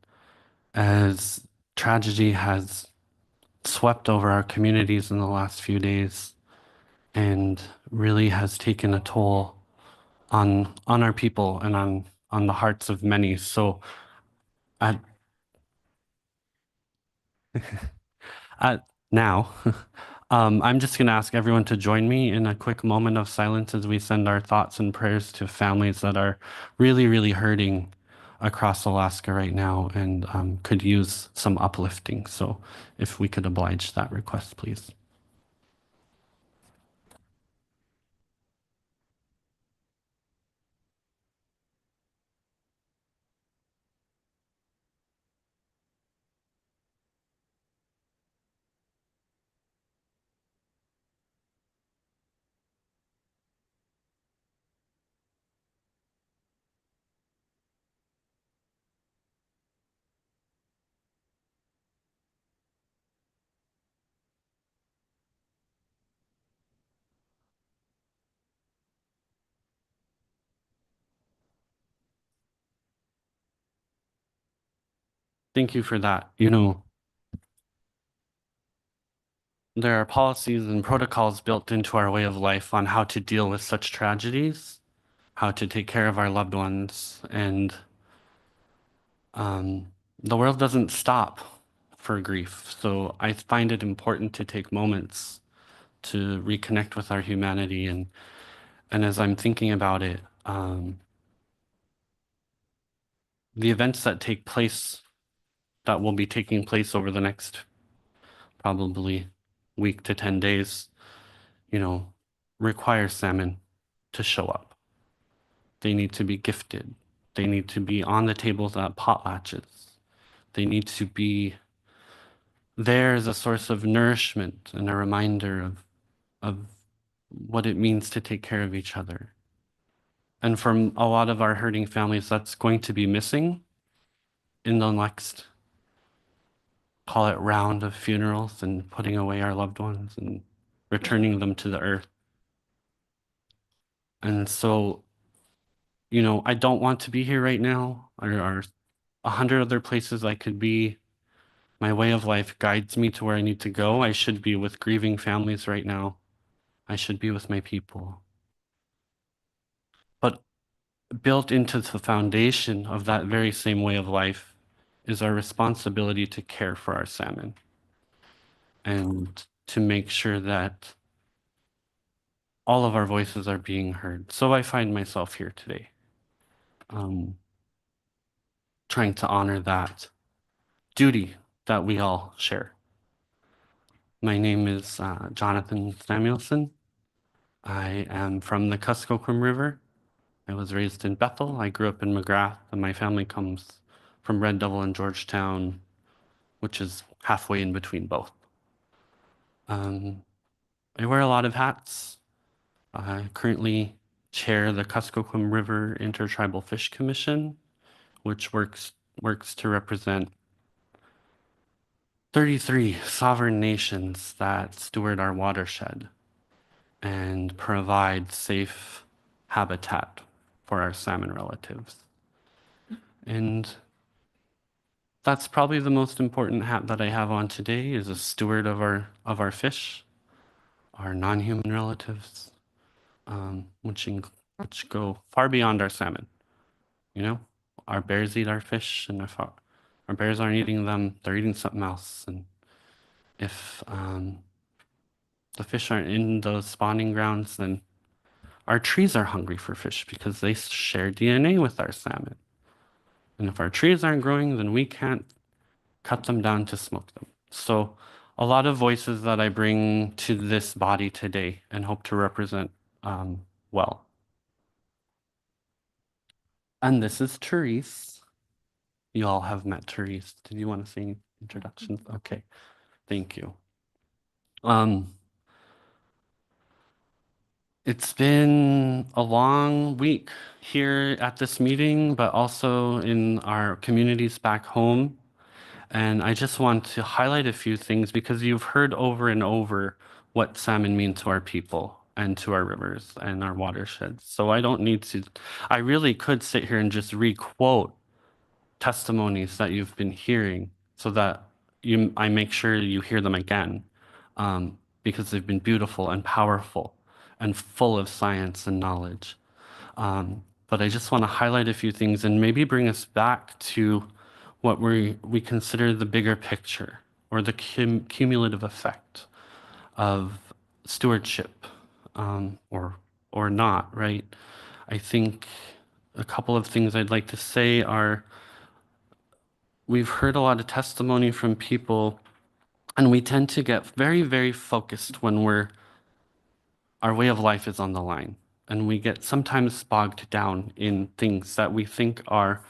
as tragedy has swept over our communities in the last few days and really has taken a toll on our people and on the hearts of many. So at now, I'm just going to ask everyone to join me in a quick moment of silence as we send our thoughts and prayers to families that are really, really hurting across Alaska right now and could use some uplifting. So if we could oblige that request, please. Thank you for that. You know, there are policies and protocols built into our way of life on how to deal with such tragedies, how to take care of our loved ones, and the world doesn't stop for grief. So I find it important to take moments to reconnect with our humanity. And as I'm thinking about it, the events that take place, that will be taking place over the next probably week to 10 days, you know, require salmon to show up. They need to be gifted. They need to be on the tables at potlatches. They need to be there as a source of nourishment and a reminder of what it means to take care of each other. And from a lot of our hurting families, that's going to be missing in the next, call it, round of funerals and putting away our loved ones and returning them to the earth. And so, you know, I don't want to be here right now. There are 100 other places I could be. My way of life guides me to where I need to go. I should be with grieving families right now. I should be with my people. But built into the foundation of that very same way of life is our responsibility to care for our salmon and to make sure that all of our voices are being heard. So I find myself here today, trying to honor that duty that we all share. My name is Jonathan Samuelson. I am from the Kuskokwim River. I was raised in Bethel. I grew up in McGrath, and my family comes from Red Devil and Georgetown, which is halfway in between both. I wear a lot of hats. I currently chair the Kuskokwim River Intertribal Fish Commission, which works to represent 33 sovereign nations that steward our watershed and provide safe habitat for our salmon relatives. And that's probably the most important hat that I have on today, is a steward of our fish, our non-human relatives, which go far beyond our salmon. You know, our bears eat our fish, and if our bears aren't eating them, they're eating something else. And if the fish aren't in those spawning grounds, then our trees are hungry for fish because they share DNA with our salmon. And if our trees aren't growing, then we can't cut them down to smoke them. So a lot of voices that I bring to this body today and hope to represent well. And this is Therese. You all have met Therese. Did you want to say any introductions? Okay. Thank you. It's been a long week here at this meeting, but also in our communities back home. And I just want to highlight a few things because you've heard over and over what salmon mean to our people and to our rivers and our watersheds. So I don't need to, I really could sit here and just re-quote testimonies that you've been hearing so that I make sure you hear them again, because they've been beautiful and powerful and full of science and knowledge. But I just want to highlight a few things and maybe bring us back to what we consider the bigger picture or the cumulative effect of stewardship, or not, right? I think a couple of things I'd like to say are, we've heard a lot of testimony from people, and we tend to get very, very focused when our way of life is on the line. And we get sometimes bogged down in things that we think are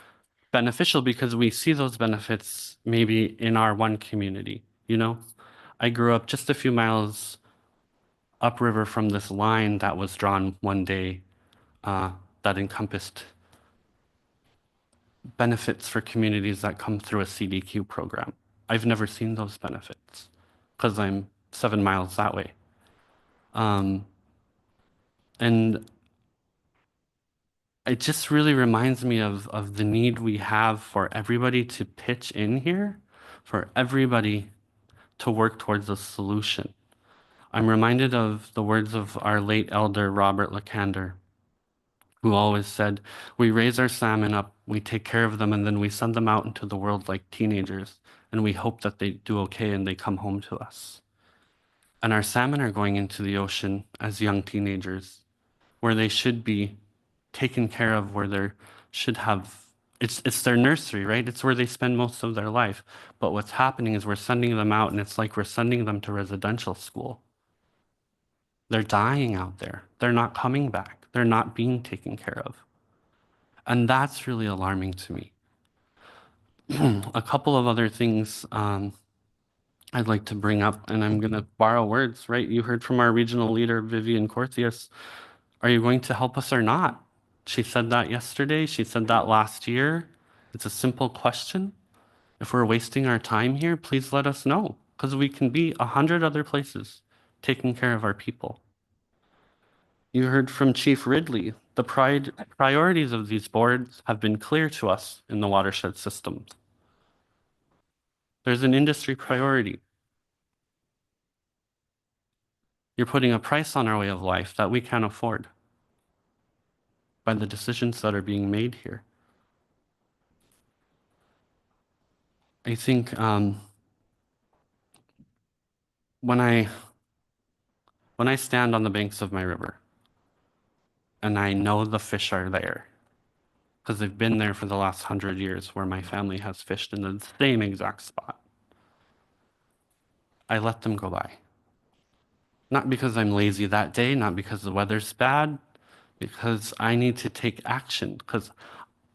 beneficial because we see those benefits maybe in our one community, you know? I grew up just a few miles upriver from this line that was drawn one day that encompassed benefits for communities that come through a CDQ program. I've never seen those benefits because I'm 7 miles that way. And it just really reminds me of the need we have for everybody to pitch in here, for everybody to work towards a solution. I'm reminded of the words of our late elder, Robert Lacander, who always said, we raise our salmon up, we take care of them, and then we send them out into the world like teenagers, and we hope that they do okay and they come home to us. And our salmon are going into the ocean as young teenagers, where they should be taken care of, where they should have, it's their nursery, right? It's where they spend most of their life. But what's happening is we're sending them out, and it's like we're sending them to residential school. They're dying out there. They're not coming back. They're not being taken care of. And that's really alarming to me. A couple of other things I'd like to bring up, and I'm going to borrow words, right? You heard from our regional leader, Vivian Corthias. Are you going to help us or not? She said that yesterday. She said that last year. It's a simple question. If we're wasting our time here, please let us know, because we can be 100 other places taking care of our people. You heard from Chief Ridley. The priorities of these boards have been clear to us in the watershed systems. There's an industry priority. You're putting a price on our way of life that we can't afford by the decisions that are being made here. I think when I stand on the banks of my river and I know the fish are there, because they've been there for the last 100 years where my family has fished in the same exact spot, I let them go by. Not because I'm lazy that day, not because the weather's bad, because I need to take action, because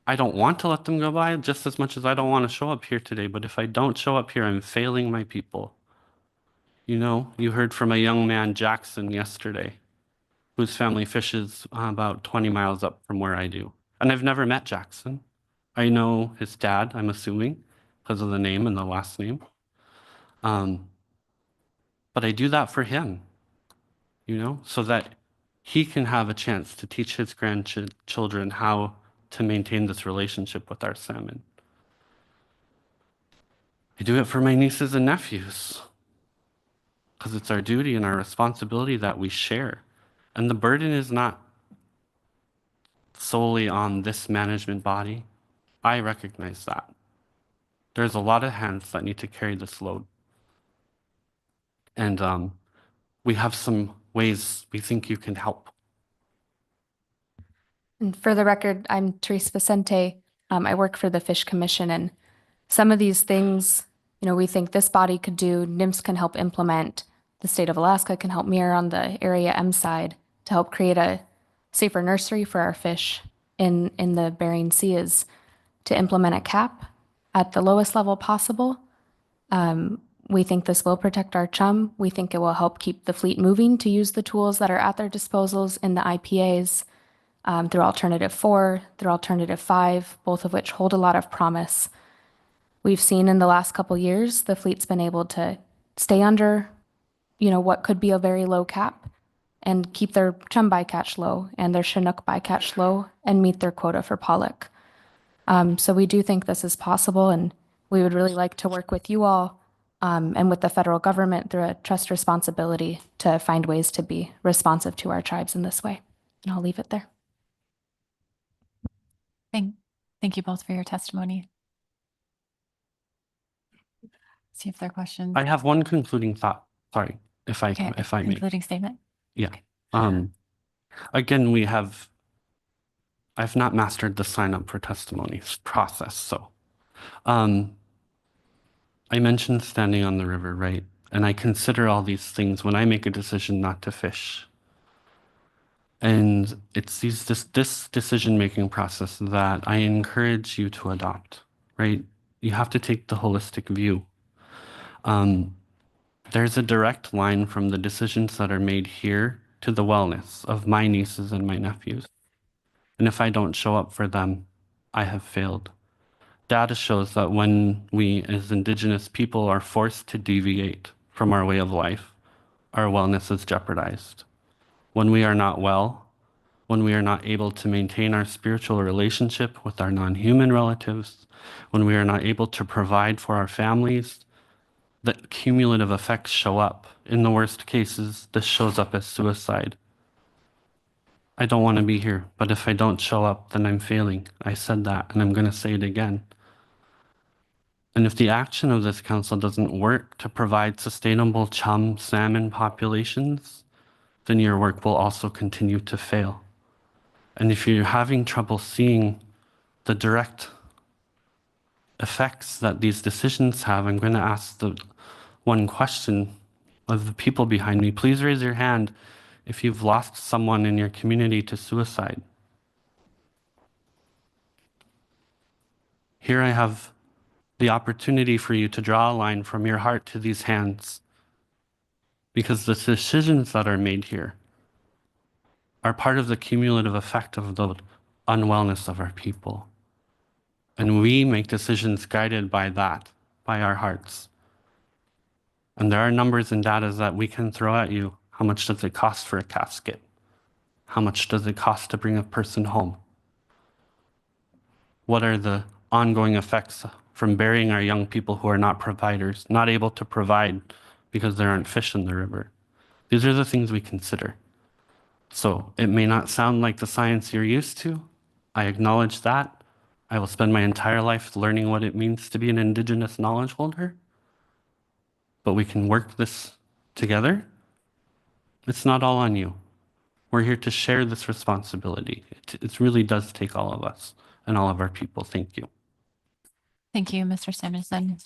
I don't want to let them go by just as much as I don't want to show up here today. But if I don't show up here, I'm failing my people. You know, you heard from a young man, Jackson, yesterday, whose family fishes about 20 miles up from where I do. And I've never met Jackson. I know his dad, I'm assuming, because of the name and the last name. But I do that for him, you know, so that he can have a chance to teach his grandchildren how to maintain this relationship with our salmon. I do it for my nieces and nephews, because it's our duty and our responsibility that we share. And the burden is not solely on this management body. I recognize that. There's a lot of hands that need to carry this load. And we have some ways we think you can help. And for the record, I'm Therese Vicente. I work for the Fish Commission, and some of these things, you know, we think this body could do, NIMS can help implement, the state of Alaska can help mirror on the Area M side to help create a safer nursery for our fish in the Bering Sea, is to implement a cap at the lowest level possible. We think this will protect our chum. We think it will help keep the fleet moving to use the tools that are at their disposals in the IPAs, through Alternative 4, through Alternative 5, both of which hold a lot of promise. We've seen in the last couple years, the fleet's been able to stay under, what could be a very low cap and keep their chum bycatch low and their Chinook bycatch low and meet their quota for pollock. So we do think this is possible, and we would really like to work with you all and with the federal government through a trust responsibility to find ways to be responsive to our tribes in this way. And I'll leave it there. Thank you both for your testimony. See if there are questions. I have one concluding thought. Sorry, if I Okay, may. concluding statement. Yeah. Again, I've not mastered the sign up for testimonies process. So, I mentioned standing on the river, right? And I consider all these things when I make a decision not to fish. And it's this decision-making process that I encourage you to adopt, right? You have to take the holistic view. There's a direct line from the decisions that are made here to the wellness of my nieces and my nephews. And if I don't show up for them, I have failed. Data shows that when we as Indigenous people are forced to deviate from our way of life, our wellness is jeopardized. When we are not well, when we are not able to maintain our spiritual relationship with our non-human relatives, when we are not able to provide for our families, the cumulative effects show up. In the worst cases, this shows up as suicide. I don't want to be here, but if I don't show up, then I'm failing. I said that, and I'm going to say it again. And if the action of this council doesn't work to provide sustainable chum salmon populations, then your work will also continue to fail. And if you're having trouble seeing the direct effects that these decisions have, I'm going to ask the one question of the people behind me. Please raise your hand if you've lost someone in your community to suicide. Here I have the opportunity for you to draw a line from your heart to these hands, because the decisions that are made here are part of the cumulative effect of the unwellness of our people. And we make decisions guided by that, by our hearts. And there are numbers and data that we can throw at you. How much does it cost for a casket? How much does it cost to bring a person home? What are the ongoing effects from burying our young people who are not providers, not able to provide because there aren't fish in the river? These are the things we consider. So it may not sound like the science you're used to. I acknowledge that. I will spend my entire life learning what it means to be an Indigenous knowledge holder. But we can work this together. It's not all on you. We're here to share this responsibility. It really does take all of us and all of our people. Thank you. Thank you, Mr. Samuelson.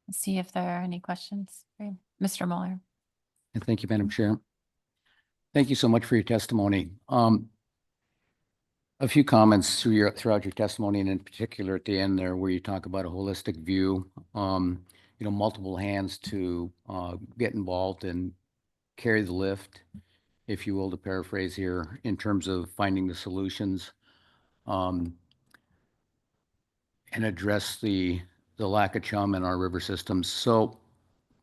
Let's see if there are any questions. Mr. Mueller. And thank you, Madam Chair. Thank you so much for your testimony. A few comments throughout your testimony, and in particular at the end there where you talk about a holistic view, multiple hands to get involved and carry the lift, if you will, to paraphrase here, in terms of finding the solutions and address the lack of chum in our river systems. So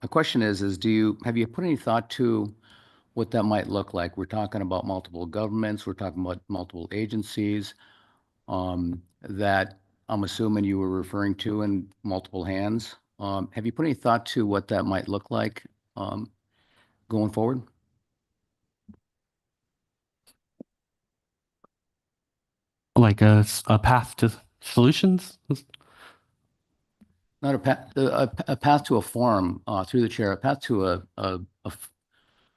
my question is have you put any thought to what that might look like? We're talking about multiple governments, we're talking about multiple agencies that I'm assuming you were referring to in multiple hands. Have you put any thought to what that might look like going forward? Like a path to solutions? Not a path to a forum, through the chair, a path to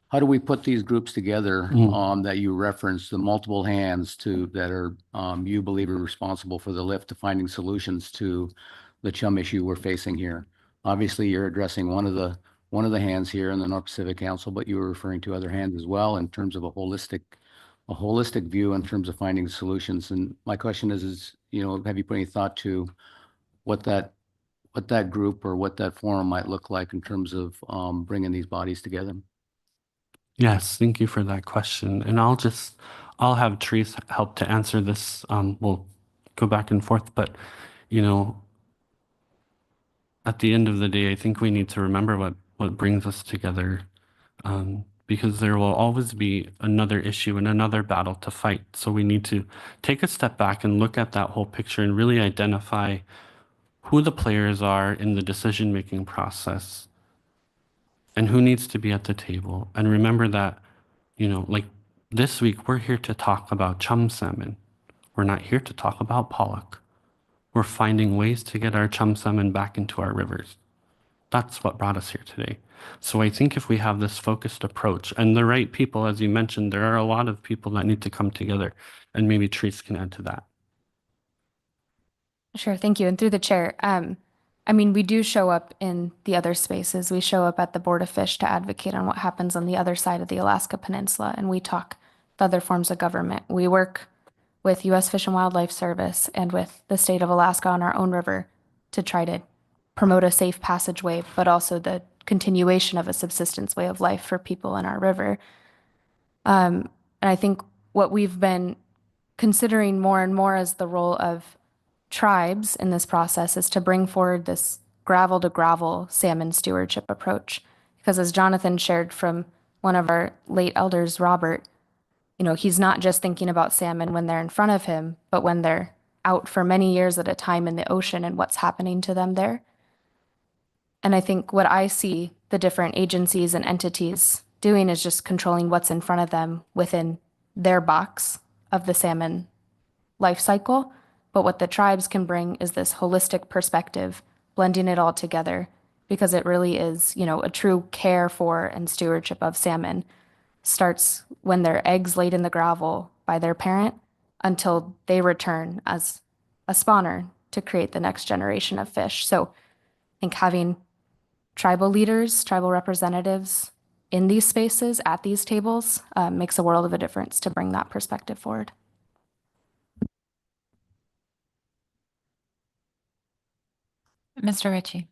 how do we put these groups together that you referenced, the multiple hands that are you believe are responsible for the lift to finding solutions to the chum issue we're facing here? Obviously, you're addressing one of the hands here in the North Pacific Council, but you were referring to other hands as well in terms of a holistic a holistic view in terms of finding solutions. And my question is, have you put any thought to what that group or what that forum might look like in terms of bringing these bodies together? Yes, thank you for that question. And I'll have Therese help to answer this. We'll go back and forth, but at the end of the day, I think we need to remember what brings us together, because there will always be another issue and another battle to fight. So we need to take a step back and look at that whole picture and really identify who the players are in the decision-making process and who needs to be at the table. And remember that, like this week, we're here to talk about chum salmon. We're not here to talk about pollock. We're finding ways to get our chum salmon back into our rivers. That's what brought us here today. So I think if we have this focused approach and the right people, as you mentioned, there are a lot of people that need to come together, and maybe Therese can add to that. Sure, thank you. And through the chair, I mean, we do show up in the other spaces. We show up at the Board of Fish to advocate on what happens on the other side of the Alaska Peninsula, and we talk with other forms of government. We work with U.S. Fish and Wildlife Service and with the state of Alaska on our own river to try to promote a safe passageway, but also the continuation of a subsistence way of life for people in our river. And I think what we've been considering more and more as the role of tribes in this process is to bring forward this gravel to gravel salmon stewardship approach. Because as Jonathan shared from one of our late elders, Robert, he's not just thinking about salmon when they're in front of him, but when they're out for many years at a time in the ocean and what's happening to them there. And I think what I see the different agencies and entities doing is just controlling what's in front of them within their box of the salmon life cycle. But what the tribes can bring is this holistic perspective, blending it all together, because it really is, a true care for and stewardship of salmon starts when they're eggs laid in the gravel by their parent until they return as a spawner to create the next generation of fish. So I think having tribal leaders, tribal representatives in these spaces at these tables makes a world of a difference to bring that perspective forward. Mr. Ritchie.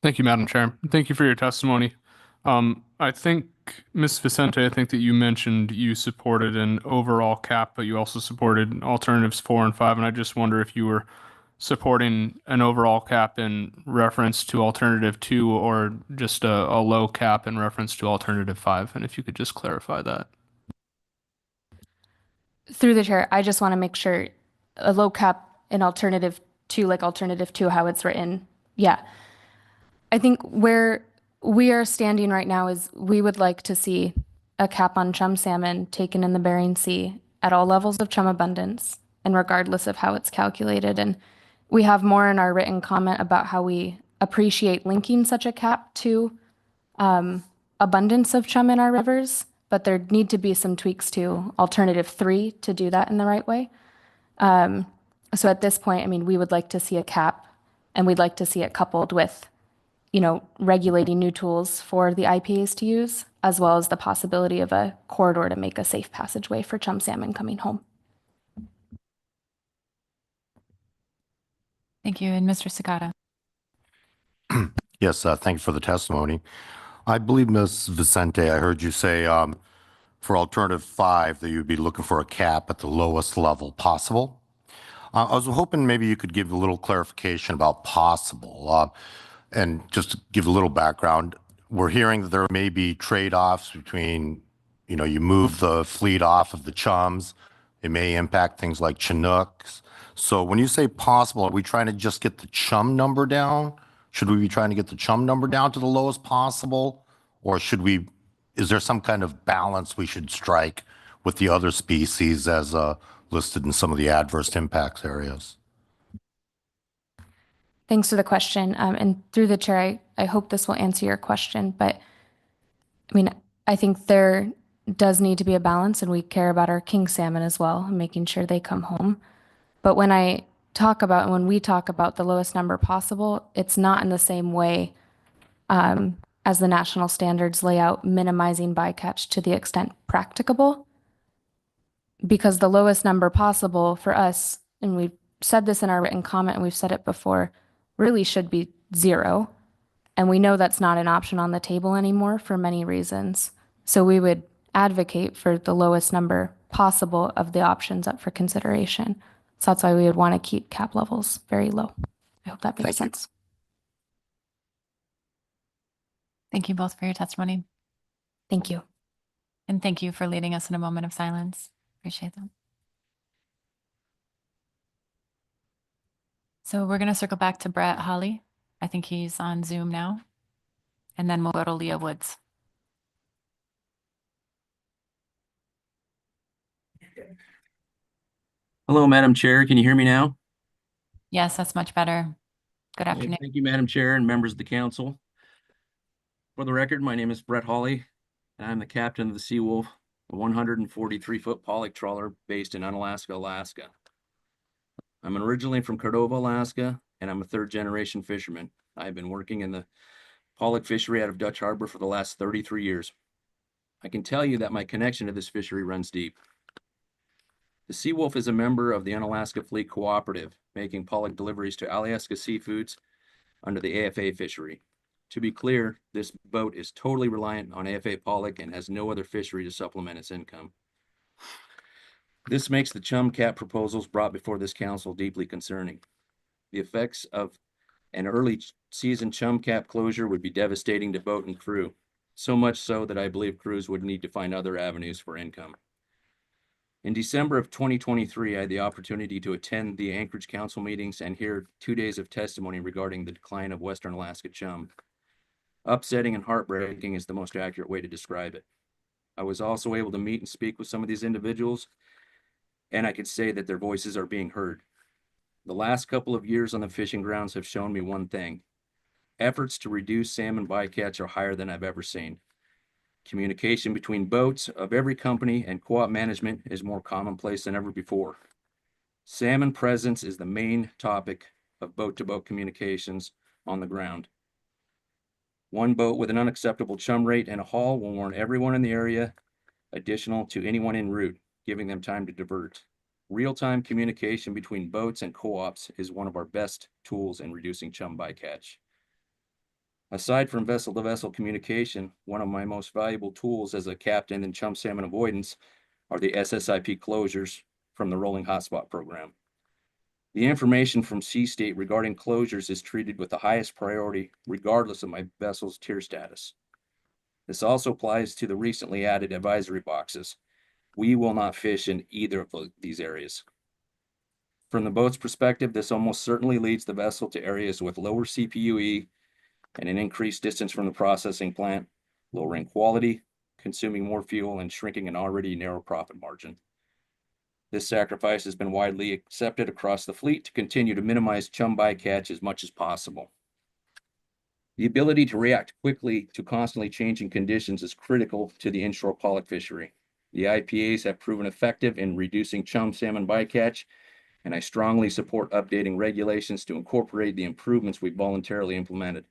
Thank you, Madam Chair. Thank you for your testimony. I think, Ms. Vicente, I think that you mentioned you supported an overall cap, but you also supported alternatives 4 and 5, and I just wonder if you were supporting an overall cap in reference to alternative 2 or just a low cap in reference to alternative 5, and if you could just clarify that. Through the chair, I just want to make sure a low cap in alternative 2, like alternative 2, how it's written. Yeah. I think where we are standing right now is we would like to see a cap on chum salmon taken in the Bering Sea at all levels of chum abundance and regardless of how it's calculated. And we have more in our written comment about how we appreciate linking such a cap to abundance of chum in our rivers, but there need to be some tweaks to alternative 3 to do that in the right way. So at this point, I mean, we would like to see a cap, and we'd like to see it coupled with, regulating new tools for the IPAs to use, as well as the possibility of a corridor to make a safe passageway for chum salmon coming home. Thank you. And Mr. Sakata. Yes, thank you for the testimony. I believe, Ms. Vicente, I heard you say for alternative 5 that you'd be looking for a cap at the lowest level possible. I was hoping maybe you could give a little clarification about possible. And just to give a little background, we're hearing that there may be trade-offs between, you move the fleet off of the chums. It may impact things like Chinooks. So when you say possible, are we trying to just get the chum number down? Should we be trying to get the chum number down to the lowest possible? Or is there some kind of balance we should strike with the other species as listed in some of the adverse impacts areas? Thanks for the question. And through the chair, I hope this will answer your question. But I mean, I think there does need to be a balance, and we care about our king salmon as well, making sure they come home. But when we talk about the lowest number possible, it's not in the same way as the national standards lay out, minimizing bycatch to the extent practicable. because the lowest number possible for us, and we've said this in our written comment and we've said it before, really should be 0. And we know that's not an option on the table anymore for many reasons. So we would advocate for the lowest number possible of the options up for consideration. So that's why we would want to keep cap levels very low. I hope that makes sense. Thank you both for your testimony. Thank you. And thank you for leading us in a moment of silence. Appreciate that. So we're going to circle back to Brett Holly. I think he's on Zoom now. And then we'll go to Leah Woods. Hello, Madam Chair. Can you hear me now? Yes, that's much better. Good afternoon. Thank you, Madam Chair and members of the council. For the record, my name is Brett Hawley, and I'm the captain of the Seawolf, a 143-foot pollock trawler based in Unalaska, Alaska. I'm originally from Cordova, Alaska, and I'm a third-generation fisherman. I've been working in the pollock fishery out of Dutch Harbor for the last 33 years. I can tell you that my connection to this fishery runs deep. The Seawolf is a member of the Unalaska Fleet Cooperative, making pollock deliveries to Alaska Seafoods under the AFA fishery. To be clear, this boat is totally reliant on AFA pollock and has no other fishery to supplement its income. This makes the chum cap proposals brought before this council deeply concerning. The effects of an early season chum cap closure would be devastating to boat and crew, so much so that I believe crews would need to find other avenues for income. In December of 2023, I had the opportunity to attend the Anchorage Council meetings and hear 2 days of testimony regarding the decline of Western Alaska chum. Upsetting and heartbreaking is the most accurate way to describe it. I was also able to meet and speak with some of these individuals, and I could say that their voices are being heard. The last couple of years on the fishing grounds have shown me one thing. Efforts to reduce salmon bycatch are higher than I've ever seen. Communication between boats of every company and co-op management is more commonplace than ever before. Salmon presence is the main topic of boat-to-boat communications on the ground. One boat with an unacceptable chum rate and a haul will warn everyone in the area, additional to anyone en route, giving them time to divert. Real-time communication between boats and co-ops is one of our best tools in reducing chum bycatch. Aside from vessel-to-vessel communication, one of my most valuable tools as a captain in chum salmon avoidance are the SSIP closures from the Rolling Hotspot program. The information from Sea State regarding closures is treated with the highest priority, regardless of my vessel's tier status. This also applies to the recently added advisory boxes. We will not fish in either of these areas. From the boat's perspective, this almost certainly leads the vessel to areas with lower CPUE and an increased distance from the processing plant, lowering quality, consuming more fuel, and shrinking an already narrow profit margin. This sacrifice has been widely accepted across the fleet to continue to minimize chum bycatch as much as possible. The ability to react quickly to constantly changing conditions is critical to the inshore pollock fishery. The IPAs have proven effective in reducing chum salmon bycatch, and I strongly support updating regulations to incorporate the improvements we voluntarily implemented.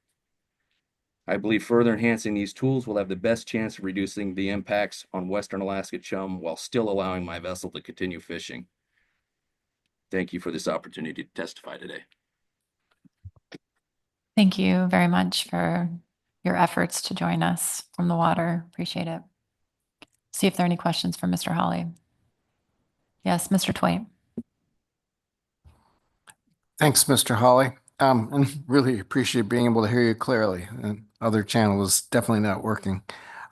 I believe further enhancing these tools will have the best chance of reducing the impacts on Western Alaska chum while still allowing my vessel to continue fishing. Thank you for this opportunity to testify today. Thank you very much for your efforts to join us from the water. Appreciate it. See if there are any questions for Mr. Hawley. Yes, Mr. Twait. Thanks, Mr. Hawley. And really appreciate being able to hear you clearly. And other channel is definitely not working.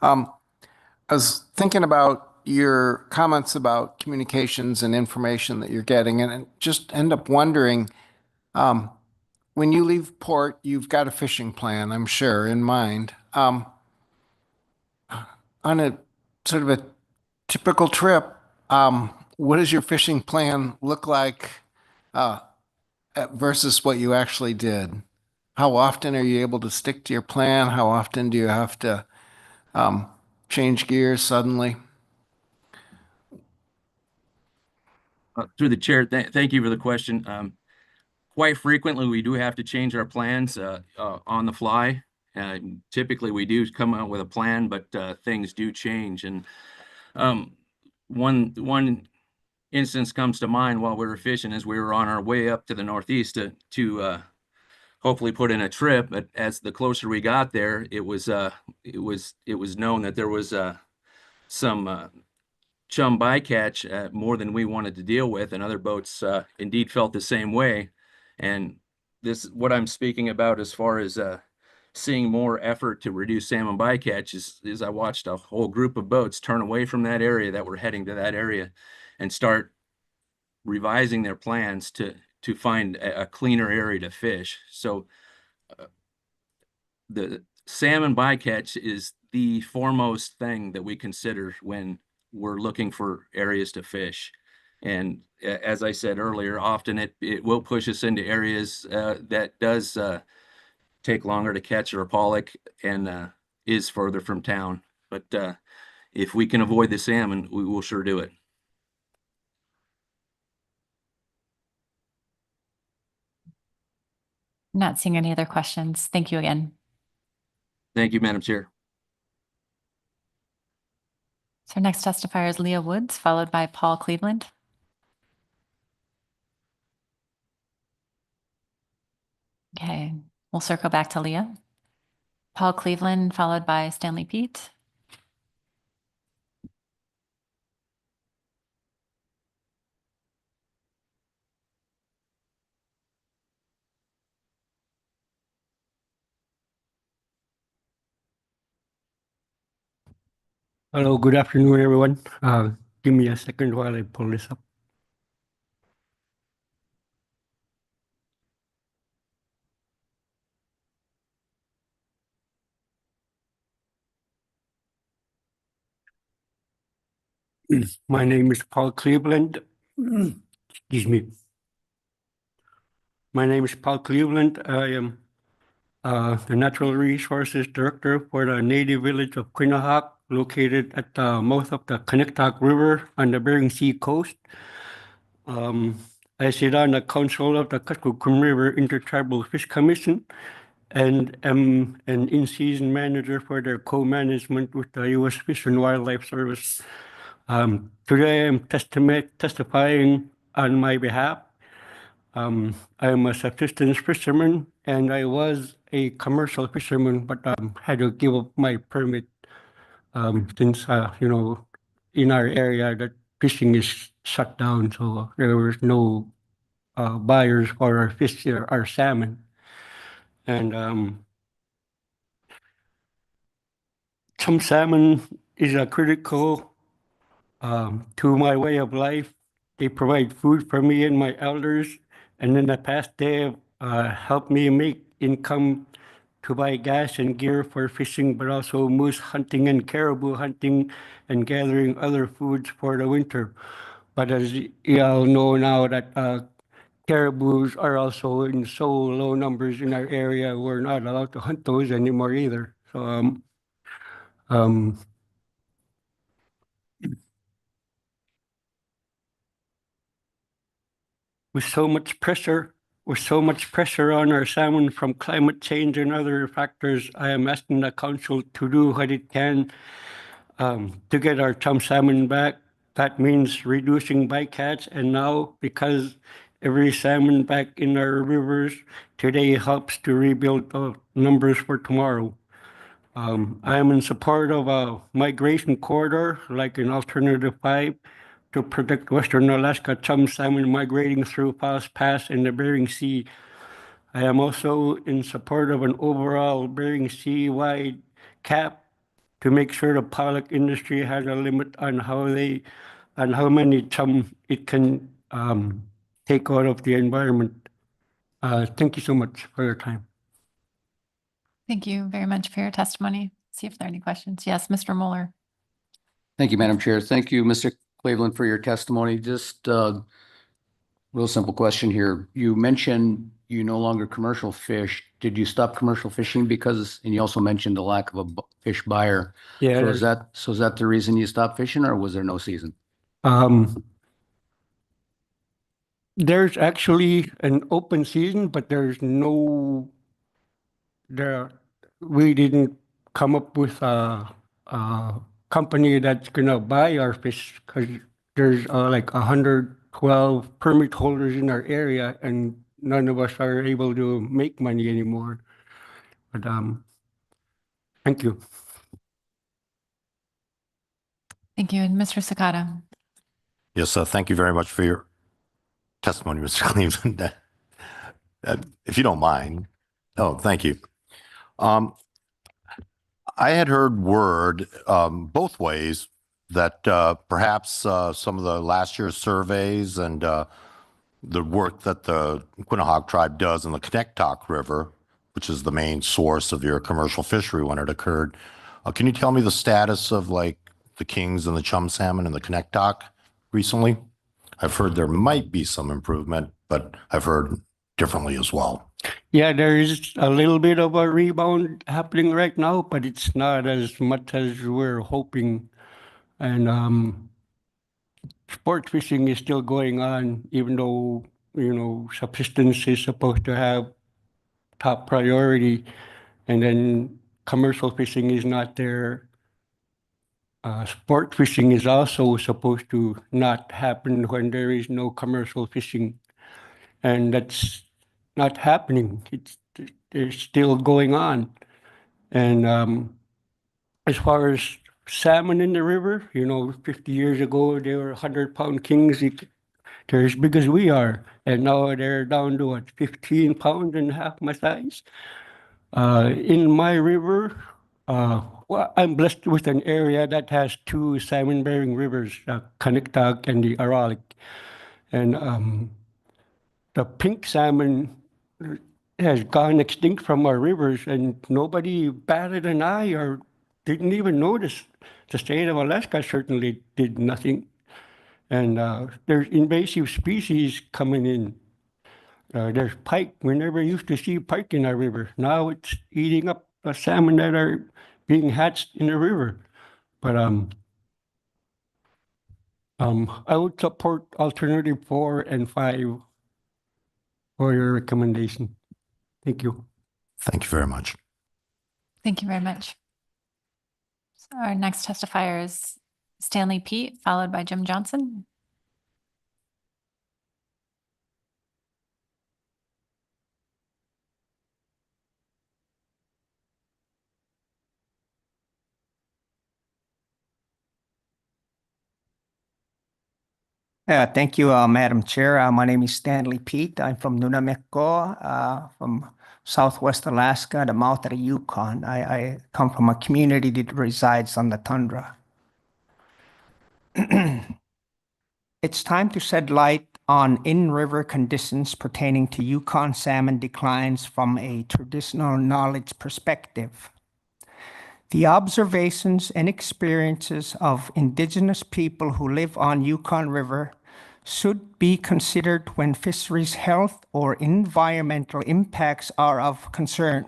I was thinking about your comments about communications and information that you're getting, and just end up wondering, when you leave port, you've got a fishing plan, I'm sure, in mind. On a sort of a typical trip, what does your fishing plan look like versus what you actually did? How often are you able to stick to your plan? How often do you have to change gears suddenly? Through the chair, thank you for the question. Quite frequently, we do have to change our plans on the fly. Typically, we do come out with a plan, but things do change. And one instance comes to mind while we were fishing as we were on our way up to the northeast to hopefully put in a trip. But as the closer we got there, it was known that there was some chum bycatch more than we wanted to deal with, and other boats indeed felt the same way. And this, what I'm speaking about as far as seeing more effort to reduce salmon bycatch is I watched a whole group of boats turn away from that area that were heading to that area and start revising their plans to find a cleaner area to fish. So the salmon bycatch is the foremost thing that we consider when we're looking for areas to fish. And as I said earlier, often it will push us into areas that does take longer to catch or pollock and is further from town. But if we can avoid the salmon, we will sure do it. Not seeing any other questions. Thank you again. Thank you, Madam Chair. So our next testifier is Leah Woods, followed by Paul Cleveland. Okay, we'll circle back to Leah. Paul Cleveland, followed by Stanley Pete. Hello, good afternoon, everyone. Give me a second while I pull this up. My name is Paul Cleveland. Excuse me. My name is Paul Cleveland. I am the Natural Resources Director for the native village of Quinnahock, located at the mouth of the Connecticut River on the Bering Sea coast. I sit on the council of the Kuskokwim River Intertribal Fish Commission and am an in-season manager for their co-management with the U.S. Fish and Wildlife Service. Today I'm testifying on my behalf. I am a subsistence fisherman, and I was a commercial fisherman, but had to give up my permit since in our area that fishing is shut down, so there was no buyers for our fish, our salmon, and some salmon is a critical to my way of life. They provide food for me and my elders, and in the past they have helped me make income to buy gas and gear for fishing, but also moose hunting and caribou hunting and gathering other foods for the winter. But as you all know now that caribous are also in so low numbers in our area, we're not allowed to hunt those anymore either. So with so much pressure on our salmon from climate change and other factors, I am asking the council to do what it can to get our chum salmon back. That means reducing bycatch, and now because every salmon back in our rivers today helps to rebuild the numbers for tomorrow. I am in support of a migration corridor like an Alternative 5 to protect Western Alaska chum salmon migrating through Fowles Pass in the Bering Sea. I am also in support of an overall Bering Sea-wide cap to make sure the pollock industry has a limit on how many chum it can take out of the environment. Thank you so much for your time. Thank you very much for your testimony. See if there are any questions. Yes, Mr. Mueller. Thank you, Madam Chair. Thank you, Mr. Cleveland, for your testimony. Just a real simple question here. You mentioned you no longer commercial fish. Did you stop commercial fishing because, and you also mentioned the lack of a fish buyer. Yeah. So is that the reason you stopped fishing, or was there no season? There's actually an open season, but we didn't come up with a company that's gonna buy our fish, because there's like 112 permit holders in our area, and none of us are able to make money anymore. But thank you. Thank you. And Mr. Sakata. Yes, thank you very much for your testimony, Mr. Cleveland. If you don't mind. Oh, thank you. I had heard word both ways that perhaps some of the last year's surveys and the work that the Quinahock tribe does in the Connecticut River, which is the main source of your commercial fishery when it occurred. Can you tell me the status of like the kings and the chum salmon in the Connecticut recently? I've heard there might be some improvement, but I've heard differently as well. Yeah, there is a little bit of a rebound happening right now, but it's not as much as we're hoping. And sport fishing is still going on, even though, subsistence is supposed to have top priority, and then commercial fishing is not there. Sport fishing is also supposed to not happen when there is no commercial fishing, and that's not happening. It's still going on. And as far as salmon in the river, 50 years ago, they were 100-pound kings. They're as big as we are. And now they're down to what, 15 pounds and half my size. In my river, well, I'm blessed with an area that has two salmon-bearing rivers, Connecticut and the Aralic. And the pink salmon has gone extinct from our rivers, and nobody batted an eye or didn't even notice. The state of Alaska certainly did nothing. And there's invasive species coming in. There's pike. We never used to see pike in our river. Now it's eating up the salmon that are being hatched in the river. But I would support alternative 4 and 5 for your recommendation. Thank you. Thank you very much. Thank you very much. So our next testifier is Stanley Pete, followed by Jim Johnson. Thank you, Madam Chair. My name is Stanley Pete. I'm from Nunameko, from Southwest Alaska, the mouth of the Yukon. I come from a community that resides on the tundra. It's time to shed light on in-river conditions pertaining to Yukon salmon declines from a traditional knowledge perspective. The observations and experiences of Indigenous people who live on Yukon River should be considered when fisheries health or environmental impacts are of concern.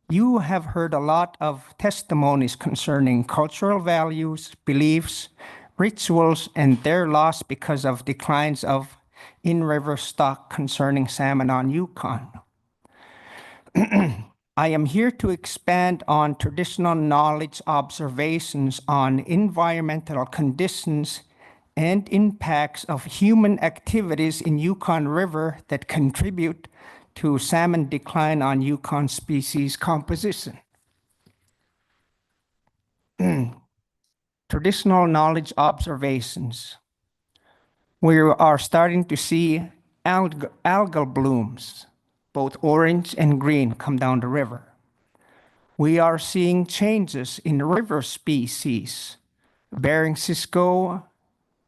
You have heard a lot of testimonies concerning cultural values, beliefs, rituals, and their loss because of declines of in-river stock concerning salmon on Yukon. I am here to expand on traditional knowledge observations on environmental conditions and impacts of human activities in Yukon River that contribute to salmon decline on Yukon species composition. Traditional knowledge observations. We are starting to see algal blooms, both orange and green, come down the river. We are seeing changes in river species, Bering cisco,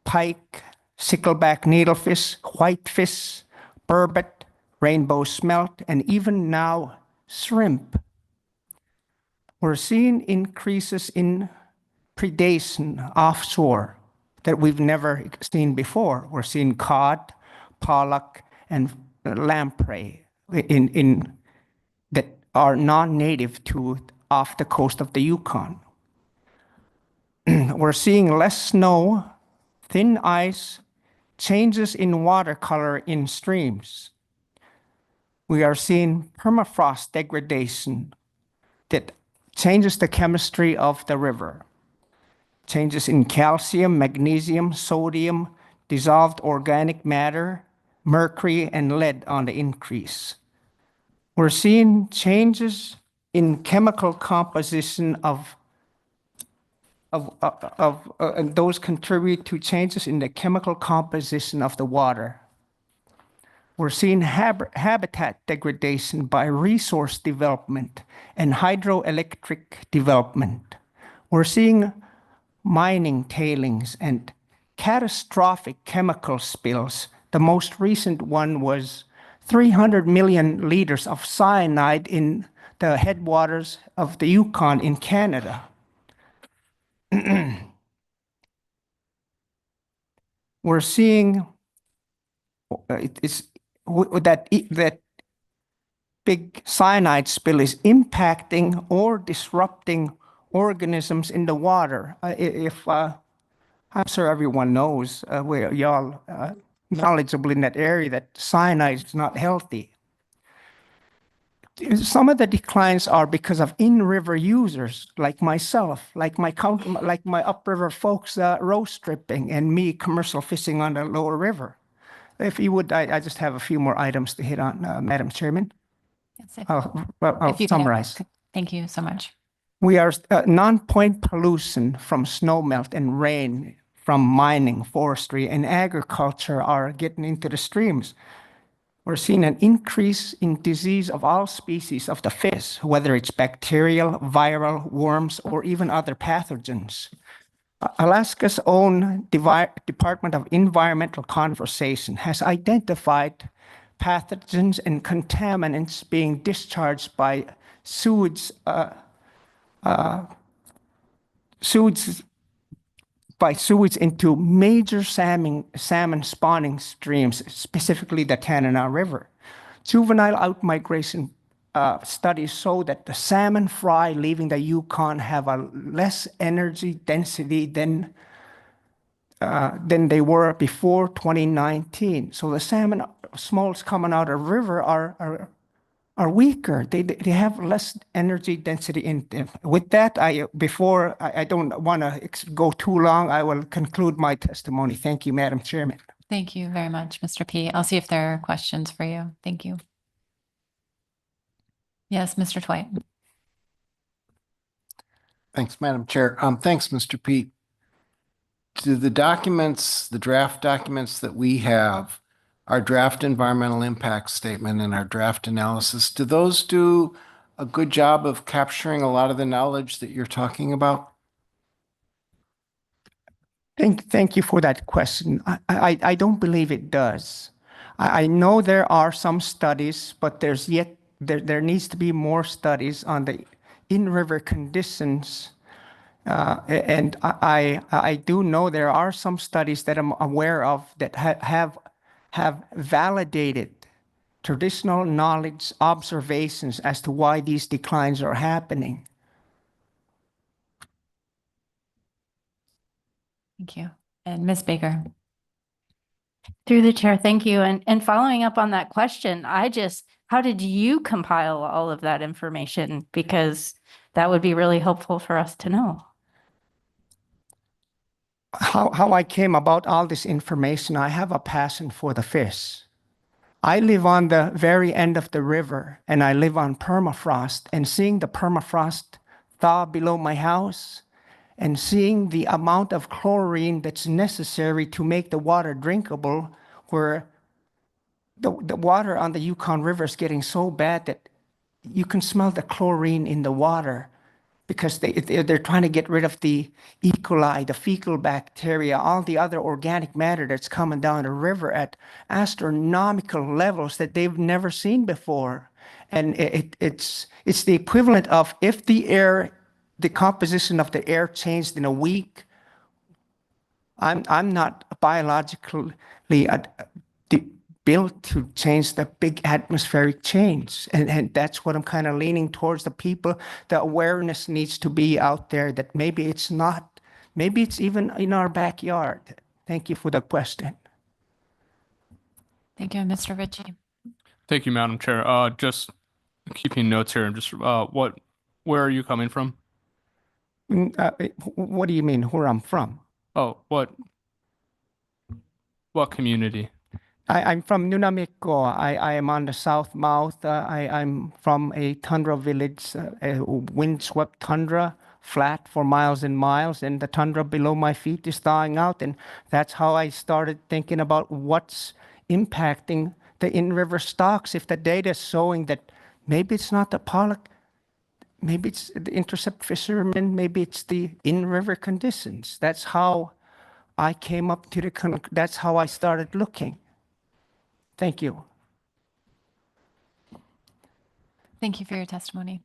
pike, sickleback needlefish, whitefish, burbot, rainbow smelt, and even now shrimp. We're seeing increases in predation offshore that we've never seen before. We're seeing cod, pollock, and lamprey that are non-native to off the coast of the Yukon. We're seeing less snow, thin ice, changes in water color in streams. We are seeing permafrost degradation that changes the chemistry of the river. changes in calcium, magnesium, sodium, dissolved organic matter, mercury, and lead on the increase. We're seeing changes in chemical composition and those contribute to changes in the chemical composition of the water. We're seeing habitat degradation by resource development and hydroelectric development. We're seeing mining tailings and catastrophic chemical spills. The most recent one was 300 million liters of cyanide in the headwaters of the Yukon in Canada. We're seeing that big cyanide spill is impacting or disrupting organisms in the water. I'm sure everyone knows, where y'all knowledgeable in that area, that cyanide is not healthy. Some of the declines are because of in-river users like myself, like my upriver folks row stripping, and me commercial fishing on the lower river. If you would, I just have a few more items to hit on, Madam Chairman. I'll If you could, summarize. thank you so much. We are non-point pollution from snowmelt and rain from mining, forestry, and agriculture are getting into the streams. We're seeing an increase in disease of all species of the fish, whether it's bacterial, viral, worms, or even other pathogens. Alaska's own Department of Environmental Conservation has identified pathogens and contaminants being discharged by sewage into major salmon spawning streams, specifically the Tanana River. Juvenile outmigration studies show that the salmon fry leaving the Yukon have a less energy density than they were before 2019. So the salmon smolts coming out of the river are weaker. They have less energy density in them. With that, I don't want to go too long. I will conclude my testimony. Thank you, Madam Chairman. Thank you very much, Mr. P. I'll see if there are questions for you. Thank you. Yes, Mr. Twite. Thanks, Madam Chair. Thanks, Mr. Pete. Do the documents, the draft documents that we have, our draft environmental impact statement and our draft analysis, do those do a good job of capturing a lot of the knowledge that you're talking about? Thank you for that question. I don't believe it does. I know there are some studies, but there needs to be more studies on the in-river conditions. And I do know there are some studies that I'm aware of that have validated traditional knowledge observations as to why these declines are happening. Thank you. And Ms. Baker. Through the chair, thank you. And following up on that question, how did you compile all of that information? Because that would be really helpful for us to know. How I came about all this information, I have a passion for the fish. I live on the very end of the river, and I live on permafrost, and seeing the permafrost thaw below my house and seeing the amount of chlorine that's necessary to make the water drinkable, where the water on the Yukon River is getting so bad that you can smell the chlorine in the water, because they're trying to get rid of the E. coli, the fecal bacteria, all the other organic matter that's coming down the river at astronomical levels that they've never seen before. And it's the equivalent of if the composition of the air changed in a week. I'm not biologically built to change the big atmospheric change. And that's what I'm kind of leaning towards the people. The awareness needs to be out there that maybe it's not, maybe it's even in our backyard. Thank you for the question. Thank you, Mr. Ritchie. Thank you, Madam Chair. Just keeping notes here, where are you coming from? What do you mean, where I'm from? Oh, what community? I'm from Nunamigo. I am on the south mouth. I'm from a tundra village, a windswept tundra, flat for miles and miles, and the tundra below my feet is thawing out. And that's how I started thinking about what's impacting the in-river stocks. If the data is showing that maybe it's not the pollock, maybe it's the intercept fishermen, maybe it's the in-river conditions. That's how I came up to that's how I started looking. Thank you. Thank you for your testimony.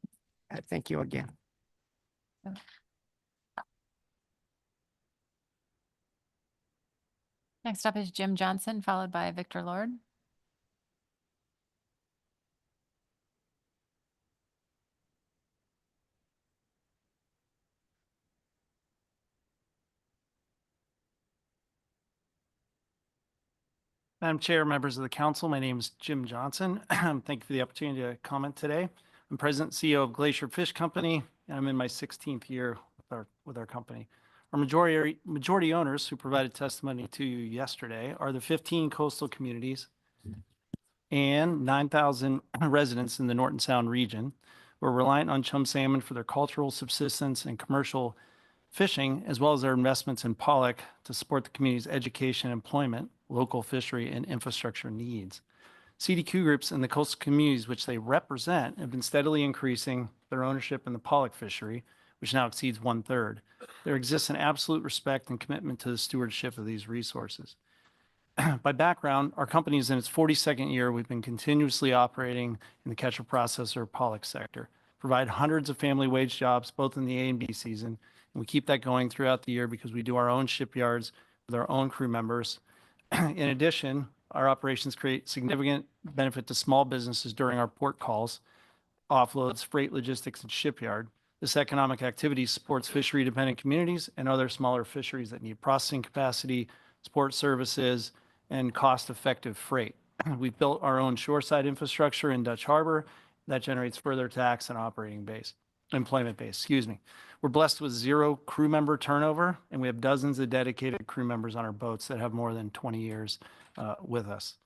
Thank you again. Next up is Jim Johnson, followed by Victor Lord. Madam Chair, members of the council, my name is Jim Johnson. Thank you for the opportunity to comment today. I'm President and CEO of Glacier Fish Company, and I'm in my 16th year with our company. Our majority owners who provided testimony to you yesterday are the 15 coastal communities and 9,000 residents in the Norton Sound region who are reliant on chum salmon for their cultural subsistence and commercial fishing, as well as their investments in pollock to support the community's education, employment, local fishery, and infrastructure needs. CDQ groups in the coastal communities which they represent have been steadily increasing their ownership in the pollock fishery, which now exceeds 1/3. There exists an absolute respect and commitment to the stewardship of these resources. By background, our company is in its 42nd year. We've been continuously operating in the catcher processor pollock sector, provide hundreds of family wage jobs both in the A and B season, and we keep that going throughout the year because we do our own shipyards with our own crew members. In addition, our operations create significant benefit to small businesses during our port calls, offloads, freight logistics, and shipyard. This economic activity supports fishery-dependent communities and other smaller fisheries that need processing capacity, support services, and cost-effective freight. We've built our own shoreside infrastructure in Dutch Harbor that generates further tax and employment base. We're blessed with 0 crew member turnover, and we have dozens of dedicated crew members on our boats that have more than 20 years with us.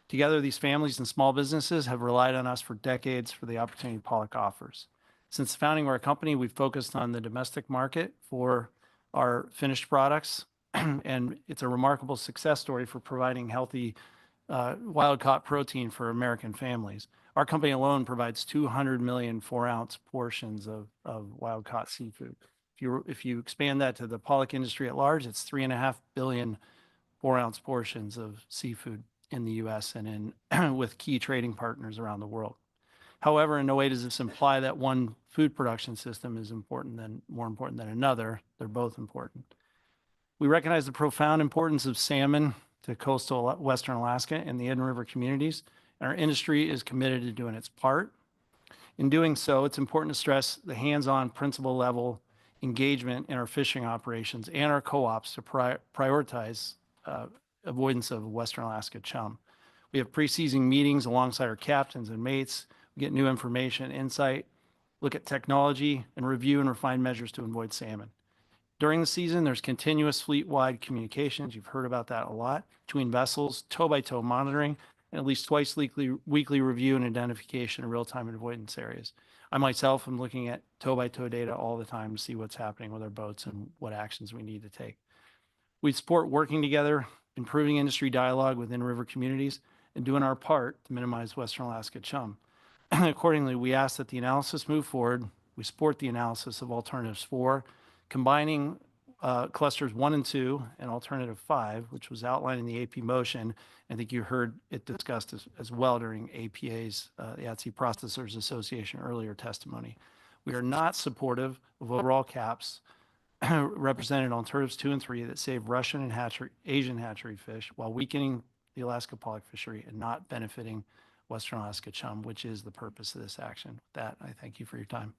Together, these families and small businesses have relied on us for decades for the opportunity pollock offers. Since the founding of our company, we've focused on the domestic market for our finished products, and it's a remarkable success story for providing healthy wild-caught protein for American families. Our company alone provides 200 million 4-ounce portions of wild-caught seafood. If you expand that to the pollock industry at large, it's 3.5 billion 4-ounce portions of seafood in the U.S. and with key trading partners around the world. However, in no way does this imply that one food production system is more important than another. They're both important. We recognize the profound importance of salmon to coastal Western Alaska and the in-river communities, and our industry is committed to doing its part. In doing so, it's important to stress the hands-on principal level engagement in our fishing operations and our co-ops to prioritize avoidance of Western Alaska chum. We have pre-season meetings alongside our captains and mates. We get new information, insight, look at technology, and review and refine measures to avoid salmon. During the season, there's continuous fleet-wide communications. You've heard about that a lot between vessels, tow-by-tow monitoring, and at least twice weekly review and identification of real-time avoidance areas. I myself am looking at tow-by-tow data all the time to see what's happening with our boats and what actions we need to take. We support working together, improving industry dialogue within river communities, and doing our part to minimize Western Alaska chum. Accordingly, we ask that the analysis move forward. We support the analysis of alternatives 4, combining clusters 1 and 2 and alternative 5, which was outlined in the AP motion. I think you heard it discussed as well during APA's, the ATSI Processors Association earlier testimony. We are not supportive of overall caps represented alternatives 2 and 3 that save Russian and Asian hatchery fish while weakening the Alaska pollock fishery and not benefiting Western Alaska chum, which is the purpose of this action. With that, I thank you for your time.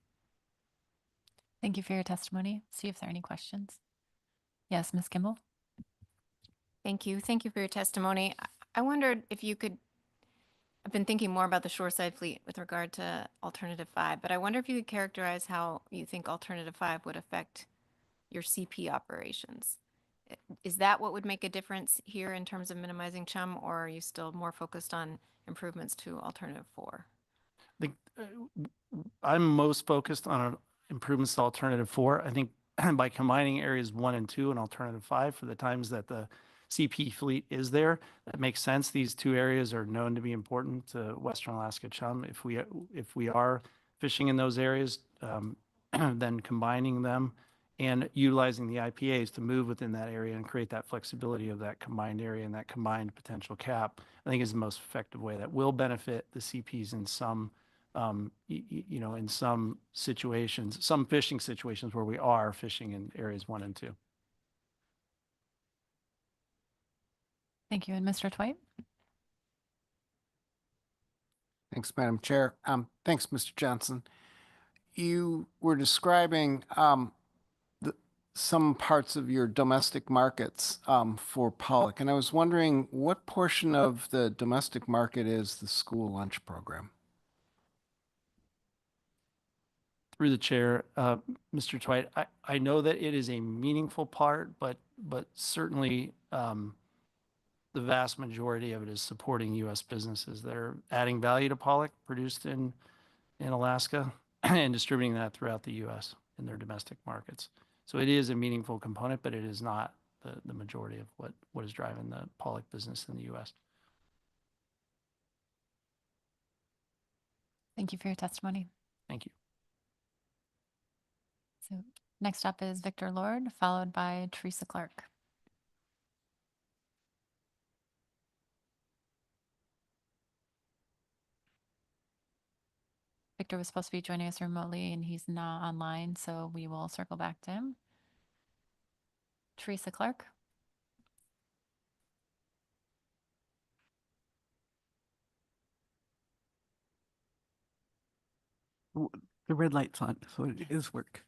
Thank you for your testimony. See if there are any questions. Yes, Ms. Kimball. Thank you. Thank you for your testimony. I wondered if you could, I've been thinking more about the shoreside fleet with regard to alternative 5, but I wonder if you could characterize how you think alternative 5 would affect your CP operations. Is that what would make a difference here in terms of minimizing chum, or are you still more focused on improvements to alternative 4? I'm most focused on improvements to alternative 4. I think by combining areas 1 and 2 and alternative 5 for the times that the CP fleet is there, that makes sense. These two areas are known to be important to Western Alaska chum. If we are fishing in those areas, then combining them and utilizing the IPAs to move within that area and create that flexibility of that combined area and that combined potential cap, I think is the most effective way that will benefit the CPs in some, in some situations, some fishing situations where we are fishing in areas 1 and 2. Thank you. And Mr. Twite? Thanks, Madam Chair. Thanks, Mr. Johnson. You were describing some parts of your domestic markets for pollock, and I was wondering what portion of the domestic market is the school lunch program? Through the chair, Mr. Twite, I know that it is a meaningful part, but certainly the vast majority of it is supporting U.S. businesses that are adding value to pollock produced in Alaska and distributing that throughout the U.S. in their domestic markets. So it is a meaningful component, but it is not the majority of what is driving the pollock business in the U.S. Thank you for your testimony. Thank you. So next up is Victor Lord, followed by Teresa Clark. Victor was supposed to be joining us remotely and he's not online, so we will circle back to him. Teresa Clark. The red light's on, so it is work.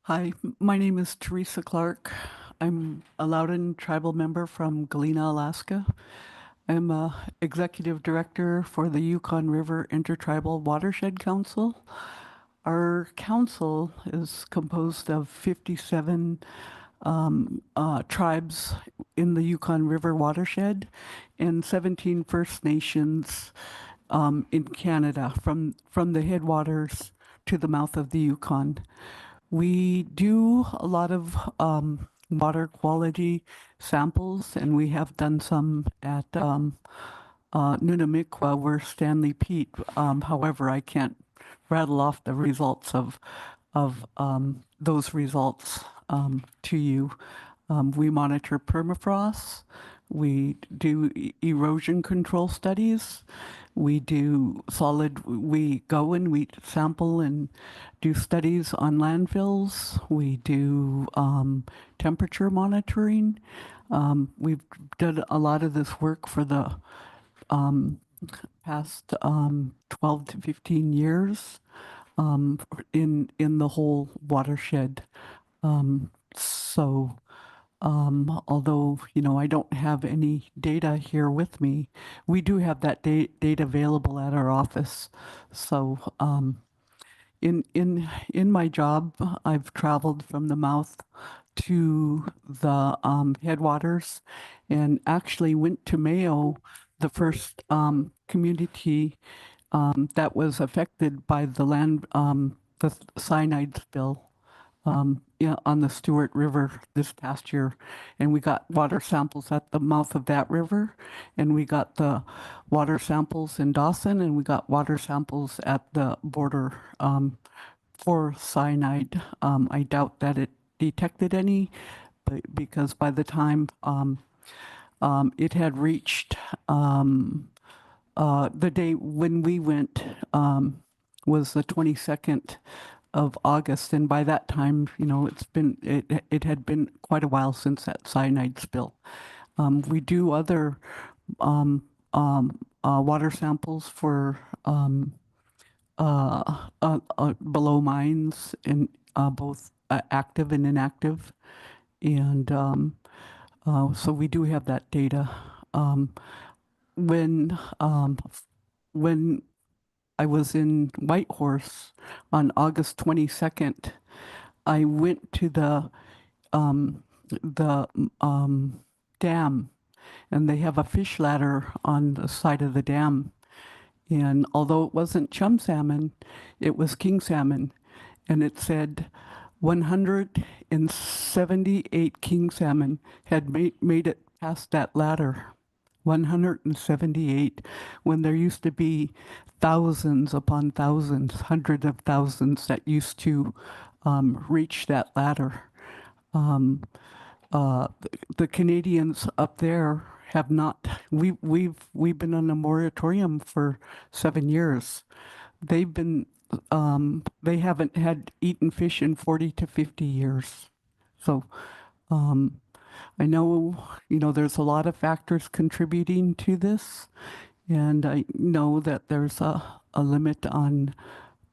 Hi, my name is Teresa Clark. I'm a Loudon tribal member from Galena, Alaska. I'm a executive director for the Yukon River Intertribal Watershed Council. Our council is composed of 57 tribes in the Yukon River watershed and 17 First Nations in Canada, from the headwaters to the mouth of the Yukon. We do a lot of water quality samples, and we have done some at Nunamikwa, where Stanley Pete. However, I can't rattle off the results of those results to you. We monitor permafrost. We do erosion control studies. We do we go and we sample and do studies on landfills. We do temperature monitoring. We've done a lot of this work for the past 12 to 15 years in the whole watershed. Although, I don't have any data here with me, we do have that data available at our office. So in my job, I've traveled from the mouth to the headwaters and actually went to Mayo, the first community that was affected by the cyanide spill. On the Stewart River this past year, and we got water samples at the mouth of that river, and we got the water samples in Dawson, and we got water samples at the border for cyanide. I doubt that it detected any, because by the time it had reached the day when we went was the 22nd of August, and by that time, it had been quite a while since that cyanide spill. We do other water samples for below mines, in both active and inactive, and so we do have that data. When I was in Whitehorse on August 22nd, I went to the the dam, and they have a fish ladder on the side of the dam. And although it wasn't chum salmon, it was king salmon. And it said 178 king salmon had made it past that ladder. 178, when there used to be thousands upon thousands, hundreds of thousands that used to reach that ladder. The Canadians up there have not. We've been on a moratorium for 7 years. They've been. They haven't had eaten fish in 40 to 50 years. So, I know, there's a lot of factors contributing to this, and I know that there's a limit on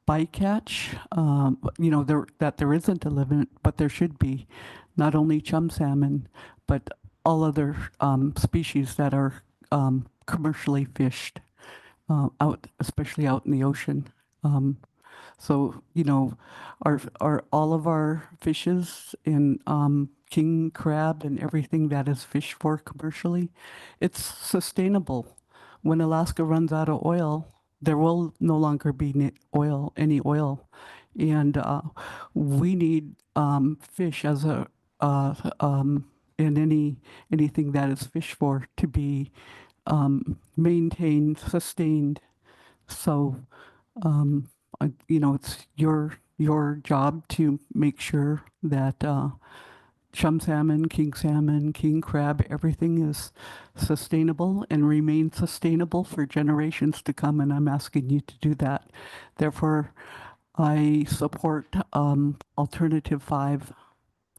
bycatch. That there isn't a limit, but there should be. Not only chum salmon, but all other species that are commercially fished especially out in the ocean. So, our all of our fishes in king crab and everything that is fished for commercially, it's sustainable. When Alaska runs out of oil, there will no longer be any oil, and we need fish as a in anything that is fished for to be maintained, sustained. So, it's your job to make sure that chum salmon, king crab, everything is sustainable and remain sustainable for generations to come. And I'm asking you to do that. Therefore, I support alternative 5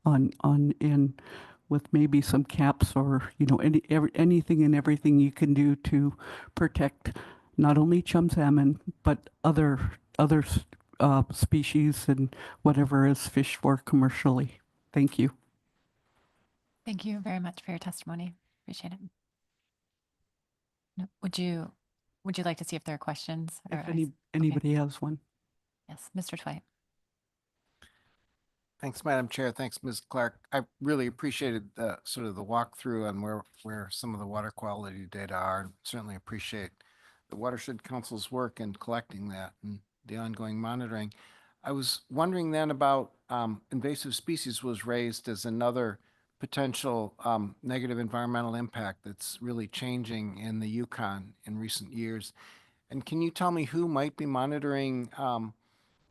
in with maybe some caps or anything and everything you can do to protect not only chum salmon but other species and whatever is fished for commercially. Thank you. Thank you very much for your testimony. Appreciate it. No, would you like to see if there are questions? If Okay. anybody has one. Yes, Mr. Twite. Thanks, Madam Chair. Thanks, Ms. Clark. I really appreciated sort of the walkthrough on where some of the water quality data are, and certainly appreciate the Watershed Council's work in collecting that and the ongoing monitoring. I was wondering then about invasive species was raised as another potential negative environmental impact that's really changing in the Yukon in recent years. And can you tell me who might be monitoring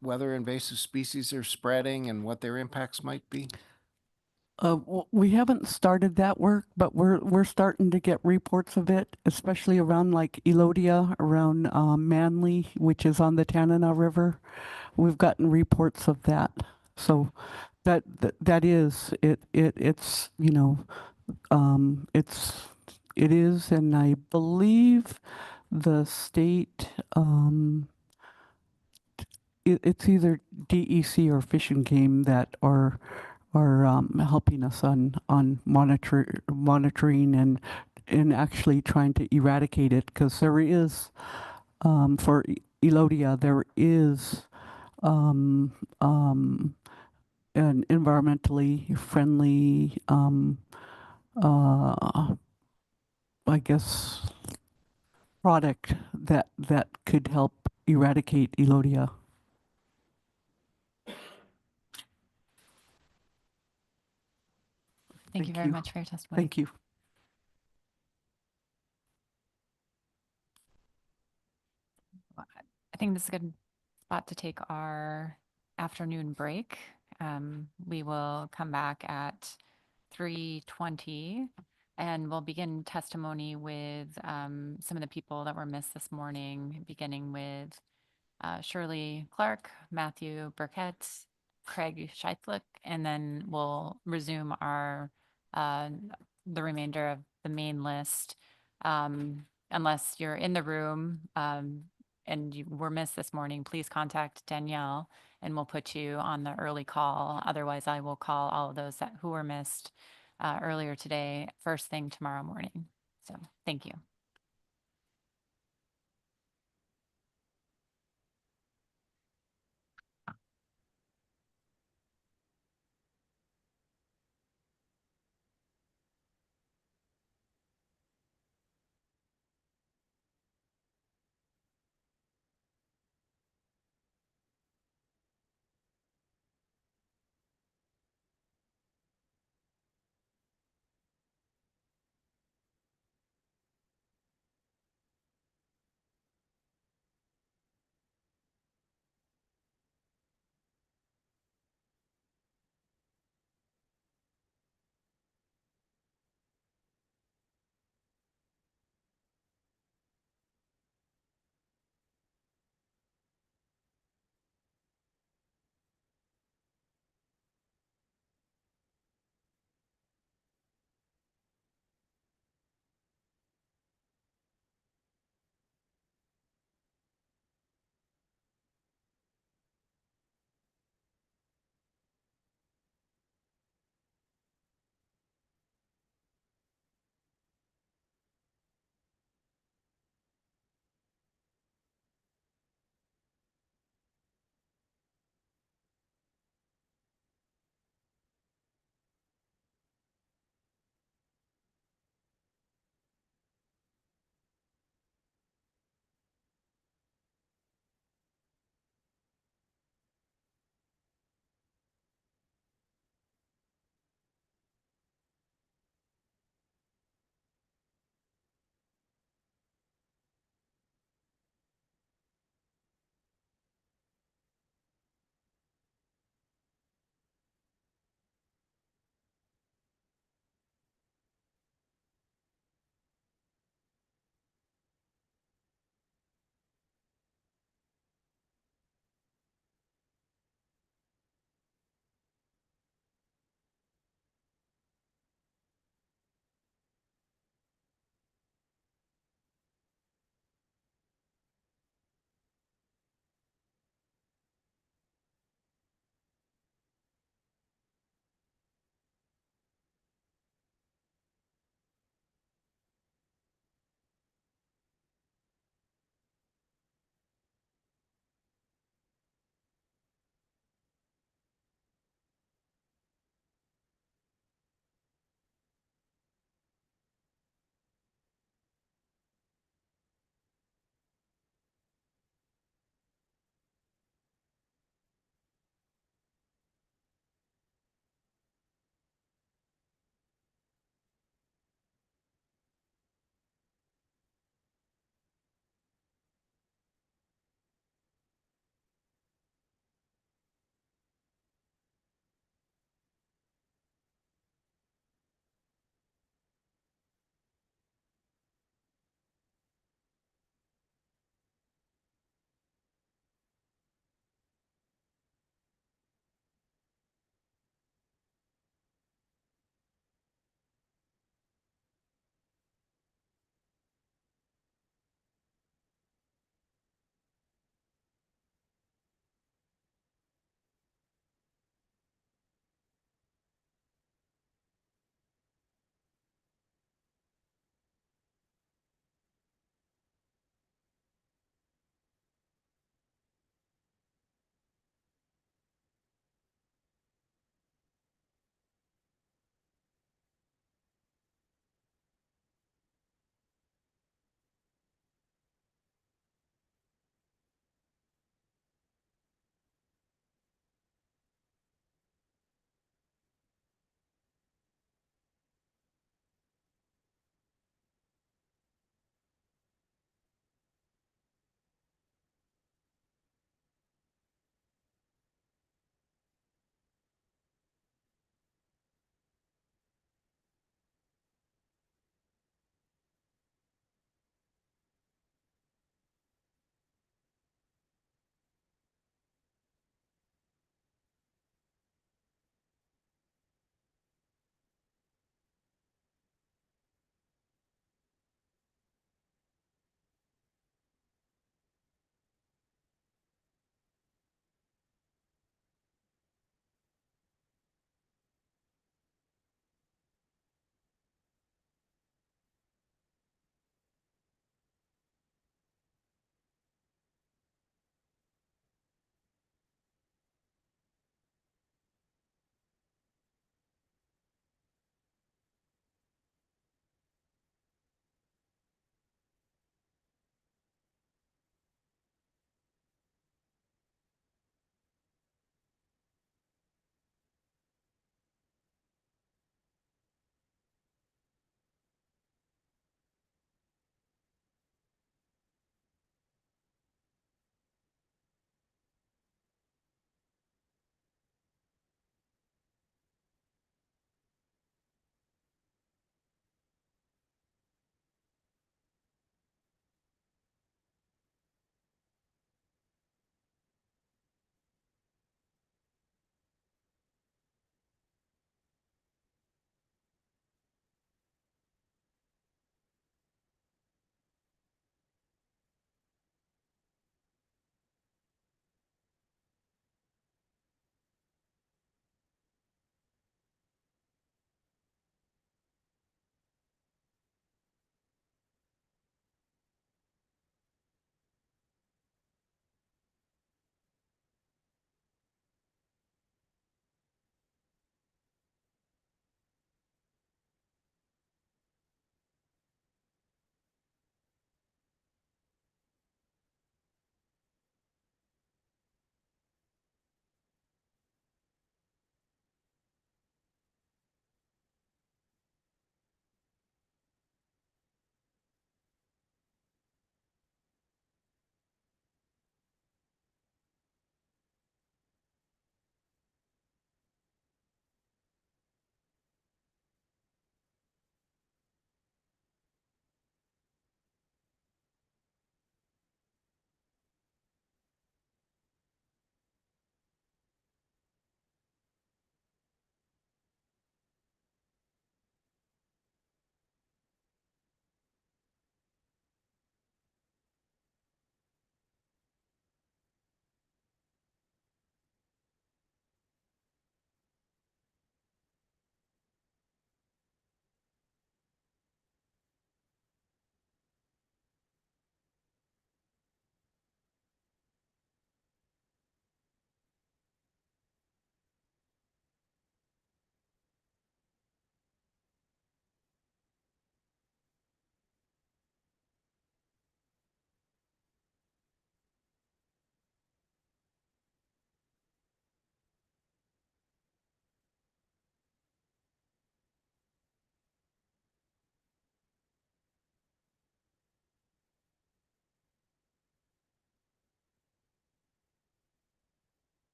whether invasive species are spreading and what their impacts might be? We haven't started that work, but we're starting to get reports of it, especially around like Elodia, around Manly, which is on the Tanana River. We've gotten reports of that. So that is it. It's it is, and I believe the state. It's either DEC or Fish and Game that are helping us on monitoring and actually trying to eradicate it, because there is for Elodia there is an environmentally friendly I guess product that could help eradicate Elodia. Thank you very much for your testimony. Thank you. I think this is a good spot to take our afternoon break. We will come back at 3:20 and we'll begin testimony with some of the people that were missed this morning, beginning with Shirley Clark, Matthew Burkett, Craig Scheitlich, and then we'll resume our the remainder of the main list. Unless you're in the room and you were missed this morning, please contact Danielle and we'll put you on the early call. Otherwise, I will call all of those who were missed earlier today, first thing tomorrow morning. So thank you.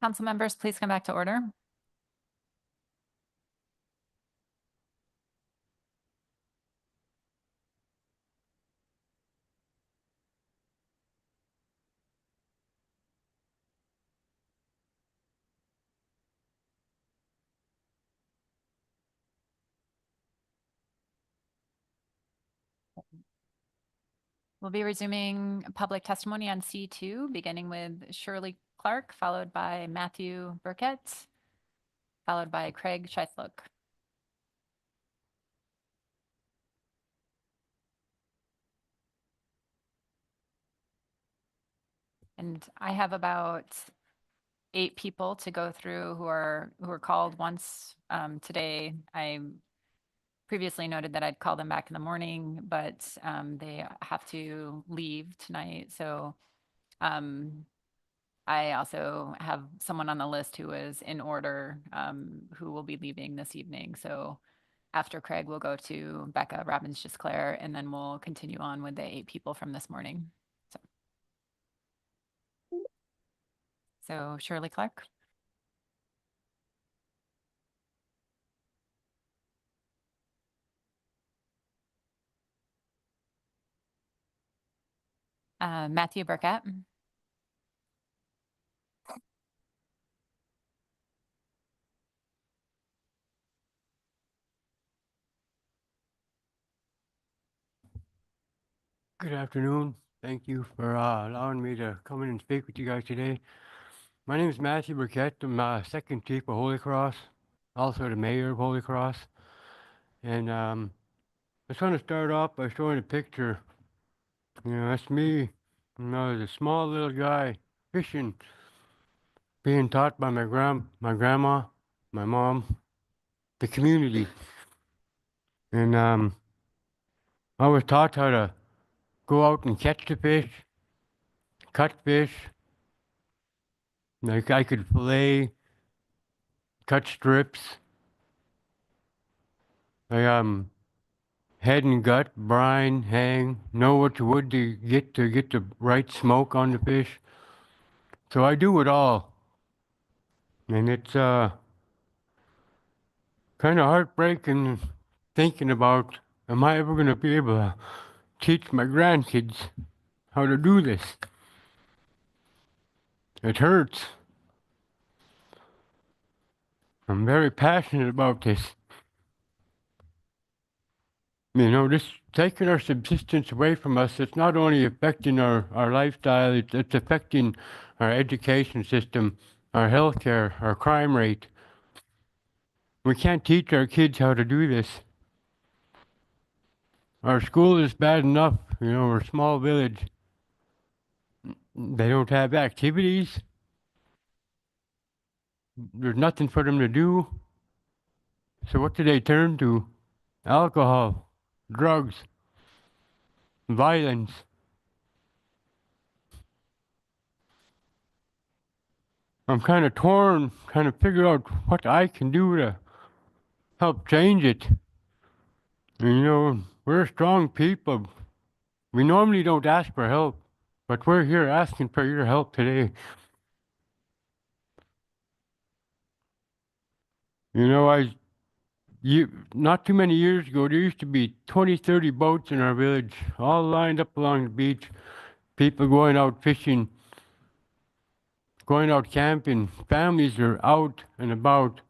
Council members, please come back to order. We'll be resuming public testimony on C2, beginning with Shirley Clark, followed by Matthew Burkett, followed by Craig Scheithlook. And I have about 8 people to go through who are called once today. I previously noted that I'd call them back in the morning, but they have to leave tonight. So I also have someone on the list who is in order who will be leaving this evening. So after Craig, we'll go to Becca Robbins Gisclair, and then we'll continue on with the 8 people from this morning. So Shirley Clark. Matthew Burkett. Good afternoon. Thank you for allowing me to come in and speak with you guys today. My name is Matthew Burkett. I'm second chief of Holy Cross, also the mayor of Holy Cross. And I just want to start off by showing a picture. You know, that's me. You know, as a small little guy fishing, being taught by my grandma, my mom, the community. And I was taught how to go out and catch the fish, cut fish. Like I could fillet, cut strips. I head and gut, brine, hang, know which wood to get the right smoke on the fish. So I do it all. And it's kind of heartbreaking thinking about, am I ever going to be able to teach my grandkids how to do this? It hurts. I'm very passionate about this. You know, this taking our subsistence away from us, it's not only affecting our lifestyle, it's affecting our education system, our healthcare, our crime rate. We can't teach our kids how to do this. Our school is bad enough, you know, we're a small village. They don't have activities. There's nothing for them to do. So what do they turn to? Alcohol, drugs, violence. I'm kind of torn, trying to figure out what I can do to help change it. And, you know, we're strong people. We normally don't ask for help, but we're here asking for your help today. You know, not too many years ago, there used to be 20, 30 boats in our village, all lined up along the beach. People going out fishing, going out camping. Families are out and about.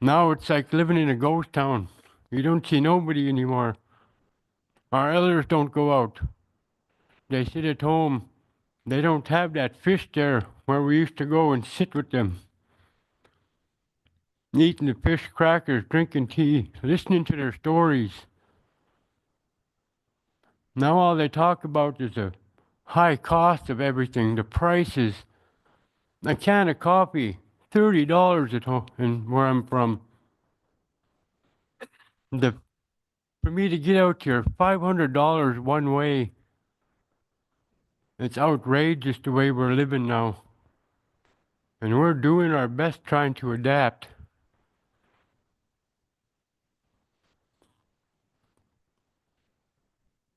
Now it's like living in a ghost town. You don't see nobody anymore. Our elders don't go out. They sit at home. They don't have that fish there where we used to go and sit with them. Eating the fish crackers, drinking tea, listening to their stories. Now all they talk about is the high cost of everything, the prices. A can of coffee, $30 at home, and where I'm from. For me to get out here, $500 one way. It's outrageous the way we're living now. And we're doing our best trying to adapt.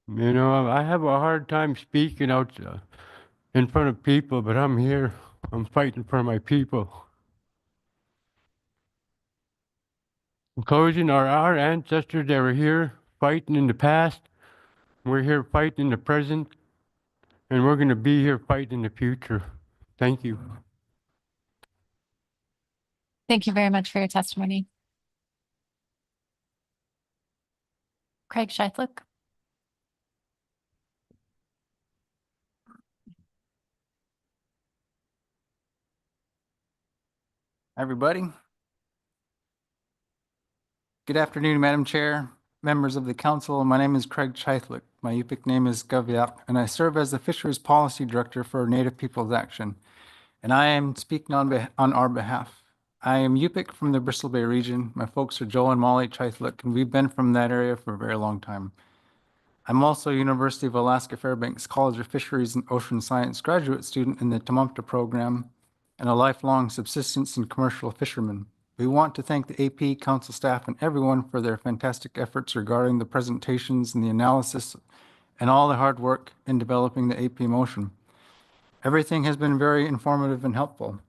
You know, I have a hard time speaking out in front of people, but I'm here. I'm fighting for my people. Encouraging our ancestors that were here fighting in the past. We're here fighting in the present, and we're going to be here fighting in the future. Thank you. Thank you very much for your testimony. Craig Scheithlick. Everybody. Good afternoon, Madam Chair, members of the council. My name is Craig Scheithlick. My Yupik name is Gaviak, and I serve as the Fisheries Policy Director for Native Peoples Action. And I am speaking on our behalf. I am Yupik from the Bristol Bay region. My folks are Joel and Molly Scheithlick, and we've been from that area for a very long time. I'm also University of Alaska Fairbanks College of Fisheries and Ocean Science graduate student in the Tamamta program and a lifelong subsistence and commercial fisherman. We want to thank the AP, council staff, and everyone for their fantastic efforts regarding the presentations and the analysis and all the hard work in developing the AP motion. Everything has been very informative and helpful.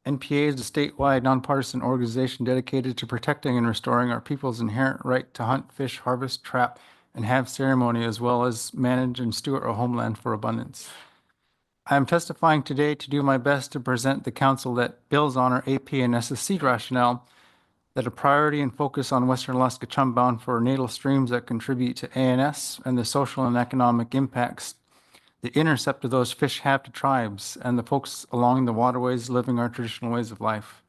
NPA is a statewide nonpartisan organization dedicated to protecting and restoring our people's inherent right to hunt, fish, harvest, trap, and have ceremony, as well as manage and steward our homeland for abundance. I am testifying today to do my best to present the council that builds on our AP and SSC rationale that a priority and focus on Western Alaska chumbound for natal streams that contribute to ANS and the social and economic impacts the intercept of those fish have to tribes and the folks along the waterways living our traditional ways of life.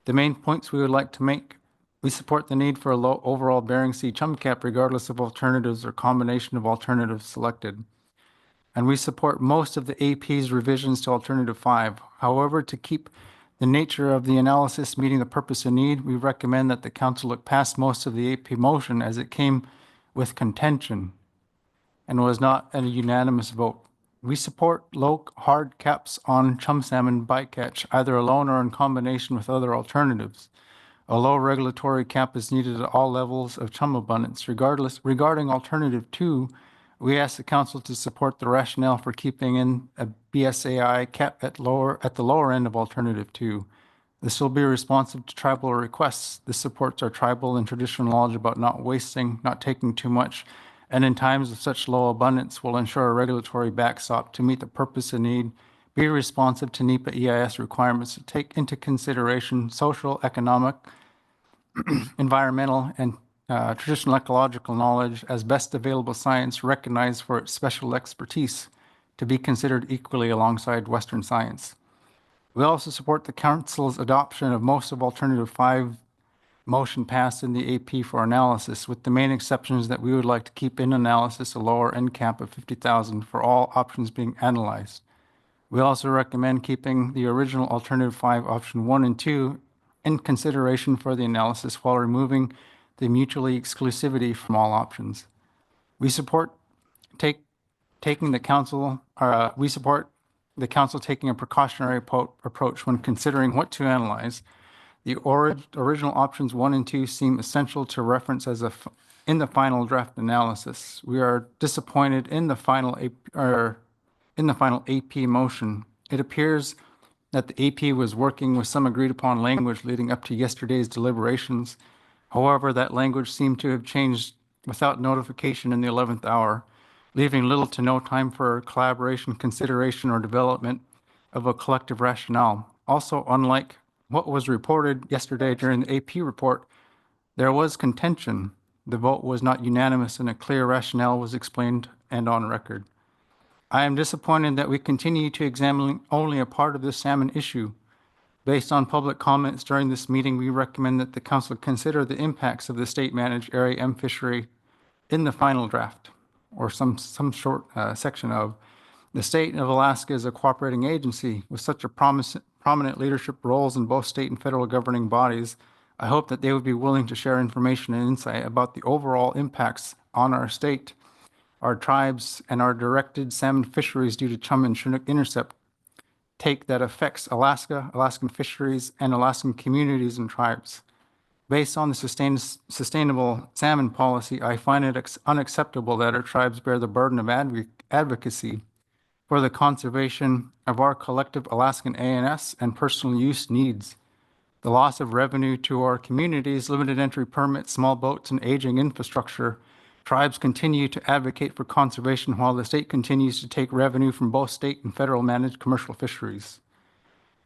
The main points we would like to make: we support the need for a low overall Bering Sea chum cap regardless of alternatives or combination of alternatives selected. And we support most of the AP's revisions to Alternative 5. However, to keep the nature of the analysis meeting the purpose and need, we recommend that the council look past most of the AP motion as it came with contention and was not a unanimous vote. We support low hard caps on chum salmon bycatch, either alone or in combination with other alternatives. A low regulatory cap is needed at all levels of chum abundance. Regarding Alternative 2, we ask the council to support the rationale for keeping in a BSAI cap at the lower end of Alternative 2. This will be responsive to tribal requests. This supports our tribal and traditional knowledge about not wasting, not taking too much, and in times of such low abundance will ensure a regulatory backstop to meet the purpose and need, be responsive to NEPA EIS requirements to take into consideration social, economic, environmental, and traditional ecological knowledge as best available science recognized for its special expertise to be considered equally alongside Western science. We also support the council's adoption of most of Alternative 5 motion passed in the AP for analysis, with the main exceptions that we would like to keep in analysis a lower end cap of 50,000 for all options being analyzed. We also recommend keeping the original Alternative 5 option 1 and 2 in consideration for the analysis while removing the mutually exclusivity from all options. We support the council taking a precautionary approach when considering what to analyze. The original options 1 and 2 seem essential to reference in the final draft analysis. We are disappointed in the final AP motion. It appears that the AP was working with some agreed upon language leading up to yesterday's deliberations. However, that language seemed to have changed without notification in the 11th hour, leaving little to no time for collaboration, consideration, or development of a collective rationale. Also, unlike what was reported yesterday during the AP report, there was contention. The vote was not unanimous and a clear rationale was explained and on record. I am disappointed that we continue to examine only a part of the salmon issue. Based on public comments during this meeting, we recommend that the council consider the impacts of the state-managed area M fishery in the final draft, or some short section of. The state of Alaska is a cooperating agency with such a prominent leadership roles in both state and federal governing bodies. I hope that they would be willing to share information and insight about the overall impacts on our state, our tribes, and our directed salmon fisheries due to chum and Chinook intercept take that affects Alaska, Alaskan fisheries, and Alaskan communities and tribes. Based on the sustainable salmon policy, I find it unacceptable that our tribes bear the burden of advocacy for the conservation of our collective Alaskan ANS and personal use needs. The loss of revenue to our communities, limited entry permits, small boats, and aging infrastructure. Tribes continue to advocate for conservation while the state continues to take revenue from both state and federal managed commercial fisheries.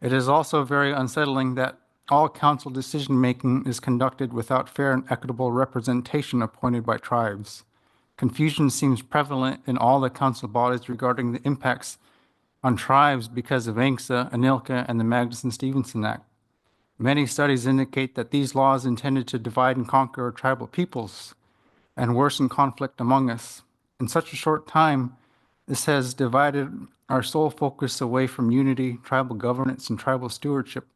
It is also very unsettling that all council decision-making is conducted without fair and equitable representation appointed by tribes. Confusion seems prevalent in all the council bodies regarding the impacts on tribes because of ANCSA, ANILCA, and the Magnuson-Stevenson Act. Many studies indicate that these laws intended to divide and conquer our tribal peoples and worsen conflict among us. In such a short time, this has divided our sole focus away from unity, tribal governance, and tribal stewardship,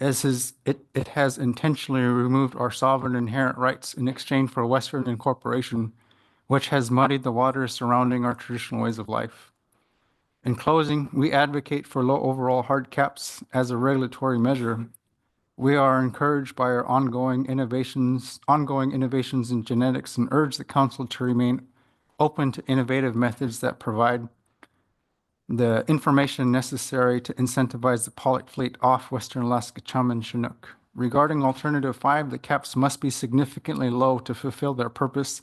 as it has intentionally removed our sovereign inherent rights in exchange for Western incorporation, which has muddied the waters surrounding our traditional ways of life. In closing, we advocate for low overall hard caps as a regulatory measure. We are encouraged by our ongoing innovations in genetics and urge the council to remain open to innovative methods that provide the information necessary to incentivize the pollock fleet off Western Alaska chum and Chinook. Regarding Alternative 5, the caps must be significantly low to fulfill their purpose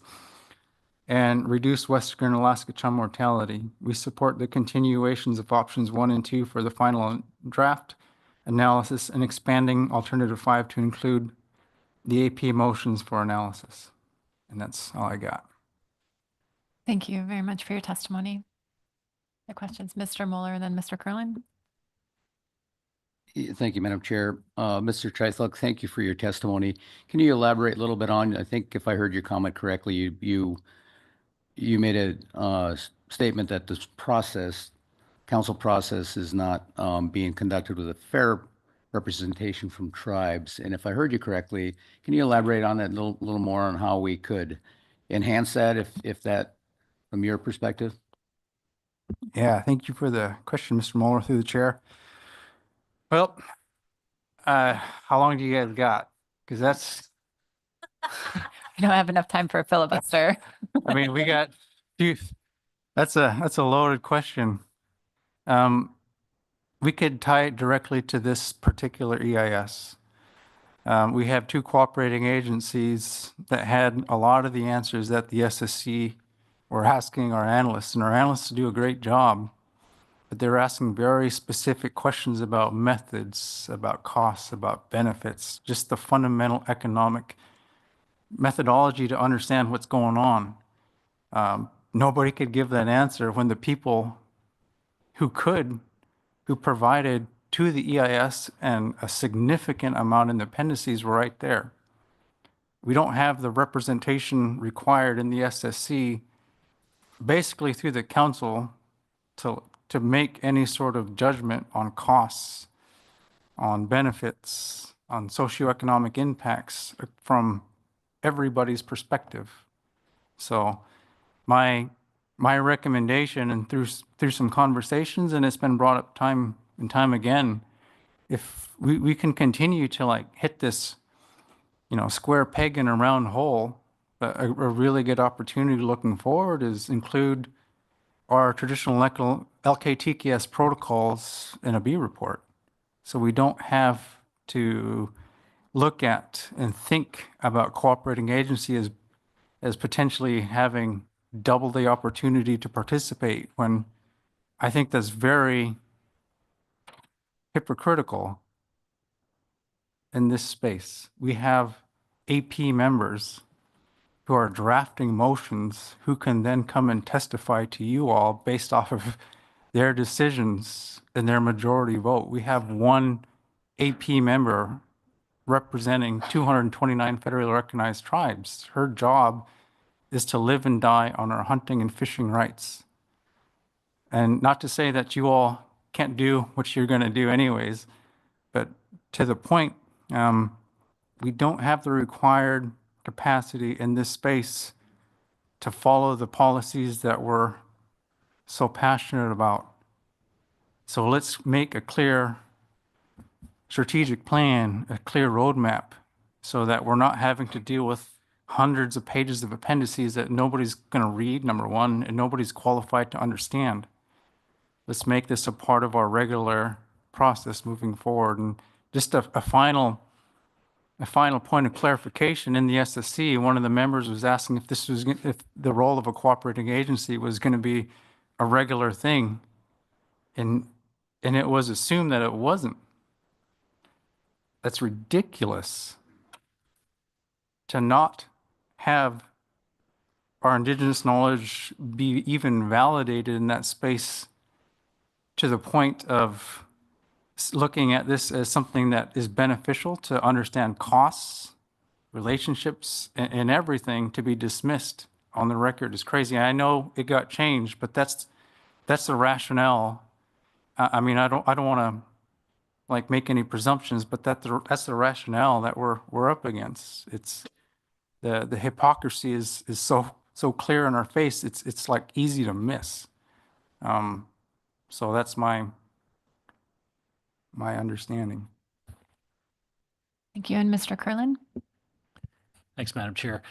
and reduce Western Alaska chum mortality. We support the continuations of options 1 and 2 for the final draft analysis and expanding Alternative 5 to include the AP motions for analysis. And that's all I got. Thank you very much for your testimony. The questions, Mr. Mueller, then Mr. Curlin. Thank you, Madam Chair. Mr. Treithluck, thank you for your testimony. Can you elaborate a little bit on, I think if I heard your comment correctly, you made a statement that this process, council process, is not being conducted with a fair representation from tribes. And if I heard you correctly, can you elaborate on that a little more on how we could enhance that, if that, from your perspective? Yeah, thank you for the question, Mr. Mueller, through the chair. Well, how long do you guys got? Because that's, I don't have enough time for a filibuster. I mean, we got, that's a loaded question. We could tie it directly to this particular EIS. We have 2 cooperating agencies that had a lot of the answers that the SSC were asking our analysts, and our analysts do a great job, but they're asking very specific questions about methods, about costs, about benefits, just the fundamental economic methodology to understand what's going on. Nobody could give that answer when the people who provided to the EIS and a significant amount in the appendices were right there. We don't have the representation required in the SSC, basically through the council, to make any sort of judgment on costs, on benefits, on socioeconomic impacts from everybody's perspective. So my recommendation, and through some conversations, and it's been brought up time and time again, if we can continue to like hit this, square peg in a round hole, a really good opportunity looking forward is include our traditional LKTKS protocols in a B report. So we don't have to look at and think about cooperating agency as potentially having double the opportunity to participate, when I think that's very hypocritical in this space. We have AP members who are drafting motions who can then come and testify to you all based off of their decisions and their majority vote. We have 1 AP member representing 229 federally recognized tribes. Her job is to live and die on our hunting and fishing rights. And not to say that you all can't do what you're going to do anyways, but to the point, we don't have the required capacity in this space to follow the policies that we're so passionate about. So let's make a clear strategic plan, a clear roadmap, so that we're not having to deal with hundreds of pages of appendices that nobody's going to read, number one, and nobody's qualified to understand. let's make this a part of our regular process moving forward. And just a final point of clarification in the SSC, one of the members was asking if this was, if the role of a cooperating agency was going to be a regular thing. And it was assumed that it wasn't. That's ridiculous to not have our indigenous knowledge be even validated in that space to the point of looking at this as something that is beneficial to understand costs, relationships, and everything, to be dismissed on the record is crazy. I know it got changed, but that's the rationale. I mean, I don't want to like make any presumptions, but that's the rationale that we're up against. It's the hypocrisy is so clear in our face. It's like easy to miss. So that's my understanding. Thank you. And Mr. Curlin? Thanks, Madam Chair.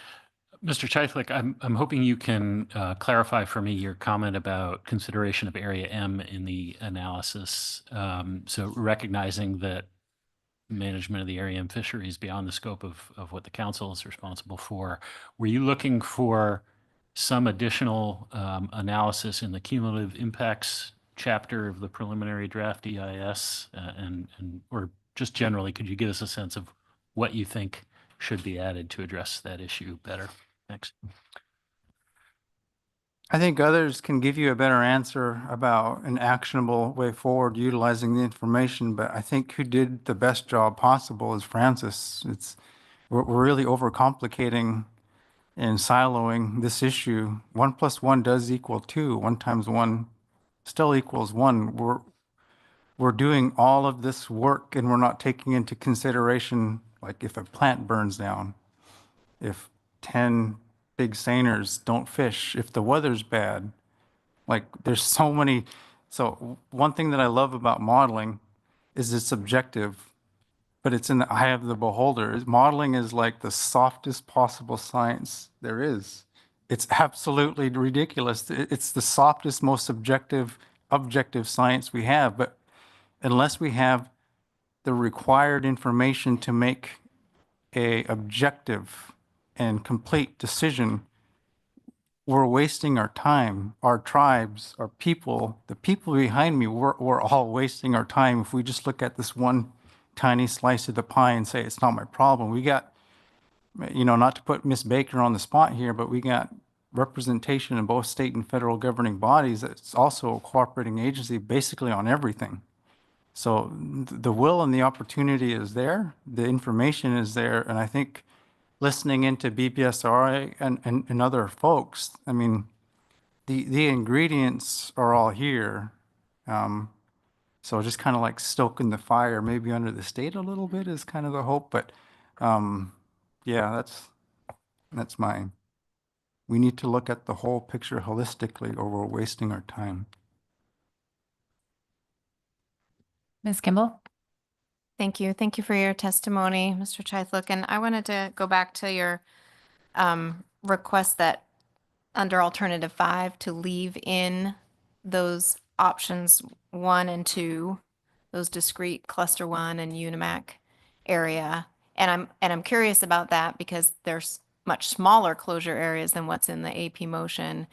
Mr. Cheithlick, I'm hoping you can clarify for me your comment about consideration of Area M in the analysis. So recognizing that management of the Area M fishery is beyond the scope of what the council is responsible for, were you looking for some additional analysis in the cumulative impacts chapter of the preliminary draft EIS? Or just generally, could you give us a sense of what you think should be added to address that issue better? Thanks. I think others can give you a better answer about an actionable way forward utilizing the information, but I think who did the best job possible is Francis. We're really overcomplicating and siloing this issue. 1 + 1 does equal 2. 1 × 1 still equals 1. We're doing all of this work and we're not taking into consideration, like if a plant burns down, if 10 big seiners don't fish, if the weather's bad. Like there's so many. So one thing that I love about modeling is it's objective, but it's in the eye of the beholder. Modeling is like the softest possible science there is. It's absolutely ridiculous. It's the softest, most objective science we have. But unless we have the required information to make a objective and complete decision, we're wasting our time. Our tribes, our people, the people behind me, we're all wasting our time if we just look at this one tiny slice of the pie and say, it's not my problem. We got, not to put Miss Baker on the spot here, but we got representation in both state and federal governing bodies. It's also a cooperating agency basically on everything. So the will and the opportunity is there. The information is there. And I think listening into BPSRI and other folks, I mean, the ingredients are all here. So just kind of like stoking the fire, maybe under the state a little bit is kind of the hope. But yeah, that's mine. We need to look at the whole picture holistically or we're wasting our time. Ms. Kimball? Thank you. Thank you for your testimony, Mr. Cheithlick. And I wanted to go back to your request that under alternative 5 to leave in those options 1 and 2, those discrete cluster 1 and UNIMAC area. And I'm curious about that because there's much smaller closure areas than what's in the AP motion.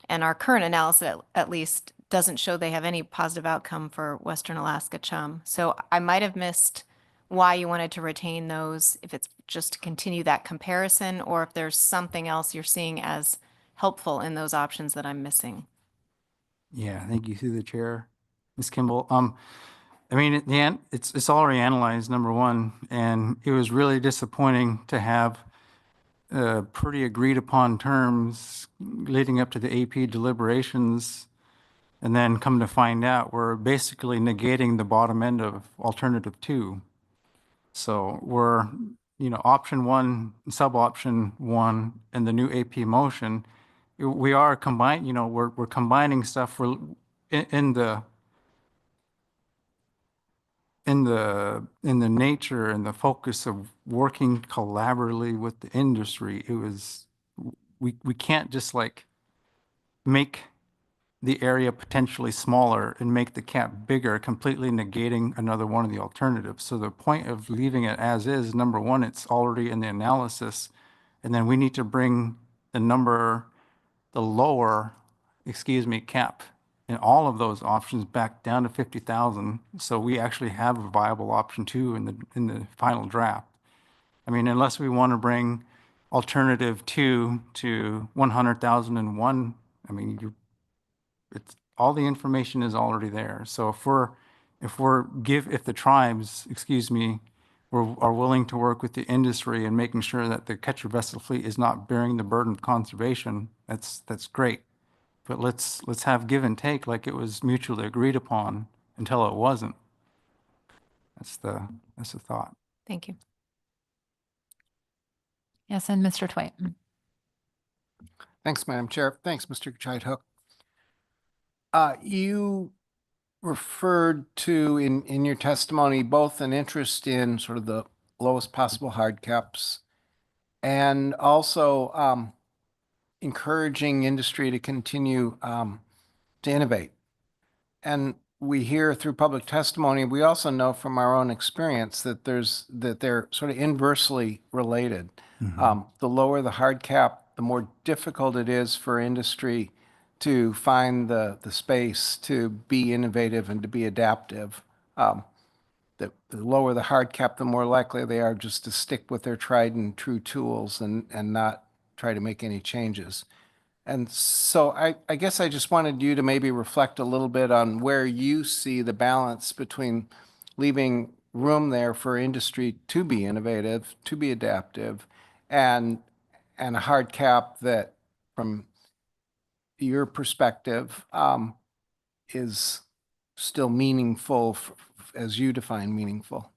And our current analysis, at least, doesn't show they have any positive outcome for Western Alaska chum. So I might have missed why you wanted to retain those, if it's just to continue that comparison, or if there's something else you're seeing as helpful in those options that I'm missing. Yeah, thank you through the chair, Ms. Kimball. I mean, at the end, it's already analyzed, number one, and it was really disappointing to have pretty agreed upon terms leading up to the AP deliberations, and then come to find out we're basically negating the bottom end of alternative 2. So we're, option 1, sub-option 1, and the new AP motion, we are combining, we're combining stuff in the nature and the focus of working collaboratively with the industry. It was, we can't just like make the area potentially smaller and make the cap bigger, completely negating another one of the alternatives. So the point of leaving it as is, number one, it's already in the analysis. And then we need to bring the number, the lower, cap in all of those options back down to 50,000. So we actually have a viable option two in the final draft. I mean, unless we want to bring alternative two to 100,001, I mean, it's all the information is already there. So if the tribes, are willing to work with the industry and making sure that the catcher vessel fleet is not bearing the burden of conservation, that's great. But let's have give and take like it was mutually agreed upon until it wasn't. That's the thought. Thank you. Yes, and Mr. Twite. Thanks, Madam Chair. Thanks, Mr. Chidhook. You referred to in your testimony both an interest in sort of the lowest possible hard caps and also encouraging industry to continue to innovate. And we hear through public testimony, we also know from our own experience that they're sort of inversely related. The lower the hard cap, the more difficult it is for industry to find the space to be innovative and to be adaptive. The lower the hard cap, the more likely they are just to stick with their tried and true tools and not try to make any changes. And so I guess I just wanted you to maybe reflect a little bit on where you see the balance between leaving room there for industry to be innovative, to be adaptive, and a hard cap that, from your perspective, is still meaningful as you define meaningful.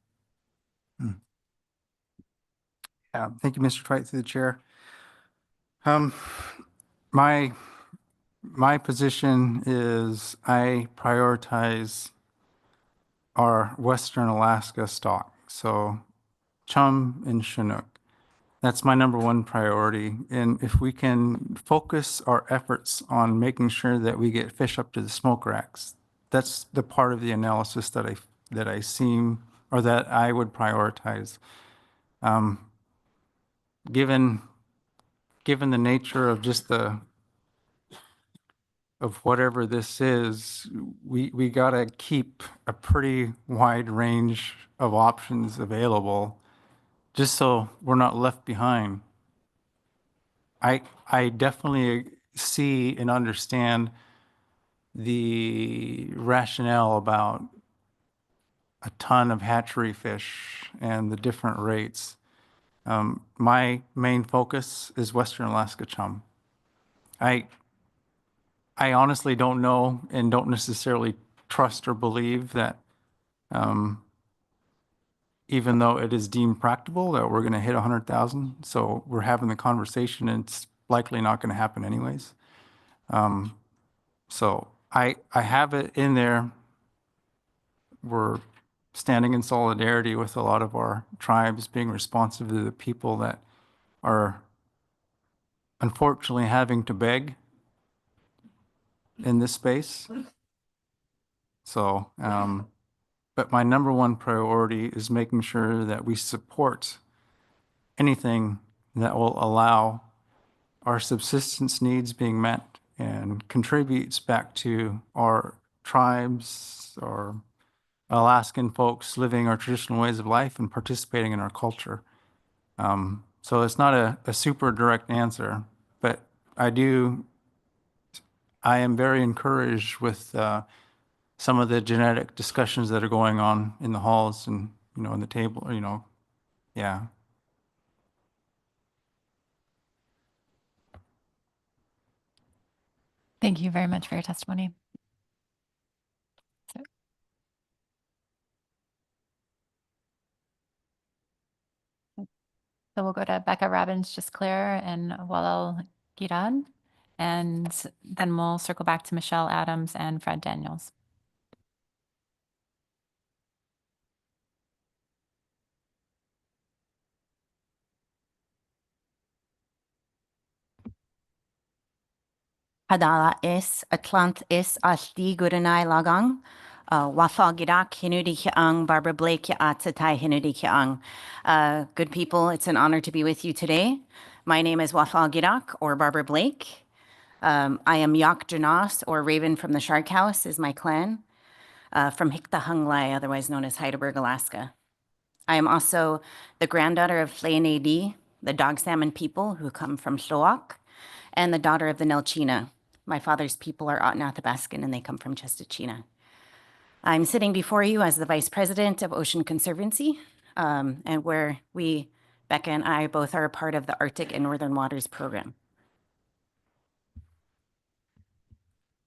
Thank you, Mr. Twite, through the chair. My position is I prioritize our Western Alaska stock, so chum and Chinook. That's my number one priority. And if we can focus our efforts on making sure that we get fish up to the smoke racks, that's the part of the analysis that I would prioritize. Given the nature of just of whatever this is, we got to keep a pretty wide range of options available just so we're not left behind. I definitely see and understand the rationale about a ton of hatchery fish and the different rates. My main focus is Western Alaska chum. I honestly don't know and don't necessarily trust or believe that even though it is deemed practicable that we're going to hit 100,000. So we're having the conversation and it's likely not going to happen anyways. So I have it in there. We're standing in solidarity with a lot of our tribes, being responsive to the people that are unfortunately having to beg in this space. So, but my number one priority is making sure that we support anything that will allow our subsistence needs being met and contributes back to our tribes or Alaskan folks living our traditional ways of life and participating in our culture. So it's not a super direct answer, but I am very encouraged with some of the genetic discussions that are going on in the halls and, in the table, yeah. Thank you very much for your testimony. So we'll go to Becca Robbins, Just Claire, and Walal Giran, and then we'll circle back to Michelle Adams and Fred Daniels. Hadala is Atlant is Ashdi Guranai Lagang. Wafal Gidak Hinudi Kiang, Barbara Blake Atsatai Hinudi Kiang. Good people, it's an honor to be with you today. My name is Wafal Gidak, or Barbara Blake. I am Yak Janas, or Raven from the Shark House is my clan, from Hikta Hunglai, otherwise known as Heidelberg, Alaska. I am also the granddaughter of Flainadi, the dog salmon people who come from Shloak, and the daughter of the Nelchina. My father's people are Otnathabaskan and they come from Chestachina. I'm sitting before you as the Vice President of Ocean Conservancy, and where Becca and I both are a part of the Arctic and Northern Waters program.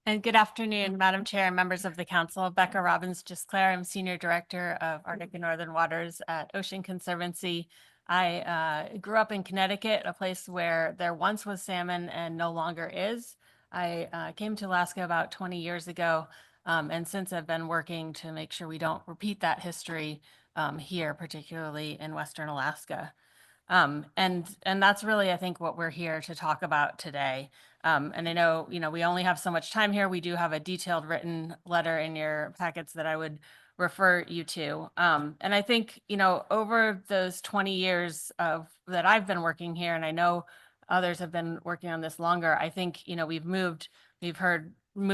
And good afternoon, Madam Chair and members of the council. Becca Robbins-Gisclair, I'm Senior Director of Arctic and Northern Waters at Ocean Conservancy. I grew up in Connecticut, a place where there once was salmon and no longer is. I came to Alaska about 20 years ago, and since I've been working to make sure we don't repeat that history here, particularly in Western Alaska. And that's really, I think, what we're here to talk about today. And I know, we only have so much time here. We do have a detailed written letter in your packets that I would refer you to. And I think, over those 20 years that I've been working here, and I know others have been working on this longer, I think, we've moved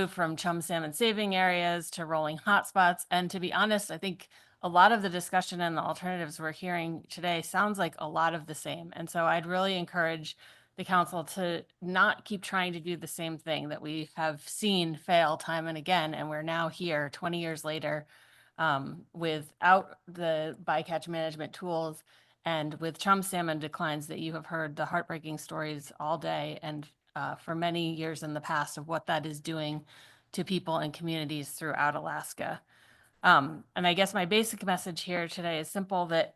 from chum salmon saving areas to rolling hotspots. And to be honest, I think a lot of the discussion and the alternatives we're hearing today sounds like a lot of the same. And so I'd really encourage the council to not keep trying to do the same thing that we have seen fail time and again. And we're now here 20 years later without the bycatch management tools and with chum salmon declines that you have heard the heartbreaking stories all day and for many years in the past of what that is doing to people and communities throughout Alaska. And I guess my basic message here today is simple, that,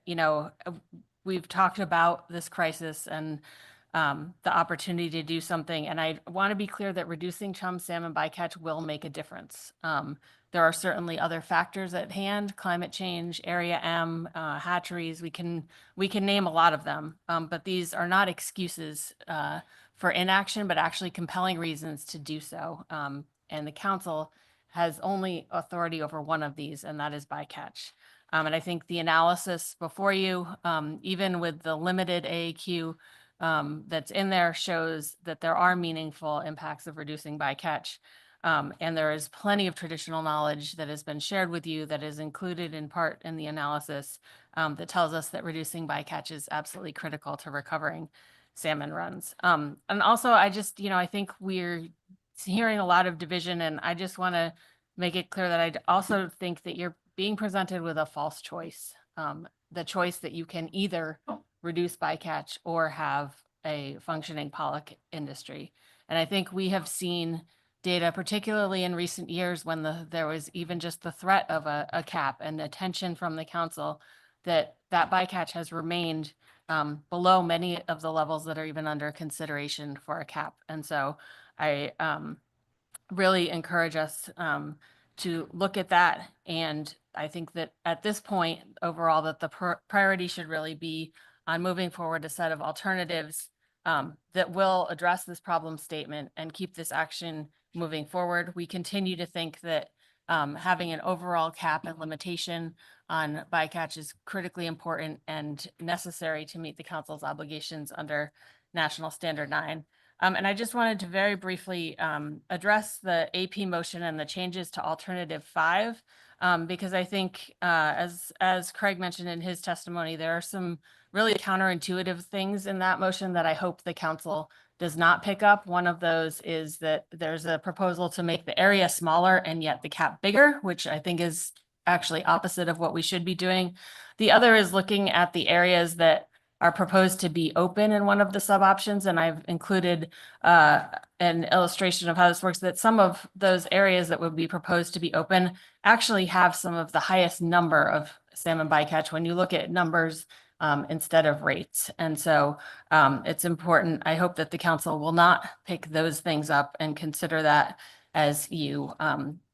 we've talked about this crisis and the opportunity to do something. And I want to be clear that reducing chum salmon bycatch will make a difference. There are certainly other factors at hand: climate change, Area M, hatcheries. We can name a lot of them, but these are not excuses for inaction, but actually compelling reasons to do so. And the council has only authority over one of these, and that is bycatch. And I think the analysis before you, even with the limited AAQ that's in there, shows that there are meaningful impacts of reducing bycatch. And there is plenty of traditional knowledge that has been shared with you that is included in part in the analysis that tells us that reducing bycatch is absolutely critical to recovering salmon runs. And also, I think we're hearing a lot of division, and I just want to make it clear that I also think that you're being presented with a false choice. The choice that you can either reduce bycatch or have a functioning pollock industry. And I think we have seen data, particularly in recent years when there was even just the threat of a cap and attention from the council, that bycatch has remained below many of the levels that are even under consideration for a cap. And so I really encourage us to look at that. And I think that at this point, overall, that the priority should really be on moving forward a set of alternatives that will address this problem statement and keep this action moving forward. We continue to think that having an overall cap and limitation on bycatch is critically important and necessary to meet the council's obligations under National Standard 9. And I just wanted to very briefly address the AP motion and the changes to alternative 5, because I think as Craig mentioned in his testimony, there are some really counterintuitive things in that motion that I hope the council does not pick up. One of those is that there's a proposal to make the area smaller and yet the cap bigger, which I think is actually opposite of what we should be doing. The other is looking at the areas that are proposed to be open in one of the sub options. And I've included an illustration of how this works, that some of those areas that would be proposed to be open actually have some of the highest number of salmon bycatch when you look at numbers instead of rates. And so it's important. I hope that the council will not pick those things up and consider that as you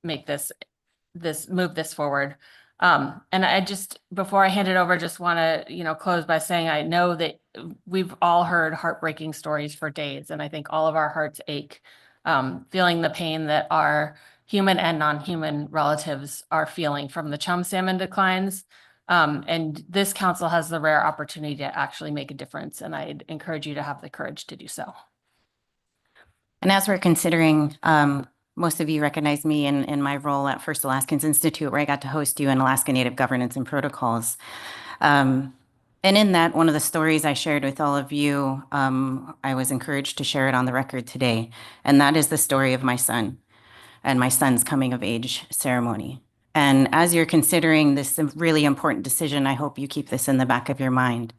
make move this forward. And I just, before I hand it over, just want to, close by saying I know that we've all heard heartbreaking stories for days, and I think all of our hearts ache feeling the pain that our human and non-human relatives are feeling from the chum salmon declines. And this council has the rare opportunity to actually make a difference, and I'd encourage you to have the courage to do so. And as we're considering, most of you recognize me in my role at First Alaskans Institute, where I got to host you in Alaska Native Governance and Protocols. And in that, one of the stories I shared with all of you, I was encouraged to share it on the record today. And that is the story of my son and my son's coming of age ceremony. And as you're considering this really important decision, I hope you keep this in the back of your mind.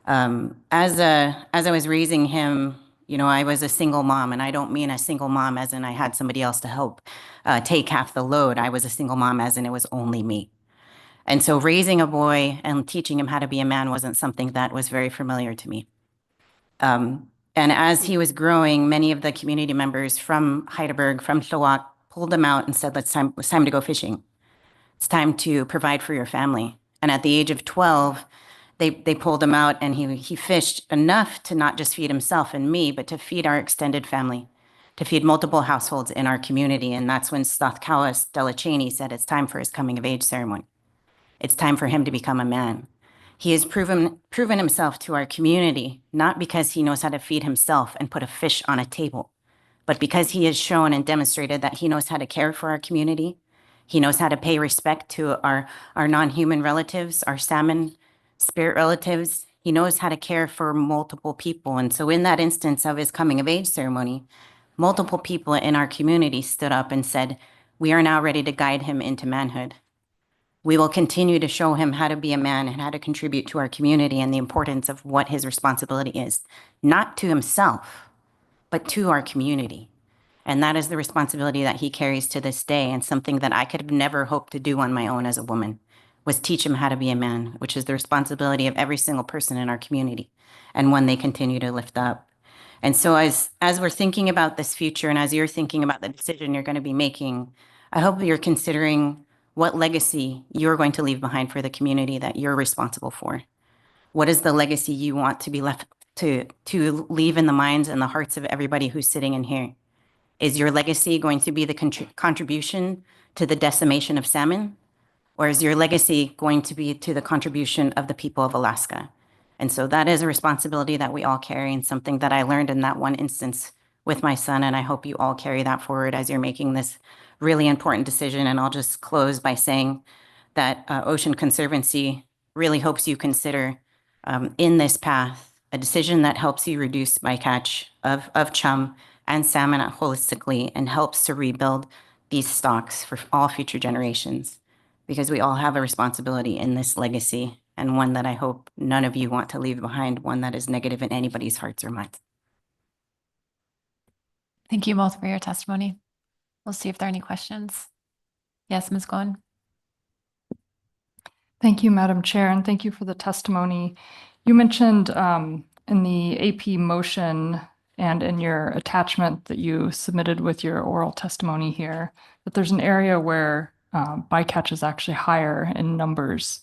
As I was raising him, you know, I was a single mom, and I don't mean a single mom as in I had somebody else to help take half the load. I was a single mom as in it was only me. And so raising a boy and teaching him how to be a man wasn't something that was very familiar to me. And as he was growing, many of the community members from Heidelberg, from Tlowak, pulled him out and said, it's time to go fishing. It's time to provide for your family. And at the age of 12, they pulled him out, and he fished enough to not just feed himself and me, but to feed our extended family, to feed multiple households in our community. And that's when Stothkawas Delachaney said it's time for his coming of age ceremony. It's time for him to become a man. He has proven himself to our community, not because he knows how to feed himself and put a fish on a table, but because he has shown and demonstrated that he knows how to care for our community. He knows how to pay respect to our non-human relatives, our salmon spirit relatives. He knows how to care for multiple people. And so in that instance of his coming of age ceremony, multiple people in our community stood up and said, we are now ready to guide him into manhood. We will continue to show him how to be a man and how to contribute to our community and the importance of what his responsibility is, not to himself, but to our community. And that is the responsibility that he carries to this day, and something that I could have never hoped to do on my own as a woman, was teach him how to be a man, which is the responsibility of every single person in our community, and one they continue to lift up. And so as we're thinking about this future, and as you're thinking about the decision you're going to be making, I hope that you're considering what legacy you're going to leave behind for the community that you're responsible for. What is the legacy you want to be left to leave in the minds and the hearts of everybody who's sitting in here? Is your legacy going to be the contribution to the decimation of salmon? Or is your legacy going to be to the contribution of the people of Alaska? And so that is a responsibility that we all carry, and something that I learned in that one instance with my son. And I hope you all carry that forward as you're making this really important decision. And I'll just close by saying that Ocean Conservancy really hopes you consider in this path a decision that helps you reduce bycatch of chum and salmon holistically, and helps to rebuild these stocks for all future generations, because we all have a responsibility in this legacy, and one that I hope none of you want to leave behind, one that is negative in anybody's hearts or minds. Thank you both for your testimony. We'll see if there are any questions. Yes, Ms. Goen. Thank you, Madam Chair, and thank you for the testimony. You mentioned in the AP motion and in your attachment that you submitted with your oral testimony here, that there's an area where bycatch is actually higher in numbers.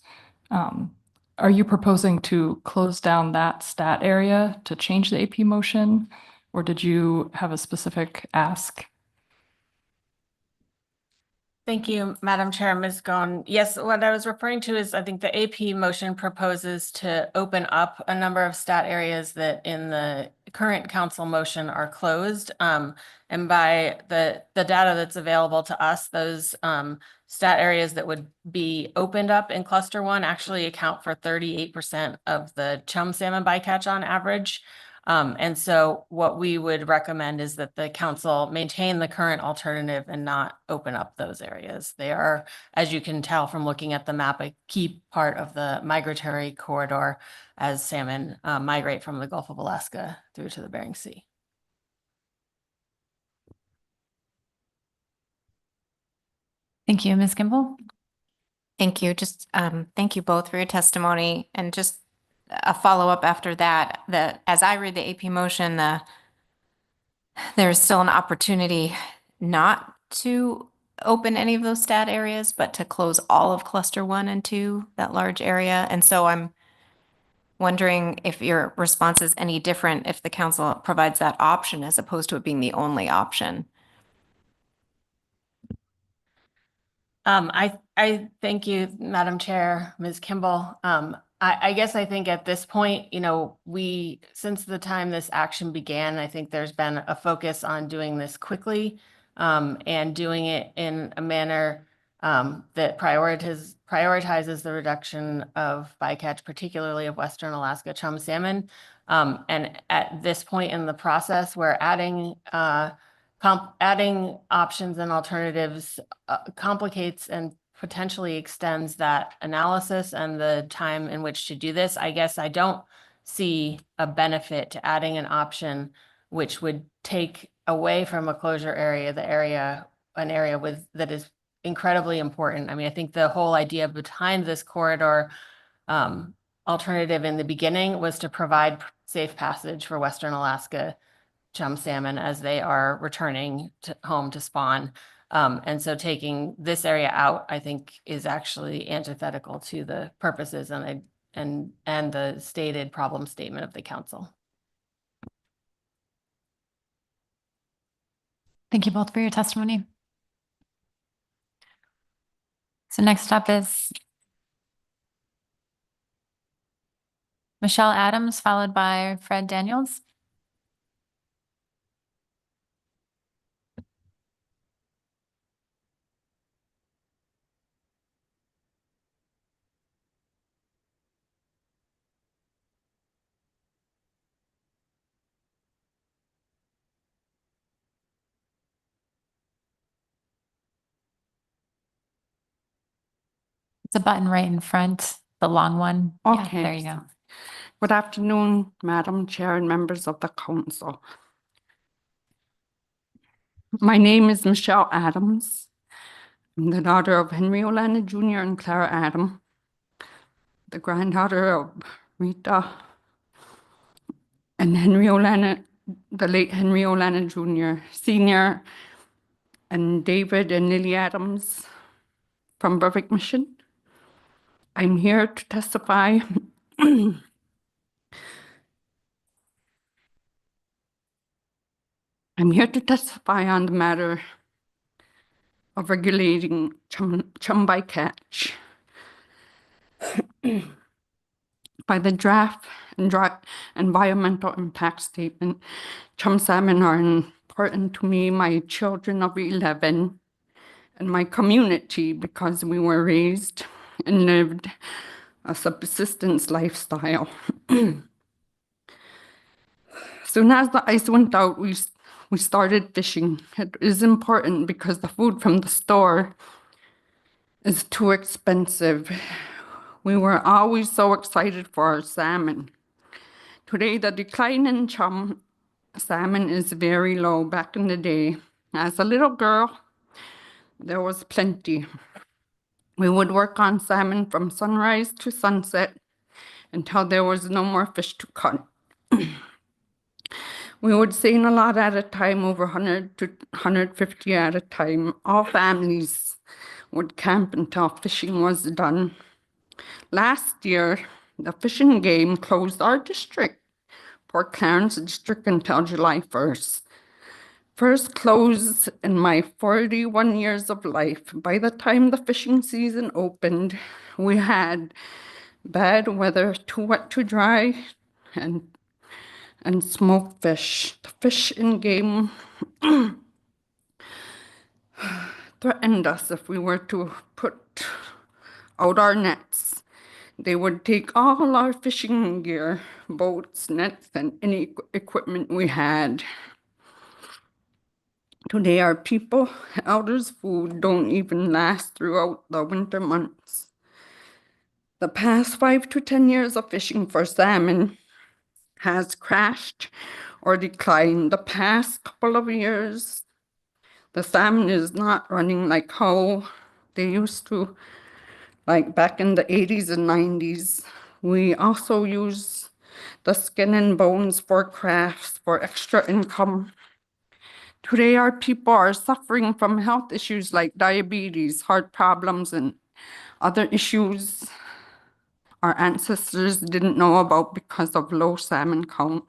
Are you proposing to close down that stat area to change the AP motion, or did you have a specific ask? Thank you, Madam Chair, Ms. Goen. Yes, what I was referring to is I think the AP motion proposes to open up a number of stat areas that in the current council motion are closed. And by the data that's available to us, those stat areas that would be opened up in cluster 1 actually account for 38% of the chum salmon bycatch on average. And so what we would recommend is that the council maintain the current alternative and not open up those areas. They are, as you can tell from looking at the map, a key part of the migratory corridor as salmon migrate from the Gulf of Alaska through to the Bering Sea. Thank you, Ms. Kimball. Thank you. Just thank you both for your testimony, and just a follow-up after that, as I read the AP motion, there's still an opportunity not to open any of those stat areas, but to close all of cluster 1 and 2, that large area. And so I'm wondering if your response is any different if the council provides that option as opposed to it being the only option. I thank you, Madam Chair, Ms. Kimball. I guess I think at this point, since the time this action began, I think there's been a focus on doing this quickly and doing it in a manner that prioritizes the reduction of bycatch, particularly of Western Alaska chum salmon. And at this point in the process, we're adding options and alternatives complicates and potentially extends that analysis and the time in which to do this. I guess I don't see a benefit to adding an option which would take away from a closure area, an area that is incredibly important. I mean, I think the whole idea behind this corridor alternative in the beginning was to provide safe passage for Western Alaska chum salmon as they are returning home to spawn. And so taking this area out, I think, is actually antithetical to the purposes and the stated problem statement of the council. Thank you both for your testimony. So next up is Michelle Adams, followed by Fred Daniels. It's a button right in front, the long one. Yeah, Okay. there you go. Good afternoon, Madam Chair and members of the council. My name is Michelle Adams. I'm the daughter of Henry Olana Jr. and Clara Adam, the granddaughter of Rita and Henry Olana, the late Henry Olana Jr., Sr., and David and Lily Adams from Berwick Mission. I'm here to testify on the matter of regulating chum bycatch. By the draft and environmental impact statement, chum salmon are important to me, my children of 11, and my community because we were raised and lived a subsistence lifestyle. Soon as the ice went out, we started fishing. It is important because the food from the store is too expensive. We were always so excited for our salmon. Today, the decline in chum salmon is very low. Back in the day, as a little girl, there was plenty. We would work on salmon from sunrise to sunset until there was no more fish to cut. We would seine a lot at a time, over 100 to 150 at a time. All families would camp until fishing was done. Last year, the fishing game closed our district, Port Clarence District, until July 1st. First close in my 41 years of life. By the time the fishing season opened, we had bad weather, too wet to dry, and smoked fish. The fish in game threatened us if we were to put out our nets. They would take all our fishing gear, boats, nets, and any equipment we had. Today, our people, elders' food don't even last throughout the winter months. The past 5 to 10 years of fishing for salmon has crashed or declined. The past couple of years, the salmon is not running like how they used to, like back in the 80s and 90s. We also use the skin and bones for crafts for extra income. Today, our people are suffering from health issues like diabetes, heart problems, and other issues our ancestors didn't know about because of low salmon count.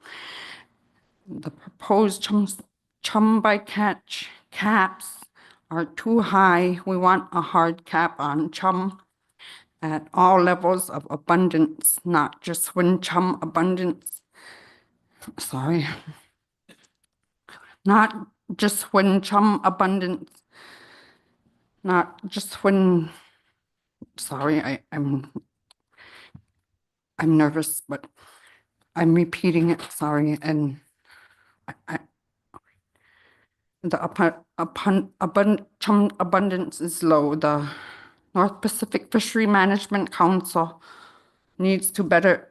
The proposed chum bycatch caps are too high. We want a hard cap on chum at all levels of abundance, not just when chum abundance. Sorry. Not just when chum abundance, not just when, sorry, I'm nervous, but I'm repeating it, sorry, and chum abundance is low. The North Pacific Fishery Management Council needs to better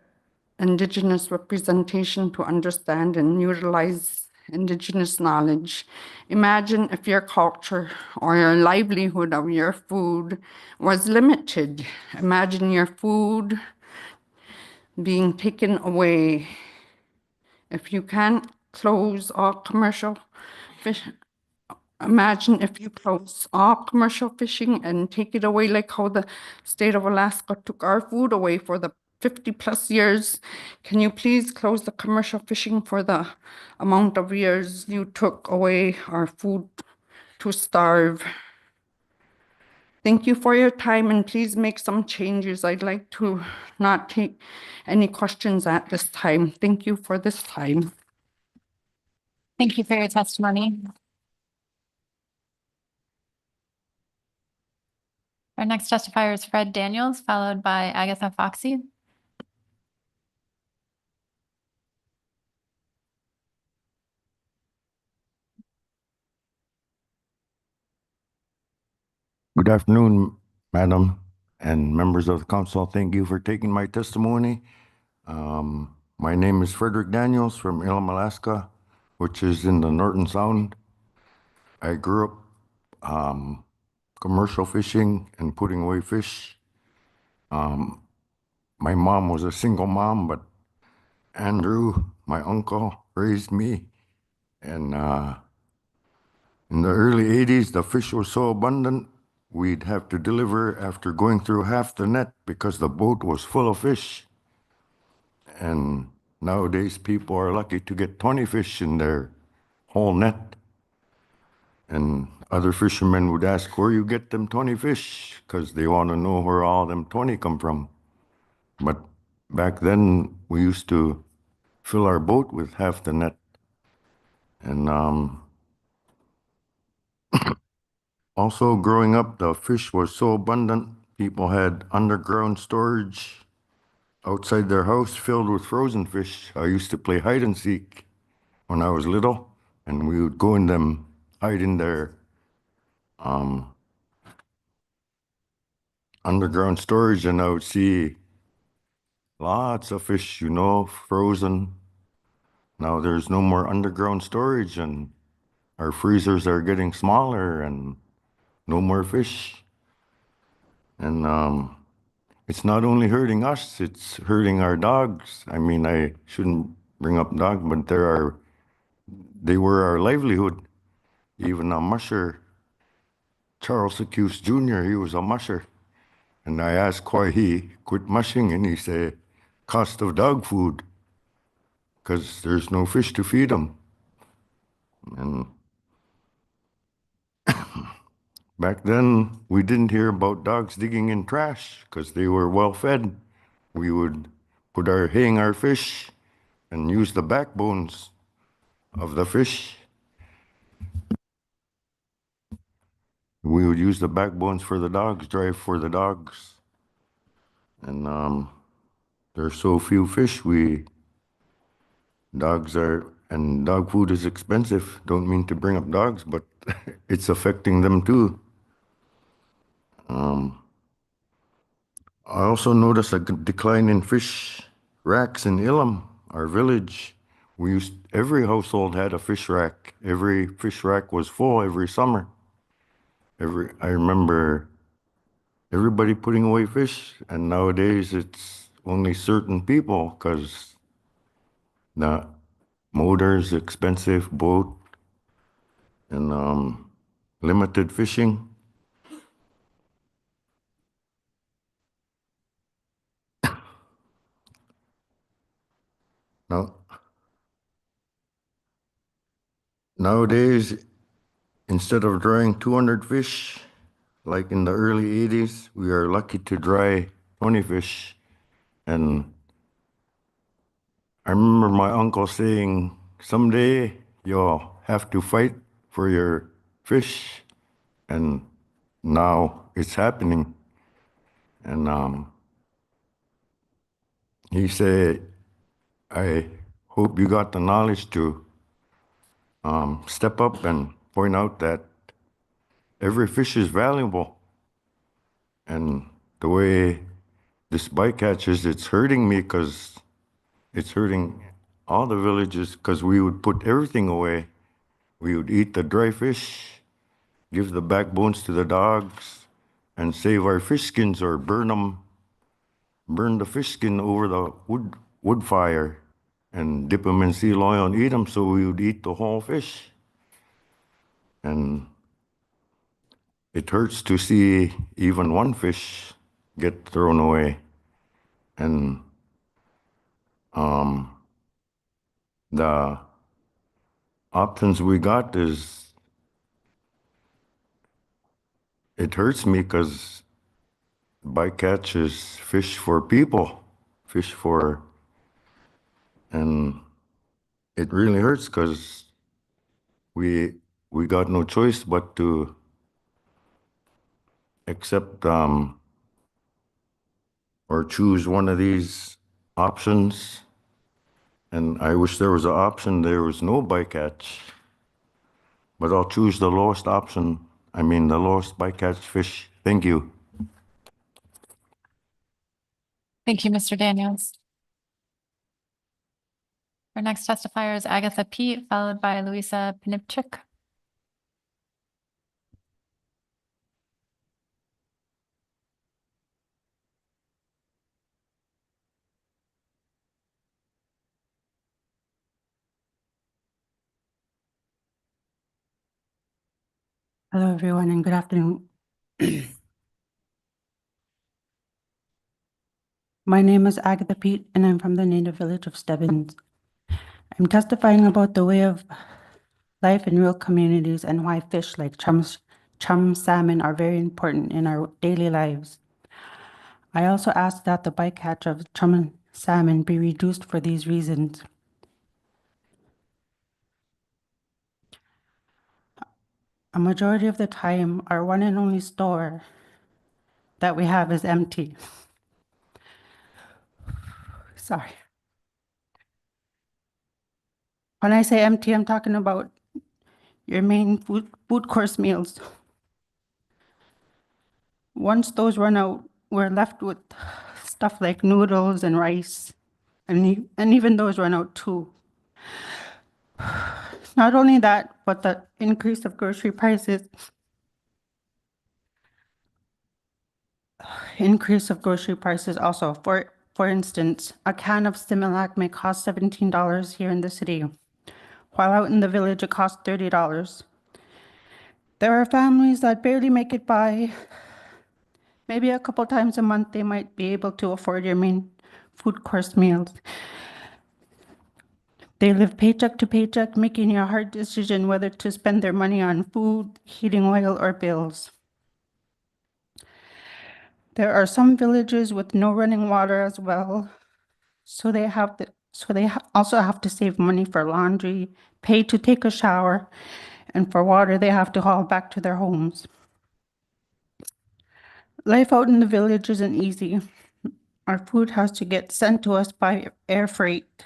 Indigenous representation to understand and utilize Indigenous knowledge. Imagine if your culture or your livelihood of your food was limited. Imagine your food being taken away. If you can't close all commercial fish, imagine if you close all commercial fishing and take it away like how the state of Alaska took our food away for the 50+ years. Can you please close the commercial fishing for the amount of years you took away our food to starve? Thank you for your time, and please make some changes. I'd like to not take any questions at this time. Thank you for this time. Thank you for your testimony. Our next testifier is Fred Daniels, followed by Agatha Foxy. Good afternoon, Madam and members of the council. Thank you for taking my testimony. My name is Frederick Daniels from Elam, Alaska, which is in the Norton Sound. I grew up commercial fishing and putting away fish. My mom was a single mom, but Andrew, my uncle, raised me. And in the early 80s, the fish was so abundant, we'd have to deliver after going through half the net because the boat was full of fish. And nowadays, people are lucky to get 20 fish in their whole net. And other fishermen would ask where you get them 20 fish, because they want to know where all them 20 come from. But back then, we used to fill our boat with half the net. And also growing up, the fish was so abundant, people had underground storage outside their house filled with frozen fish. I used to play hide and seek when I was little, and we would go in them, hide in their underground storage, and I would see lots of fish, you know, frozen. Now there's no more underground storage, and our freezers are getting smaller, and no more fish. And it's not only hurting us, it's hurting our dogs. I mean, I shouldn't bring up dogs, but they were our livelihood. Even a musher, Charles Secuse Jr., he was a musher. And I asked why he quit mushing, and he said, cost of dog food, because there's no fish to feed them. And back then, we didn't hear about dogs digging in trash because they were well fed. We would hang our fish and use the backbones of the fish. We would use the backbones for the dogs, drive for the dogs. And there's so few fish, and dog food is expensive. Don't mean to bring up dogs, but it's affecting them too. I also noticed a decline in fish racks in Ilam, our village. Every household had a fish rack. Every fish rack was full every summer. I remember everybody putting away fish, and nowadays it's only certain people because the motor's expensive, boat, and limited fishing. Now, nowadays, instead of drying 200 fish, like in the early 80s, we are lucky to dry 20 fish. And I remember my uncle saying, someday you'll have to fight for your fish. And now it's happening. And he said, I hope you got the knowledge to step up and point out that every fish is valuable. And the way this bycatch is, it's hurting me because it's hurting all the villages because we would put everything away. We would eat the dry fish, give the backbones to the dogs, and save our fish skins or burn the fish skin over the wood fire and dip them in seal oil and eat them, so we would eat the whole fish. And it hurts to see even one fish get thrown away. And the options we got is, it hurts me because bycatch is fish for people, and it really hurts because we got no choice but to accept or choose one of these options. And I wish there was an option there was no bycatch, but I'll choose the lowest option. I mean, the lowest bycatch fish. Thank you. Thank you, Mr. Daniels. Our next testifier is Agatha Pete, followed by Louisa Pinipchik. Hello, everyone, and good afternoon. My name is Agatha Pete, and I'm from the native village of Stebbins. I'm testifying about the way of life in rural communities and why fish like chum salmon are very important in our daily lives. I also ask that the bycatch of chum salmon be reduced for these reasons. A majority of the time, our one and only store that we have is empty. Sorry. When I say empty, I'm talking about your main food course meals. Once those run out, we're left with stuff like noodles and rice, and even those run out too. Not only that, but the increase of grocery prices also. For instance, a can of Similac may cost $17 here in the city, while out in the village it costs $30. There are families that barely make it by. Maybe a couple times a month they might be able to afford your main food course meals. They live paycheck to paycheck, making a hard decision whether to spend their money on food, heating oil, or bills. There are some villages with no running water as well, so they also have to save money for laundry, pay to take a shower, and for water they have to haul back to their homes. Life out in the village isn't easy. Our food has to get sent to us by air freight.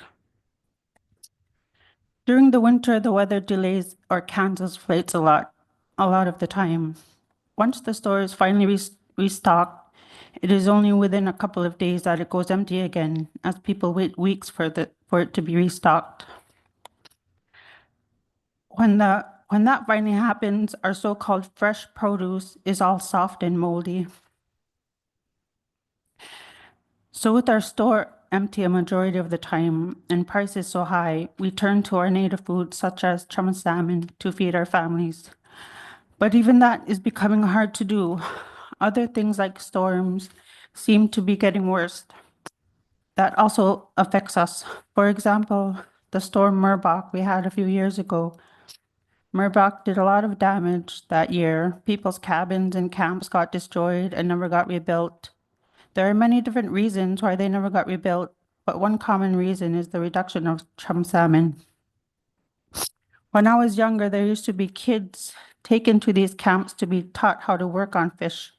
During the winter, the weather delays or cancels flights a lot of the time. Once the store is finally restocked, it is only within a couple of days that it goes empty again, as people wait weeks for it to be restocked. When that finally happens, our so-called fresh produce is all soft and moldy. So with our store empty a majority of the time and prices so high, we turn to our native foods such as chum salmon to feed our families. But even that is becoming hard to do. Other things like storms seem to be getting worse. that also affects us. For example, the storm Merbach we had a few years ago. Merbach did a lot of damage that year. People's cabins and camps got destroyed and never got rebuilt. There are many different reasons why they never got rebuilt, but one common reason is the reduction of chum salmon. When I was younger, there used to be kids taken to these camps to be taught how to work on fish.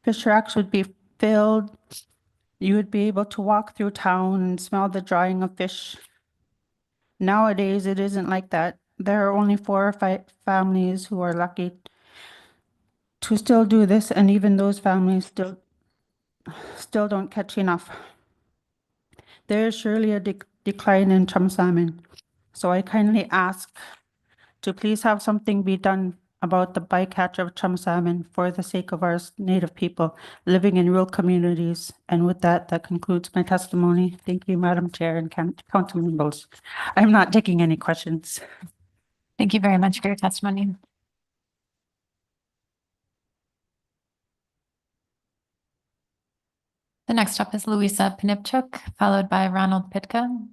Fish racks would be filled. You would be able to walk through town and smell the drying of fish. Nowadays, it isn't like that. There are only 4 or 5 families who are lucky to still do this, and even those families still don't catch enough. There is surely a decline in chum salmon, so I kindly ask to please have something be done about the bycatch of chum salmon for the sake of our Native people living in rural communities. And with that, that concludes my testimony. Thank you, Madam Chair and council members. I'm not taking any questions. Thank you very much for your testimony. The next up is Louisa Panipchuk, followed by Ronald Pitka.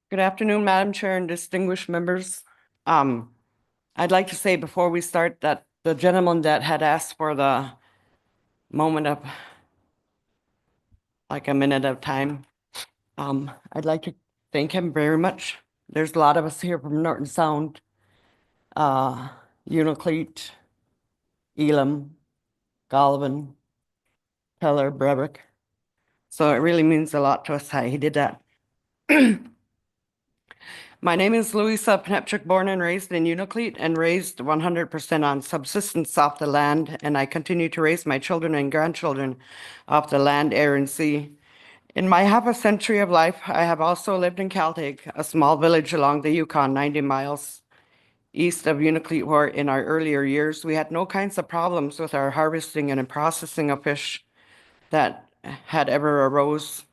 Good afternoon, Madam Chair and distinguished members. I'd like to say before we start that the gentleman that had asked for the moment of like a minute of time, I'd like to thank him very much. There's a lot of us here from Norton Sound, Unalakleet, Elam, Goulburn, Peller, Brebeck. So it really means a lot to us how he did that. My name is Louisa Panipchuk, born and raised in Unalakleet and raised 100% on subsistence off the land, and I continue to raise my children and grandchildren off the land, air, and sea. In my half a century of life, I have also lived in Caltech, a small village along the Yukon, 90 miles east of Unalakleet, where in our earlier years, we had no kinds of problems with our harvesting and processing of fish that had ever arose.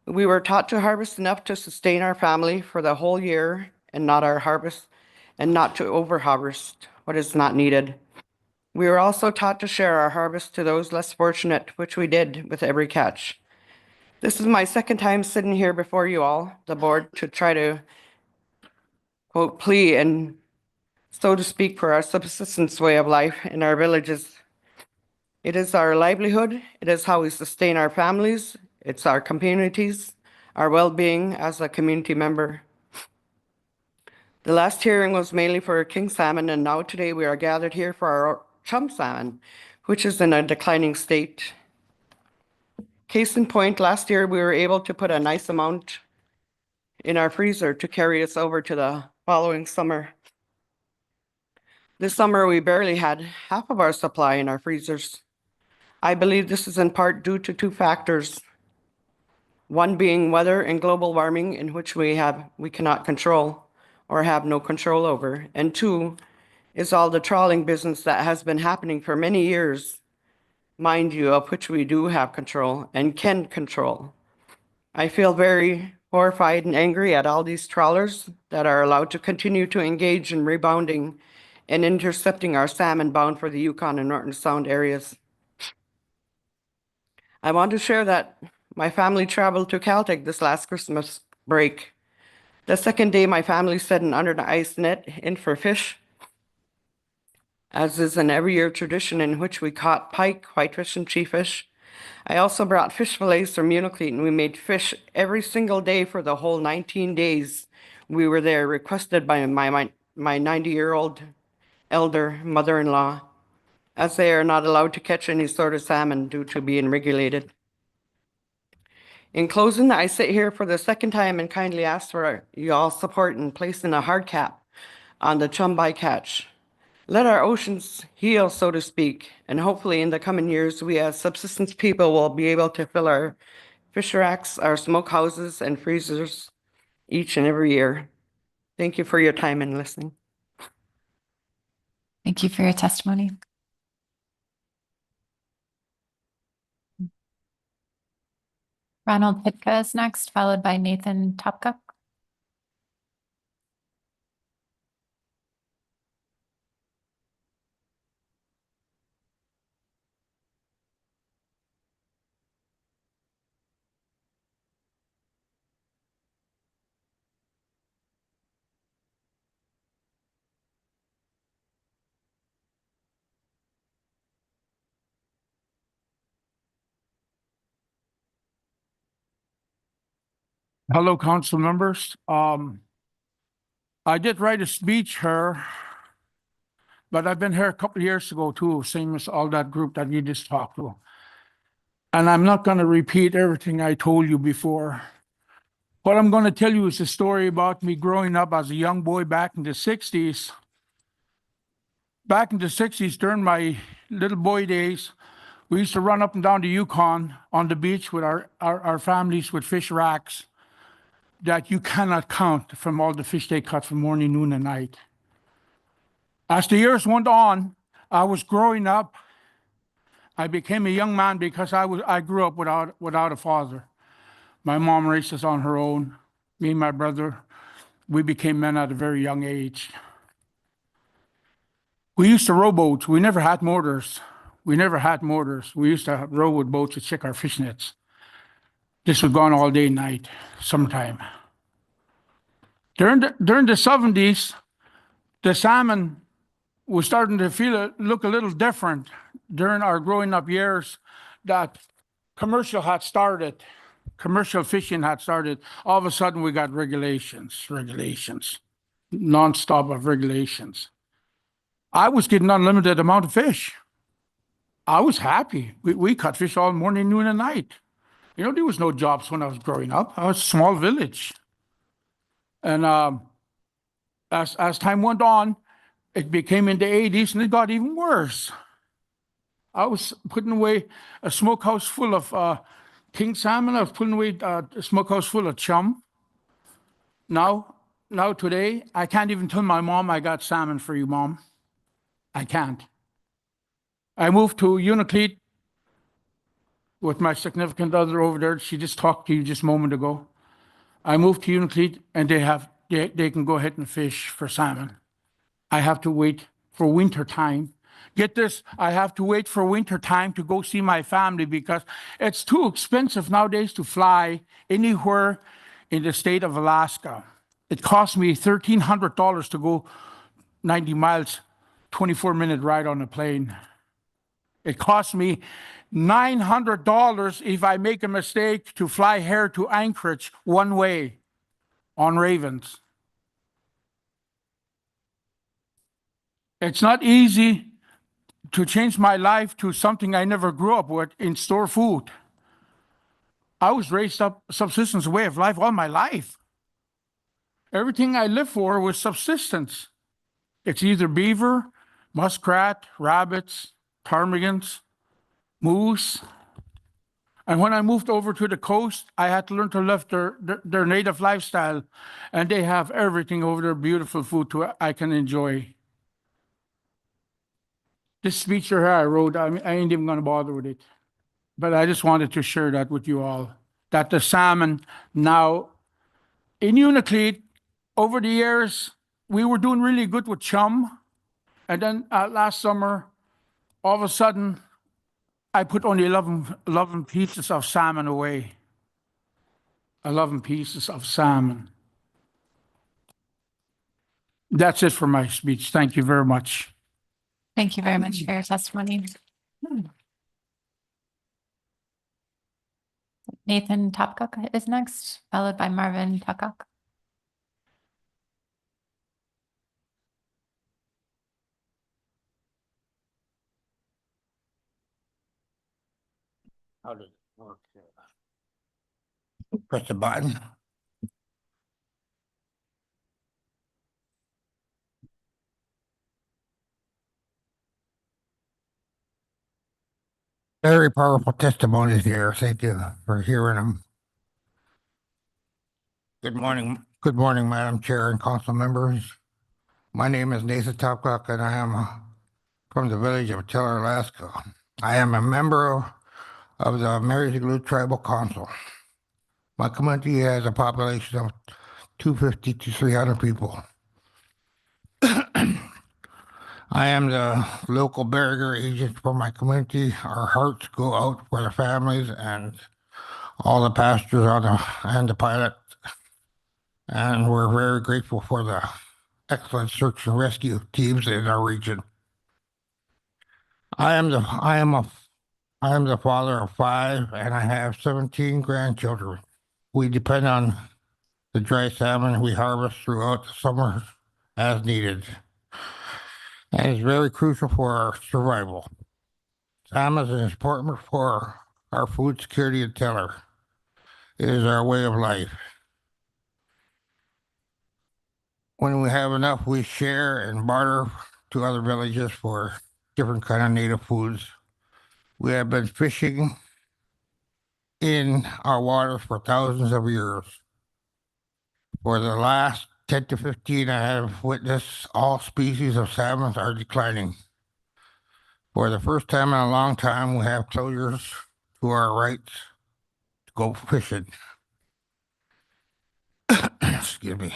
We were taught to harvest enough to sustain our family for the whole year and not to over-harvest what is not needed. We were also taught to share our harvest to those less fortunate, which we did with every catch. This is my second time sitting here before you all, the board, to try to quote, plea and so to speak for our subsistence way of life in our villages. It is our livelihood. It is how we sustain our families. It's our communities, our well-being as a community member. The last hearing was mainly for king salmon, and now today we are gathered here for our chum salmon, which is in a declining state. Case in point, last year we were able to put a nice amount in our freezer to carry us over to the following summer. This summer we barely had half of our supply in our freezers. I believe this is in part due to 2 factors. One being weather and global warming, in which we cannot control or have no control over. And 2 is all the trawling business that has been happening for many years, mind you, of which we do have control and can control. I feel very horrified and angry at all these trawlers that are allowed to continue to engage in rebounding and intercepting our salmon bound for the Yukon and Norton Sound areas. I want to share that my family traveled to Caltech this last Christmas break. The second day, my family set an under the ice net in for fish, as is an every year tradition in which we caught pike, whitefish, and cheefish. I also brought fish fillets from Unalakleet, and we made fish every single day for the whole 19 days we were there, requested by my 90-year-old elder mother-in-law, as they are not allowed to catch any sort of salmon due to being regulated. In closing, I sit here for the second time and kindly ask for y'all's support in placing a hard cap on the chum bycatch. Let our oceans heal, so to speak, and hopefully in the coming years, we as subsistence people will be able to fill our fish racks, our smokehouses, and freezers each and every year. Thank you for your time and listening. Thank you for your testimony. Ronald Pitka is next, followed by Nathan Topkuk. Hello, council members. I did write a speech here, but I've been here a couple of years ago too, same as all that group that you just talked to. And I'm not going to repeat everything I told you before. What I'm going to tell you is a story about me growing up as a young boy back in the 60s. Back in the 60s, during my little boy days, we used to run up and down the Yukon on the beach with our families with fish racks that you cannot count from all the fish they caught from morning, noon, and night. As the years went on, I was growing up. I became a young man because I grew up without a father. My mom raised us on her own. Me and my brother, we became men at a very young age. We used to row boats. We never had motors. We used to row with boats to check our fish nets. This was gone all day and night, summertime. During the 70s, the salmon was starting to look a little different. During our growing up years, that commercial fishing had started. All of a sudden, we got regulations, nonstop of regulations. I was getting unlimited amount of fish. I was happy. We caught fish all morning, noon, and night. You know, there was no jobs when I was growing up. I was a small village. And as time went on, it became in the 80s and it got even worse. I was putting away a smokehouse full of king salmon. I was putting away a smokehouse full of chum. Now today, I can't even tell my mom I got salmon for you, Mom. I can't. I moved to Unacleat with my significant other over there. She just talked to you just a moment ago. I moved to Unacleat and they can go ahead and fish for salmon. I have to wait for winter time. Get this, I have to wait for winter time to go see my family because it's too expensive nowadays to fly anywhere in the state of Alaska. It costs me $1,300 to go 90 miles, 24-minute ride on a plane. It costs me $900 if I make a mistake to fly here to Anchorage one way on Ravens. It's not easy to change my life to something I never grew up with in store food. I was raised up subsistence way of life all my life. Everything I lived for was subsistence. It's either beaver, muskrat, rabbits, ptarmigans, moose. And when I moved over to the coast, I had to learn to live their native lifestyle. And they have everything over there, beautiful food I can enjoy. This speech here I wrote, I ain't even going to bother with it. But I just wanted to share that with you all, that the salmon now in Unacleat, over the years, we were doing really good with chum. And then last summer, all of a sudden, I put only 11 pieces of salmon away. 11 pieces of salmon. That's it for my speech. Thank you very much. Thank you very much for your testimony. Nathan Topkuk is next, followed by Marvin Tukuk. How does it work here? Press the button. Very powerful testimonies here. Thank you for hearing them. Good morning, Madam Chair and council members. My name is Nathan Topkuk, and I am from the village of Tiller, Alaska. I am a member of the Marys Igloo Tribal Council. My community has a population of 250 to 300 people. I am the local barrier agent for my community. Our hearts go out for the families and all the pastors and the pilot. And we're very grateful for the excellent search and rescue teams in our region. I am the father of 5, and I have 17 grandchildren. We depend on the dry salmon we harvest throughout the summer as needed, and it's very crucial for our survival. Salmon is important for our food security and teller. It is our way of life. When we have enough, we share and barter to other villages for different kind of native foods. We have been fishing in our waters for thousands of years. For the last 10 to 15, I have witnessed all species of salmon are declining. For the first time in a long time, we have closures to our rights to go fishing. Excuse me.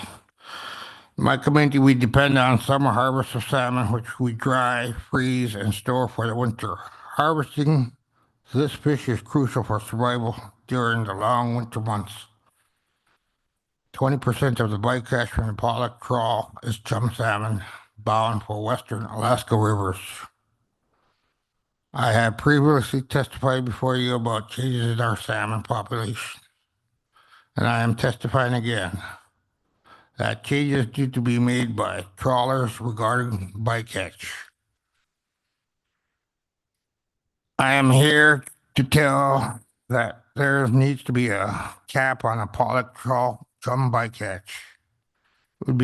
In my community, we depend on summer harvest of salmon, which we dry, freeze, and store for the winter. Harvesting this fish is crucial for survival during the long winter months. 20% of the bycatch from the pollock trawl is chum salmon bound for western Alaska rivers. I have previously testified before you about changes in our salmon population, and I am testifying again that changes need to be made by trawlers regarding bycatch. I am here to tell that there needs to be a cap on a pollock trawl chum bycatch. It would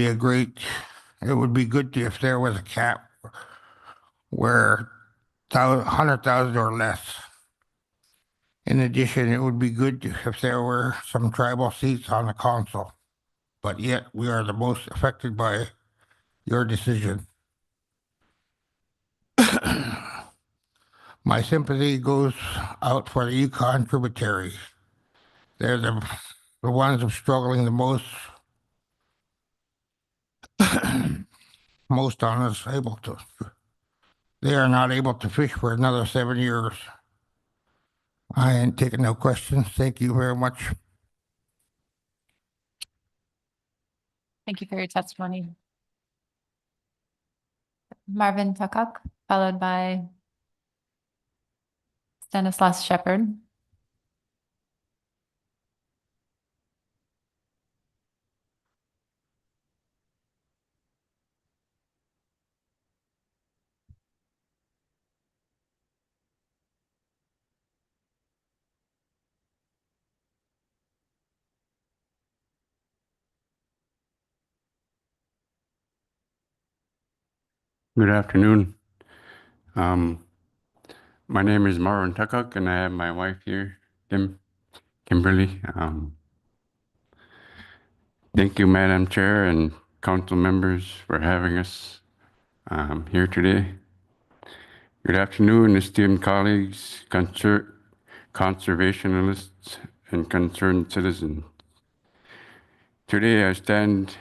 be good if there was a cap where 100,000 or less. In addition, it would be good if there were some tribal seats on the council, but yet we are the most affected by your decision. My sympathy goes out for the Yukon tributaries. They're the ones struggling the most, most unable to. They are not able to fish for another 7 years. I ain't taking no questions. Thank you very much. Thank you for your testimony. Marvin Tukuk, followed by Stanislaus Shepherd. Good afternoon. My name is Marvin Tukuk, and I have my wife here, Kimberly. Thank you, Madam Chair and council members, for having us here today. Good afternoon, esteemed colleagues, conservationists, and concerned citizens. Today, I stand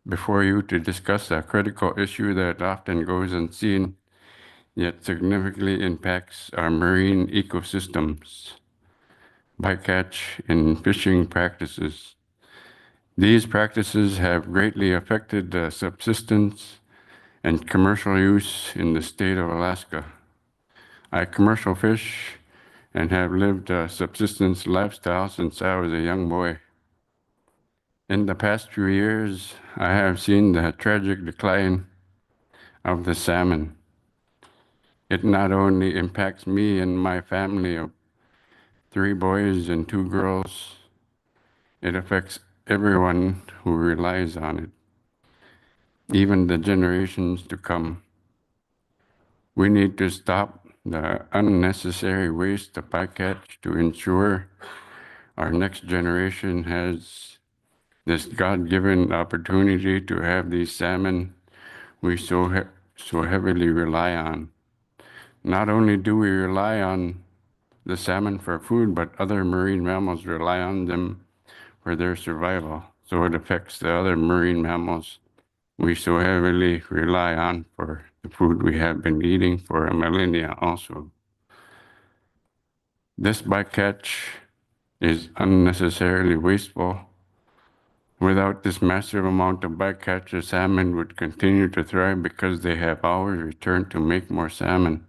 before you to discuss a critical issue that often goes unseen, yet significantly impacts our marine ecosystems: bycatch and fishing practices. These practices have greatly affected the subsistence and commercial use in the state of Alaska. I commercial fish and have lived a subsistence lifestyle since I was a young boy. In the past few years, I have seen the tragic decline of the salmon. It not only impacts me and my family of 3 boys and 2 girls, it affects everyone who relies on it, even the generations to come. We need to stop the unnecessary waste of bycatch to ensure our next generation has this God-given opportunity to have these salmon we so heavily rely on. Not only do we rely on the salmon for food, but other marine mammals rely on them for their survival. So it affects the other marine mammals we so heavily rely on for the food we have been eating for a millennia also. This bycatch is unnecessarily wasteful. Without this massive amount of bycatch, the salmon would continue to thrive because they have always returned to make more salmon.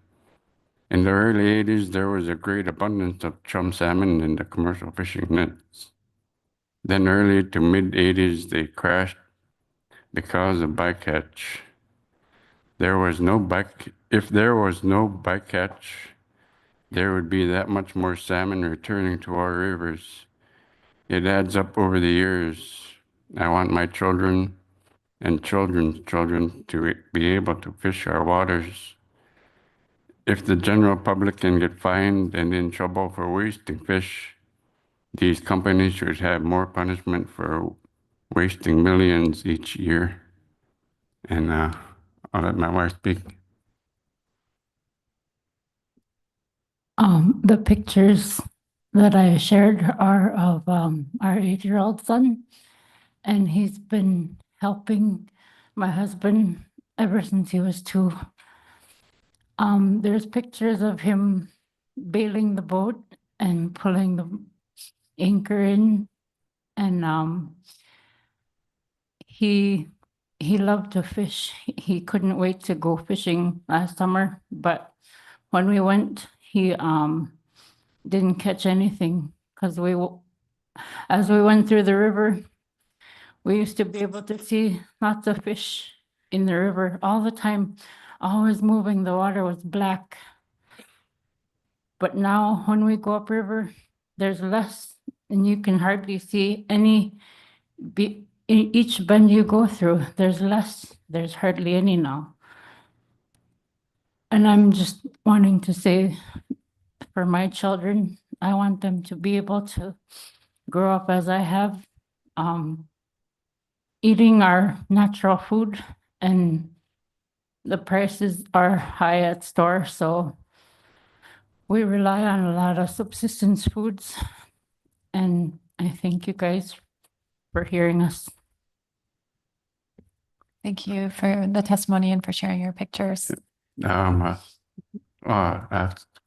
In the early 80s, there was a great abundance of chum salmon in the commercial fishing nets. Then early to mid 80s, they crashed because of bycatch. If there was no bycatch, there would be that much more salmon returning to our rivers. It adds up over the years. I want my children and children's children to be able to fish our waters. If the general public can get fined and in trouble for wasting fish, these companies should have more punishment for wasting millions each year. And I'll let my wife speak. The pictures that I shared are of our 8-year-old son, and he's been helping my husband ever since he was 2. There's pictures of him bailing the boat and pulling the anchor in, and he loved to fish. He couldn't wait to go fishing last summer, but when we went, he didn't catch anything because as we went through the river, we used to be able to see lots of fish in the river all the time, always moving. The water was black. But now when we go upriver, there's less, and you can hardly see any. In each bend you go through, there's less. There's hardly any now. And I'm just wanting to say, for my children, I want them to be able to grow up as I have, eating our natural food, and the prices are high at store, so we rely on a lot of subsistence foods. And I thank you guys for hearing us. Thank you for the testimony and for sharing your pictures. Ask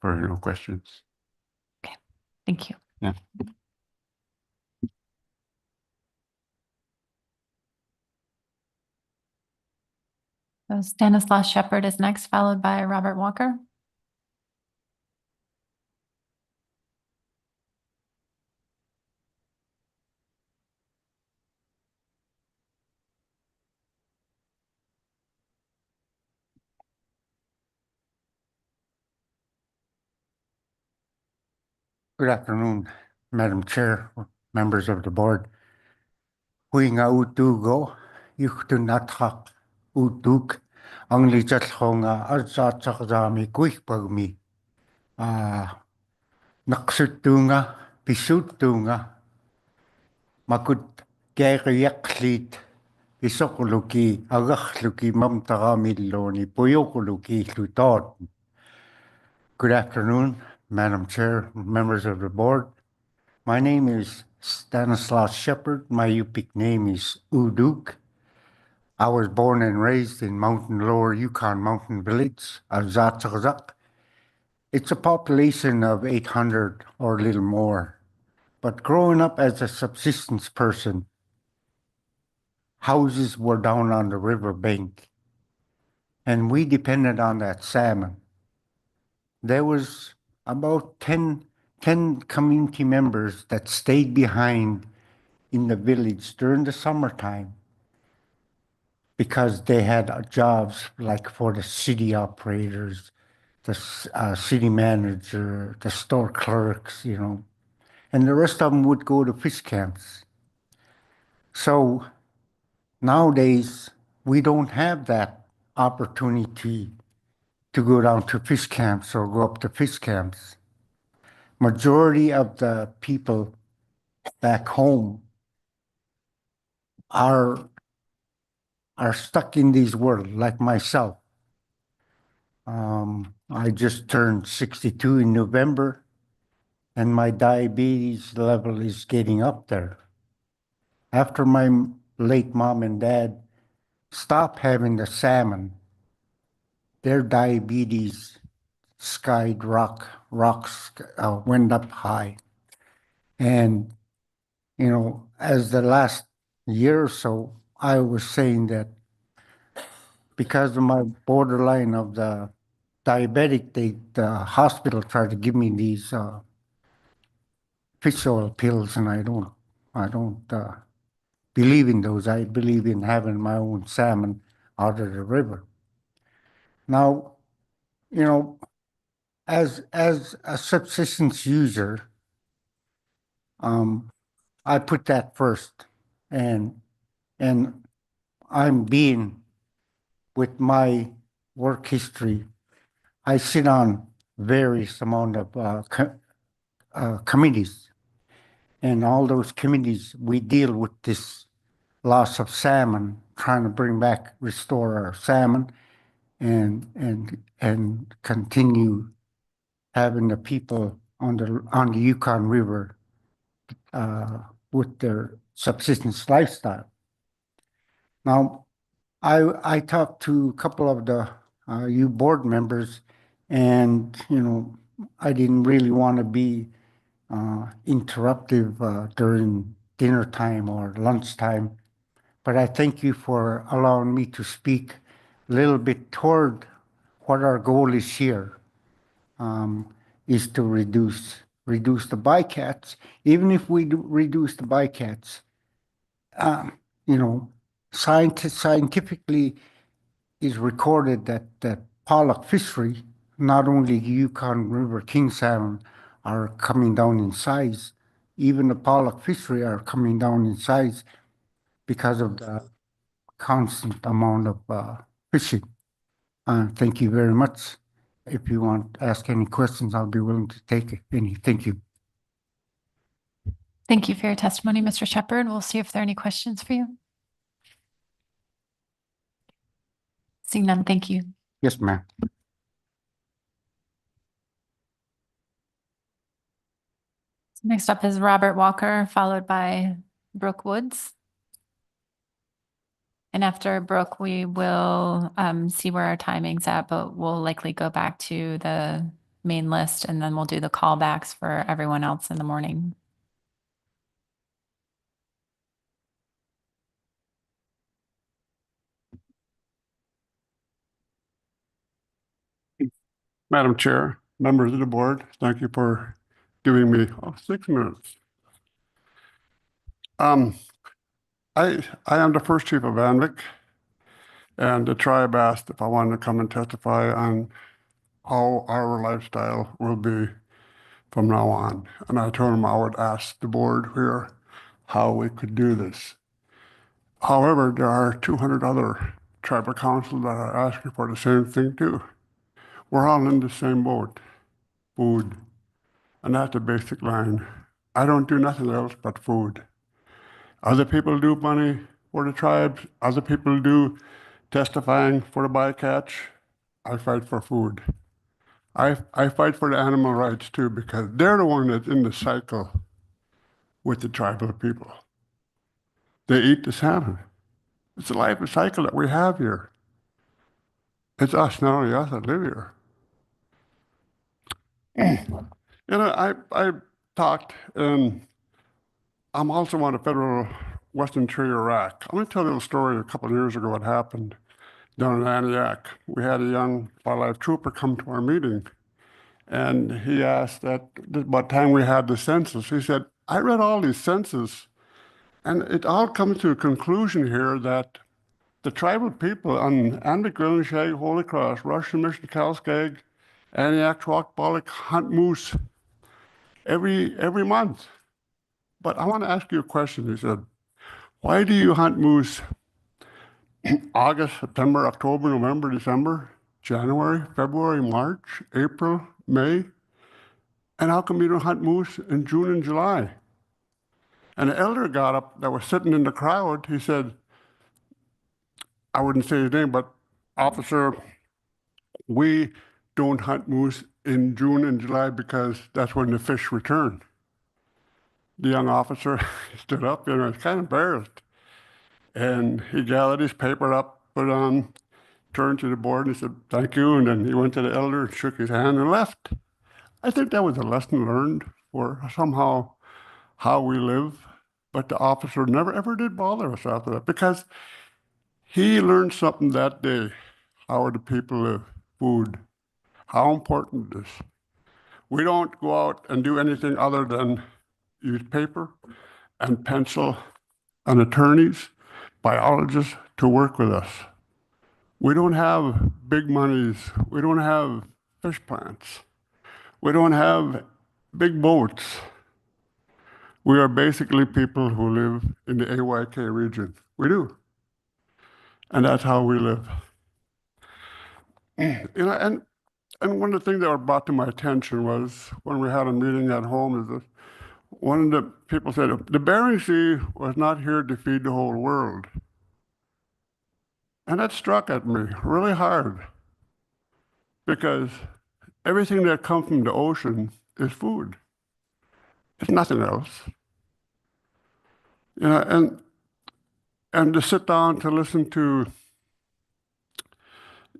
for no questions. Okay, thank you. Yeah. So Stanislaus Shepherd is next, followed by Robert Walker. Good afternoon, Madam Chair, members of the board. Hui nga utugo, yuhtunathak utuk, ang lichathlonga arzatsakzami kuikpagmi. Naksutunga, pisutunga, makut keriaklit, isokuluki, agachluki mamtagamiloni, poyokuluki lutot. Good afternoon, Madam Chair, members of the board. My name is Stanislaus Shepherd. My Yupik name is Uduk. I was born and raised in Lower Yukon Mountain Village of Zatzakazak. It's a population of 800 or a little more. But growing up as a subsistence person, houses were down on the river bank, and we depended on that salmon. There was about 10 community members that stayed behind in the village during the summertime because they had jobs like for the city operators, the city manager, the store clerks, and the rest of them would go to fish camps. So nowadays, we don't have that opportunity to go down to fish camps or go up to fish camps. Majority of the people back home are stuck in this world, like myself. I just turned 62 in November, and my diabetes level is getting up there. After my late mom and dad stopped having the salmon, their diabetes went up high. And, you know, as the last year or so, I was saying that because of my borderline of the diabetic, the hospital tried to give me these fish oil pills, and I don't believe in those. I believe in having my own salmon out of the river. Now, you know, as a subsistence user, I put that first, and I'm being with my work history. I sit on various amount of committees, and all those committees we deal with this loss of salmon, trying to restore our salmon, and continue having the people on the Yukon River with their subsistence lifestyle. Now, I talked to a couple of the you board members, and you know, I didn't really want to be interruptive during dinner time or lunchtime, but I thank you for allowing me to speak a little bit toward what our goal is here, is to reduce the bycatch. Even if we do reduce the bycatch, you know, scientifically is recorded that pollock fishery, not only Yukon River king salmon, are coming down in size. Even the pollock fishery are coming down in size because of the constant amount of fishing. Thank you very much. If you want to ask any questions, I'll be willing to take any. Thank you. Thank you for your testimony, Mr. Shepherd. We'll see if there are any questions for you. Seeing none, thank you. Yes, ma'am. Next up is Robert Walker, followed by Brooke Woods. And after Brooke, we will see where our timing's at, but we'll likely go back to the main list, and then we'll do the callbacks for everyone else in the morning. Madam Chair, members of the board, thank you for giving me 6 minutes. I am the first chief of ANVIC, and the tribe asked if I wanted to come and testify on how our lifestyle will be from now on. And I told them I would ask the board here how we could do this. However, there are 200 other tribal councils that are asking for the same thing too. We're all in the same boat, food. And that's the basic line. I don't do nothing else but food. Other people do money for the tribes. Other people do testifying for the bycatch. I fight for food. I fight for the animal rights too, because they're the one that's in the cycle with the tribal people. They eat the salmon. It's a life cycle that we have here. It's us, not only us that live here. You know, I talked, and I'm also on the federal Western Interior Rack. I'm going to tell you a little story a couple of years ago what happened down in Antioch. We had a young wildlife trooper come to our meeting, and he asked that about the time we had the census. He said, I read all these census, and it all comes to a conclusion here that the tribal people on Anvik, Shag, Holy Cross, Russian Mission, Calskag, Antioch, Chwakbalik hunt moose every month. But I want to ask you a question. He said, why do you hunt moose August, September, October, November, December, January, February, March, April, May? And how come you don't hunt moose in June and July? And an elder got up that was sitting in the crowd. He said, I wouldn't say his name, but officer, we don't hunt moose in June and July because that's when the fish return. The young officer stood up, you know, he's kind of embarrassed. And he gathered his paper up, put it on, turned to the board and he said, thank you. And then he went to the elder and shook his hand and left. I think that was a lesson learned for somehow how we live. But the officer never ever did bother us after that because he learned something that day. How do people live? Food. How important it is. We don't go out and do anything other than use paper and pencil and attorneys, biologists to work with us. We don't have big monies. We don't have fish plants. We don't have big boats. We are basically people who live in the AYK region. We do. And that's how we live. You know, and one of the things that were brought to my attention was when we had a meeting at home is that one of the people said, the Bering Sea was not here to feed the whole world. And that struck at me really hard because everything that comes from the ocean is food. It's nothing else. You know, and to sit down to listen to,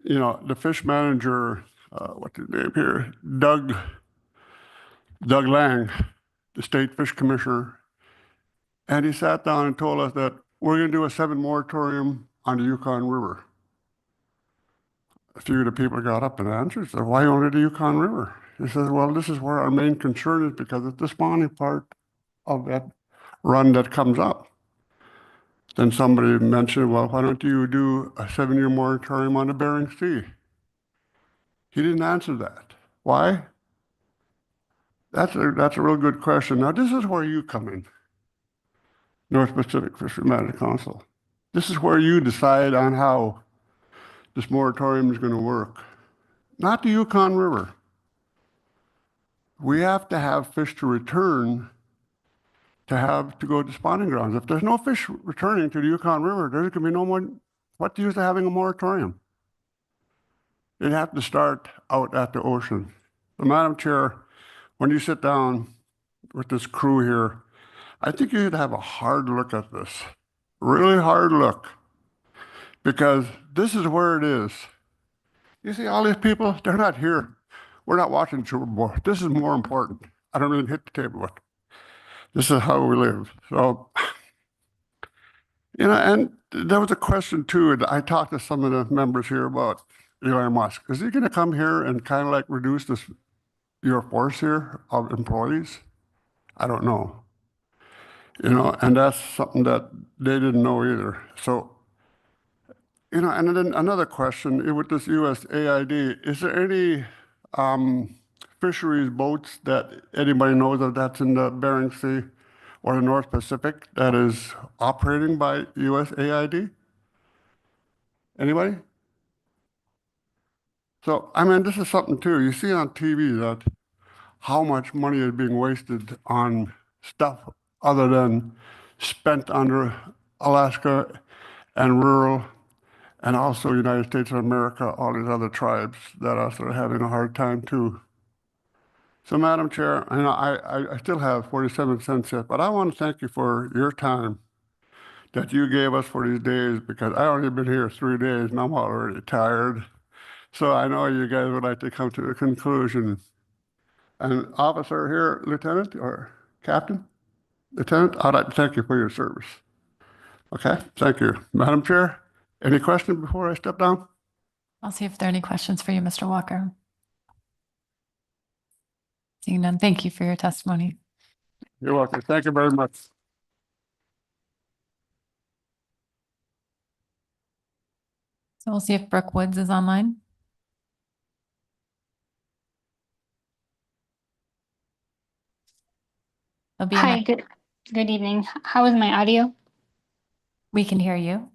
you know, the fish manager, what's his name here, Doug Lang, the state fish commissioner, and he sat down and told us that we're going to do a 7 moratorium on the Yukon River. A few of the people got up and answered, said, why only the Yukon River? He says, well, this is where our main concern is because it's the spawning part of that run that comes up. Then somebody mentioned, well, why don't you do a 7-year moratorium on the Bering Sea? He didn't answer that. Why? That's a real good question. Now, this is where you come in, North Pacific Fisheries Management Council. This is where you decide on how this moratorium is going to work. Not the Yukon River. We have to have fish to return to go to spawning grounds. If there's no fish returning to the Yukon River, there's going to be no more. What's the use of having a moratorium? You'd have to start out at the ocean. So, Madam Chair, when you sit down with this crew here, I think you should have a hard look at this. Really hard look. Because this is where it is. You see all these people, they're not here. We're not watching Super Bowl. This is more important. I don't even hit the table with. This is how we live. So, you know, and there was a question too, and I talked to some of the members here about Elon Musk. Is he going to come here and kind of like reduce your force here of employees? I don't know. You know, and that's something that they didn't know either. So, you know, and then another question with this USAID, is there any fisheries boats that anybody knows of that's in the Bering Sea or the North Pacific that is operating by USAID? Anybody? So, I mean, this is something too. You see on TV that how much money is being wasted on stuff other than spent under Alaska and rural and also United States of America, all these other tribes that are having a hard time too. So, Madam Chair, you know, I still have 47 cents yet, but I want to thank you for your time that you gave us for these days because I only been here 3 days and I'm already tired. So I know you guys would like to come to a conclusion. And officer here, Lieutenant or Captain? Lieutenant, I'd like to thank you for your service. Okay, thank you. Madam Chair, any questions before I step down? I'll see if there are any questions for you, Mr. Walker. Seeing none, thank you for your testimony. You're welcome. Thank you very much. So we'll see if Brooke Woods is online. Hi, good evening. How is my audio? We can hear you.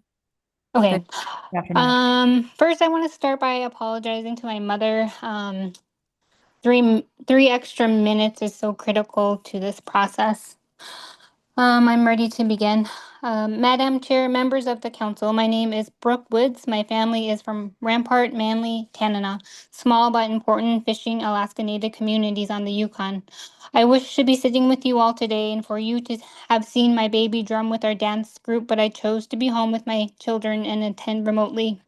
Okay. Good afternoon. First I want to start by apologizing to my mother. 3 extra minutes is so critical to this process. I'm ready to begin. Madam Chair, members of the council, my name is Brooke Woods. My family is from Rampart, Manly, Tanana, small but important fishing Alaska Native communities on the Yukon. I wish to be sitting with you all today and for you to have seen my baby drum with our dance group, but I chose to be home with my children and attend remotely.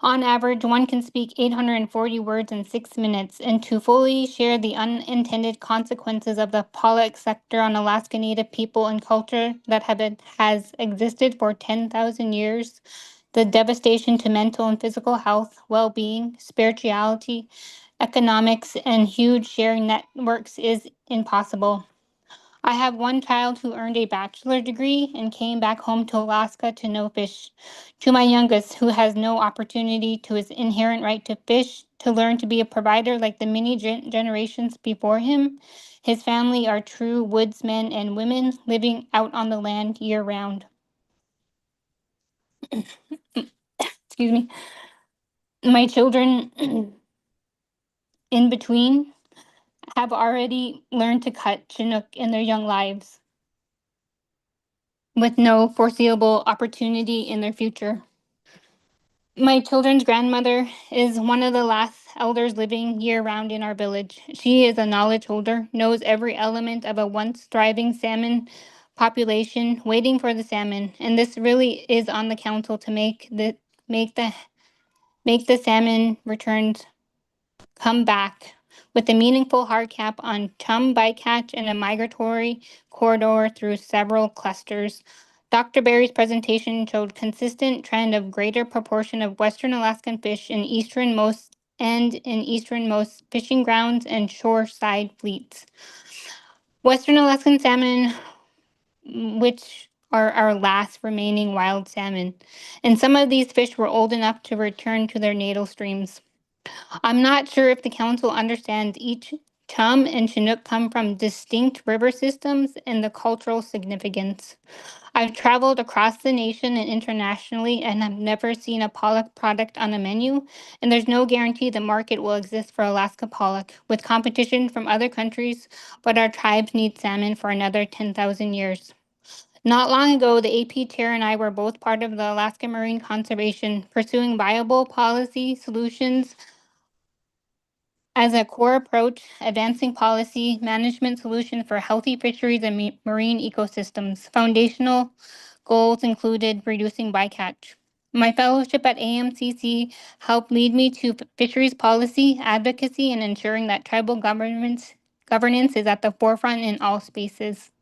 On average, one can speak 840 words in 6 minutes, and to fully share the unintended consequences of the pollock sector on Alaska Native people and culture that has existed for 10,000 years, the devastation to mental and physical health, well-being, spirituality, economics, and huge sharing networks is impossible. I have one child who earned a bachelor degree and came back home to Alaska to no fish. To my youngest, who has no opportunity to his inherent right to fish, to learn to be a provider like the many generations before him, his family are true woodsmen and women living out on the land year-round. Excuse me. My children in between have already learned to cut Chinook in their young lives with no foreseeable opportunity in their future. My children's grandmother is one of the last elders living year-round in our village. She is a knowledge holder, knows every element of a once thriving salmon population, waiting for the salmon, and this really is on the council to make the salmon returns come back with a meaningful hard cap on chum bycatch and a migratory corridor through several clusters. Dr. Berry's presentation showed consistent trend of greater proportion of Western Alaskan fish in easternmost fishing grounds and shoreside fleets. Western Alaskan salmon, which are our last remaining wild salmon, and some of these fish were old enough to return to their natal streams. I'm not sure if the council understands each chum and Chinook come from distinct river systems and the cultural significance. I've traveled across the nation and internationally and have never seen a pollock product on a menu, and there's no guarantee the market will exist for Alaska pollock with competition from other countries, but our tribes need salmon for another 10,000 years. Not long ago, the AP chair and I were both part of the Alaska Marine Conservation, pursuing viable policy solutions as a core approach, advancing policy management solutions for healthy fisheries and marine ecosystems. Foundational goals included reducing bycatch. My fellowship at AMCC helped lead me to fisheries policy, advocacy, and ensuring that tribal governance is at the forefront in all spaces.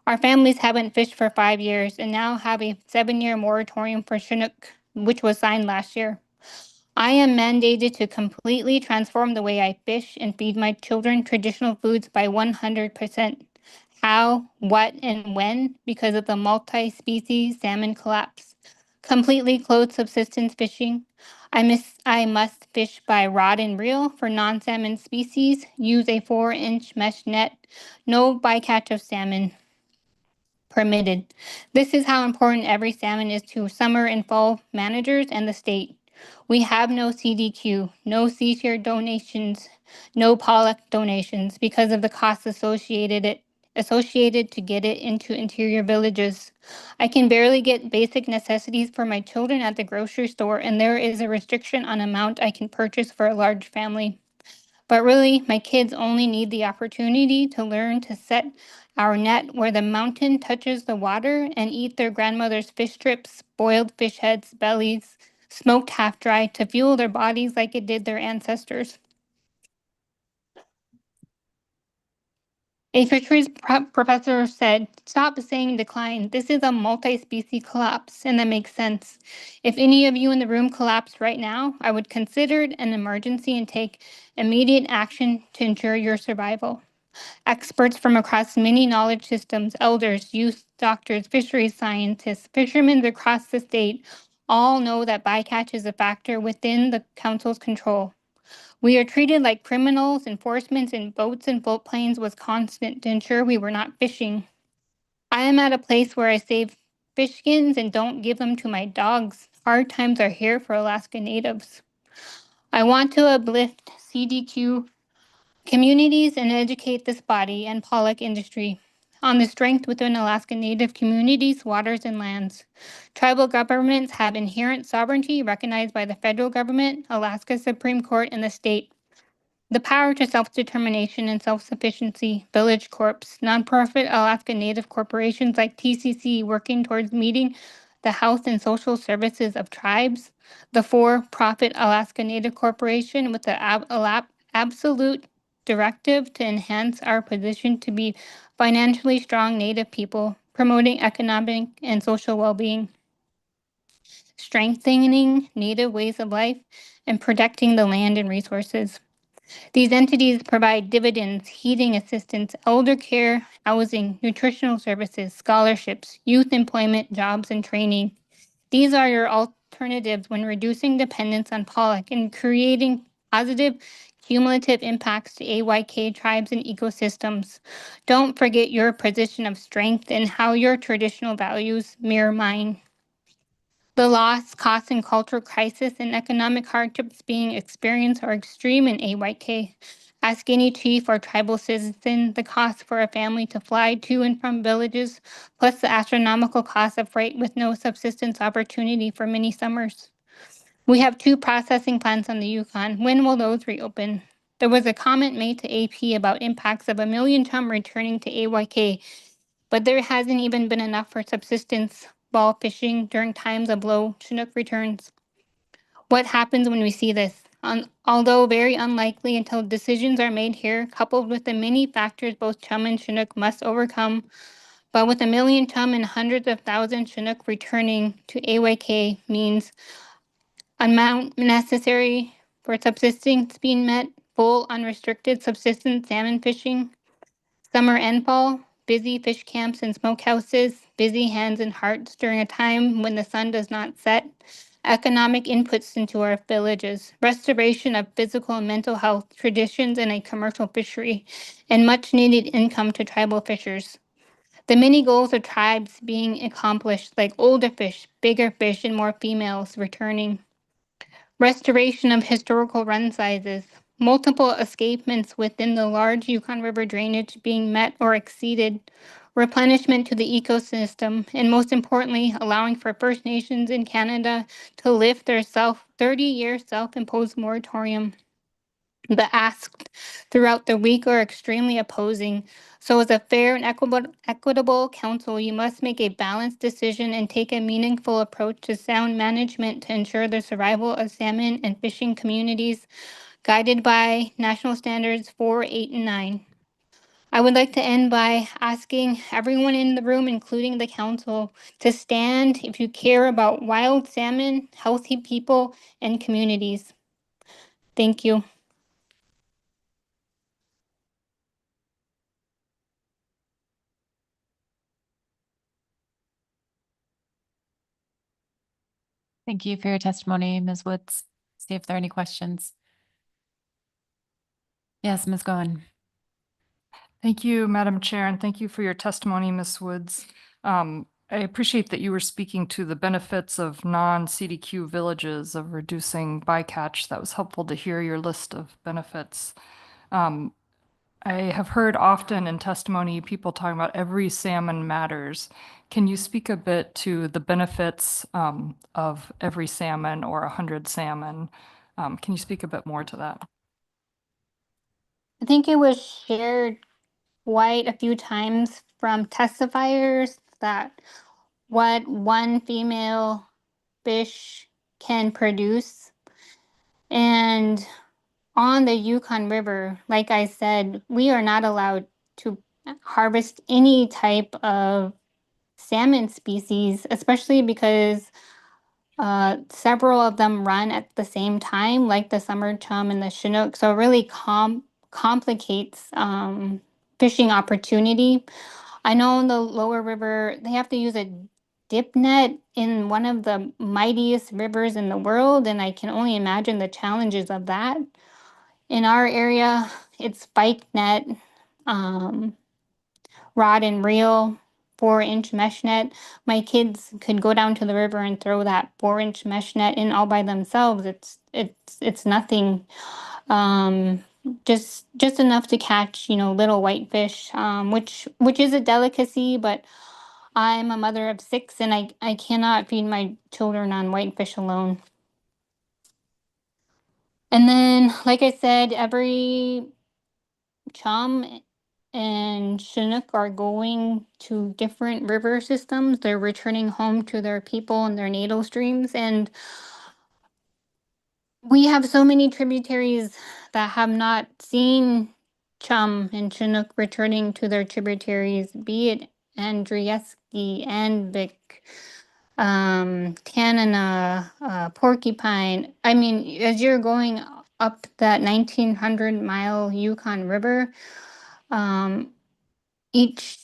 Our families haven't fished for 5 years and now have a 7-year moratorium for Chinook, which was signed last year. I am mandated to completely transform the way I fish and feed my children traditional foods by 100%. How, what, and when, because of the multi-species salmon collapse. Completely closed subsistence fishing. I must fish by rod and reel for non-salmon species. Use a 4-inch mesh net. No bycatch of salmon permitted. This is how important every salmon is to summer and fall managers and the state. We have no CDQ, no sea-share donations, no pollock donations because of the costs associated to get it into interior villages. I can barely get basic necessities for my children at the grocery store, and there is a restriction on amount I can purchase for a large family. But really, my kids only need the opportunity to learn to set our net where the mountain touches the water and eat their grandmother's fish strips, boiled fish heads, bellies, smoked half dry to fuel their bodies like it did their ancestors. A fisheries professor said, "Stop saying decline. This is a multi-species collapse," and that makes sense. If any of you in the room collapsed right now, I would consider it an emergency and take immediate action to ensure your survival. Experts from across many knowledge systems, elders, youth, doctors, fisheries scientists, fishermen across the state, all know that bycatch is a factor within the council's control. We are treated like criminals. Enforcement in boats and float planes was constant to ensure we were not fishing. I am at a place where I save fish skins and don't give them to my dogs. Hard times are here for Alaska Natives. I want to uplift CDQ communities and educate this body and pollock industry. on the strength within Alaska Native communities, waters, and lands. Tribal governments have inherent sovereignty recognized by the federal government, Alaska Supreme Court, and the state. The power to self-determination and self-sufficiency, Village Corps, nonprofit Alaska Native corporations like TCC working towards meeting the health and social services of tribes, the for-profit Alaska Native Corporation with the absolute directive to enhance our position to be financially strong Native people, promoting economic and social well-being, strengthening Native ways of life, and protecting the land and resources. These entities provide dividends, heating assistance, elder care, housing, nutritional services, scholarships, youth employment, jobs, and training. These are your alternatives when reducing dependence on pollock and creating positive cumulative impacts to AYK tribes and ecosystems. Don't forget your position of strength and how your traditional values mirror mine. The loss, cost, and cultural crisis and economic hardships being experienced are extreme in AYK. Ask any chief or tribal citizen the cost for a family to fly to and from villages, plus the astronomical cost of freight with no subsistence opportunity for many summers. We have 2 processing plants on the Yukon. When will those reopen? There was a comment made to AP about impacts of 1 million ton returning to AYK, but there hasn't even been enough for subsistence ball fishing during times of low Chinook returns. What happens when we see this? Although very unlikely until decisions are made here, coupled with the many factors both chum and Chinook must overcome, but with 1 million chum and hundreds of thousands Chinook returning to AYK means amount necessary for subsistence being met, full unrestricted subsistence salmon fishing, summer and fall, busy fish camps and smokehouses, busy hands and hearts during a time when the sun does not set, economic inputs into our villages, restoration of physical and mental health, traditions in a commercial fishery, and much needed income to tribal fishers. The many goals of tribes being accomplished, like older fish, bigger fish, and more females returning. Restoration of historical run sizes, multiple escapements within the large Yukon River drainage being met or exceeded, replenishment to the ecosystem, and most importantly, allowing for First Nations in Canada to lift their 30-year self-imposed moratorium. The asks throughout the week are extremely opposing. So as a fair and equitable council, you must make a balanced decision and take a meaningful approach to sound management to ensure the survival of salmon and fishing communities guided by national standards 4, 8, and 9. I would like to end by asking everyone in the room, including the council, to stand if you care about wild salmon, healthy people, and communities. Thank you. Thank you for your testimony, Ms. Woods. See if there are any questions. Yes, Ms. Goen. Thank you, Madam Chair, and thank you for your testimony, Ms. Woods. I appreciate that you were speaking to the benefits of non-CDQ villages of reducing bycatch. That was helpful to hear your list of benefits. I have heard often in testimony people talking about every salmon matters. Can you speak a bit to the benefits of every salmon or 100 salmon? Can you speak a bit more to that? I think it was shared quite a few times from testifiers that what one female fish can produce. And on the Yukon River, like I said, we are not allowed to harvest any type of salmon species, especially because several of them run at the same time, like the summer chum and the Chinook. So it really complicates fishing opportunity. I know in the lower river, they have to use a dip net in one of the mightiest rivers in the world, and I can only imagine the challenges of that. In our area, it's spike net, rod and reel, 4-inch mesh net. My kids could go down to the river and throw that 4-inch mesh net in all by themselves. It's nothing. just enough to catch, little whitefish, which is a delicacy, but I'm a mother of 6 and I cannot feed my children on whitefish alone. And then, like I said, every chum and Chinook are going to different river systems. They're returning home to their people and their natal streams. And we have so many tributaries that have not seen chum and Chinook returning to their tributaries, be it Andrieski, Anvik, Tanana, Porcupine. I mean, as you're going up that 1900-mile Yukon River, each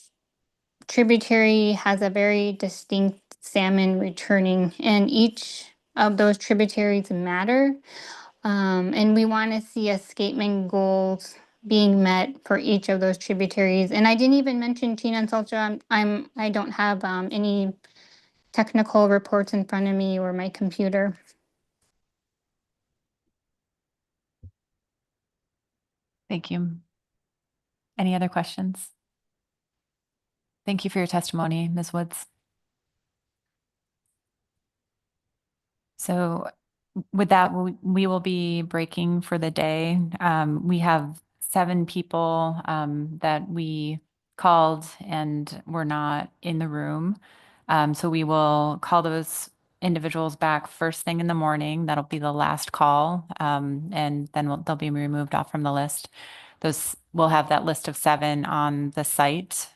tributary has a very distinct salmon returning, and each of those tributaries matter. And we want to see escapement goals being met for each of those tributaries. And I didn't even mention Tina and Salcha. I don't have any technical reports in front of me or my computer. Thank you. Any other questions? Thank you for your testimony, Ms. Woods. So with that, we will be breaking for the day. We have 7 people that we called and were not in the room. So we will call those individuals back first thing in the morning. That'll be the last call, and then they'll be removed off from the list. We'll have that list of 7 on the site,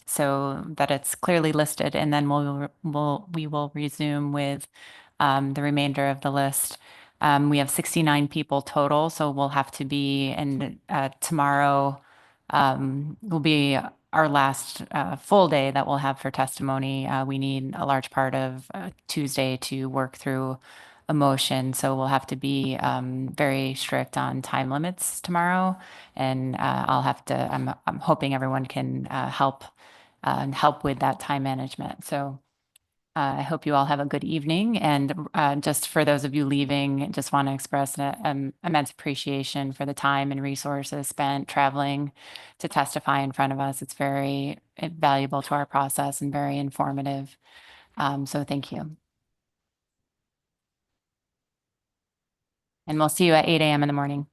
so that it's clearly listed, and then we will resume with the remainder of the list. We have 69 people total, so we'll have to be, and tomorrow will be our last full day that we'll have for testimony. We need a large part of Tuesday to work through a motion, so we'll have to be very strict on time limits tomorrow, and I'm hoping everyone can help with that time management. So I hope you all have a good evening. And just for those of you leaving, just want to express an immense appreciation for the time and resources spent traveling to testify in front of us. It's very valuable to our process and very informative. So thank you. And we'll see you at 8 a.m. in the morning.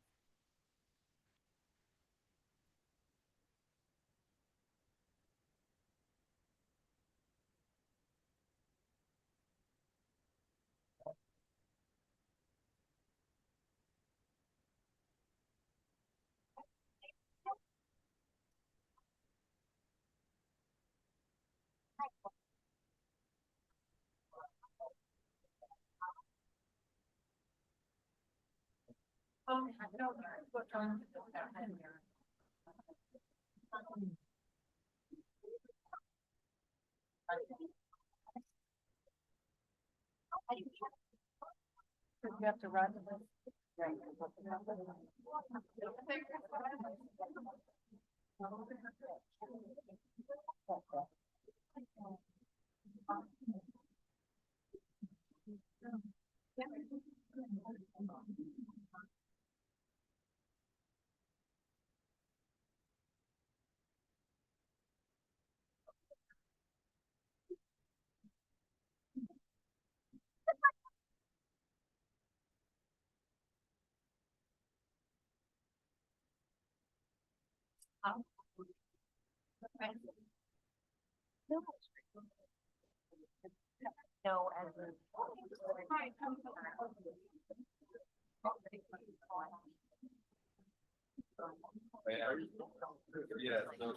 You have to run. No,